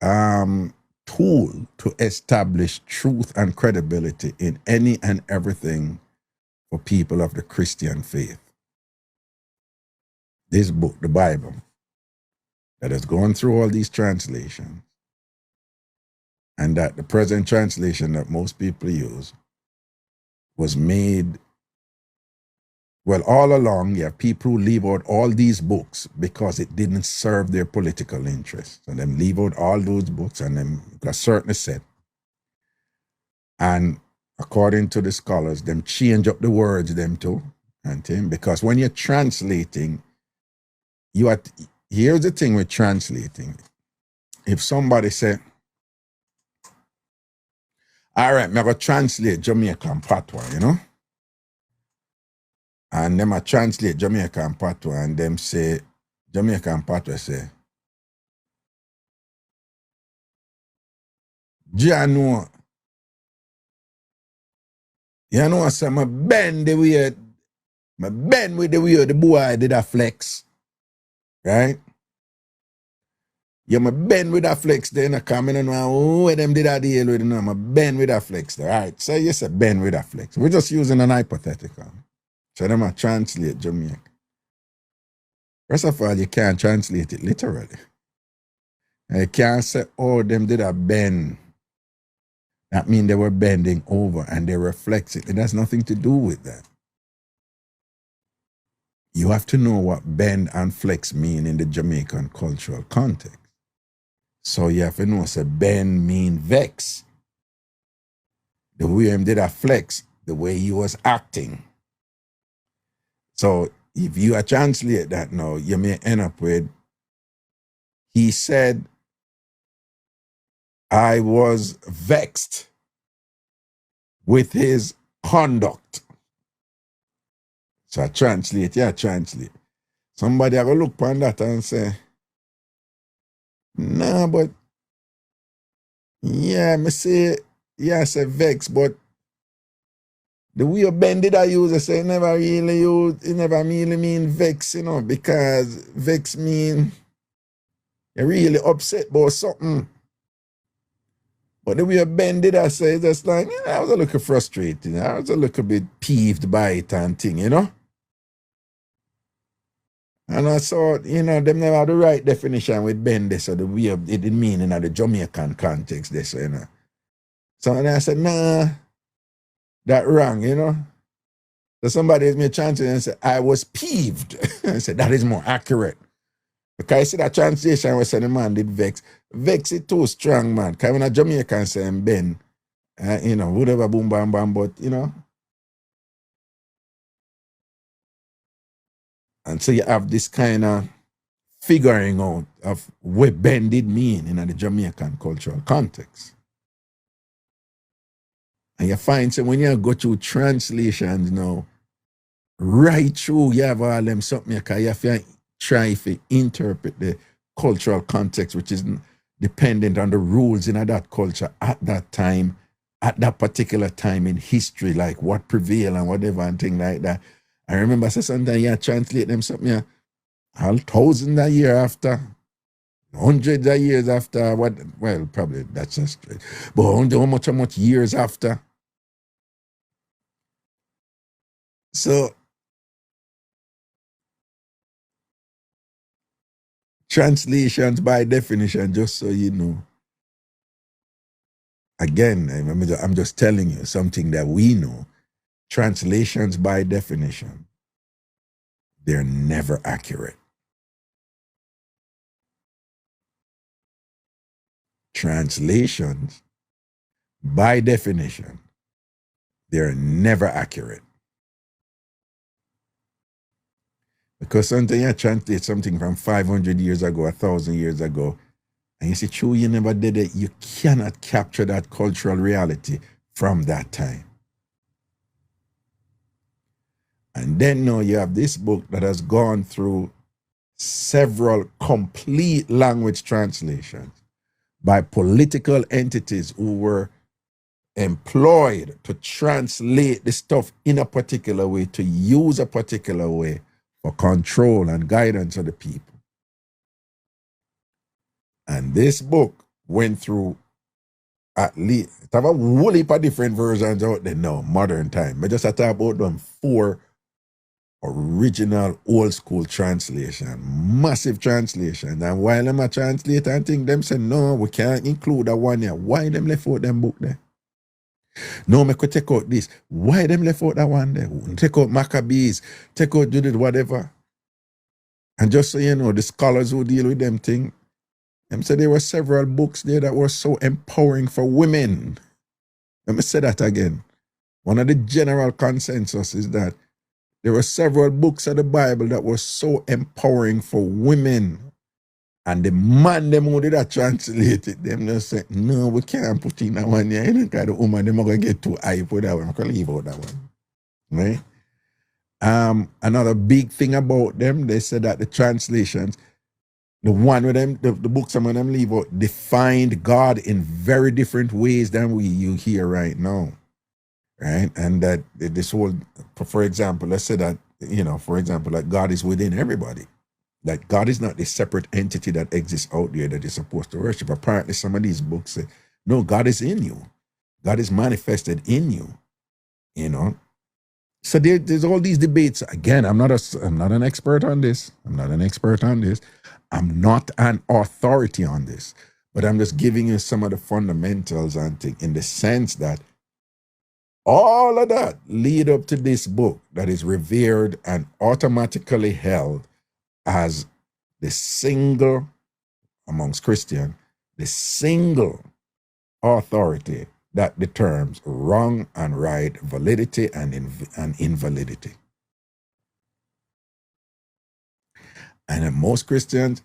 tool to establish truth and credibility in any and everything for people of the Christian faith. This book, the Bible, that has gone through all these translations, and that the present translation that most people use was made, well, all along, you have people who leave out all these books because it didn't serve their political interests. So them leave out all those books and them a certain set. And according to the scholars, them change up the words them too. Because when you're translating, here's the thing with translating. If somebody say, all right, I'm going to translate Jamaican patois, you know? And them I translate Jamaican patois and them say, Jamaican patois say, you know, I say, my bend with the way the boy did a flex, right? Yeah, my bend with a flex there, and I come in and where them did a deal with, my bend with a flex there, right? So you say bend with a flex. We're just using an hypothetical. So them I translate Jamaican. First of all, you can't translate it literally. You can't say, oh, them did a bend. That means they were bending over and they were flexing. It has nothing to do with that. You have to know what bend and flex mean in the Jamaican cultural context. So you have to know, say, bend mean vex. The way him did a flex, the way he was acting. So if you translate that now, you may end up with, he said, I was vexed with his conduct. So I translate. Somebody will look upon that and say, nah, but yeah, I say vex, but the way you bend it I use, I say it never really mean vex, you know, because vex mean you're really upset about something. But the way you bend it, I say, just like, I was a little frustrated. I was a little bit peeved by it and thing, you know? And I saw, them never had the right definition with bend this, or the way it didn't mean in the Jamaican context, this, you know. So I said, nah, that wrong, you know. So somebody gave me a chance and said, I was peeved. I said, that is more accurate. Because I see that translation was saying the man did vex. Vex is too strong, man. Because when a Jamaican say bend, whatever, boom, bam, bam, but, you know. And so you have this kind of figuring out of what Ben did mean in the Jamaican cultural context. And you find, so when you go through translations now, right through, you have all them something, you have to try to interpret the cultural context, which is dependent on the rules in that culture at that time, at that particular time in history, like what prevailed and whatever and things like that. I remember sometimes you translate them something, all thousands of years after, hundreds of years after, what? Well, probably that's not straight, but how much years after. So translations by definition, just so you know. Again, I'm just telling you something that we know. Translations by definition, they're never accurate. Translations by definition, they're never accurate. Because sometimes you translate something from 500 years ago, 1,000 years ago, and you say, true, you never did it, you cannot capture that cultural reality from that time. And then now you have this book that has gone through several complete language translations by political entities who were employed to translate the stuff in a particular way, to use a particular way for control and guidance of the people. And this book went through at least, I have a whole heap of different versions out there now, modern time. But just talk about them 4 original old school translation, massive translation. And while them a translate and think, them say, no, we can't include that one here. Why them left out them book there? No, me could take out this. Why them left out that one there? Take out Maccabees, take out Judith, whatever. And just so you know, the scholars who deal with them thing, them say there were several books there that were so empowering for women. Let me say that again. One of the general consensus is that there were several books of the Bible that were so empowering for women. And the man them who did that translated, them just said, no, we can't put in that one here. Any kind of woman, them are going to get too hype with that one. I'm going to leave out that one. Right? Another big thing about them, they said that the translations, the one with them, the books some of them leave out, defined God in very different ways than you hear right now. Right? And that this whole, for example, let's say that, for example, that God is within everybody. That God is not a separate entity that exists out there that you're supposed to worship. Apparently, some of these books say, no, God is in you. God is manifested in you. So there's all these debates. Again, I'm not an expert on this. I'm not an authority on this. But I'm just giving you some of the fundamentals and things in the sense that all of that lead up to this book that is revered and automatically held as the single, amongst Christians, the single authority that determines wrong and right, validity and invalidity. And most Christians,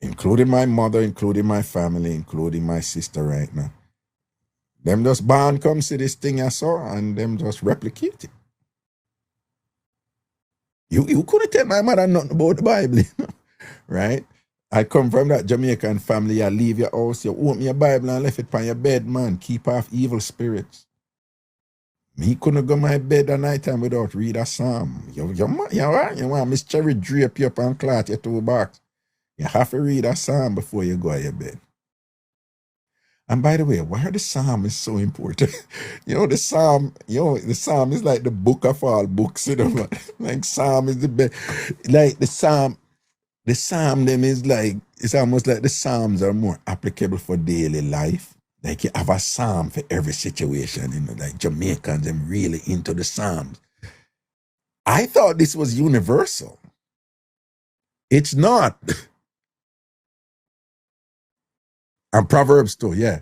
including my mother, including my family, including my sister right now, them just born come see this thing I saw and them just replicate it. You couldn't tell my mother nothing about the Bible, right? I come from that Jamaican family. I leave your house, you open your Bible and left it on your bed, man. Keep off evil spirits. Me couldn't go my bed at night time without read a psalm. You want Miss Cherry drape you up and clot your 2 box. You have to read a psalm before you go to your bed. And by the way, why are the psalm is so important? The psalm is like the book of all books, like psalm is the best. Like the psalm then is like, it's almost like the psalms are more applicable for daily life. Like you have a psalm for every situation, like Jamaicans, them really into the psalms. I thought this was universal. It's not. And Proverbs too, yeah.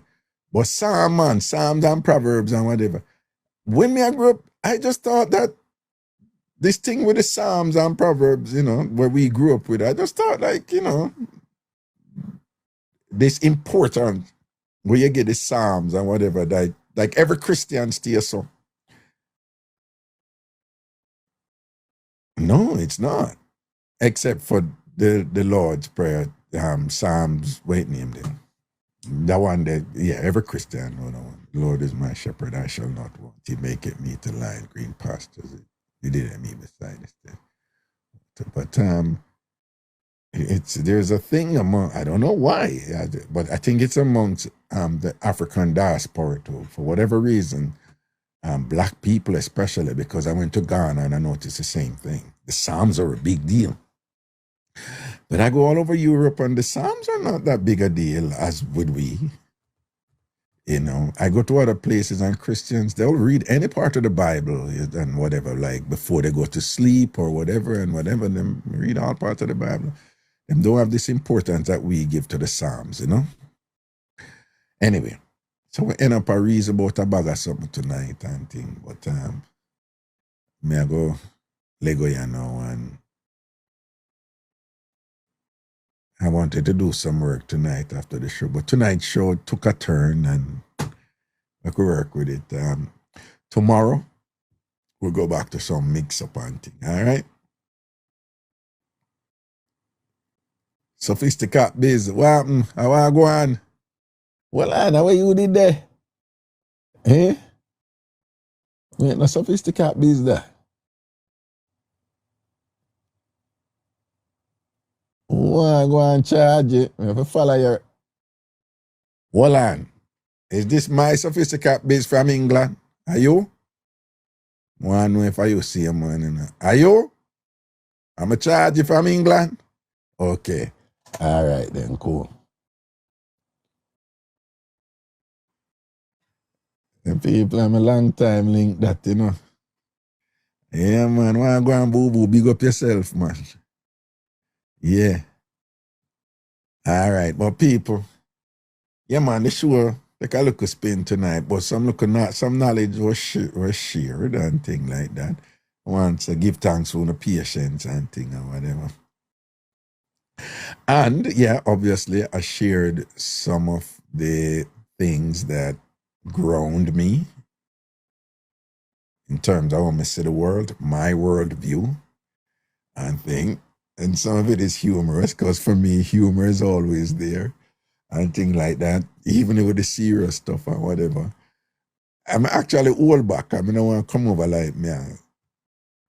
But Psalms and Proverbs and whatever. When I grew up, I just thought that this thing with the Psalms and Proverbs, you know, where we grew up with, I just thought like, you know, this important where you get the Psalms and whatever, that like every Christian stays so. No, it's not. Except for the Lord's Prayer, Psalms, wait, name them. That one that, yeah, every Christian, you know, Lord is my shepherd, I shall not want. He maketh me to lie in green pastures. He didn't me beside us there. But there's a thing among, I don't know why, but I think it's amongst the African diaspora too, for whatever reason, black people especially, because I went to Ghana and I noticed the same thing. The Psalms are a big deal. But I go all over Europe and the Psalms are not that big a deal as would we. You know, I go to other places and Christians, they'll read any part of the Bible and whatever, like before they go to sleep or whatever, them read all parts of the Bible. Them don't have this importance that we give to the Psalms, you know? Anyway, so we end up a reason about a bag of something tonight and thing, but me I go Lego you now and I wanted to do some work tonight after the show, but tonight's show took a turn and I could work with it. Tomorrow, we'll go back to some mix-up and thing, all right? Sophisticated biz, what happened? How I go on? Well, Anna, what you did there? Eh? Wait, no sophisticated biz there. Why go and charge it? If I follow your... Hold on. Is this my sophisticated biz from England? Are you? One know if you see a man, you know. Are you? I'm a charge you from England? Okay. All right then, cool. And people, I'm a long time link that, you know. Yeah, man. Why go and boo-boo? Big up yourself, man. Yeah. All right. But people, yeah, man, the show take a look at spin tonight, but some knowledge was shared and thing like that. I want to give thanks for the patience and thing or whatever. And yeah, obviously I shared some of the things that ground me in terms of how I see the world, my worldview and thing. And some of it is humorous, because for me, humor is always there and things like that, even with the serious stuff and whatever. I'm actually old back. I mean, I want to come over like me.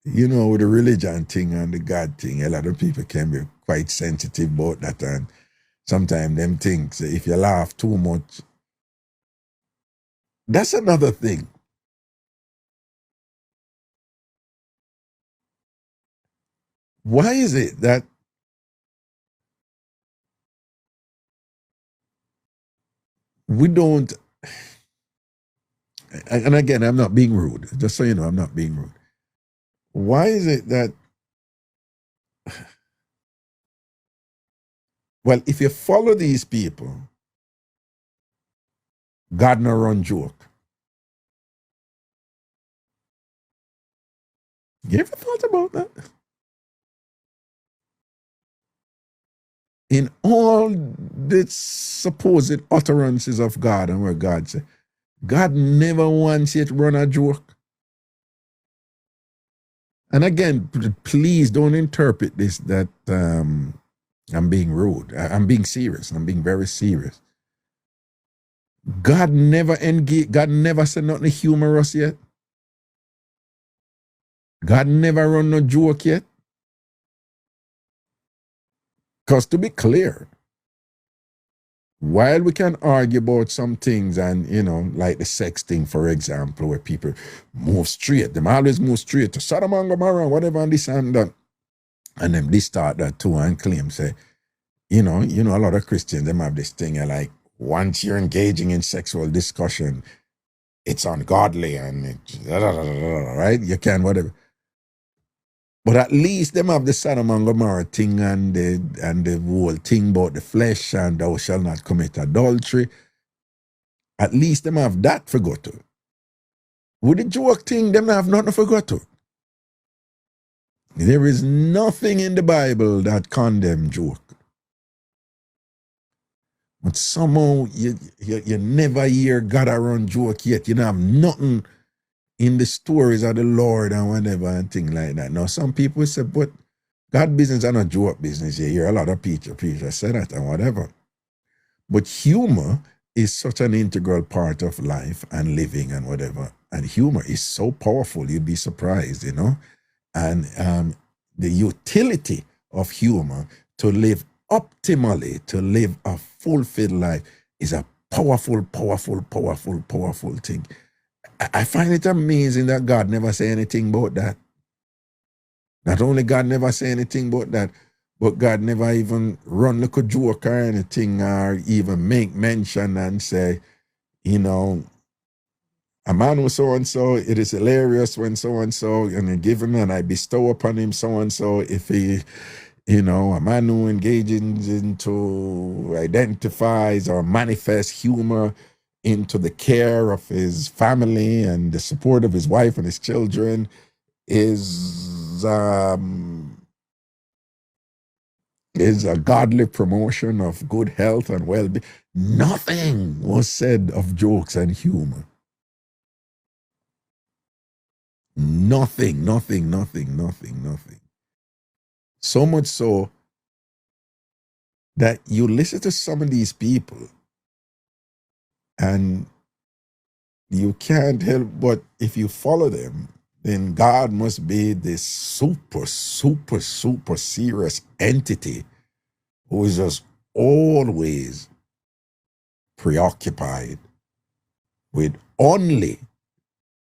You know, with the religion thing and the God thing, a lot of people can be quite sensitive about that. And sometimes them things, if you laugh too much, that's another thing. Why is it that we don't, and again, I'm not being rude, just so you know, I'm not being rude. Why is it that, well, if you follow these people, God no run joke. You ever thought about that? In all the supposed utterances of God and where God said, God never wants you to run a joke. And again, please don't interpret this that I'm being rude. I'm being serious. I'm being very serious. God never said nothing humorous yet. God never run no joke yet. Because to be clear, while we can argue about some things and, you know, like the sex thing, for example, where people move straight, them always move straight to Sodom and Gomorrah, whatever, and this and that. And then they start that too and claim, say, you know, a lot of Christians, them have this thing, like, once you're engaging in sexual discussion, it's ungodly and right? You can whatever. But at least them have the Sodom and Gomorrah thing and the whole thing about the flesh and thou shalt not commit adultery. At least them have that forgot to. With the joke thing, them have nothing forgot to. There is nothing in the Bible that condemn joke. But somehow you never hear God around joke yet. You don't have nothing in the stories of the Lord and whatever and things like that. Now some people say, but God business are not joke business. You hear a lot of preachers say that and whatever. But humor is such an integral part of life and living and whatever. And humor is so powerful, you'd be surprised, you know. And the utility of humor to live optimally, to live a fulfilled life is a powerful, powerful, powerful, powerful thing. I find it amazing that God never say anything about that. Not only God never say anything about that, but God never even run like a joke or anything or even make mention and say, you know, a man who so-and-so, it is hilarious when so-and-so, and given and I bestow upon him so-and-so if he, you know, a man who engages into, identifies or manifests humor into the care of his family and the support of his wife and his children is a godly promotion of good health and well-being. Nothing was said of jokes and humor. Nothing. So much so that you listen to some of these people and you can't help but, if you follow them, then God must be this super serious entity who is just always preoccupied with only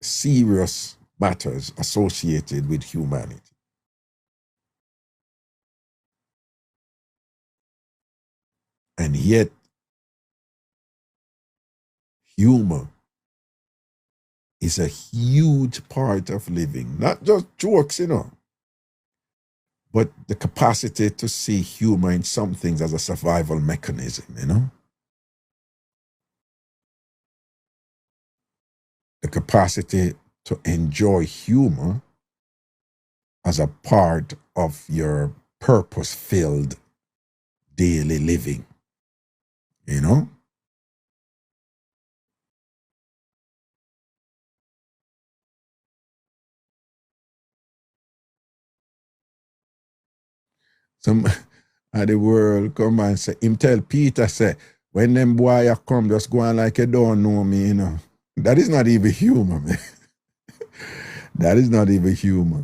serious matters associated with humanity. And yet, humor is a huge part of living. Not just jokes, you know, but the capacity to see humor in some things as a survival mechanism, you know? The capacity to enjoy humor as a part of your purpose-filled daily living, you know? Some of the world come and say, him tell Peter, say, when them boy a come, just go on like you don't know me, you know. That is not even humor, man. That is not even humor.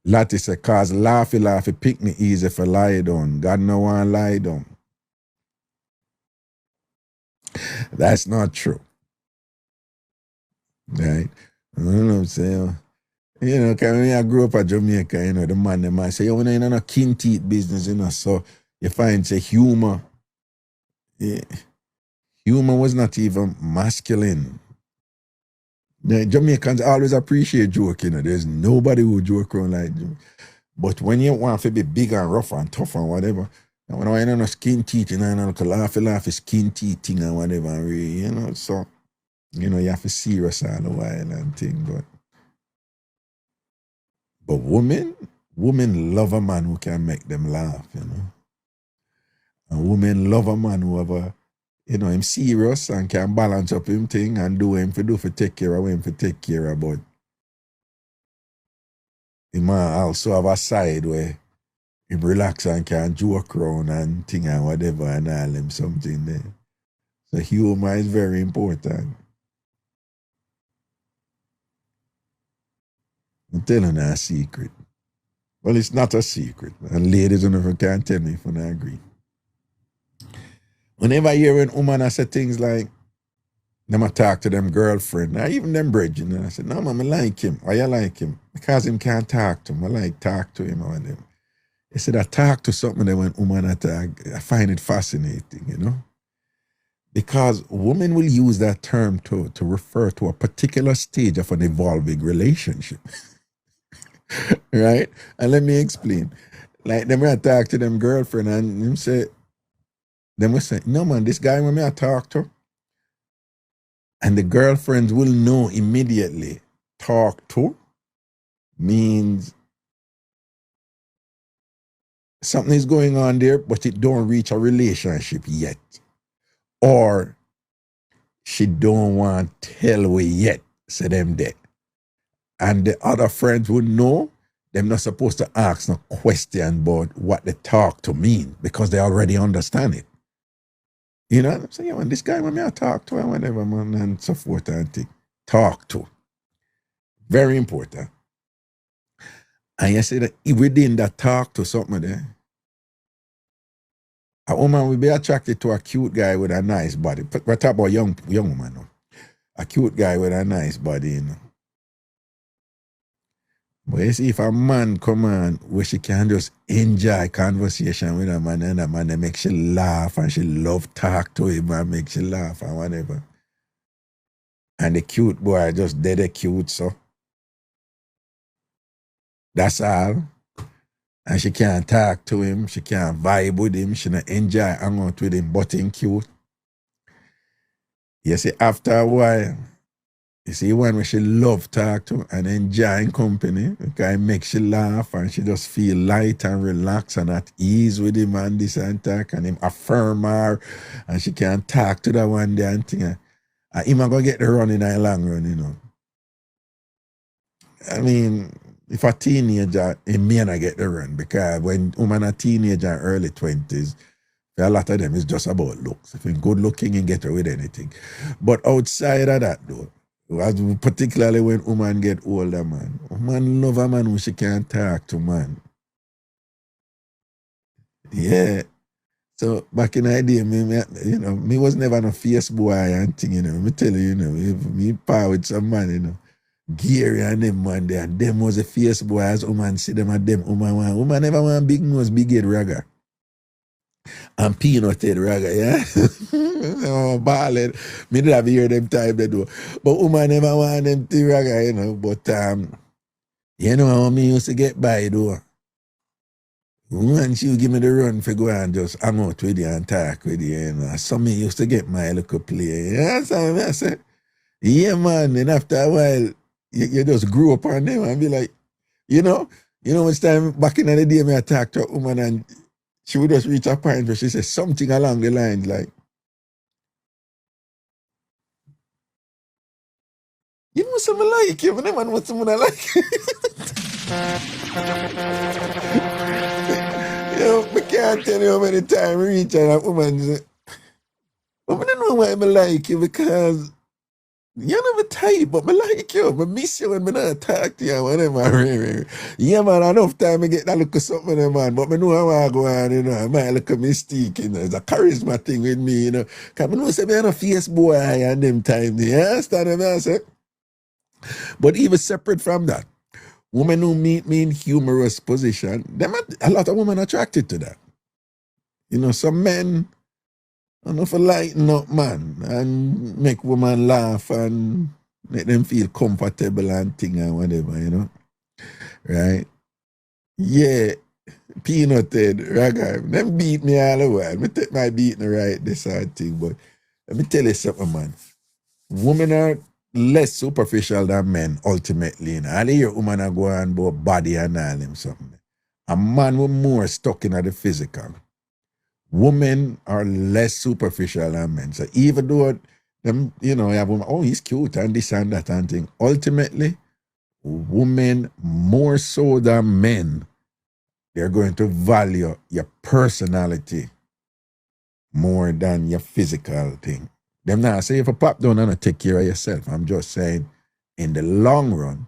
Lottie say, cause laughy, pick me easy for lie down. God no want lie down. That's not true. Right? I don't know what I'm saying. You know, cause when I grew up at Jamaica, you know, the man might say, yo, we ain't in a kin teeth business, you know, so you find, say, humor. Yeah, humor was not even masculine. The Jamaicans always appreciate joke, you know. There's nobody who joke around like Jamaica. But when you want to be big and rough and tough and whatever, and when I ain't on a skin teeth, you know, and I laugh skin teeth thing and whatever, and really, you know, so, you know, you have to serious all the while and thing, but women love a man who can make them laugh, you know. And women love a man who have you know, him serious and can balance up him thing and do him for take care of him for take care of, but he might also have a side where him relax and can joke around and thing and whatever and all him something there. So humor is very important. I'm telling you a secret. Well, it's not a secret. And ladies, don't know if you can tell me if you don't agree. Whenever I hear when women say things like, them I talk to them girlfriend, or even them brethren, and I said, no, man, I like him. Why you like him? Because him can't talk to him. I like talk to him. Or them. They said, I talk to something that when women attack, I find it fascinating, you know? Because women will use that term to refer to a particular stage of an evolving relationship. Right? And let me explain. Like, them I talk to them girlfriend, and them will say, no, man, this guy when I talk to, and the girlfriends will know immediately, talk to, means something is going on there, but it don't reach a relationship yet. Or she don't want tell we yet, say them there. And the other friends would know them not supposed to ask no question about what they talk to mean because they already understand it. You know, I'm saying, yeah, man, this guy when me I talk to and whatever, man, and so forth and thing. Talk to. Very important. And you see that within that talk to something there, a woman will be attracted to a cute guy with a nice body. We're talking about young woman now. A cute guy with a nice body, you know. But you see, if a man come on where she can just enjoy conversation with a man and a man that make she laugh and she love talk to him and make she laugh and whatever. And the cute boy just dead cute, so. That's all. And she can't talk to him, she can't vibe with him, she not enjoy hang out with him, but him cute. You see, after a while, you see one where she love talk to and enjoying company because it makes she laugh and she just feel light and relaxed and at ease with him and this and that and him affirm her and she can talk to that one day and thing. And him a go get the run in the long run, you know. I mean, if a teenager, he may not get the run because when woman a teenager in early 20s, a lot of them is just about looks. If you're good looking, you get away with anything. But outside of that though, particularly when woman get older, man. Woman love a man who she can talk to, man. Yeah. So back in the day, me was never no face boy and thing, you know. Me tell you, you know, if me par with some man, you know, Gary and them man there, and them was a face boy as woman see them at them, woman never want big nose, big head ragga. And peanut head ragga, yeah. Oh, ballin'. Me did have hear them time they do. But woman never want them to ragga, you know. But you know how me used to get by though. Woman, she would give me the run for go and just hang out with you and talk with you, you know. So me used to get my little play. Yeah, so I said, yeah, man. And after a while, you just grew up on them and be like, you know much time back in the day, me I talked to a woman and she would just reach a point where she said something along the lines like, you know something like you, but the man wants someone I like. You know, I can't tell you how many times I reach and a woman say, but I don't know why I like you because you're never type, but I like you. I miss you when I not talk to you or whatever. Yeah, man, enough time I get that look of something, man. But I know I want to go on, you know. I might look a mistake, you know. It's a charisma thing with me, you know. Because I know say I'm a face boy and them time. You understand what I say? But even separate from that, women who meet me in humorous position, a lot of women attracted to that. You know, some men, I know for lighten up, man, and make women laugh and make them feel comfortable and thing and whatever, you know. Right? Yeah, peanut head, ragga, them beat me all the while. Me take my beating right, this sort of thing, but let me tell you something, man. Women are less superficial than men, ultimately. You know. I hear women are going about body and all them something. A man with more stuck in the physical. Women are less superficial than men. So even though them, you know, you have women, oh, he's cute and this and that and thing. Ultimately, women more so than men, they're going to value your personality more than your physical thing. Them not say if a pop down and take care of yourself. I'm just saying in the long run,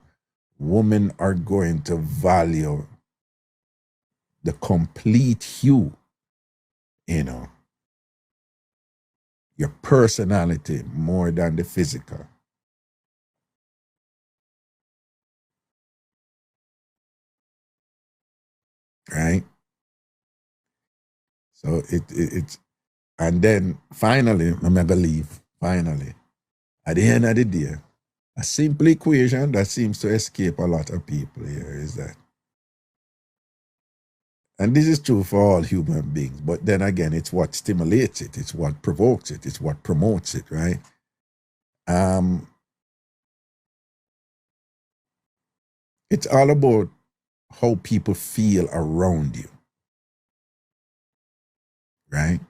women are going to value the complete you, you know, your personality more than the physical. Right? So it's and then finally, I'm gonna leave. Finally, at the end of the day, a simple equation that seems to escape a lot of people here is that, and this is true for all human beings, but then again, it's what stimulates it, it's what provokes it, it's what promotes it, right? It's all about how people feel around you, right?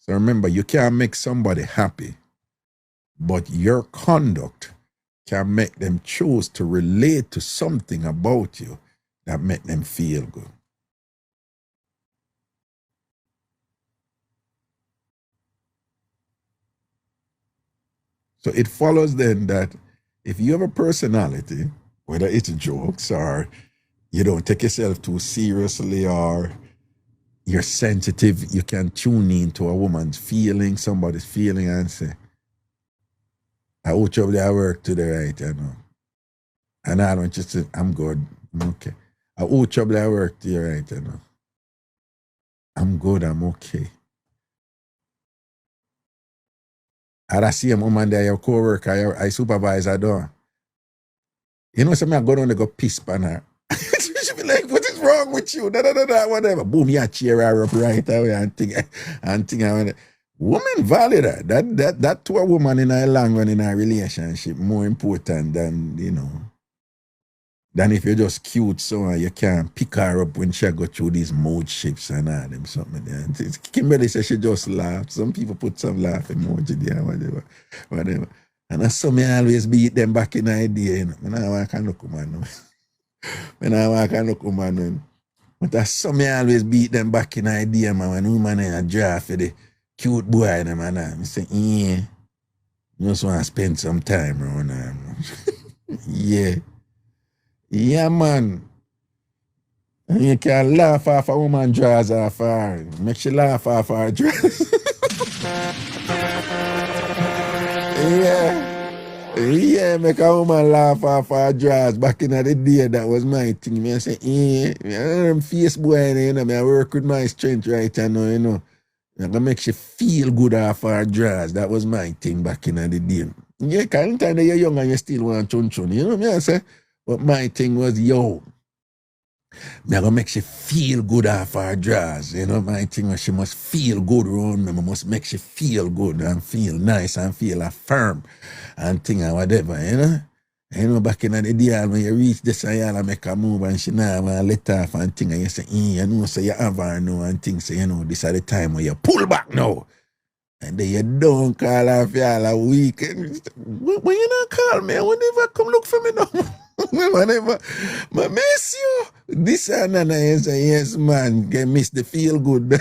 So remember, you can't make somebody happy, but your conduct can make them choose to relate to something about you that make them feel good. So it follows then that if you have a personality, whether it's jokes or you don't take yourself too seriously or you're sensitive, you can tune in to a woman's feeling, somebody's feeling, and say, I out up there, I work today, right? You know. And I don't just say, I'm good, I'm okay. I out up there, I work today, right? You know. I'm good, I'm okay. And I see a woman there, your co-worker, I supervise her door. You know, something I go down and go piss on her. She be like, what is wrong with you? Da, da, da, da, whatever. Boom, you cheer her up right away and think. Woman valid her. That to a woman in a long run in a relationship more important than, you know, than if you're just cute so you can't pick her up when she go through these mood shifts and all them something there. Kimberly says she just laughed. Some people put some laugh emoji there, whatever. And that's some me always beat them back in the idea, you know. I can't look man. I can't look man. But that's some me always beat them back in the idea, man. When woman in a draft for the cute boy, them and I say, yeah, you just want to spend some time around her. Yeah. Yeah, man. And you can laugh off a woman draws off her. Make she laugh off her dress. Yeah, make a woman laugh off her draws. Back in the day, that was my thing. Me I say, I'm face boy, you know, I work with my strength right now, you know. I'm gonna make she feel good off her draws. That was my thing back in the day. Yeah, because anytime that you're young and you still want chun-chun, you know what I say? But my thing was, yo, I'm gonna make she feel good off her draws. You know, my thing was she must feel good around me. I must make she feel good and feel nice and feel affirmed and thing and whatever, you know. You know, back in the day, when you reach this and you make a move and she now want to let off and thing, and you say, you know, so you have her now and things, so you know, this is the time where you pull back now. And then you don't call off y'all a week. When you not call me, I will never come look for me now. Whatever. But miss you. This and that, I say, yes, man, get miss the feel good.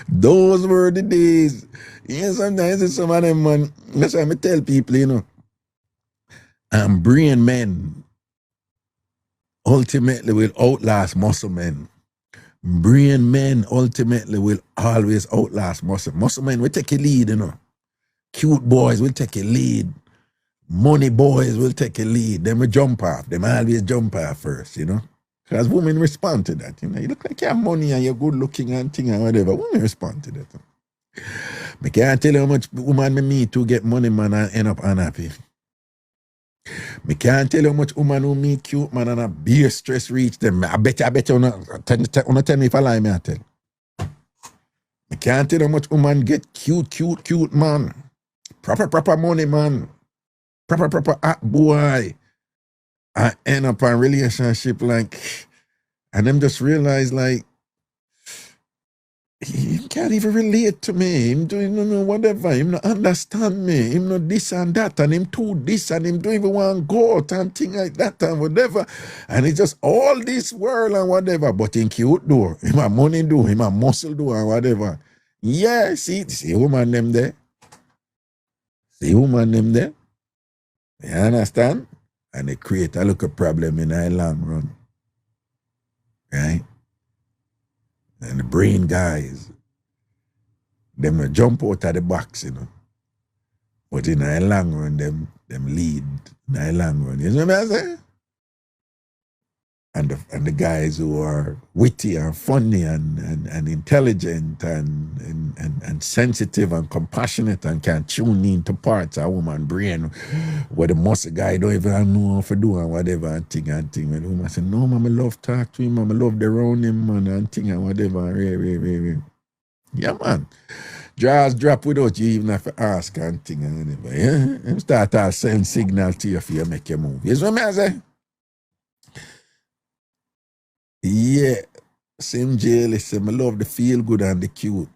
Those were the days. Yeah, sometimes some of them, man, that's why I tell people, you know, brain men ultimately will outlast muscle men. Brain men ultimately will always outlast muscle. Muscle men will take a lead, you know. Cute boys will take a lead. Money boys will take a lead. Them will jump off. Them always jump off first, you know. Because women respond to that, you know. You look like you have money and you're good looking and thing and whatever. Women respond to that. I can't tell you how much woman me meet to get money, man, and end up unhappy. I can't tell you how much woman who meet cute, man, and a beer stress reach them. I bet you not tell me if I lie, me I tell. I can't tell you how much woman get cute, man. Proper money, man. Proper hot boy. I end up in a relationship like, and them just realize like, he can't even relate to me. Him doing no whatever. Him not understand me. Him not this and that. And him do this and him don't even want to go out and thing like that and whatever. And it's just all this world and whatever. But in cute do. Him a money do. Him a muscle do and whatever. Yeah, see woman them there. See woman them there. You understand? And they create a little problem in the long run. Right? And the brain guys, them no jump out of the box, you know. But in the long run, them lead in the long run. You know what I'm saying? And the guys who are witty and funny and intelligent and sensitive and compassionate and can tune into parts of a woman's brain where the muscle guy don't even know how to do and whatever and thing. And the woman say, no, man, I love talk to him, man, I love the around him, man, and thing and whatever. Yeah, man. Draws drop without you even have to ask and thing and whatever. Yeah? And start to send signal to you for you make your move. You know what I'm saying? Yeah. Same jail. Listen, I love the feel good and the cute.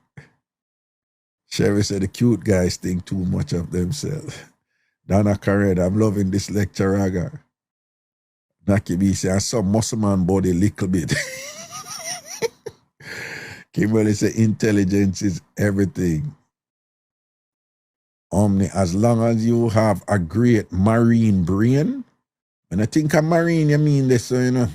Sherry said the cute guys think too much of themselves. Donna Carred, I'm loving this lecture, Raga. Naki B say, I saw muscle man body little bit. Kimberly say, intelligence is everything. Omni, as long as you have a great marine brain, and I think a marine, you mean this, so you know.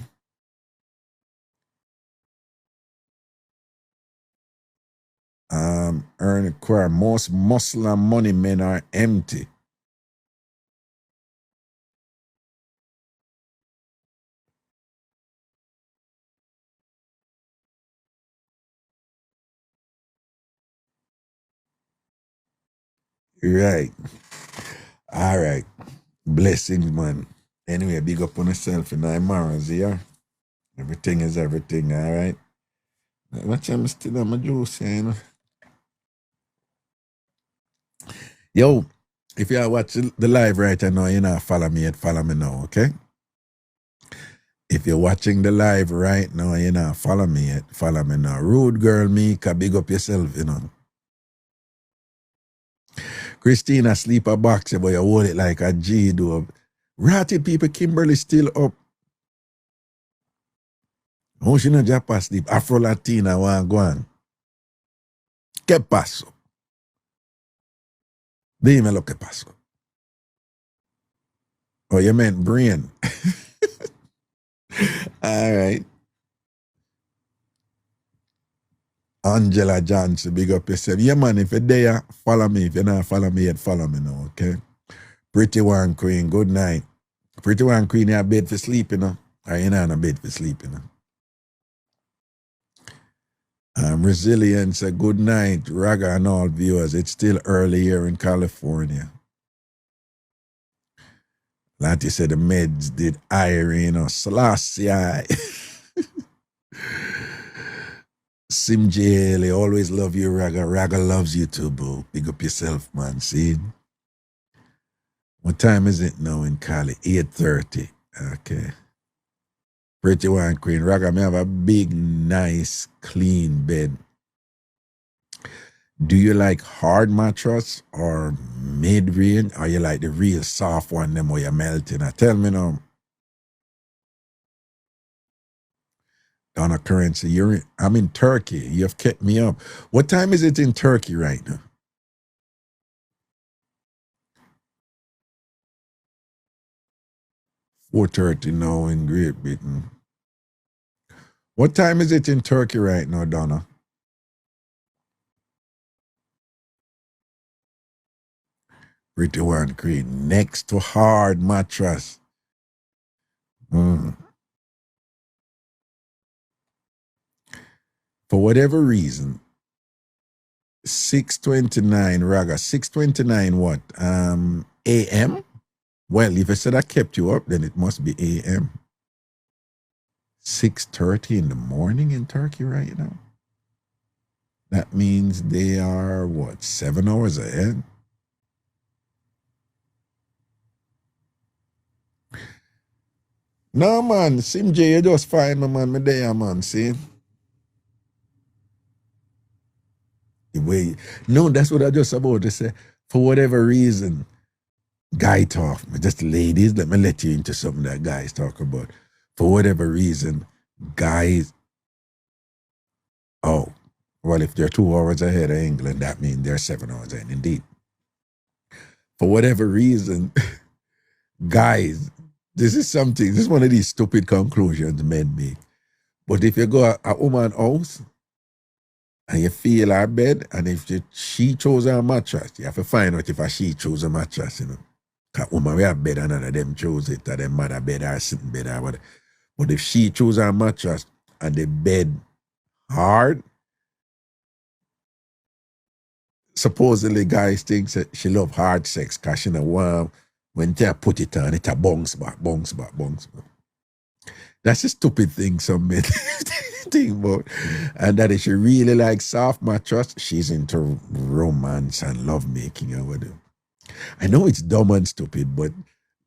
Earn acquire most muscle and money men are empty. Right. All right. Blessings, man. Anyway, big up on yourself in our morals here. Everything is everything, all right? Watch I'm still on my juice, you know. Yo, if you are watching the live right now, you know, follow me now, okay? If you're watching the live right now, you know, follow me now. Rude girl, Mika, big up yourself, you know. Christina sleep a box, but you hold it like a G do. Ratted people, Kimberly still up. Oh, she not just sleep. Afro Latina want go on. ¿Qué pasó? Dime lo que pasó. Oh, you meant brain. All right. Angela Johnson, big up yourself. Yeah, man, if you're there, follow me. If you're not follow me yet, follow me now, okay? Pretty One Queen, good night. Pretty One Queen, you have bed for sleep, you know? Or you not in a bed for sleep, you know? Resilience, a good night. Raga and all viewers. It's still early here in California. Like you said, the meds did iron or Selassie. Sim Jaylee, always love you, Raga. Raga loves you too, boo. Big up yourself, man. See? What time is it now in Cali? 8:30. Okay. Pretty One Queen. Raga, me have a big, nice, clean bed. Do you like hard mattress or mid-range, or you like the real soft one, them where you're melting? Now tell me now. Donna Currency, I'm in Turkey. You've kept me up. What time is it in Turkey right now? 4:30 now in Great Britain. What time is it in Turkey right now, Donna? Pretty One Queen. Next to hard mattress. For whatever reason, 6:29 Raga. 6:29 what? AM? Well, if I said I kept you up, then it must be AM. 6:30 in the morning in Turkey right now. That means they are, what, 7 hours ahead? No, man. Sim J, you just fine, my man. Me there, man. See? No, that's what I just about to say. For whatever reason, guy talk, just ladies, let me let you into something that guys talk about. For whatever reason, guys, oh, well, if they're 2 hours ahead of England, that means they're 7 hours ahead, indeed. For whatever reason, guys, this is one of these stupid conclusions men make. But if you go a woman's house and you feel her bed, and if she chose her mattress, you have to find out if she chose a mattress, you know. Because woman, we have bed and none of them chose it, or them mother bed or sitting bed or whatever. But if she chose her mattress and the bed hard, supposedly guys think that she love hard sex because she know wow, when they put it on, it a bounce back. That's a stupid thing some men think about. And that if she really likes soft mattress, she's into romance and love making or whatever. I know it's dumb and stupid, but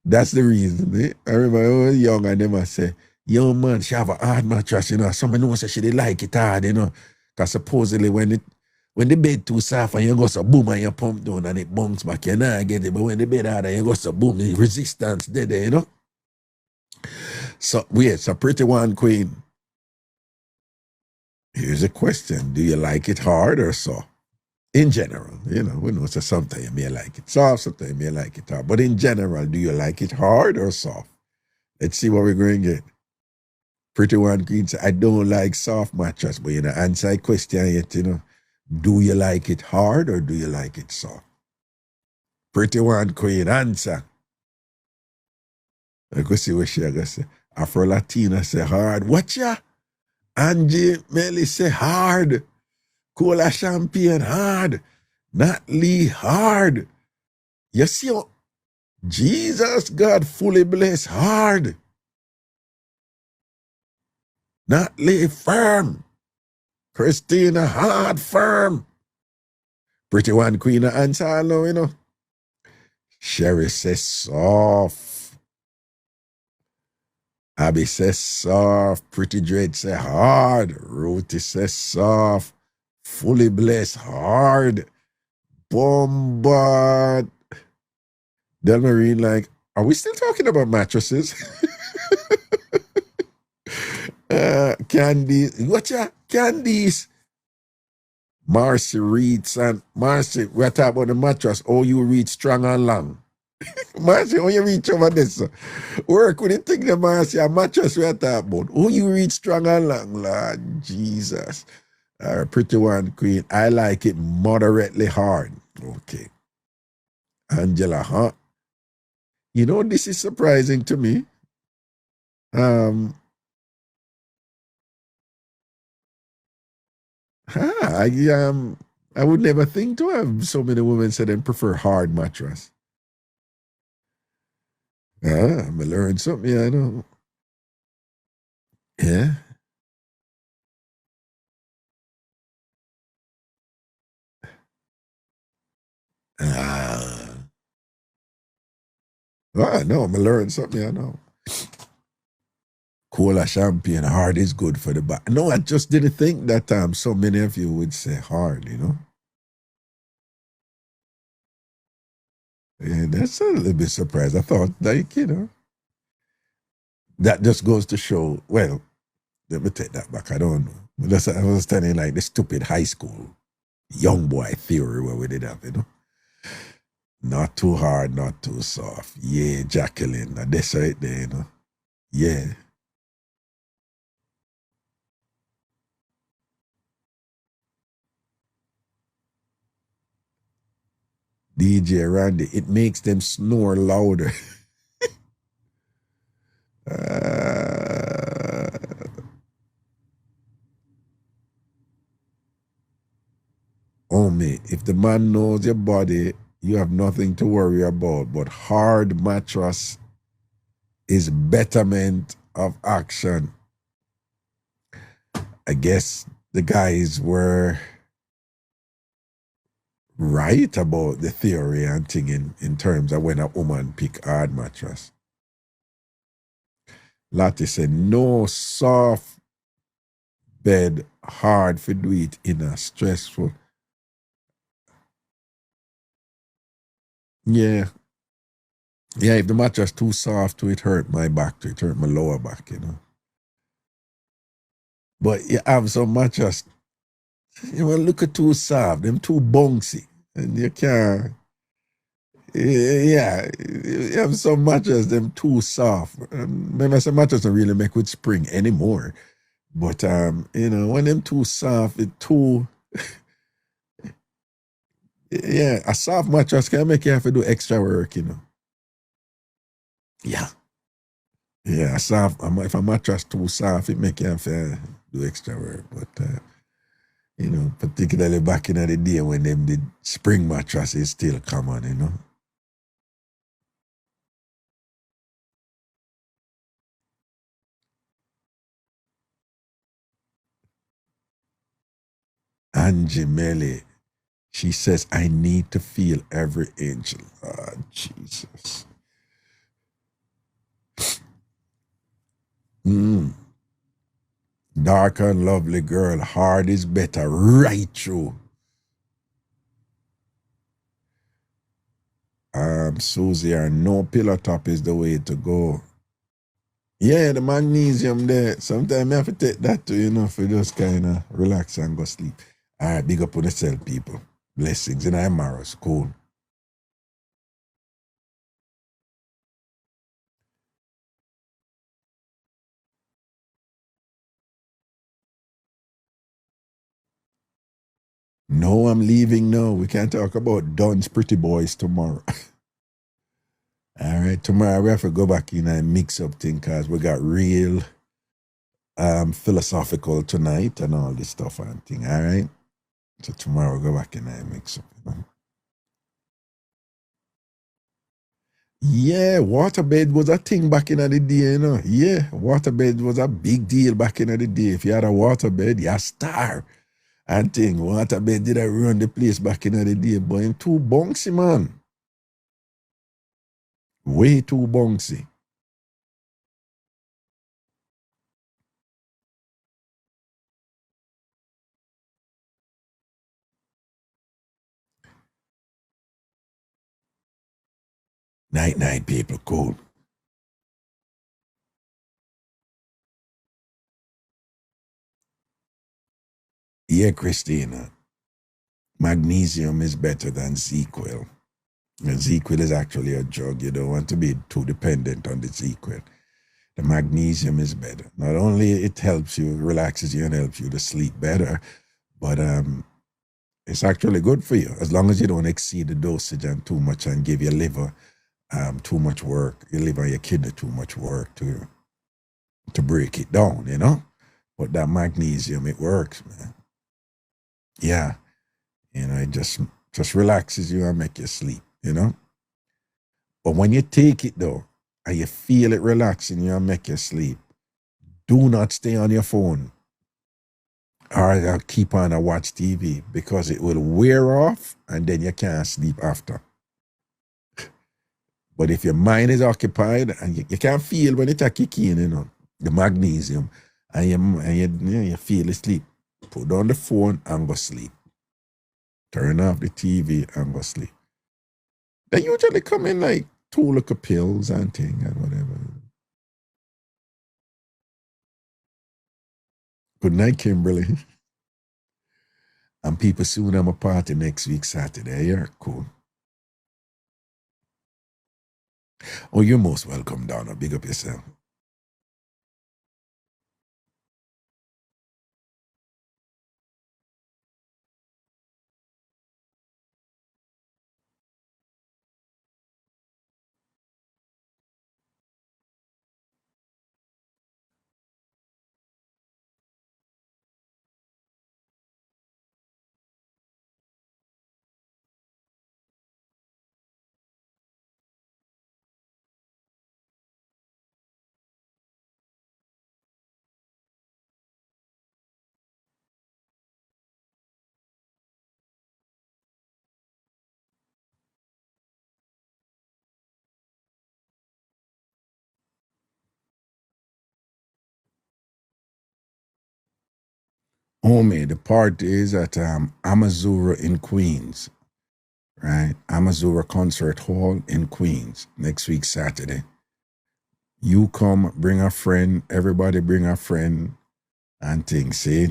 that's the reason. I remember when I was young and them I say, Yo, man, she have a hard mattress, you know. Somebody knows that she dey like it hard, you know. Because supposedly when the bed too soft and you go so boom and you pump down and it bounce back, you know, get it. But when the bed hard and you go so boom, the resistance there, you know. So, wait, so pretty one queen. Here's a question. Do you like it hard or soft? In general, you know, we know so sometimes you may like it soft, sometimes you may like it hard. But in general, do you like it hard or soft? Let's see what we're going to get. Pretty one queen say, I don't like soft mattress, but you know, answer a question yet, you know. Do you like it hard or do you like it soft? Pretty one queen, answer. I go see what she going to say. Afro Latina say hard. What ya? Angie Melly say hard. Cola Champagne hard. Natalie hard. You see, Jesus God fully blessed hard. Natalie firm. Christina hard firm. Pretty one queen answer now, you know. Sherry says soft. Abby says soft. Pretty Dread say hard. Ruthie says soft. Fully blessed hard. Bombard. Delmarine like, are we still talking about mattresses? Candies. What's ya? Candies. Marcy reads and Marcy, we're talking about the mattress. Oh, you read strong and long. Marcy, oh, you reach over this. Work with the thing, the Marcy, a mattress we're talking about. Oh, you read strong and long, Lord Jesus. Pretty one queen. I like it moderately hard. Okay. Angela, huh? You know, this is surprising to me. I would never think to have so many women say they prefer hard mattress. I'm gonna learn something, yeah, I know. Yeah. No, I'm gonna learn something, I know. Cola Champagne hard is good for the back. No, I just didn't think that so many of you would say hard, you know. Yeah, that's a little bit surprised. I thought, like, you know, that just goes to show, well, let me take that back. I don't know. But I was telling like the stupid high school young boy theory where we did have, you know. Not too hard, not too soft. Yeah, Jacqueline. That's right there, you know. Yeah. DJ Randy, it makes them snore louder. Me, if the man knows your body, you have nothing to worry about. But hard mattress is betterment of action. I guess the guys were right about the theory and thing in terms of when a woman pick hard mattress. Lottie said, no soft bed hard for do it in a stressful. Yeah. Yeah, if the mattress too soft to it hurt my back, it hurt my lower back, you know. But you have some mattress, you know, look at too soft, them too bouncy. And you can't, yeah, you have some mattress, them too soft. Maybe some mattress don't really make with spring anymore. But, you know, when them too soft, it too, yeah, a soft mattress can make you have to do extra work, you know. Yeah. Yeah, soft, if a mattress too soft, it make you have to do extra work. But, you know, particularly back in the day when them did spring mattress is still common, you know. Angie Melly, she says, I need to feel every inch. Oh, Jesus. Dark and lovely girl, hard is better, right through. Susie, no pillow top is the way to go. Yeah, the magnesium there. Sometimes I have to take that too, you know, for just kind of relax and go sleep. All right, big up on yourself, people. Blessings in our marrows. Cool. No, I'm leaving now. We can't talk about Don's Pretty Boys tomorrow. All right, tomorrow we have to go back in and mix up things because we got real philosophical tonight and all this stuff and thing. All right, so tomorrow we go back in and mix up. You know? Yeah, waterbed was a thing back in the day, you know. Yeah, waterbed was a big deal back in the day. If you had a waterbed, you're a star. And thing, waterbed did I run the place back in the day, but I'm too bouncy, man. Way too bouncy. Night, people, cool. Yeah, Christina. Magnesium is better than ZQL. ZQL is actually a drug. You don't want to be too dependent on the ZQL. The magnesium is better. Not only it helps you, relaxes you, and helps you to sleep better, but it's actually good for you as long as you don't exceed the dosage and too much and give your liver too much work, your liver and your kidney too much work to break it down, you know? But that magnesium, it works, man. Yeah. You know, it just relaxes you and make you sleep, you know? But when you take it though, and you feel it relaxing you and make you sleep, do not stay on your phone or keep on and watch TV because it will wear off and then you can't sleep after. But if your mind is occupied and you can't feel when it kick in, you know, the magnesium, and you feel asleep, put down the phone and go sleep. Turn off the TV and go sleep. They usually come in like 2 little pills and thing and whatever. Good night, Kimberly. And people, soon I'm a party next week, Saturday. Yeah, cool. Oh, you're most welcome, Donna. Big up yourself. Homie, the party is at Amazura in Queens, right? Amazura Concert Hall in Queens next week, Saturday. You come, bring a friend, everybody bring a friend and things, see?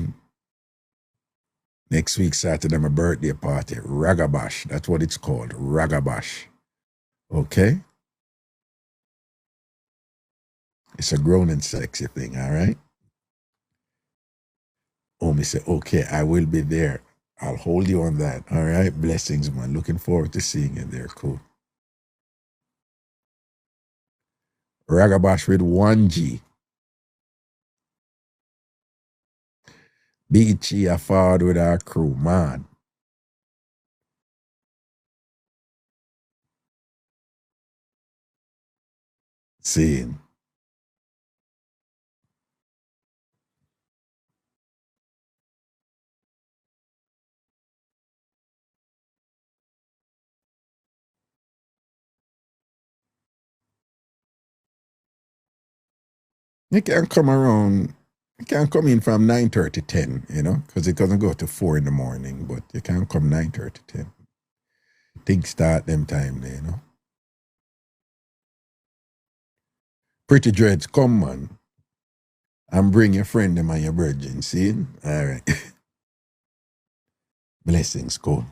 Next week, Saturday, my birthday party, Ragabash. That's what it's called, Ragabash. Okay? It's a grown and sexy thing, all right? Homie said, okay, I will be there. I'll hold you on that. All right. Blessings, man. Looking forward to seeing you there. Cool. Ragabash with 1G. Beachy, I forward with our crew, man. Seeing. You can come around You can come in from 9:30, 10, you know, because it doesn't go to 4 in the morning, but you can come 9:30, 10. Things start them time there, you know. Pretty Dreads, come, man. And bring your friend them and your virgin, see? All right. Blessings, cool.